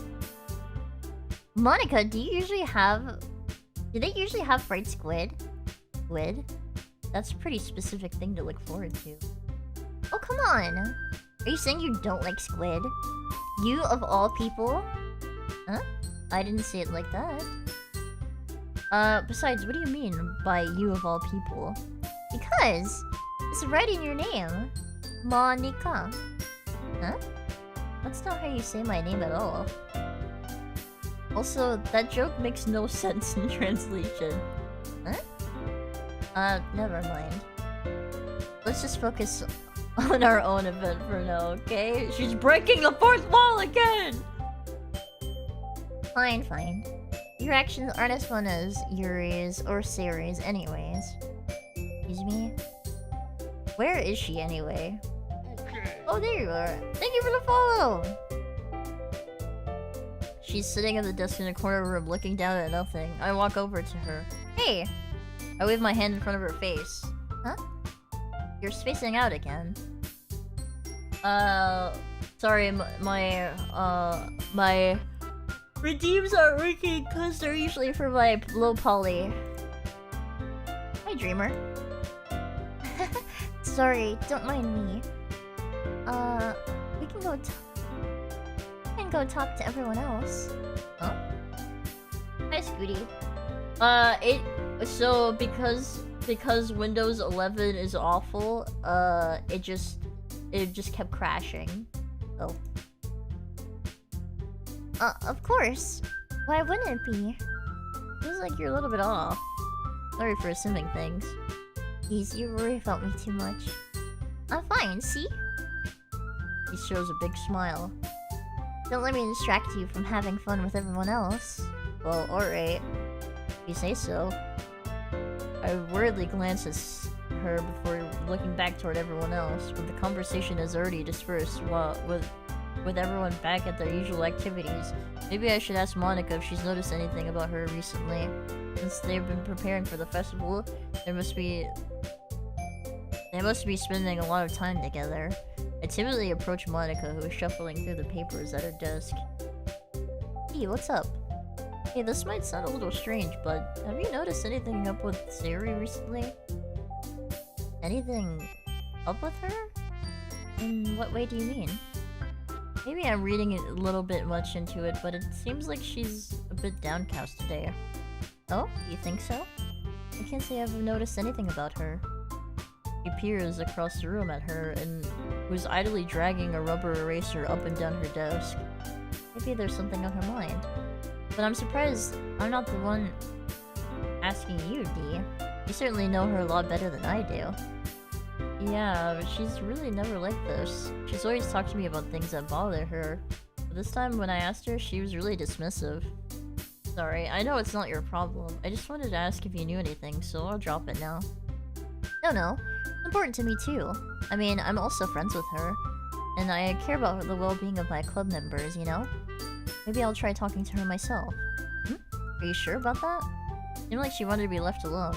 Monica, do they usually have fried squid? Squid? That's a pretty specific thing to look forward to. Oh, come on! Are you saying you don't like squid? You of all people? Huh? I didn't say it like that. Besides, what do you mean by you of all people? Because it's right in your name. Monica. Huh? That's not how you say my name at all. Also, that joke makes no sense in translation. Huh? Never mind. Let's just focus on our own event for now, okay? She's breaking the fourth wall again! Fine, fine. Your actions aren't as fun as Yuri's or Sayori's anyways. Excuse me? Where is she anyway? Oh, there you are. Thank you for the follow! She's sitting at the desk in the corner of the room looking down at nothing. I walk over to her. Hey! I wave my hand in front of her face. Huh? You're spacing out again. Sorry, my redeems aren't working because they're usually for my low poly. Hi, Dreamer. Sorry, don't mind me. We can go talk to everyone else. Huh? Hi, Scooty. So because Windows 11 is awful, it just kept crashing. Oh. Of course. Why wouldn't it be? Feels like you're a little bit off. Sorry for assuming things. Jeez, you worry about me too much. I'm fine, see? He shows a big smile. Don't let me distract you from having fun with everyone else. Well, alright. If you say so. I worriedly glance at her before looking back toward everyone else, but the conversation has already dispersed with everyone back at their usual activities. Maybe I should ask Monica if she's noticed anything about her recently. Since they've been preparing for the festival, they must be spending a lot of time together. I timidly approach Monica, who is shuffling through the papers at her desk. Hey, what's up? Hey, this might sound a little strange, but have you noticed anything up with Sayori recently? Anything up with her? In what way do you mean? Maybe I'm reading a little bit much into it, but it seems like she's a bit downcast today. Oh, you think so? I can't say I've noticed anything about her. He peers across the room at her and was idly dragging a rubber eraser up and down her desk. Maybe there's something on her mind. But I'm surprised I'm not the one asking you, D. You certainly know her a lot better than I do. Yeah, but she's really never like this. She's always talked to me about things that bother her. But this time when I asked her, she was really dismissive. Sorry, I know it's not your problem. I just wanted to ask if you knew anything, so I'll drop it now. No. It's important to me too. I mean, I'm also friends with her. And I care about the well-being of my club members, you know? Maybe I'll try talking to her myself. Are you sure about that? Seemed like she wanted to be left alone.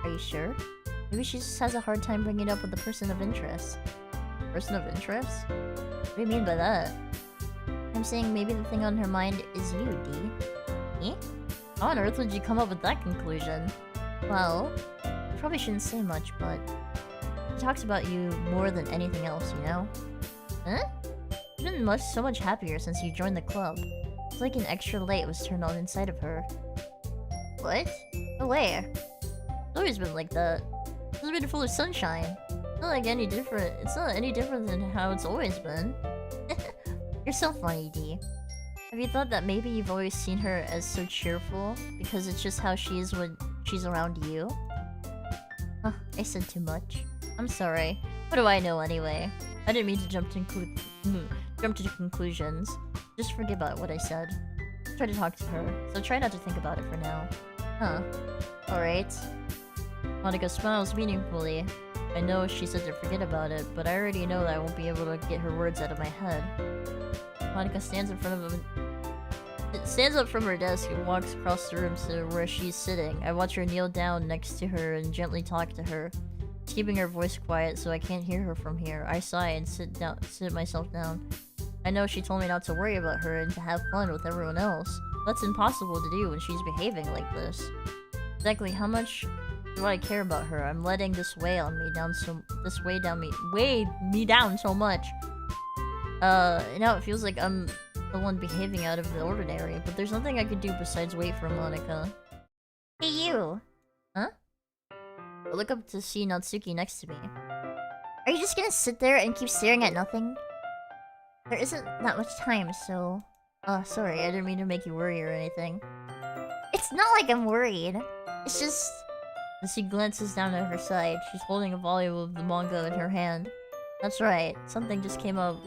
Are you sure? Maybe she just has a hard time bringing it up with the person of interest. Person of interest? What do you mean by that? I'm saying maybe the thing on her mind is you, D. Me? How on earth would you come up with that conclusion? Well, I probably shouldn't say much, but she talks about you more than anything else, you know? Huh? You've been so much happier since you joined the club. It's like an extra light was turned on inside of her. What? No way. It's always been like that. It's been full of sunshine. It's not like any different. It's not any different than how it's always been. You're so funny, D. Have you thought that maybe you've always seen her as so cheerful because it's just how she is when she's around you? Huh, I said too much. I'm sorry. What do I know anyway? I didn't mean to jump to conclusions. Just forget about what I said. Try to talk to her, so try not to think about it for now. Huh. Alright. Monica smiles meaningfully. I know she said to forget about it, but I already know that I won't be able to get her words out of my head. Monica stands up from her desk and walks across the room to where she's sitting. I watch her kneel down next to her and gently talk to her. She's keeping her voice quiet so I can't hear her from here. I sigh and sit myself down. I know she told me not to worry about her and to have fun with everyone else. That's impossible to do when she's behaving like this. Exactly how much do I care about her? I'm letting this weigh me down so much. Now it feels like I'm the one behaving out of the ordinary, but there's nothing I could do besides wait for Monica. Hey you! Huh? I look up to see Natsuki next to me. Are you just gonna sit there and keep staring at nothing? There isn't that much time, so... Oh, sorry, I didn't mean to make you worry or anything. It's not like I'm worried. It's just... As she glances down at her side, she's holding a volume of the manga in her hand. That's right, something just came up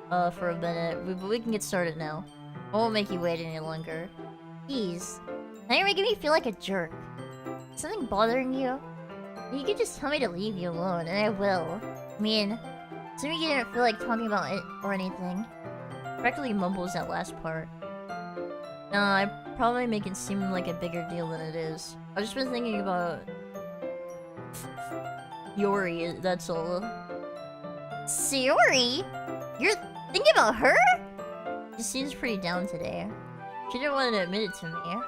for a minute, but we can get started now. I won't make you wait any longer. Jeez, now you're making me feel like a jerk. Is something bothering you? You could just tell me to leave you alone, and I will. I mean, assuming you didn't feel like talking about it or anything. Practically mumbles that last part. Nah, I probably make it seem like a bigger deal than it is. I've just been thinking about... Yori, that's all. Sayori? You're thinking about her? She seems pretty down today. She didn't want to admit it to me.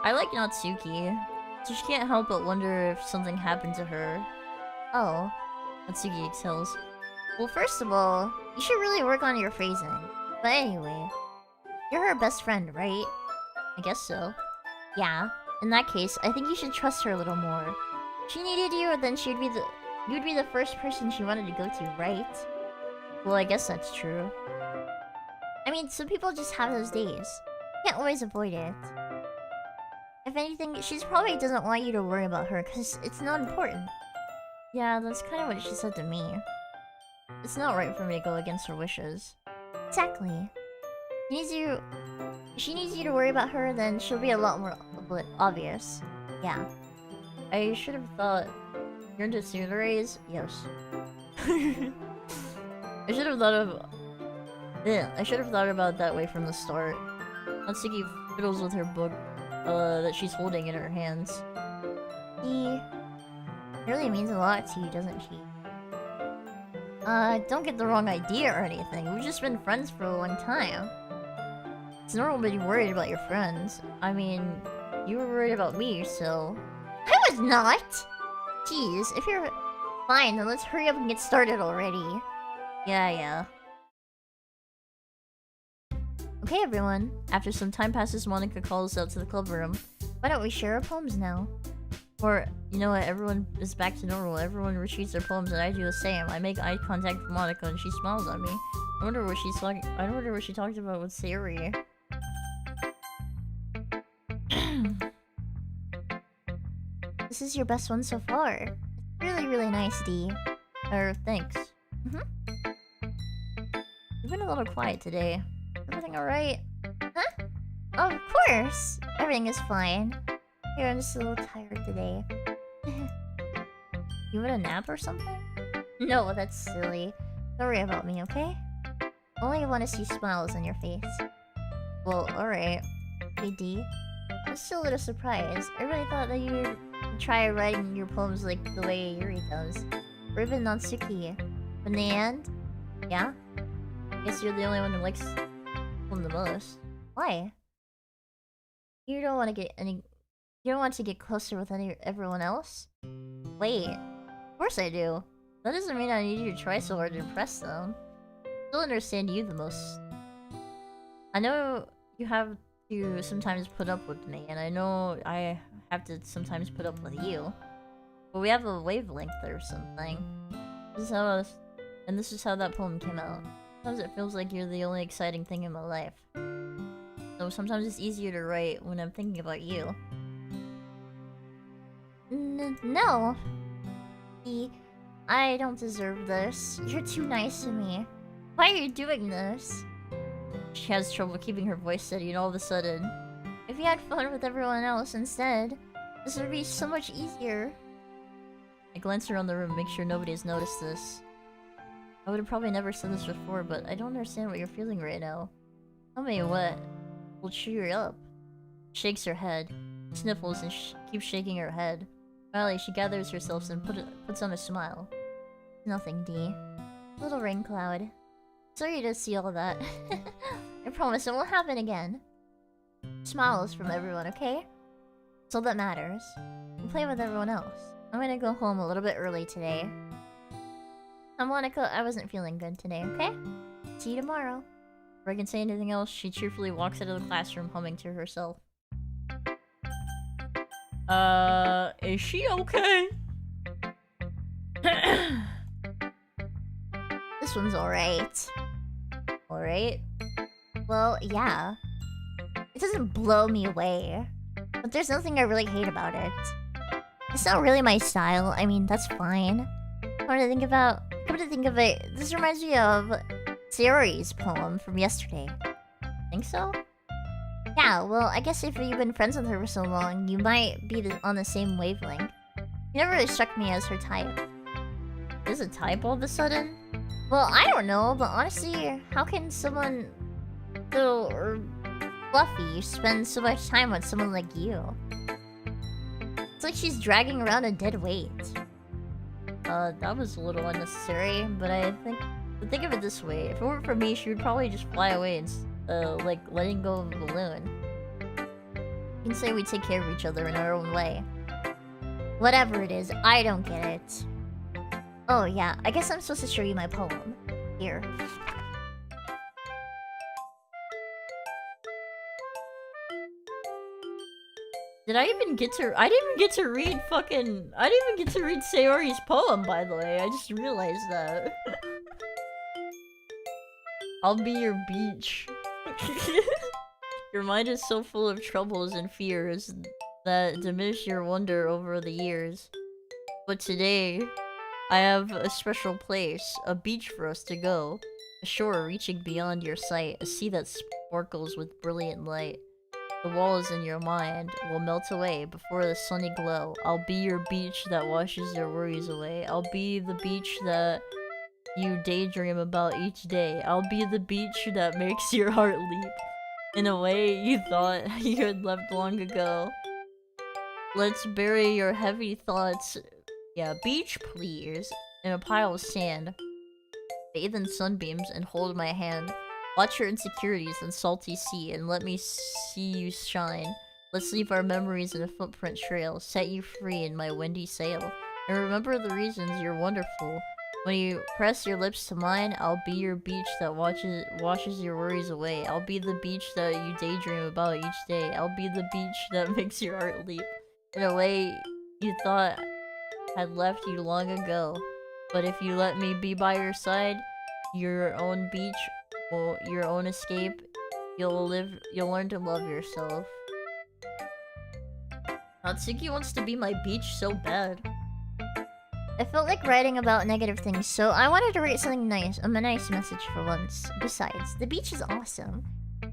I like Natsuki, so she can't help but wonder if something happened to her. Oh. Natsuki exhales. Well, first of all, you should really work on your phrasing. But anyway, you're her best friend, right? I guess so. Yeah. In that case, I think you should trust her a little more. If she needed you, then you'd be the first person she wanted to go to, right? Well, I guess that's true. I mean, some people just have those days. Can't always avoid it. If anything, she probably doesn't want you to worry about her, because it's not important. Yeah, that's kind of what she said to me. It's not right for me to go against her wishes. Exactly. She needs you to worry about her, then she'll be a lot more obvious. Yeah. I should have thought... You're into tsunares? Yes. I should have thought of... Yeah, I should have thought about it that way from the start. Natsuki fiddles with her book that she's holding in her hands. She really means a lot to you, doesn't she? Don't get the wrong idea or anything. We've just been friends for a long time. It's normal to be worried about your friends. I mean, you were worried about me, so... I was not! Jeez, if you're fine, then let's hurry up and get started already. Yeah. Okay, everyone. After some time passes, Monica calls out to the club room. Why don't we share our poems now? Or, you know what, everyone is back to normal. Everyone retreats their poems and I do the same. I make eye contact with Monica and she smiles at me. I wonder what she talked about with Sayori. This is your best one so far. It's really, really nice, D. Thanks. You've been a little quiet today. Everything alright? Huh? Of course! Everything is fine. Here, I'm just a little tired today. You want a nap or something? No, that's silly. Don't worry about me, okay? Only want to see smiles on your face. Well, alright. Hey, D. I'm still a little surprised. I really thought that you'd try writing your poems like the way Yuri does. Or even Natsuki. But in the end, yeah? Guess you're the only one who likes them the most. Why? You don't want to get closer with everyone else? Wait. Of course I do. That doesn't mean I need you to try so hard to impress them. I still understand you the most. I know you have to sometimes put up with me, and I know I have to sometimes put up with you. But we have a wavelength or something. This is how that poem came out. Sometimes it feels like you're the only exciting thing in my life. So sometimes it's easier to write when I'm thinking about you. No. I don't deserve this. You're too nice to me. Why are you doing this? She has trouble keeping her voice steady, and all of a sudden, if you had fun with everyone else instead, this would be so much easier. I glance around the room, make sure nobody has noticed this. I would have probably never said this before, but I don't understand what you're feeling right now. Tell me what will cheer you up. Shakes her head, sniffles, and keeps shaking her head. Finally, she gathers herself and puts on a smile. Nothing, D. Little rain cloud. Sorry to see all that. I promise it won't happen again. Smiles from everyone, okay? That's all that matters. And play with everyone else. I'm gonna go home a little bit early today. Now, Monica, I wasn't feeling good today, okay? See you tomorrow. Before I can say anything else, she cheerfully walks out of the classroom humming to herself. Is she okay? This one's alright. Alright? Well, yeah. It doesn't blow me away. But there's nothing I really hate about it. It's not really my style. I mean, that's fine. Come to think of it, this reminds me of Sayori's poem from yesterday. Think so? Yeah, well, I guess if you've been friends with her for so long, you might be on the same wavelength. You never really struck me as her type. Is a type all of a sudden? Well, I don't know, but honestly, how can someone so fluffy spend so much time with someone like you? It's like she's dragging around a dead weight. That was a little unnecessary, but think of it this way. If it weren't for me, she would probably just fly away and, like, letting go of a balloon. You can say we take care of each other in our own way. Whatever it is, I don't get it. Oh yeah, I guess I'm supposed to show you my poem. Here. I didn't even get to read Sayori's poem, by the way. I just realized that. I'll be your beach. Your mind is so full of troubles and fears that diminish your wonder over the years. But today, I have a special place, a beach for us to go. A shore reaching beyond your sight, a sea that sparkles with brilliant light. The walls in your mind will melt away before the sunny glow. I'll be your beach that washes your worries away. I'll be the beach that you daydream about each day. I'll be the beach that makes your heart leap in a way you thought you had left long ago. Let's bury your heavy thoughts. Yeah, beach please. In a pile of sand. Bathe in sunbeams and hold my hand. Watch your insecurities in salty sea and let me see you shine. Let's leave our memories in a footprint trail. Set you free in my windy sail. And remember the reasons you're wonderful. When you press your lips to mine, I'll be your beach that washes your worries away. I'll be the beach that you daydream about each day. I'll be the beach that makes your heart leap in a way you thought had left you long ago. But if you let me be by your side, your own beach, well, your own escape, you'll learn to love yourself. Natsuki wants to be my beach so bad. I felt like writing about negative things, so I wanted to write something nice, a nice message for once. Besides, the beach is awesome.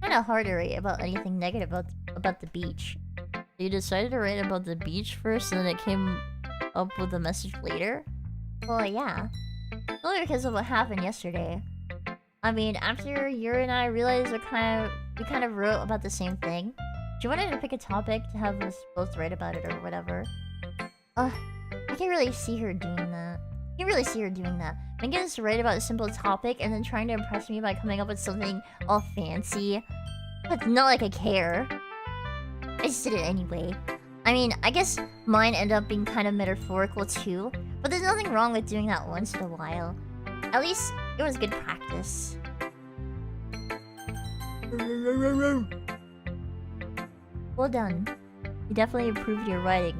Kinda hard to write about anything negative about the beach. So you decided to write about the beach first, and then it came up with a message later? Well, yeah. Only because of what happened yesterday. I mean, after Yuri and I realized we kind of wrote about the same thing. She wanted to pick a topic to have us both write about it or whatever. I can't really see her doing that. Making us write about a simple topic and then trying to impress me by coming up with something all fancy. It's not like I care. I just did it anyway. I mean, I guess mine ended up being kind of metaphorical too, but there's nothing wrong with doing that once in a while. At least, it was good practice. Well done. You definitely improved your writing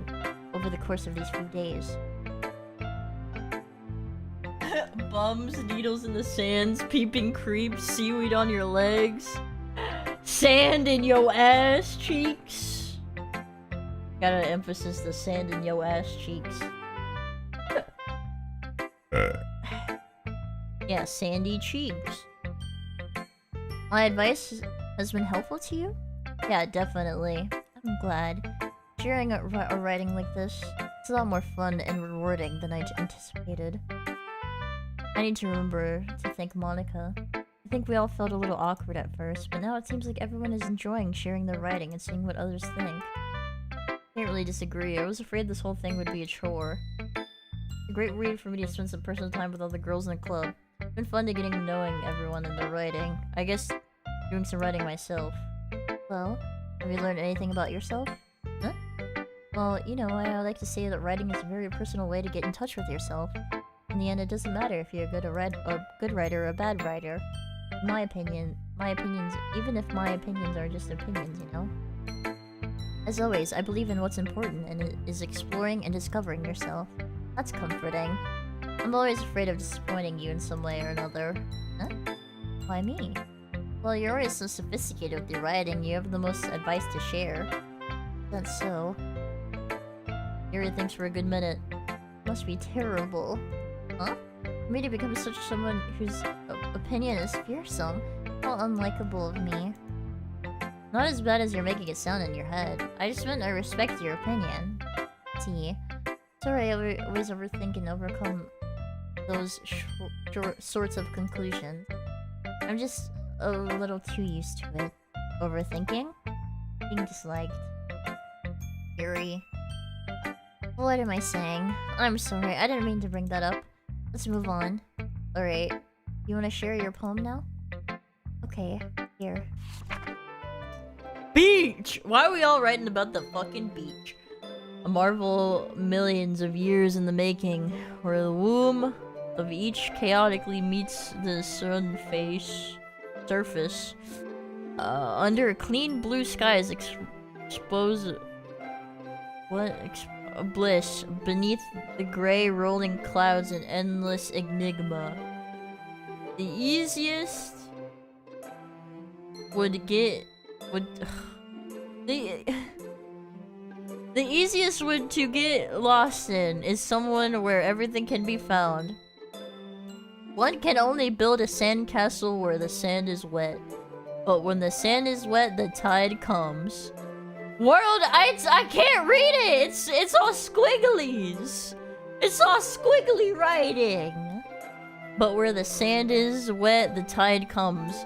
over the course of these few days. Bums, needles in the sands, peeping creeps, seaweed on your legs, sand in your ass cheeks. Gotta emphasize the sand in your ass cheeks. Yeah, sandy cheeks. My advice has been helpful to you? Yeah, definitely. I'm glad. Sharing a writing like this, it's a lot more fun and rewarding than I anticipated. I need to remember to thank Monica. I think we all felt a little awkward at first, but now it seems like everyone is enjoying sharing their writing and seeing what others think. Can't really disagree. I was afraid this whole thing would be a chore. It's a great read for me to spend some personal time with all the girls in the club. It's been fun to getting to knowing everyone and their writing. I guess doing some writing myself. Well, have you learned anything about yourself? Huh? Well, you know, I like to say that writing is a very personal way to get in touch with yourself. In the end, it doesn't matter if you're a good writer or a bad writer. In my opinions, even if my opinions are just opinions, you know? As always, I believe in what's important, and it is exploring and discovering yourself. That's comforting. I'm always afraid of disappointing you in some way or another. Huh? Why me? Well, you're always so sophisticated with your writing, you have the most advice to share. That's so. Yuri thinks for a good minute. Must be terrible. Huh? For me to become such someone whose opinion is fearsome? How unlikable of me. Not as bad as you're making it sound in your head. I just meant I respect your opinion. T. Sorry, I always overthink and overcome those sorts of conclusions. I'm just a little too used to it. Overthinking? Being disliked. Yuri. What am I saying? I'm sorry, I didn't mean to bring that up. Let's move on. Alright. You wanna share your poem now? Okay, here. Beach! Why are we all writing about the fucking beach? A marvel millions of years in the making, where the womb of each chaotically meets the surface. Under clean blue skies expose... bliss beneath the gray rolling clouds, an endless enigma. The easiest the easiest wood to get lost in is someone where everything can be found. One can only build a sandcastle where the sand is wet, but when the sand is wet, the tide comes. World, I can't read it. It's all squigglies. It's all squiggly writing. But where the sand is wet, the tide comes.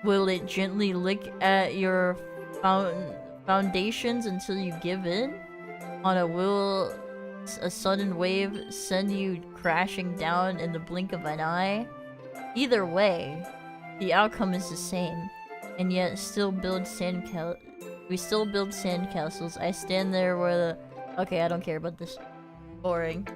Will it gently lick at your foundations until you give in? Will a sudden wave send you crashing down in the blink of an eye? Either way, the outcome is the same, and yet we still build sandcastles. I stand there where the... Okay, I don't care about this. Boring.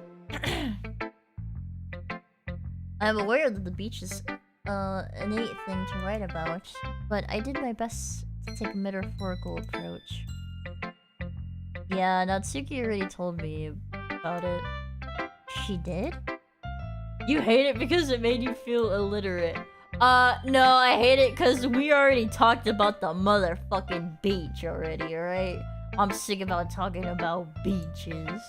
I'm aware that the beach is an innate thing to write about, but I did my best to take a metaphorical approach. Yeah, Natsuki already told me about it. She did? You hate it because it made you feel illiterate. No, I hate it because we already talked about the motherfucking beach already, alright? I'm sick about talking about beaches.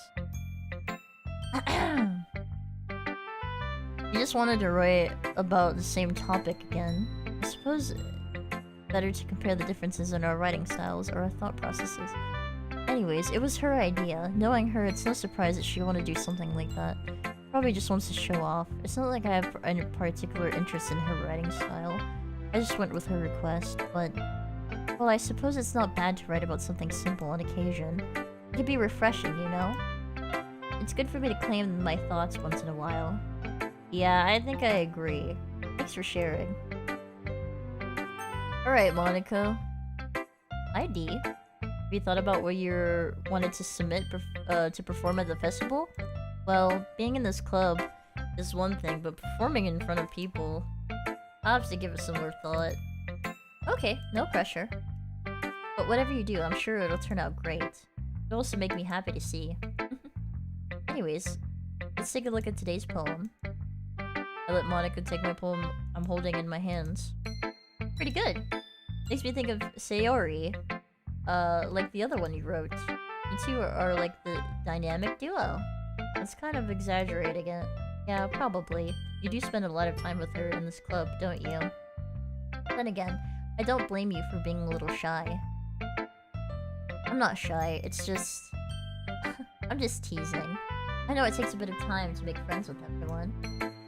You just wanted to write about the same topic again. I suppose better to compare the differences in our writing styles or our thought processes. Anyways, it was her idea. Knowing her, it's no surprise that she would want to do something like that. Probably just wants to show off. It's not like I have any particular interest in her writing style. I just went with her request, but... Well, I suppose it's not bad to write about something simple on occasion. It could be refreshing, you know? It's good for me to claim my thoughts once in a while. Yeah, I think I agree. Thanks for sharing. Alright, Monaco. Hi, D. Have you thought about what you wanted to submit to perform at the festival? Well, being in this club is one thing, but performing in front of people... I'll have to give it some more thought. Okay, no pressure. But whatever you do, I'm sure it'll turn out great. It'll also make me happy to see. Anyways, let's take a look at today's poem. I let Monica take my poem I'm holding in my hands. Pretty good. Makes me think of Sayori. Like the other one you wrote. You two are like the dynamic duo. That's kind of exaggerating it. Yeah, probably. You do spend a lot of time with her in this club, don't you? Then again, I don't blame you for being a little shy. I'm not shy, it's just... I'm just teasing. I know it takes a bit of time to make friends with everyone.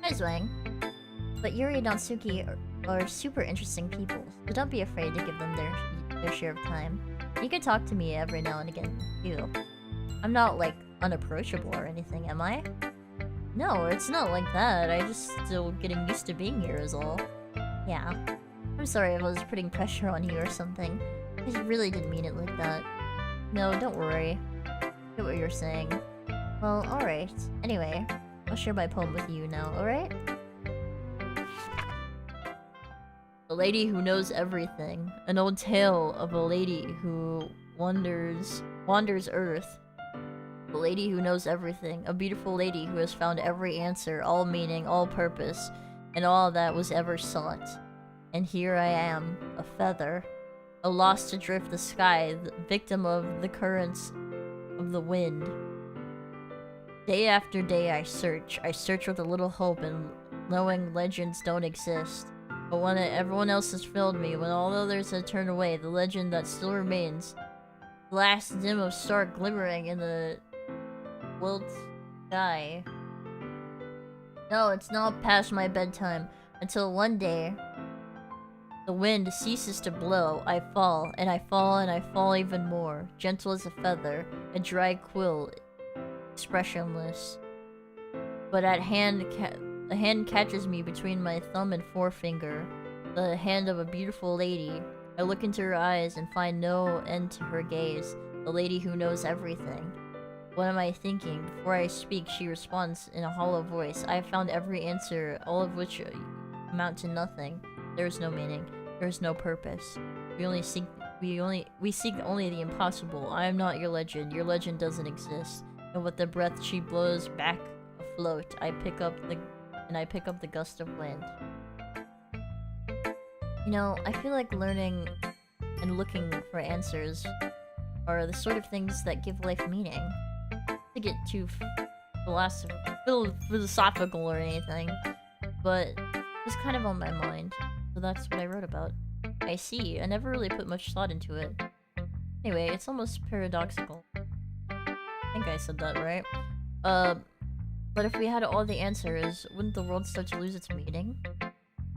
Hi, Zwang. But Yuri and Natsuki are super interesting people, so don't be afraid to give them their share of time. You can talk to me every now and again, too. I'm not, like, unapproachable or anything, am I? No, it's not like that. I'm just still getting used to being here is all. Yeah. I'm sorry if I was putting pressure on you or something. I really didn't mean it like that. No, don't worry. I get what you're saying. Well, alright. Anyway, I'll share my poem with you now, alright? The Lady Who Knows Everything. An old tale of a lady who wanders Earth. The lady who knows everything. A beautiful lady who has found every answer, all meaning, all purpose, and all that was ever sought. And here I am, a feather, a lost adrift the sky, the victim of the currents of the wind. Day after day I search with a little hope and knowing legends don't exist. But when everyone else has failed me, when all others have turned away, the legend that still remains, the last dim of star glimmering in the wilt sky. No, it's not past my bedtime, until one day, the wind ceases to blow, I fall, and I fall, and I fall even more, gentle as a feather, a dry quill, expressionless. But a hand catches me between my thumb and forefinger, the hand of a beautiful lady. I look into her eyes and find no end to her gaze, the lady who knows everything. What am I thinking? Before I speak, she responds in a hollow voice. I have found every answer, all of which amount to nothing. There is no meaning. There is no purpose. We seek only the impossible. I am not your legend. Your legend doesn't exist. And with the breath she blows back afloat, I pick up the gust of wind. You know, I feel like learning and looking for answers are the sort of things that give life meaning. Not to get too philosophical or anything, but it was kind of on my mind, so that's what I wrote about. I see. I never really put much thought into it. Anyway, it's almost paradoxical. I think I said that right. But if we had all the answers, wouldn't the world start to lose its meaning?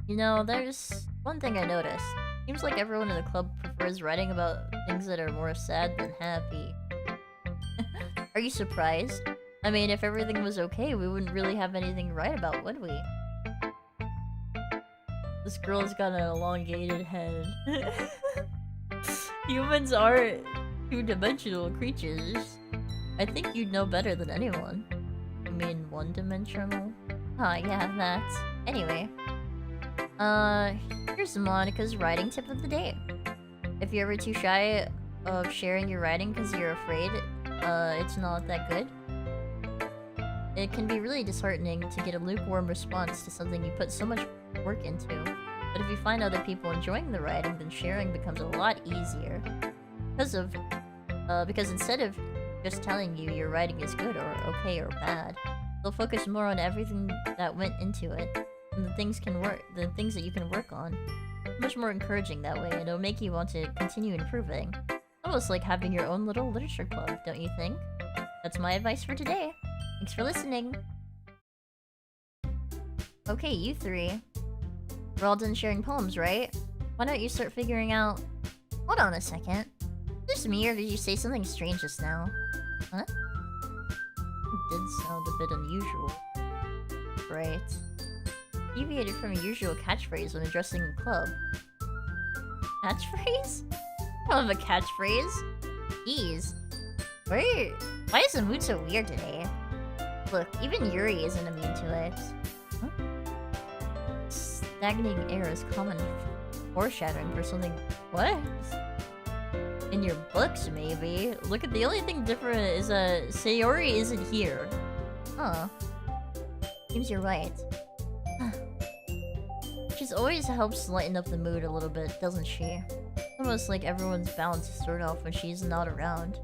You know, there's one thing I noticed. Seems like everyone in the club prefers writing about things that are more sad than happy. Are you surprised? I mean, if everything was okay, we wouldn't really have anything to write about, would we? This girl's got an elongated head. Humans are two-dimensional creatures. I think you'd know better than anyone. I mean, one-dimensional? Ah, yeah, that. Anyway. Here's Monica's writing tip of the day. If you're ever too shy of sharing your writing because you're afraid it's not that good, it can be really disheartening to get a lukewarm response to something you put so much work into. But if you find other people enjoying the writing, then sharing becomes a lot easier. Because instead of just telling you your writing is good or okay or bad, they'll focus more on everything that went into it and the things that you can work on. Much more encouraging that way, and it'll make you want to continue improving. Almost like having your own little literature club, don't you think? That's my advice for today. Thanks for listening. Okay, you three. We're all done sharing poems, right? Why don't you start figuring out... Hold on a second. Is this me, or did you say something strange just now? Huh? It did sound a bit unusual. Right. Deviated from a usual catchphrase when addressing the club. Catchphrase? I don't have a catchphrase. Jeez. Why is the mood so weird today? Look, even Yuri isn't immune to it. Huh? Stagnating air is common foreshadowing for something... What? In your books, maybe? Look, at the only thing different is Sayori isn't here. Huh. Seems you're right. She's always helps lighten up the mood a little bit, doesn't she? Almost like everyone's bound to start off when she's not around.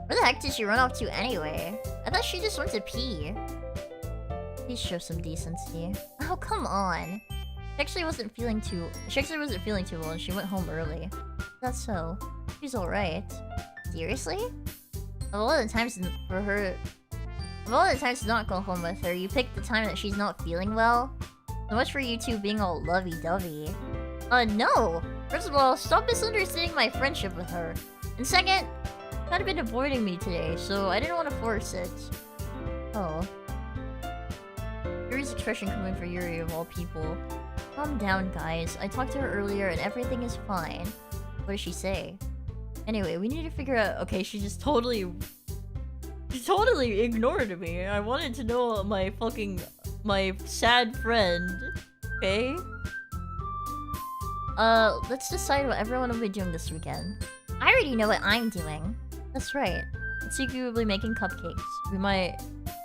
Where the heck did she run off to anyway? I thought she just went to pee. Please show some decency. Oh, come on. She actually wasn't feeling too well and she went home early. That's so. She's alright. Seriously? Of all the times to not go home with her, you picked the time that she's not feeling well? So much for you two being all lovey-dovey. No! First of all, stop misunderstanding my friendship with her. And second, she's kind of been avoiding me today, so I didn't want to force it. Oh. Yuri's expression coming for Yuri of all people. Calm down, guys. I talked to her earlier and everything is fine. What does she say? Anyway, we need to figure out... Okay, she totally ignored me. I wanted to know my sad friend. Okay? Let's decide what everyone will be doing this weekend. I already know what I'm doing. That's right. Natsuki will be making cupcakes. We might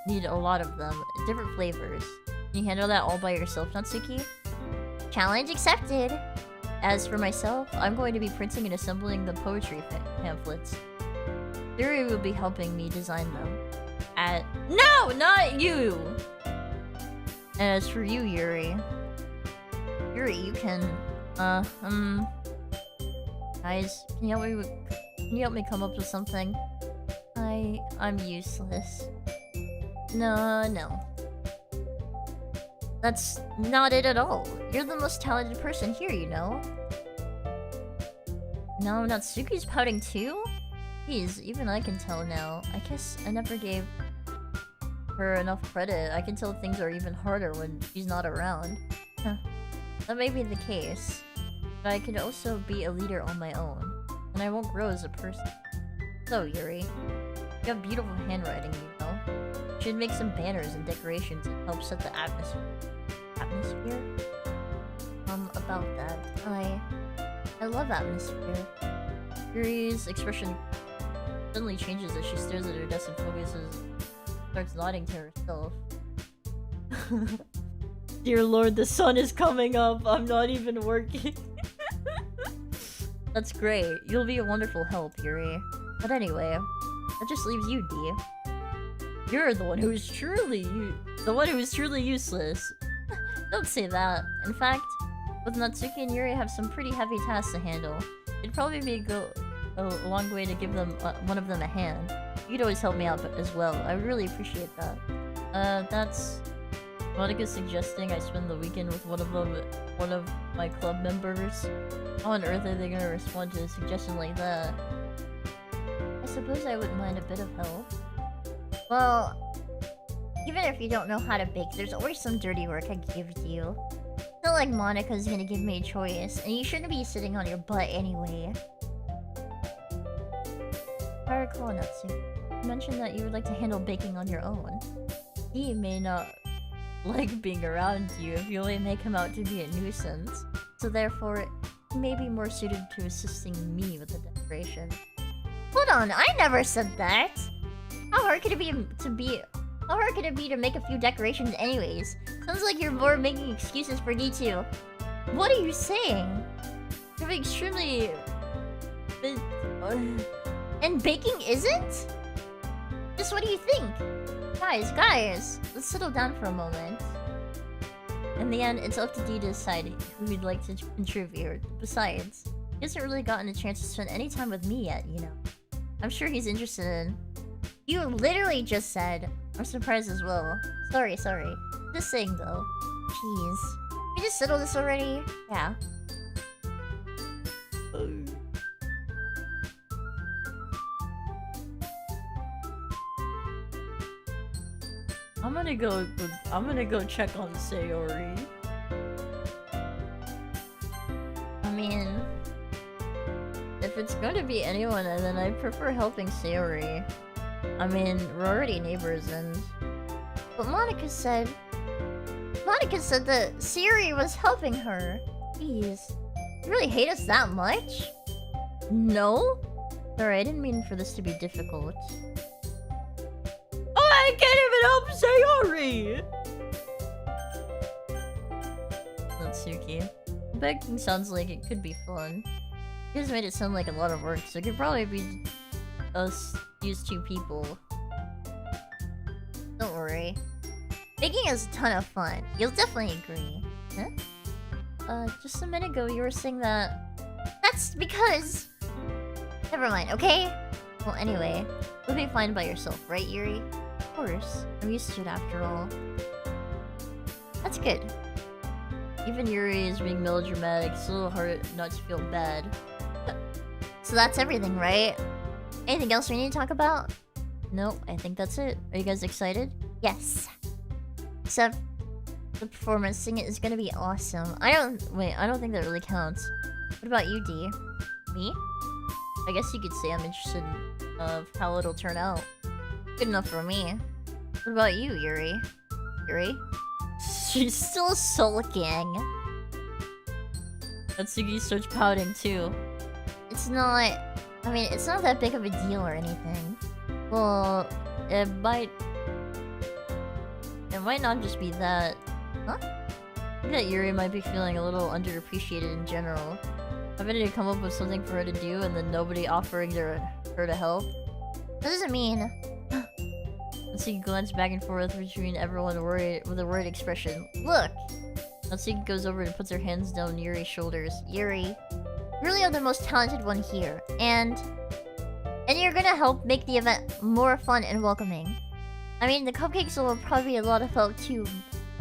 need a lot of them. Different flavors. Can you handle that all by yourself, Natsuki? Challenge accepted. As for myself, I'm going to be printing and assembling the poetry pamphlets. Yuri will be helping me design them. No, not you! And as for you, Yuri, you can, guys, can you help me come up with something? I'm useless. No. That's not it at all. You're the most talented person here, you know? No, Natsuki's pouting too? Jeez, even I can tell now. I guess I never gave her enough credit. I can tell things are even harder when she's not around. Huh. That may be the case. But I can also be a leader on my own. And I won't grow as a person. So, Yuri, you have beautiful handwriting, you know? You should make some banners and decorations and help set the atmosphere. About that. I love atmosphere. Yuri's expression suddenly changes as she stares at her desk and focuses, starts nodding to herself. Dear Lord, the sun is coming up. I'm not even working. That's great. You'll be a wonderful help, Yuri. But anyway, that just leaves you, D. You're the one who is truly useless. Don't say that. In fact, with Natsuki and Yuri have some pretty heavy tasks to handle. It'd probably be a long way to give them one of them a hand. You could always help me out as well. I would really appreciate that. That's Monica's suggesting I spend the weekend with one of my club members. How on earth are they gonna respond to a suggestion like that? I suppose I wouldn't mind a bit of help. Well, even if you don't know how to bake, there's always some dirty work I can give to you. It's not like Monica's gonna give me a choice, and you shouldn't be sitting on your butt anyway. If I recall, Natsu, you mentioned that you would like to handle baking on your own. He may not like being around you if you only make him out to be a nuisance, so therefore, he may be more suited to assisting me with the decoration. Hold on, I never said that! How hard could it be to make a few decorations anyways? Sounds like you're more making excuses for D2. What are you saying? You're extremely... And baking isn't? Just what do you think? Guys, let's settle down for a moment. In the end, it's up to D to decide who he'd like to contribute. Besides, he hasn't really gotten a chance to spend any time with me yet, you know. I'm sure he's interested in... You literally just said... I'm surprised as well. Sorry. Just saying though. Jeez. We just settled this already? Yeah. I'm gonna go check on Sayori. I mean, if it's going to be anyone, then I prefer helping Sayori. I mean, we're already neighbors, but Monica said that Sayori was helping her. Jeez, you really hate us that much? No? Sorry, I didn't mean for this to be difficult. Oh, I can't even help Sayori! Natsuki. Baking sounds like it could be fun. You guys made it sound like a lot of work, so it could probably be us use 2 people. Don't worry. Baking is a ton of fun. You'll definitely agree. Huh? Just a minute ago you were saying that... That's because... Never mind, okay? Well, anyway. You'll be fine by yourself, right, Yuri? Of course. I'm used to it after all. That's good. Even Yuri is being melodramatic. It's a little hard not to feel bad. So that's everything, right? Anything else we need to talk about? Nope, I think that's it. Are you guys excited? Yes. Except the performance. Singing is gonna be awesome. I don't think that really counts. What about you, D? Me? I guess you could say I'm interested in how it'll turn out. Good enough for me. What about you, Yuri? Yuri? She's still sulking. Natsuki starts pouting too. It's not... I mean, it's not that big of a deal or anything. Well, it might not just be that... Huh? I think that Yuri might be feeling a little underappreciated in general. Having to come up with something for her to do and then nobody offering her to help. That doesn't mean... Natsuki glances back and forth between everyone with a worried expression. Look! Natsuki goes over and puts her hands down Yuri's shoulders. Yuri, you really are the most talented one here, and you're gonna help make the event more fun and welcoming. I mean, the cupcakes will probably be a lot of help too,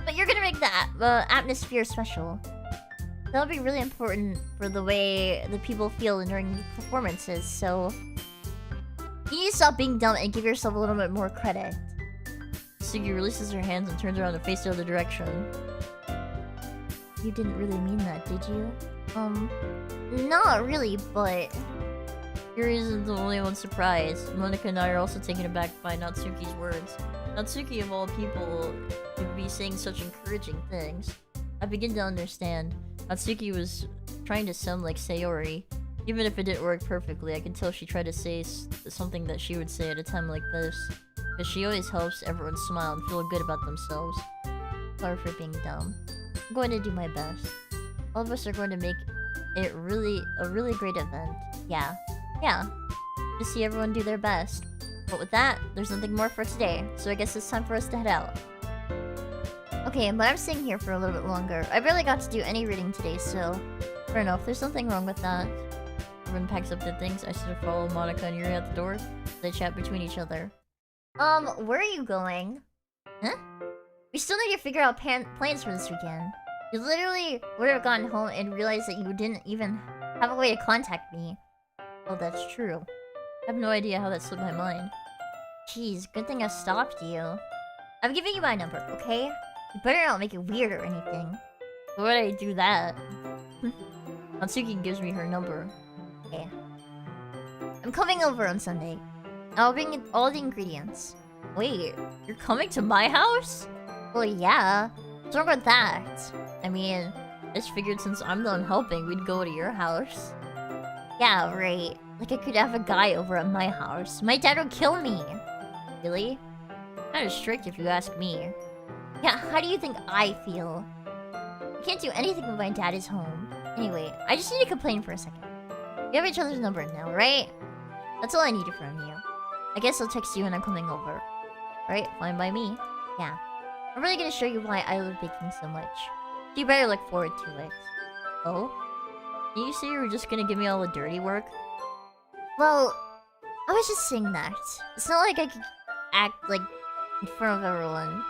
but you're gonna make the atmosphere special. That'll be really important for the way the people feel during performances, so... You need to stop being dumb and give yourself a little bit more credit. Sugi releases her hands and turns around to face the other direction. You didn't really mean that, did you? Not really, but... Yuri isn't the only one surprised. Monica and I are also taken aback by Natsuki's words. Natsuki, of all people, would be saying such encouraging things. I begin to understand. Natsuki was trying to sound like Sayori. Even if it didn't work perfectly, I could tell she tried to say something that she would say at a time like this. Because she always helps everyone smile and feel good about themselves. Sorry for being dumb. I'm going to do my best. All of us are going to make it a really great event. Yeah. To see everyone do their best. But with that, there's nothing more for today, so I guess it's time for us to head out. Okay, but I'm staying here for a little bit longer. I barely got to do any reading today, so... Fair enough, there's nothing wrong with that. Everyone packs up their things. I sort of follow Monica and Yuri out the door. They chat between each other. Where are you going? Huh? We still need to figure out plans for this weekend. You literally would have gotten home and realized that you didn't even have a way to contact me. Oh, that's true. I have no idea how that slipped my mind. Jeez, good thing I stopped you. I'm giving you my number, okay? You better not make it weird or anything. Why would I do that? Natsuki gives me her number. Okay. I'm coming over on Sunday. I'll bring in all the ingredients. Wait, you're coming to my house? Well, yeah. What's wrong with that? I mean, I just figured since I'm done helping, we'd go to your house. Yeah, right. Like I could have a guy over at my house. My dad would kill me. Really? Kinda strict if you ask me. Yeah, how do you think I feel? I can't do anything when my dad is home. Anyway, I just need to complain for a second. We have each other's number now, right? That's all I needed from you. I guess I'll text you when I'm coming over. Right? Fine by me. Yeah. I'm really gonna show you why I love baking so much. So you better look forward to it. Oh? Did you say you were just gonna give me all the dirty work? Well, I was just saying that. It's not like I could act, like, in front of everyone.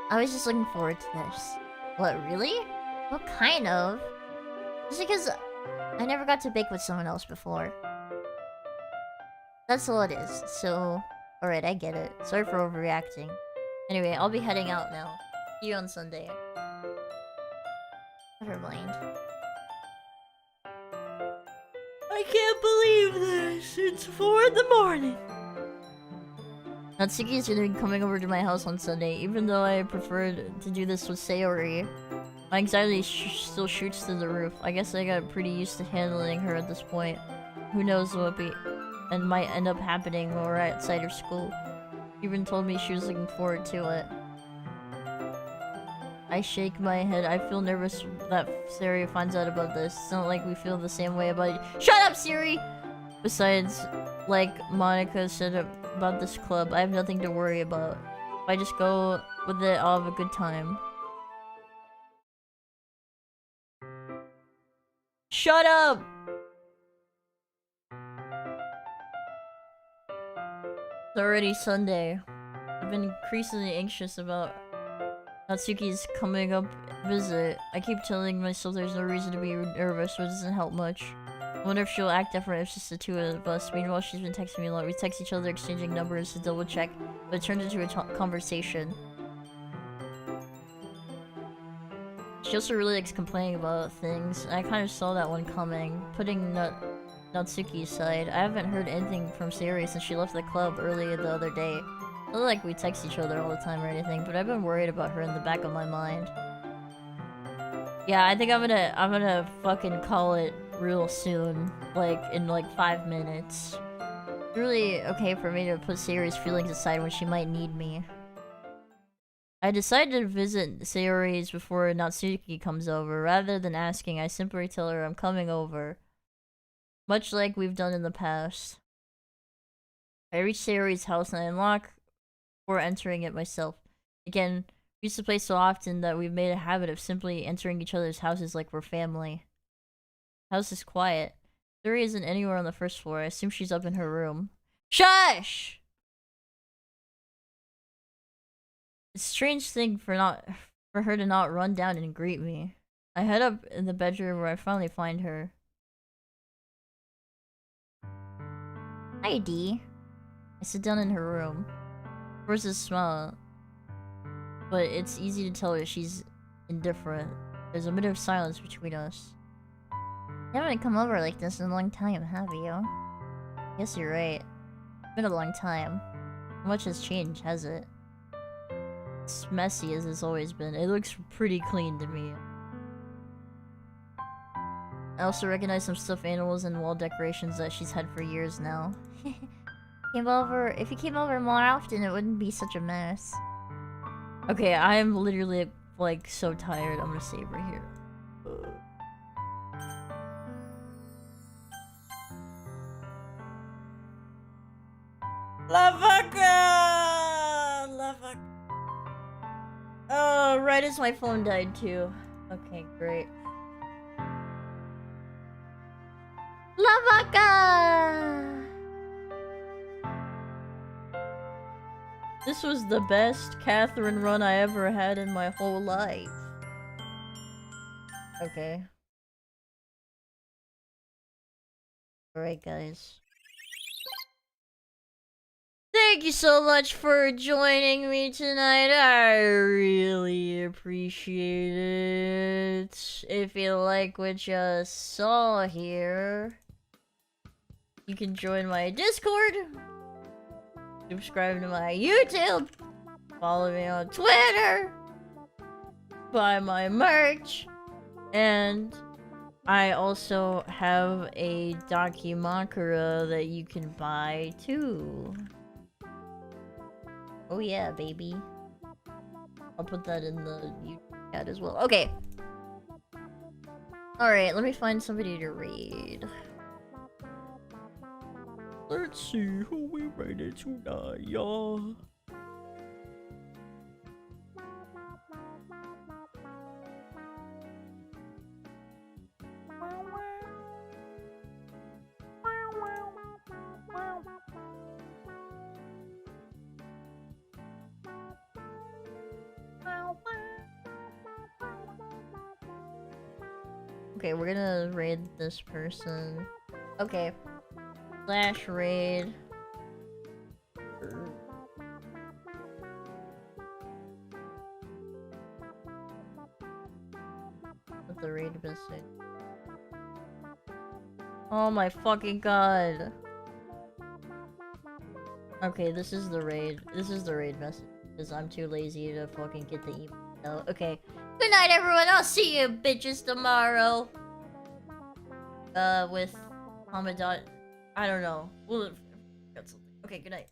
I was just looking forward to this. What, really? What kind of? Just because I never got to bake with someone else before. That's all it is, so... Alright, I get it. Sorry for overreacting. Anyway, I'll be heading out now. See you on Sunday. Never mind. I can't believe this! It's 4 in the morning! Natsuki is gonna be coming over to my house on Sunday, even though I preferred to do this with Sayori. My anxiety still shoots through the roof. I guess I got pretty used to handling her at this point. Who knows what might end up happening when we're outside her school. She even told me she was looking forward to it. I shake my head. I feel nervous that Siri finds out about this. It's not like we feel the same way about it. Shut up, Siri! Besides, like Monica said about this club, I have nothing to worry about. If I just go with it, I'll have a good time. Shut up! It's already Sunday. I've been increasingly anxious about Natsuki's coming up visit. I keep telling myself there's no reason to be nervous, but it doesn't help much. I wonder if she'll act different if it's just the two of us. Meanwhile, she's been texting me a lot. We text each other, exchanging numbers to double check, but it turns into a conversation. She also really likes complaining about things. I kind of saw that one coming. Putting Natsuki's side, I haven't heard anything from Sayori since she left the club earlier the other day. Not like we text each other all the time or anything, but I've been worried about her in the back of my mind. Yeah, I think I'm gonna fucking call it real soon, like in like 5 minutes. It's really okay for me to put Sayori's feelings aside when she might need me. I decided to visit Sayori's before Natsuki comes over. Rather than asking, I simply tell her I'm coming over. Much like we've done in the past. I reach Sayori's house and I unlock before entering it myself. Again, we used to play so often that we've made a habit of simply entering each other's houses like we're family. House is quiet. Sayori isn't anywhere on the first floor. I assume she's up in her room. Shush! It's a strange thing for her to not run down and greet me. I head up in the bedroom where I finally find her. Hi, D. I sit down in her room. First a smile, but it's easy to tell her she's indifferent. There's a bit of silence between us. You haven't come over like this in a long time, have you? Guess you're right. It's been a long time. Much has changed, has it? It's messy as it's always been. It looks pretty clean to me. I also recognize some stuffed animals and wall decorations that she's had for years now. If you came over more often, it wouldn't be such a mess. Okay, I'm literally like so tired. I'm gonna save right here. Lavaka! Oh, right as my phone died too. Okay, great. Lavaka! This was the best Catherine run I ever had in my whole life. Okay. Alright, guys. Thank you so much for joining me tonight. I really appreciate it. If you like what you saw here, you can join my Discord, subscribe to my YouTube, follow me on Twitter, buy my merch, and I also have a Doki Makura that you can buy too. Oh yeah, baby. I'll put that in the YouTube chat as well. Okay. Alright, let me find somebody to raid. Let's see who we raided tonight, y'all. Okay, we're gonna raid this person. Okay. Slash raid. What's the raid message? Oh my fucking god. Okay, this is the raid. This is the raid message. Because I'm too lazy to fucking get the email. Okay. Good night, everyone. I'll see you bitches tomorrow. With Hamadot. I don't know. We'll got something. Okay, good night.